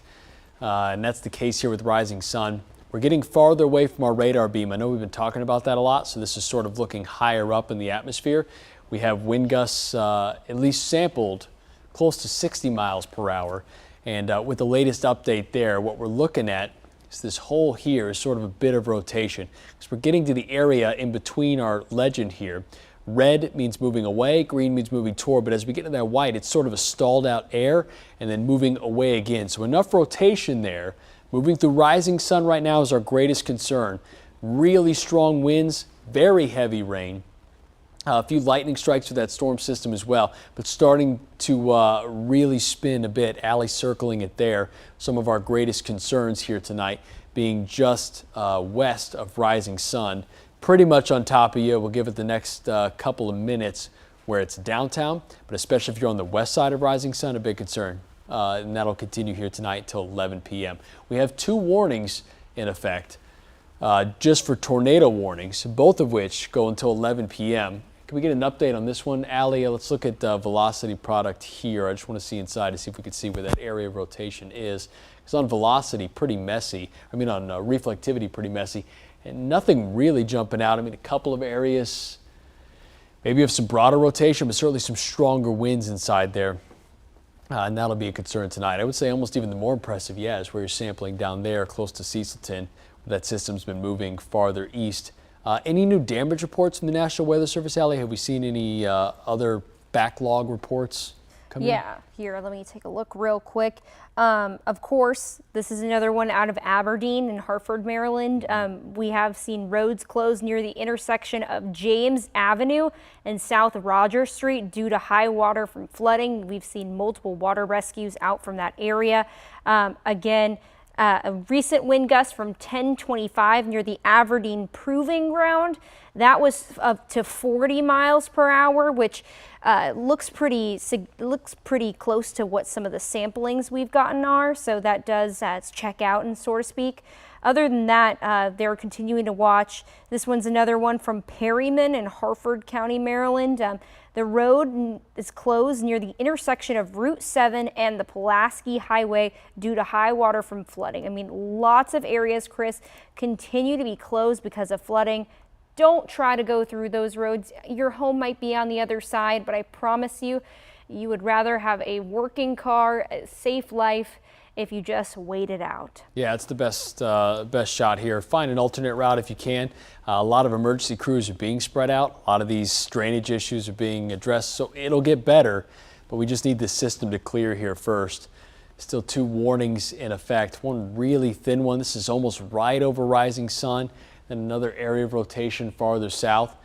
And that's the case here with Rising Sun. We're getting farther away from our radar beam. I know we've been talking about that a lot, so this is sort of looking higher up in the atmosphere. We have wind gusts at least sampled close to 60 miles per hour. And with the latest update there, what we're looking at is this hole here is sort of a bit of rotation. So we're getting to the area in between our legend here. Red means moving away, green means moving toward, but as we get to that white, it's sort of a stalled out air and then moving away again. So enough rotation there. Moving through Rising Sun right now is our greatest concern. Really strong winds, very heavy rain. A few lightning strikes with that storm system as well, but starting to really spin a bit. Allie circling it there. Some of our greatest concerns here tonight being just west of Rising Sun. Pretty much on top of you. We'll give it the next couple of minutes where it's downtown, but especially if you're on the west side of Rising Sun, a big concern. And that'll continue here tonight until 11 p.m. We have 2 warnings in effect just for tornado warnings, both of which go until 11 p.m. Can we get an update on this one, Allie? Let's look at velocity product here. I just want to see inside to see if we can see where that area of rotation is. Because on velocity, pretty messy. I mean, on reflectivity, pretty messy. And nothing really jumping out. I mean, a couple of areas, maybe have some broader rotation, but certainly some stronger winds inside there. And that'll be a concern tonight. I would say almost even the more impressive, yeah, is where you're sampling down there close to Cecilton. That system's been moving farther east. Any new damage reports from the National Weather Service, Allie? Have we seen any other backlog reports coming in? Yeah, here, let me take a look real quick. Of course, this is another one out of Aberdeen in Hartford, Maryland. We have seen roads closed near the intersection of James Avenue and South Rogers Street due to high water from flooding. We've seen multiple water rescues out from that area. Again, a recent wind gust from 1025 near the Aberdeen Proving Ground. That was up to 40 miles per hour, which looks pretty close to what some of the samplings we've gotten are. So that does check out, and so to speak. Other than that, they're continuing to watch. This one's another one from Perryman in Hartford County, Maryland. The road is closed near the intersection of Route 7 and the Pulaski Highway due to high water from flooding. I mean, lots of areas, Chris, continue to be closed because of flooding. don't try to go through those roads. Your home might be on the other side, but I promise you, you would rather have a working car, a safe life, if you just wait it out. Yeah, it's the best shot here. Find an alternate route if you can. A lot of emergency crews are being spread out. A lot of these drainage issues are being addressed, so it'll get better, but we just need the system to clear here first. Still 2 warnings in effect. One really thin one. This is almost right over Rising Sun. Then another area of rotation farther south.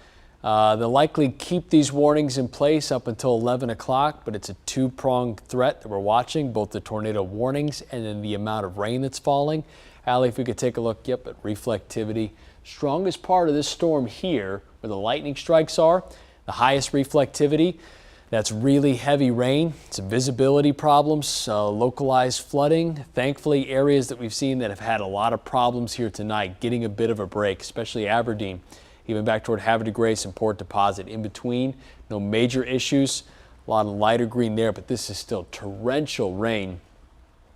They'll likely keep these warnings in place up until 11 o'clock, but it's a 2-pronged threat that we're watching, both the tornado warnings and then the amount of rain that's falling. Allie, if we could take a look, at reflectivity. Strongest part of this storm here, where the lightning strikes are, the highest reflectivity. That's really heavy rain, some visibility problems, localized flooding. Thankfully, areas that we've seen that have had a lot of problems here tonight, getting a bit of a break, especially Aberdeen, even back toward Havre de Grace and Port Deposit. In between, no major issues, a lot of lighter green there, but this is still torrential rain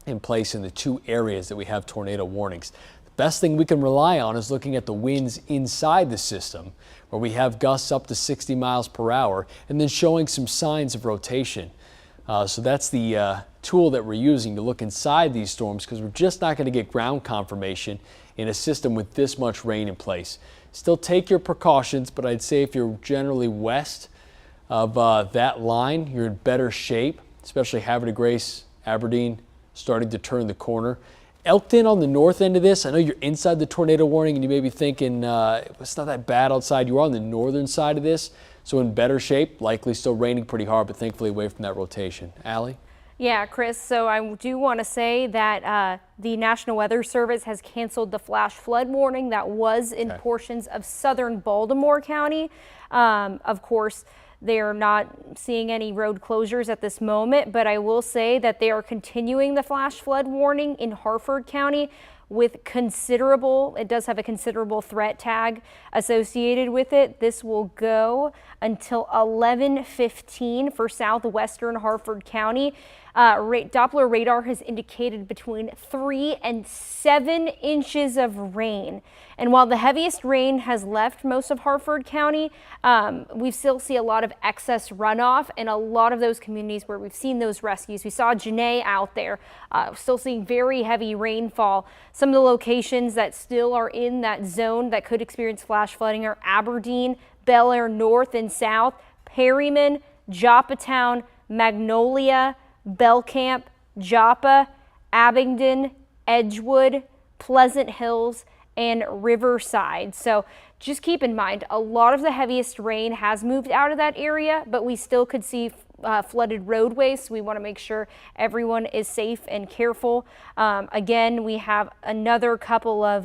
in place in the 2 areas that we have tornado warnings. Best thing we can rely on is looking at the winds inside the system, where we have gusts up to 60 miles per hour, and then showing some signs of rotation. So that's the tool that we're using to look inside these storms, because we're just not going to get ground confirmation in a system with this much rain in place. Still take your precautions, but I'd say if you're generally west of that line, you're in better shape, especially Havre de Grace, Aberdeen, starting to turn the corner. Elkton on the north end of this, I know you're inside the tornado warning and you may be thinking it's not that bad outside. You are on the northern side of this, so in better shape, likely still raining pretty hard, but thankfully away from that rotation. Allie? Yeah, Chris, so I do want to say that the National Weather Service has canceled the flash flood warning that was in portions of southern Baltimore County. Of course, they are not seeing any road closures at this moment, but I will say that they are continuing the flash flood warning in Harford County with considerable, it does have a considerable threat tag associated with it. This will go until 11:15 for southwestern Harford County. Doppler radar has indicated between 3 and 7 inches of rain. And while the heaviest rain has left most of Harford County, we still see a lot of excess runoff in a lot of those communities where we've seen those rescues. We saw Janae out there, still seeing very heavy rainfall. Some of the locations that still are in that zone that could experience flash flooding are Aberdeen, Bel Air North and South, Perryman, Joppatown, Magnolia, Belcamp, Joppa, Abingdon, Edgewood, Pleasant Hills, and Riverside. So just keep in mind, a lot of the heaviest rain has moved out of that area, but we still could see flooded roadways. So we want to make sure everyone is safe and careful. Again, we have another couple of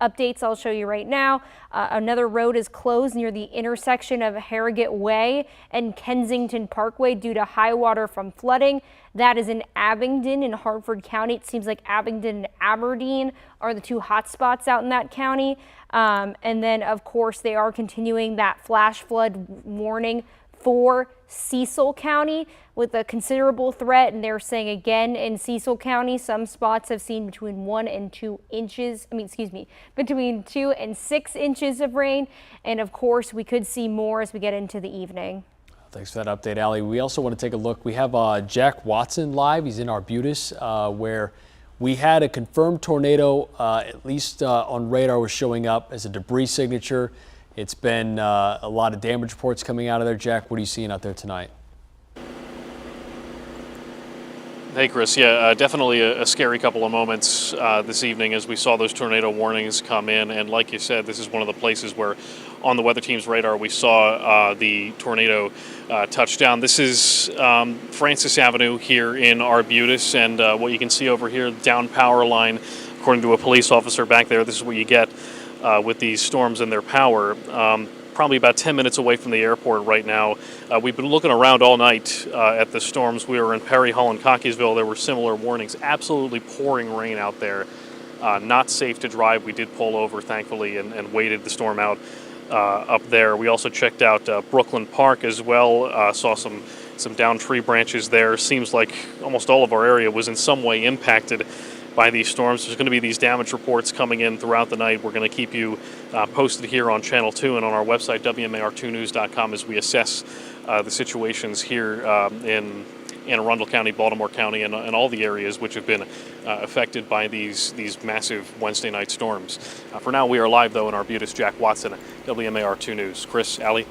updates I'll show you right now. Another road is closed near the intersection of Harrogate Way and Kensington Parkway due to high water from flooding. That is in Abingdon in Harford County. It seems like Abingdon and Aberdeen are the 2 hot spots out in that county. And then, of course, they are continuing that flash flood warning for Cecil County with a considerable threat, and they're saying again in Cecil County some spots have seen between 1 and 2 inches, between 2 and 6 inches of rain, and of course we could see more as we get into the evening. Thanks for that update, Allie. We also want to take a look. We have Jack Watson live. He's in Arbutus, where we had a confirmed tornado, at least on radar, was showing up as a debris signature. It's been a lot of damage reports coming out of there. Jack, what are you seeing out there tonight? Hey, Chris. Yeah, definitely a scary couple of moments this evening as we saw those tornado warnings come in. And like you said, this is one of the places where on the weather team's radar we saw the tornado touchdown. This is Francis Avenue here in Arbutus. And what you can see over here, down power line, according to a police officer back there, this is what you get with these storms and their power. Probably about 10 minutes away from the airport right now. We've been looking around all night at the storms. We were in Perry Hall and Cockeysville. There were similar warnings. Absolutely pouring rain out there. Not safe to drive. We did pull over, thankfully, and waited the storm out up there. We also checked out Brooklyn Park as well. Saw some downed tree branches there. Seems like almost all of our area was in some way impacted by these storms. There's going to be these damage reports coming in throughout the night. We're going to keep you posted here on Channel 2 and on our website, WMAR2news.com, as we assess the situations here in Anne Arundel County, Baltimore County, and all the areas which have been affected by these massive Wednesday night storms. For now, we are live, though, in Arbutus. Jack Watson, WMAR2 News. Chris, Allie.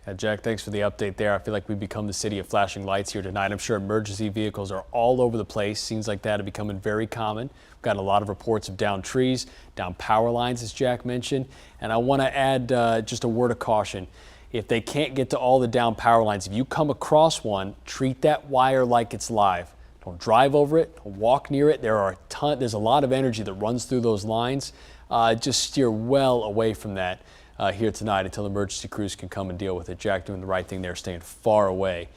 Yeah, Jack, thanks for the update there. I feel like we've become the city of flashing lights here tonight. I'm sure emergency vehicles are all over the place. Scenes like that are becoming very common. We've got a lot of reports of downed trees, down power lines, as Jack mentioned. And I want to add just a word of caution. If they can't get to all the down power lines, if you come across one, treat that wire like it's live. Don't drive over it, don't walk near it. There's a lot of energy that runs through those lines. Just steer well away from that here tonight until emergency crews can come and deal with it. Jack doing the right thing there, staying far away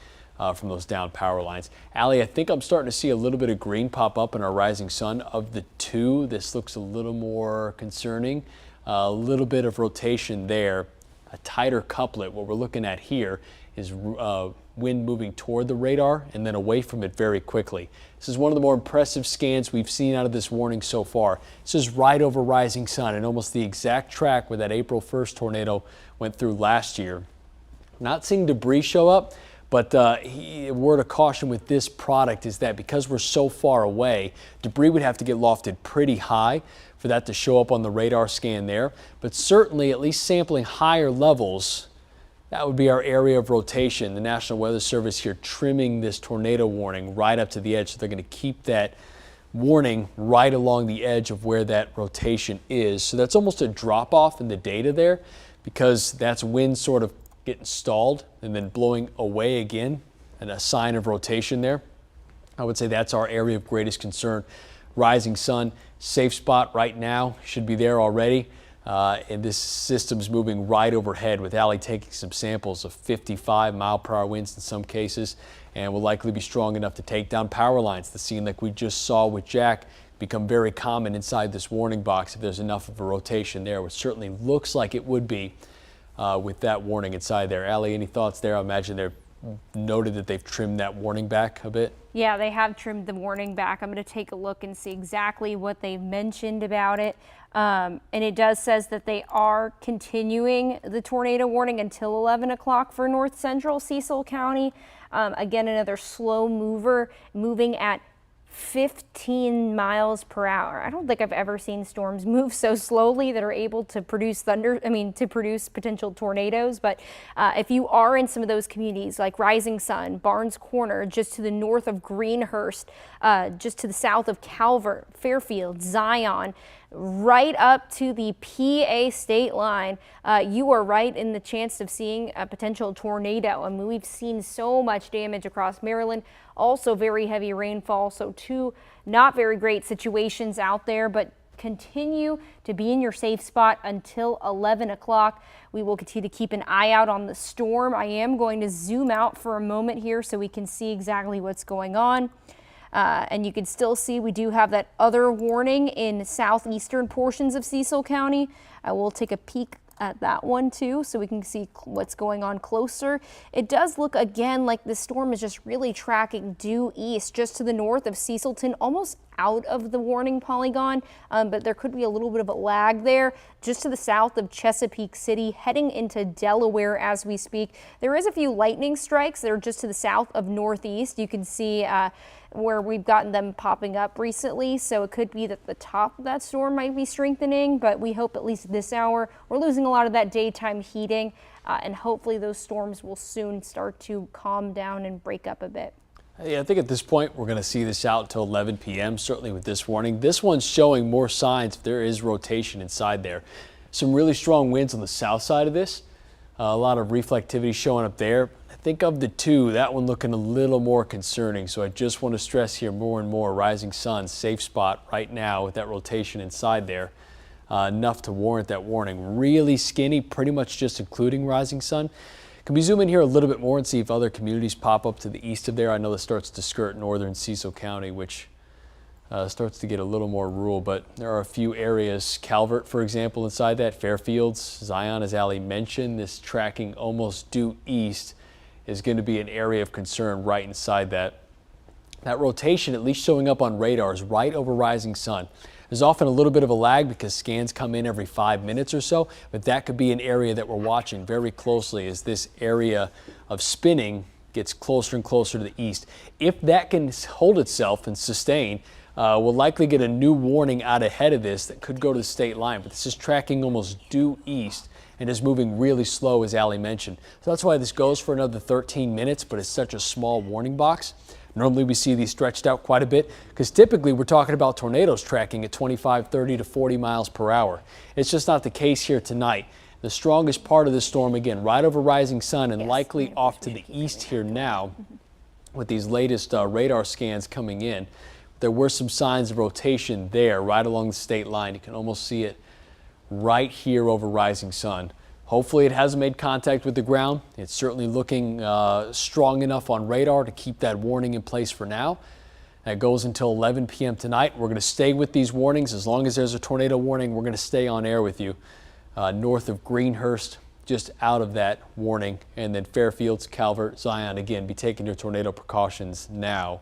from those down power lines. Allie, I think I'm starting to see a little bit of green pop up in our rising sun. Of the two, this looks a little more concerning. A little bit of rotation there, a tighter couplet. What we're looking at here is wind moving toward the radar and then away from it very quickly. This is one of the more impressive scans we've seen out of this warning so far. This is right over rising sun and almost the exact track where that April 1st tornado went through last year. Not seeing debris show up, but a word of caution with this product is that because we're so far away, debris would have to get lofted pretty high for that to show up on the radar scan there. But certainly, at least sampling higher levels, that would be our area of rotation. The National Weather Service here trimming this tornado warning right up to the edge. So they're going to keep that warning right along the edge of where that rotation is. So that's almost a drop off in the data there because that's wind sort of getting stalled and then blowing away again, and a sign of rotation there. I would say that's our area of greatest concern. Rising sun, safe spot right now, should be there already. And this system's moving right overhead with Allie taking some samples of 55-mile-per-hour winds in some cases, and will likely be strong enough to take down power lines. The scene like we just saw with Jack become very common inside this warning box if there's enough of a rotation there, which certainly looks like it would be with that warning inside there. Allie, any thoughts there? I imagine they're noted that they've trimmed that warning back a bit. Yeah, they have trimmed the warning back. I'm going to take a look and see exactly what they've mentioned about it. And it does says that they are continuing the tornado warning until 11 o'clock for north central Cecil County. Again, another slow mover moving at 15 miles per hour. I don't think I've ever seen storms move so slowly that are able to produce to produce potential tornadoes. But if you are in some of those communities like Rising Sun, Barnes Corner, just to the north of Greenhurst, just to the south of Calvert, Fairfield, Zion, right up to the PA state line, you are right in the chance of seeing a potential tornado. I mean, we've seen so much damage across Maryland, also very heavy rainfall, so two not very great situations out there, but continue to be in your safe spot until 11 o'clock. We will continue to keep an eye out on the storm. I am going to zoom out for a moment here so we can see exactly what's going on. And you can still see we do have that other warning in southeastern portions of Cecil County. I will take a peek at that one too so we can see what's going on closer. It does look again like the storm is just really tracking due east just to the north of Cecilton, almost out of the warning polygon, but there could be a little bit of a lag there just to the south of Chesapeake City, heading into Delaware as we speak. There is a few lightning strikes that are just to the south of northeast. You can see where we've gotten them popping up recently, so it could be that the top of that storm might be strengthening, but we hope at least this hour we're losing a lot of that daytime heating, and hopefully those storms will soon start to calm down and break up a bit. Yeah, I think at this point we're going to see this out until 11 p.m. certainly with this warning. This one's showing more signs if there is rotation inside there. Some really strong winds on the south side of this. A lot of reflectivity showing up there. I think of the two, that one looking a little more concerning. So I just want to stress here more and more, rising sun, safe spot right now with that rotation inside there. Enough to warrant that warning. Really skinny, pretty much just including rising sun. Can we zoom in here a little bit more and see if other communities pop up to the east of there? I know this starts to skirt northern Cecil County, which starts to get a little more rural, but there are a few areas, Calvert, for example, inside that, Fairfields, Zion, as Allie mentioned, this tracking almost due east is going to be an area of concern right inside that. That rotation, at least showing up on radar, is right over rising sun. There's often a little bit of a lag because scans come in every 5 minutes or so, but that could be an area that we're watching very closely as this area of spinning gets closer and closer to the east. If that can hold itself and sustain, we'll likely get a new warning out ahead of this that could go to the state line, but this is tracking almost due east and is moving really slow, as Allie mentioned. So that's why this goes for another 13 minutes, but it's such a small warning box. Normally we see these stretched out quite a bit because typically we're talking about tornadoes tracking at 25, 30 to 40 miles per hour. It's just not the case here tonight. The strongest part of the storm, again, right over rising sun and likely off to the east here now with these latest radar scans coming in. There were some signs of rotation there right along the state line. You can almost see it right here over rising sun. Hopefully it hasn't made contact with the ground. It's certainly looking strong enough on radar to keep that warning in place for now. That goes until 11 p.m. tonight. We're going to stay with these warnings. As long as there's a tornado warning, we're going to stay on air with you. North of Greenhurst, just out of that warning. And then Fairfields, Calvert, Zion, again, be taking your tornado precautions now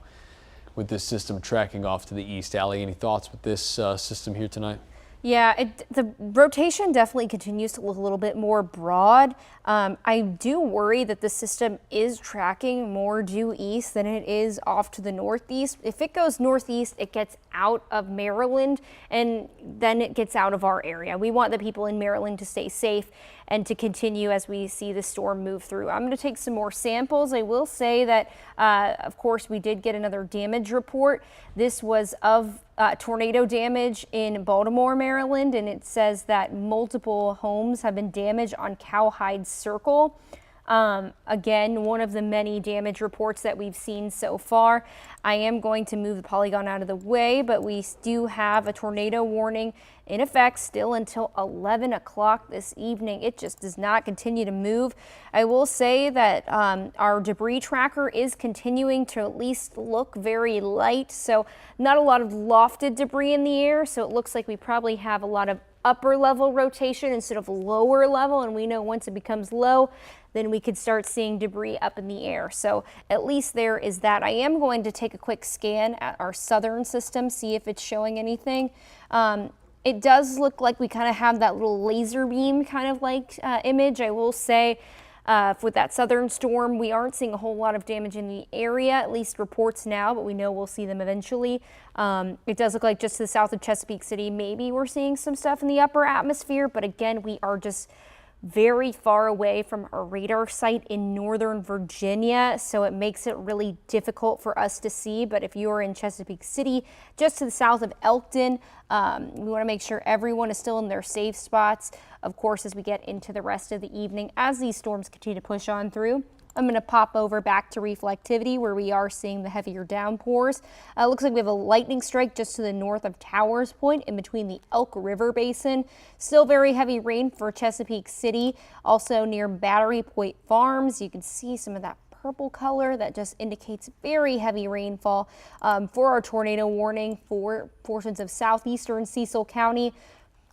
with this system tracking off to the east. Allie, any thoughts with this system here tonight? Yeah, the rotation definitely continues to look a little bit more broad. I do worry that the system is tracking more due east than it is off to the northeast. If it goes northeast, it gets out of Maryland and then it gets out of our area. We want the people in Maryland to stay safe and to continue as we see the storm move through. I'm going to take some more samples. I will say that, of course, we did get another damage report. This was of tornado damage in Baltimore, Maryland, and it says that multiple homes have been damaged on Cowhide Circle. Again, one of the many damage reports that we've seen so far. I am going to move the polygon out of the way, but we do have a tornado warning in effect still until 11 o'clock this evening. It just does not continue to move. I will say that our debris tracker is continuing to at least look very light, so not a lot of lofted debris in the air, so it looks like we probably have a lot of upper level rotation instead of lower level, and we know once it becomes low, then we could start seeing debris up in the air. So at least there is that. I am going to take a quick scan at our southern system, see if it's showing anything. It does look like we kind of have that little laser beam kind of like image. I will say with that southern storm, we aren't seeing a whole lot of damage in the area, at least reports now, but we know we'll see them eventually. It does look like just to the south of Chesapeake City, maybe we're seeing some stuff in the upper atmosphere, but again, we are just very far away from our radar site in Northern Virginia, so it makes it really difficult for us to see. But if you are in Chesapeake City, just to the south of Elkton, we want to make sure everyone is still in their safe spots. Of course, as we get into the rest of the evening, as these storms continue to push on through, I'm going to pop over back to reflectivity where we are seeing the heavier downpours. Looks like we have a lightning strike just to the north of Towers Point in between the Elk River Basin. Still very heavy rain for Chesapeake City, also near Battery Point Farms. You can see some of that purple color that just indicates very heavy rainfall for our tornado warning for portions of southeastern Cecil County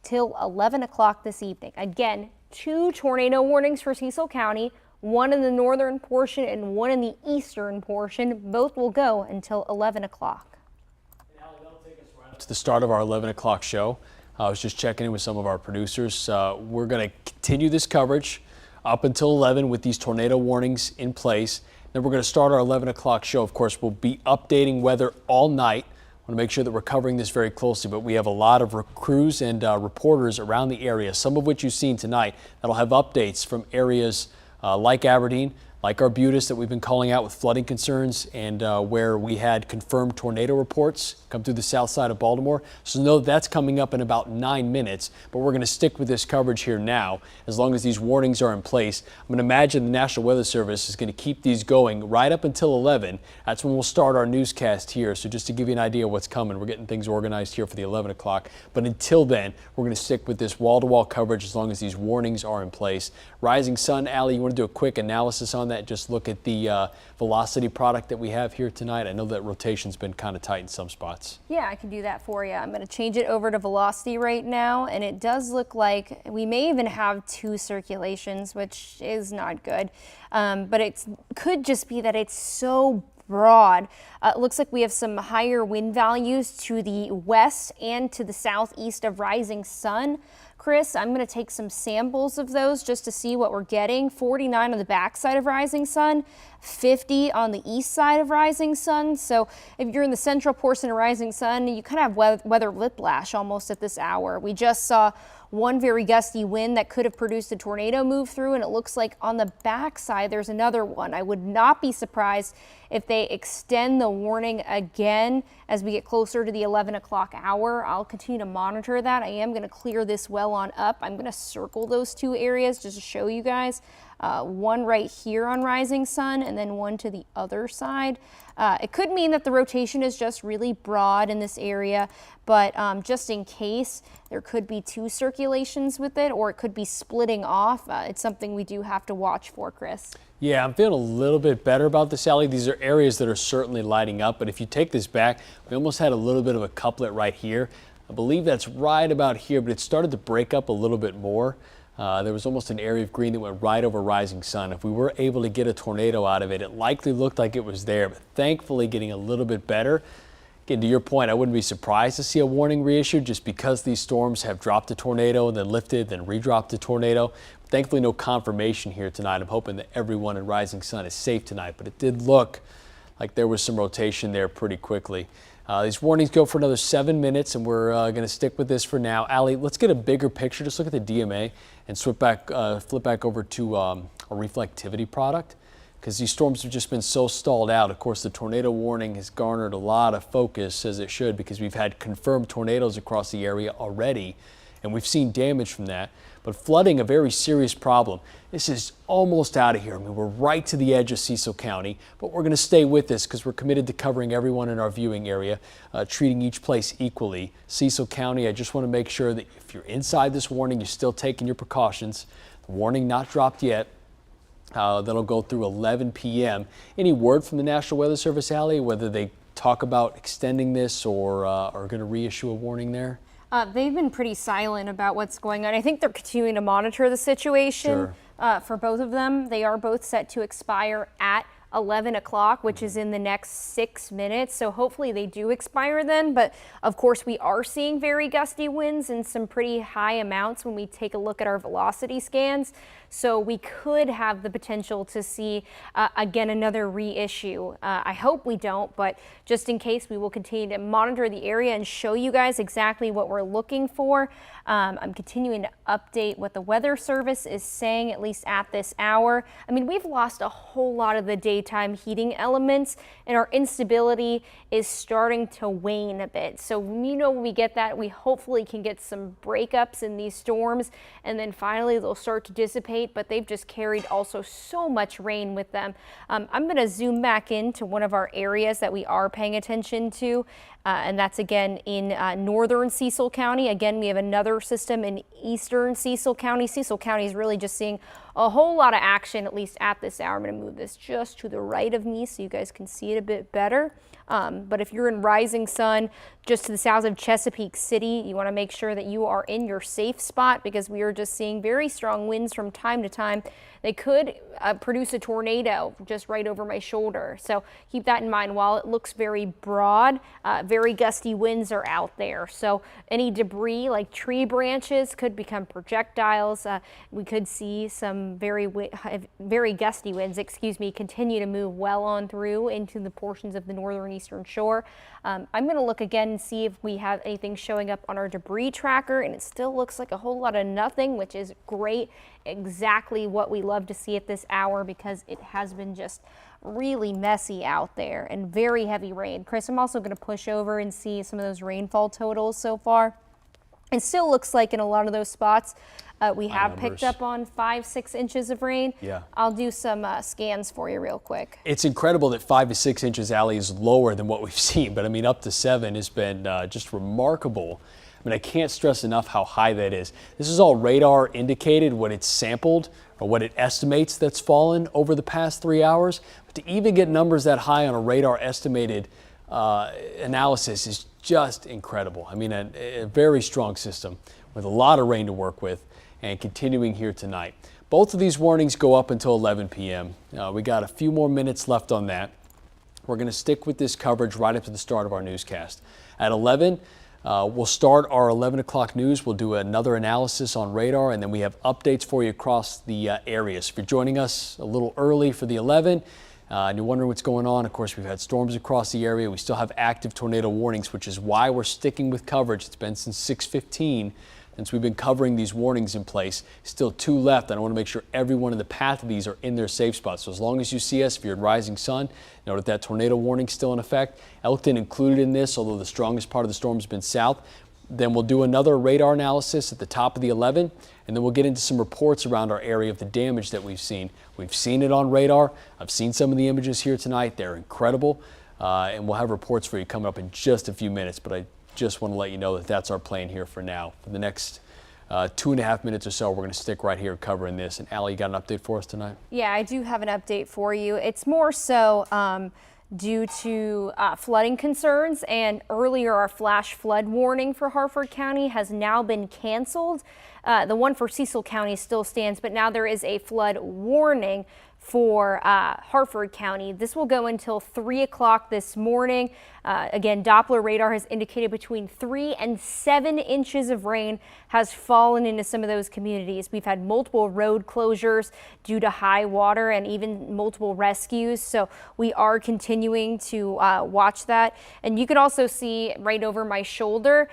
till 11 o'clock this evening. Again, 2 tornado warnings for Cecil County. One in the northern portion and one in the eastern portion. Both will go until 11 o'clock. To the start of our 11 o'clock show. I was just checking in with some of our producers. We're going to continue this coverage up until 11 with these tornado warnings in place. Then we're going to start our 11 o'clock show. Of course, we'll be updating weather all night. I want to make sure that we're covering this very closely, but we have a lot of crews and reporters around the area, some of which you've seen tonight, that'll have updates from areas like Aberdeen, like Arbutus that we've been calling out with flooding concerns, and where we had confirmed tornado reports come through the south side of Baltimore. So know that's coming up in about 9 minutes, but we're going to stick with this coverage here now as long as these warnings are in place. I'm going to imagine the National Weather Service is going to keep these going right up until 11. That's when we'll start our newscast here. So just to give you an idea of what's coming, we're getting things organized here for the 11 o'clock. But until then, we're going to stick with this wall-to-wall coverage as long as these warnings are in place. Rising sun, Allie, you want to do a quick analysis on that? Just look at the velocity product that we have here tonight. I know that rotation's been kind of tight in some spots. Yeah, I can do that for you. I'm going to change it over to velocity right now, and it does look like we may even have 2 circulations, which is not good. But it could just be that it's so broad. It looks like we have some higher wind values to the west and to the southeast of rising sun. Chris, I'm going to take some samples of those just to see what we're getting. 49 on the backside of rising sun, 50 on the east side of rising sun. So if you're in the central portion of rising sun, you kind of have weather whiplash almost at this hour. We just saw one very gusty wind that could have produced a tornado move through, and it looks like on the backside there's another one. I would not be surprised if they extend the warning again as we get closer to the 11 o'clock hour. I'll continue to monitor that. I am going to clear this well on up. I'm going to circle those two areas just to show you guys. One right here on rising sun and then one to the other side. It could mean that the rotation is just really broad in this area, but just in case, there could be two circulations with it, or it could be splitting off. It's something we do have to watch for, Chris. Yeah, I'm feeling a little bit better about this, Allie. These are areas that are certainly lighting up, but if you take this back, we almost had a little bit of a couplet right here. I believe that's right about here, but it started to break up a little bit more. There was almost an area of green that went right over rising sun. If we were able to get a tornado out of it, it likely looked like it was there, but thankfully getting a little bit better. Again, to your point, I wouldn't be surprised to see a warning reissued just because these storms have dropped a tornado and then lifted, then redropped a tornado. Thankfully, no confirmation here tonight. I'm hoping that everyone in rising sun is safe tonight, but it did look like there was some rotation there pretty quickly. These warnings go for another 7 minutes, and we're going to stick with this for now. Allie, let's get a bigger picture. Just look at the DMA and flip back over to a reflectivity product, because these storms have just been so stalled out. Of course, the tornado warning has garnered a lot of focus, as it should, because we've had confirmed tornadoes across the area already, and we've seen damage from that. But flooding, a very serious problem. This is almost out of here. I mean, we're right to the edge of Cecil County, but we're going to stay with this because we're committed to covering everyone in our viewing area, treating each place equally. Cecil County, I just want to make sure that if you're inside this warning, you're still taking your precautions. The warning not dropped yet. That'll go through 11 p.m. Any word from the National Weather Service, Allie, whether they talk about extending this or are going to reissue a warning there? They've been pretty silent about what's going on. I think they're continuing to monitor the situation. Sure. For both of them. They are both set to expire at 11 o'clock, which is in the next 6 minutes. So hopefully they do expire then. But of course, we are seeing very gusty winds and some pretty high amounts when we take a look at our velocity scans. So we could have the potential to see, again, another reissue. I hope we don't, but just in case, we will continue to monitor the area and show you guys exactly what we're looking for. I'm continuing to update what the Weather Service is saying, at least at this hour. I mean, we've lost a whole lot of the daytime heating elements, and our instability is starting to wane a bit. So, when we get that, we hopefully can get some breakups in these storms, and then finally they'll start to dissipate, but they've just carried also so much rain with them. I'm going to zoom back into one of our areas that we are paying attention to, and that's again in northern Cecil County. Again, we have another system in eastern Cecil County. Cecil County is really just seeing a whole lot of action, at least at this hour. I'm going to move this just to the right of me so you guys can see it a bit better. But if you're in rising sun, just to the south of Chesapeake City, you want to make sure that you are in your safe spot, because we are just seeing very strong winds from time to time. They could produce a tornado just right over my shoulder. So keep that in mind. While it looks very broad, very gusty winds are out there. So any debris like tree branches could become projectiles. We could see some very gusty winds, continue to move well on through into the portions of the northern eastern shore. I'm going to look again and see if we have anything showing up on our debris tracker, and it still looks like a whole lot of nothing, which is great. Exactly what we love to see at this hour, because it has been just really messy out there and very heavy rain. Chris, I'm also going to push over and see some of those rainfall totals so far. It still looks like in a lot of those spots we have picked up on 5-6 inches of rain. Yeah. I'll do some scans for you real quick. It's incredible that 5 to 6 inches, Allie, is lower than what we've seen, but I mean, up to 7 has been just remarkable. I mean, I can't stress enough how high that is. This is all radar indicated, what it's sampled or what it estimates that's fallen over the past 3 hours. But to even get numbers that high on a radar estimated analysis is just incredible. I mean, a very strong system with a lot of rain to work with, and continuing here tonight. Both of these warnings go up until 11 p.m. We got a few more minutes left on that. We're going to stick with this coverage right up to the start of our newscast. At 11, we'll start our 11 o'clock news. We'll do another analysis on radar, and then we have updates for you across the areas. If you're joining us a little early for the 11, and you're wondering what's going on, of course, we've had storms across the area. We still have active tornado warnings, which is why we're sticking with coverage. It's been since 6:15 since we've been covering these warnings in place. Still 2 left, and I want to make sure everyone in the path of these are in their safe spots. So as long as you see us, if you're in Rising Sun, know that tornado warning is still in effect. Elkton included in this, although the strongest part of the storm has been south. Then we'll do another radar analysis at the top of the 11, and then we'll get into some reports around our area of the damage that we've seen. We've seen it on radar. I've seen some of the images here tonight. They're incredible, and we'll have reports for you coming up in just a few minutes, but I just want to let you know that that's our plan here for now. For the next 2.5 minutes or so, we're going to stick right here covering this. And Allie, you got an update for us tonight? Yeah, I do have an update for you. It's more so due to flooding concerns, and earlier our flash flood warning for Harford County has now been canceled. The one for Cecil County still stands, but now there is a flood warning for Harford County. This will go until 3 o'clock this morning. Again, Doppler radar has indicated between 3 and 7 inches of rain has fallen into some of those communities. We've had multiple road closures due to high water and even multiple rescues. So we are continuing to watch that. And you can also see right over my shoulder,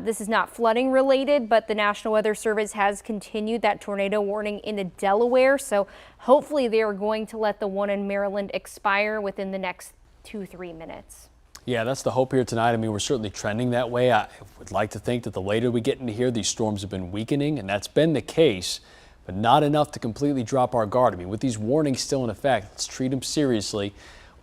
this is not flooding related, but the National Weather Service has continued that tornado warning into Delaware. So hopefully they are going to let the one in Maryland expire within the next 2-3 minutes. Yeah, that's the hope here tonight. I mean, we're certainly trending that way. I would like to think that the later we get into here, these storms have been weakening, and that's been the case, but not enough to completely drop our guard. I mean, with these warnings still in effect, let's treat them seriously.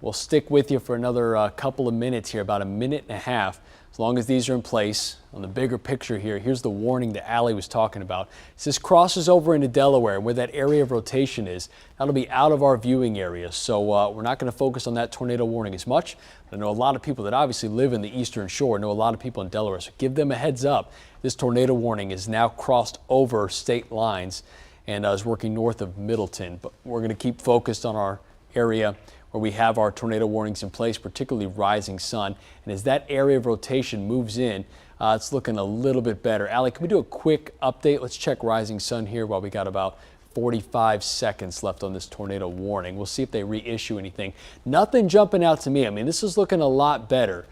We'll stick with you for another couple of minutes here, about 1.5 minutes. As long as these are in place. On the bigger picture here, here's the warning that Allie was talking about. As this crosses over into Delaware, where that area of rotation is, that'll be out of our viewing area. So we're not going to focus on that tornado warning as much. But I know a lot of people that obviously live in the Eastern Shore, know a lot of people in Delaware, so give them a heads up. This tornado warning is now crossed over state lines and is working north of Middleton. But we're going to keep focused on our area where we have our tornado warnings in place, particularly Rising Sun. And as that area of rotation moves in, it's looking a little bit better. Allie, can we do a quick update? Let's check Rising Sun here while we got about 45 seconds left on this tornado warning. We'll see if they reissue anything. Nothing jumping out to me. I mean, this is looking a lot better.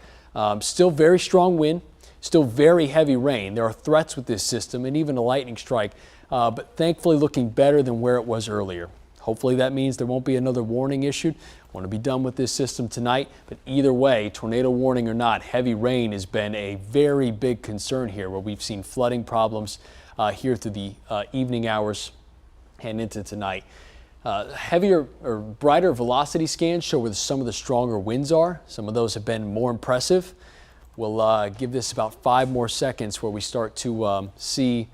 Still very strong wind, still very heavy rain. There are threats with this system and even a lightning strike, but thankfully looking better than where it was earlier. Hopefully that means there won't be another warning issued. Want to be done with this system tonight, but either way, tornado warning or not, heavy rain has been a very big concern here, where we've seen flooding problems here through the evening hours and into tonight. Heavier or brighter velocity scans show where some of the stronger winds are. Some of those have been more impressive. We'll give this about 5 more seconds where we start to see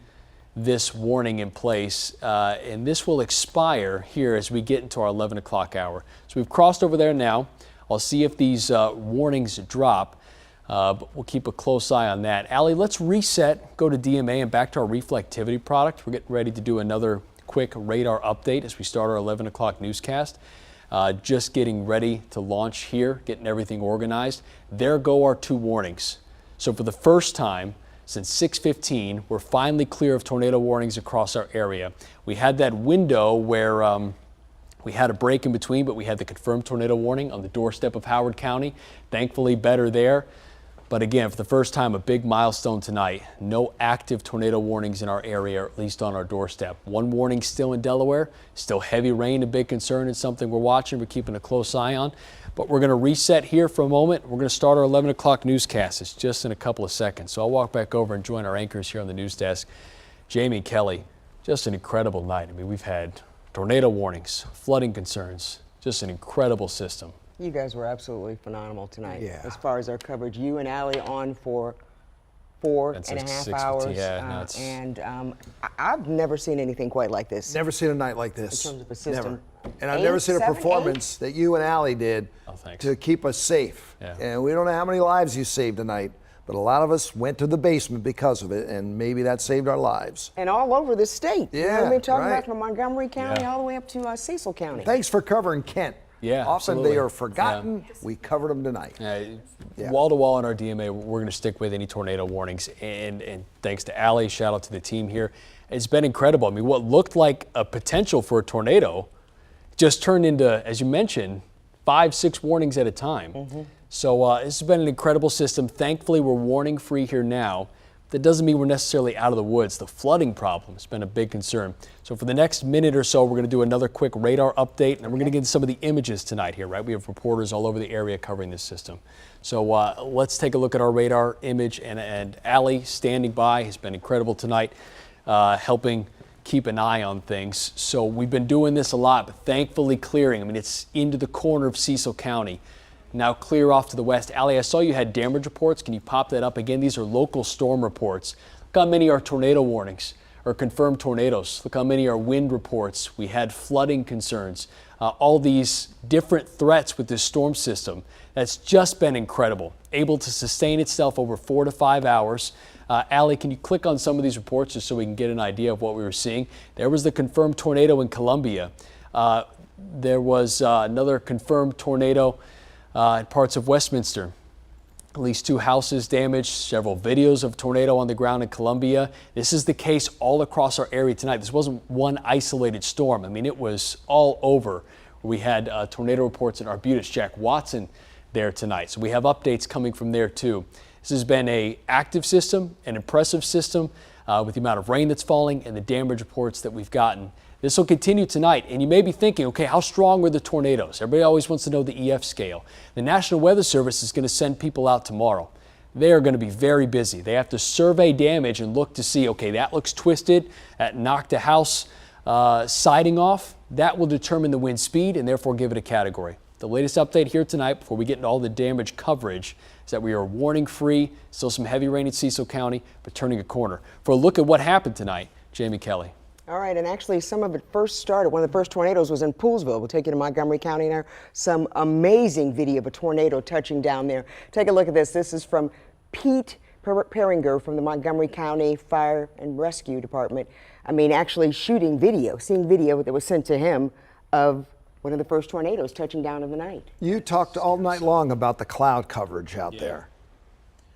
this warning in place, and this will expire here as we get into our 11 o'clock hour. So we've crossed over there now. I'll see if these warnings drop, but we'll keep a close eye on that. Allie, let's reset, go to DMA and back to our reflectivity product. We're getting ready to do another quick radar update as we start our 11 o'clock newscast. Just getting ready to launch here, getting everything organized. There go our 2 warnings. So for the first time since 6:15, we're finally clear of tornado warnings across our area. We had that window where we had a break in between, but we had the confirmed tornado warning on the doorstep of Howard County. Thankfully better there. But again, for the first time, a big milestone tonight. No active tornado warnings in our area, or at least on our doorstep. 1 warning still in Delaware. Still heavy rain, a big concern, and something we're watching, we're keeping a close eye on. But we're going to reset here for a moment. We're going to start our 11 o'clock newscast. It's just in a couple of seconds. So I'll walk back over and join our anchors here on the news desk. Jamie, Kelly, just an incredible night. I mean, we've had tornado warnings, flooding concerns, just an incredible system. You guys were absolutely phenomenal tonight. Yeah. As far as our coverage, you and Allie on for 4.5 hours. Yeah, I've never seen anything quite like this. Never seen a night like this. In terms of a system. Never. And I've never seen a 7, performance that you and Allie did to keep us safe. Yeah. And we don't know how many lives you saved tonight, but a lot of us went to the basement because of it, and maybe that saved our lives. And all over the state. You know what I Yeah, mean? Talking right. about from Montgomery County Yeah. all the way up to Cecil County. Thanks for covering Kent. Yeah, Often absolutely. they are forgotten. Yeah. We covered them tonight. Wall to wall on our DMA, we're going to stick with any tornado warnings. And thanks to Allie, shout out to the team here. It's been incredible. I mean, what looked like a potential for a tornado just turned into, as you mentioned, 5, 6 warnings at a time. So this has been an incredible system. Thankfully, we're warning free here now. That doesn't mean we're necessarily out of the woods. The flooding problem has been a big concern. So for the next minute or so, we're going to do another quick radar update, and we're going to get some of the images tonight here, right? We have reporters all over the area covering this system. So let's take a look at our radar image, and Allie standing by has been incredible tonight, helping keep an eye on things. So we've been doing this a lot, but thankfully clearing. I mean, it's into the corner of Cecil County. Now clear off to the west. Allie, I saw you had damage reports. Can you pop that up again? These are local storm reports. Look how many are tornado warnings or confirmed tornadoes. Look how many are wind reports. We had flooding concerns. All these different threats with this storm system. That's just been incredible. Able to sustain itself over 4 to 5 hours. Allie, can you click on some of these reports just so we can get an idea of what we were seeing? There was the confirmed tornado in Columbia. There was another confirmed tornado in parts of Westminster. At least 2 houses damaged, several videos of tornado on the ground in Columbia. This is the case all across our area tonight. This wasn't one isolated storm. I mean, it was all over. We had tornado reports in Arbutus. Jack Watson there tonight. So we have updates coming from there too. This has been an active system, an impressive system with the amount of rain that's falling and the damage reports that we've gotten. This will continue tonight, and you may be thinking, okay, how strong were the tornadoes? Everybody always wants to know the EF scale. The National Weather Service is going to send people out tomorrow. They are going to be very busy. They have to survey damage and look to see, okay, that looks twisted, that knocked a house siding off. That will determine the wind speed and therefore give it a category. The latest update here tonight, before we get into all the damage coverage, is that we are warning free. Still some heavy rain in Cecil County, but turning a corner. For a look at what happened tonight, Jamie Kelly. All right, and actually some of it first started, one of the first tornadoes was in Poolesville. We'll take you to Montgomery County now. Some amazing video of a tornado touching down there. Take a look at this. This is from Pete Peringer from the Montgomery County Fire and Rescue Department. I mean, actually seeing video that was sent to him of one of the first tornadoes touching down in the night. You talked all night long about the cloud coverage out there.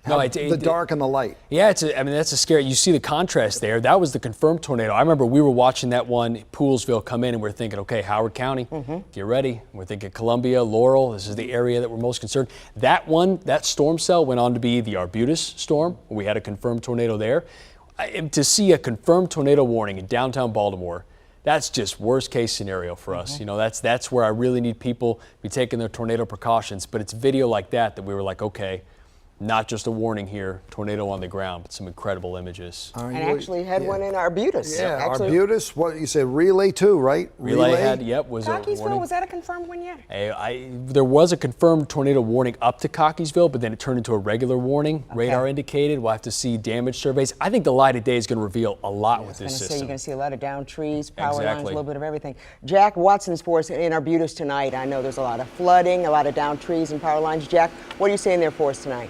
No, the dark and the light. Yeah, I mean, that's a scary. You see the contrast there. That was the confirmed tornado. I remember we were watching that one, Poolesville, come in, and we're thinking, okay, Howard County, get ready. We're thinking Columbia, Laurel. This is the area that we're most concerned. That one, that storm cell went on to be the Arbutus storm. We had a confirmed tornado there. To see a confirmed tornado warning in downtown Baltimore, that's just worst case scenario for us. You know, that's where I really need people to be taking their tornado precautions. But it's video like that we were like, okay, not just a warning here, tornado on the ground, but some incredible images. And actually had one in Arbutus. Yeah, actually, Arbutus, what you said, Relay too, right? Relay had, yep, was a warning. Cockeysville, was that a confirmed one yet? There was a confirmed tornado warning up to Cockeysville, but then it turned into a regular warning. Radar indicated. We'll have to see damage surveys. I think the light of day is going to reveal a lot with this system. You're going to see a lot of down trees, power lines, a little bit of everything. Jack Watson's for us in Arbutus tonight. I know there's a lot of flooding, a lot of down trees and power lines. Jack, what are you saying there for us tonight?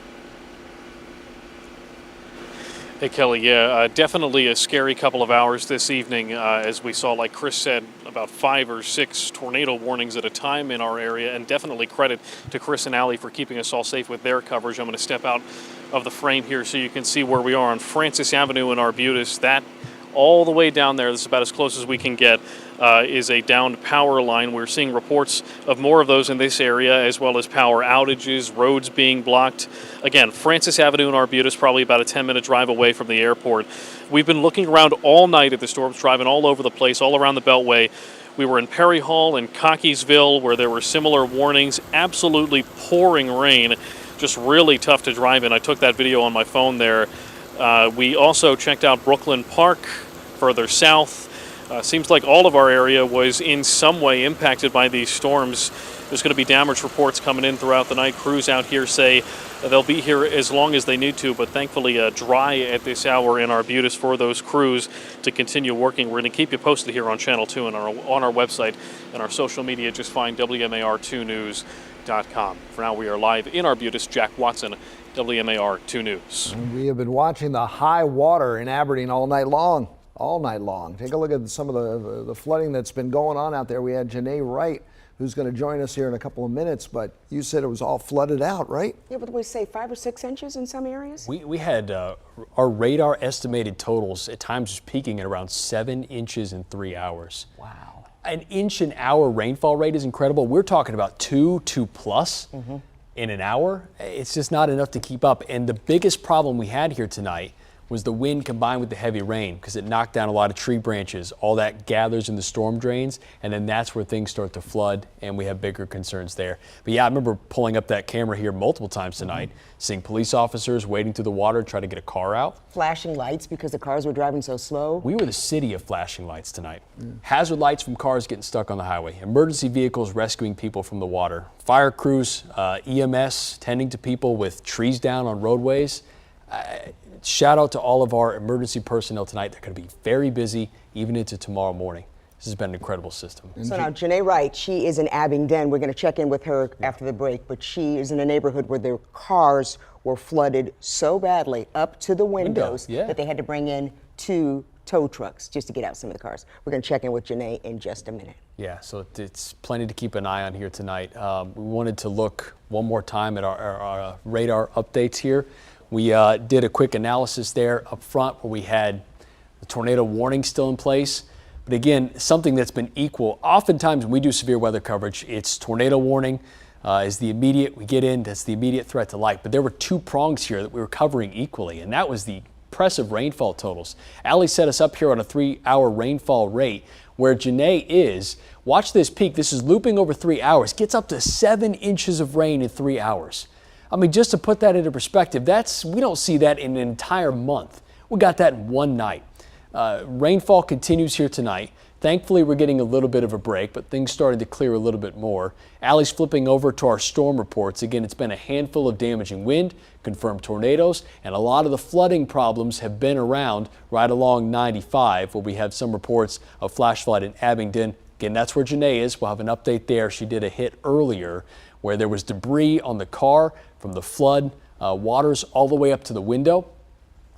Hey, Kelly, yeah, definitely a scary couple of hours this evening as we saw, like Chris said, about 5 or 6 tornado warnings at a time in our area, and definitely credit to Chris and Allie for keeping us all safe with their coverage. I'm going to step out of the frame here so you can see where we are on Francis Avenue in Arbutus. That all the way down there, this is about as close as we can get, is a downed power line. We're seeing reports of more of those in this area, as well as power outages, roads being blocked. Again, Francis Avenue in Arbutus, probably about a 10-minute drive away from the airport. We've been looking around all night at the storms, driving all over the place, all around the Beltway. We were in Perry Hall and Cockeysville, where there were similar warnings, absolutely pouring rain, just really tough to drive in. I took that video on my phone there. We also checked out Brooklyn Park, further south. Seems like all of our area was in some way impacted by these storms. There's going to be damage reports coming in throughout the night. Crews out here say they'll be here as long as they need to, but thankfully dry at this hour in Arbutus for those crews to continue working. We're going to keep you posted here on Channel 2 and on our website and our social media. Just find WMAR2News.com. For now, we are live in Arbutus. Jack Watson, WMAR 2 News. And we have been watching the high water in Aberdeen all night long. All night long. Take a look at some of the flooding that's been going on out there. We had Janae Wright who's going to join us here in a couple of minutes, but you said it was all flooded out, right? Yeah, what did we say, 5 or 6 inches in some areas? We had our radar estimated totals at times was peaking at around 7 inches in 3 hours. Wow. An inch an hour rainfall rate is incredible. We're talking about 2 plus in an hour. It's just not enough to keep up. And the biggest problem we had here tonight was the wind combined with the heavy rain, because it knocked down a lot of tree branches. All that gathers in the storm drains, and then that's where things start to flood, and we have bigger concerns there. But yeah, I remember pulling up that camera here multiple times tonight, seeing police officers wading through the water, trying to get a car out. Flashing lights because the cars were driving so slow. We were the city of flashing lights tonight. Hazard lights from cars getting stuck on the highway. Emergency vehicles rescuing people from the water. Fire crews, EMS tending to people with trees down on roadways. Shout out to all of our emergency personnel tonight. They're going to be very busy even into tomorrow morning. This has been an incredible system. So now Janae Wright, she is in Abingdon. We're going to check in with her after the break, but she is in a neighborhood where their cars were flooded so badly up to the windows that they had to bring in 2 tow trucks just to get out some of the cars. We're going to check in with Janae in just a minute. Yeah, so it's plenty to keep an eye on here tonight. We wanted to look one more time at our radar updates here. We did a quick analysis there up front where we had the tornado warning still in place. But again, something that's been equal. Oftentimes when we do severe weather coverage, it's tornado warning is the immediate, we get in, that's the immediate threat to life. But there were 2 prongs here that we were covering equally, and that was the impressive rainfall totals. Allie set us up here on a 3-hour rainfall rate where Janae is. Watch this peak. This is looping over 3 hours. Gets up to 7 inches of rain in 3 hours. I mean, just to put that into perspective, we don't see that in an entire month. We got that in one night. Rainfall continues here tonight. Thankfully, we're getting a little bit of a break, but things started to clear a little bit more. Allie's flipping over to our storm reports. Again, it's been a handful of damaging wind, confirmed tornadoes, and a lot of the flooding problems have been around right along 95, where we have some reports of flash flood in Abingdon. Again, that's where Janae is. We'll have an update there. She did a hit earlier where there was debris on the car from the flood waters all the way up to the window.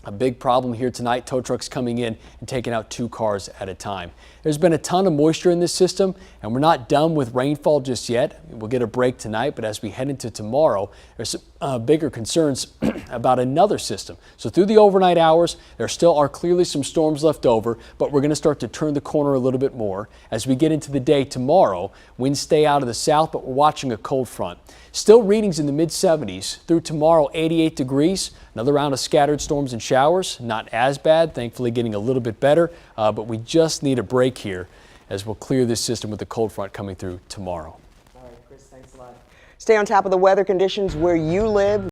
A big problem here tonight, tow trucks coming in and taking out 2 cars at a time. There's been a ton of moisture in this system, and we're not done with rainfall just yet. We'll get a break tonight, but as we head into tomorrow, there's bigger concerns about another system. So through the overnight hours, there still are clearly some storms left over, but we're going to start to turn the corner a little bit more. As we get into the day tomorrow, winds stay out of the south, but we're watching a cold front. Still readings in the mid-70s. Through tomorrow, 88 degrees. Another round of scattered storms and showers. Not as bad, thankfully getting a little bit better, but we just need a break here as we'll clear this system with the cold front coming through tomorrow. All right, Chris, thanks a lot. Stay on top of the weather conditions where you live.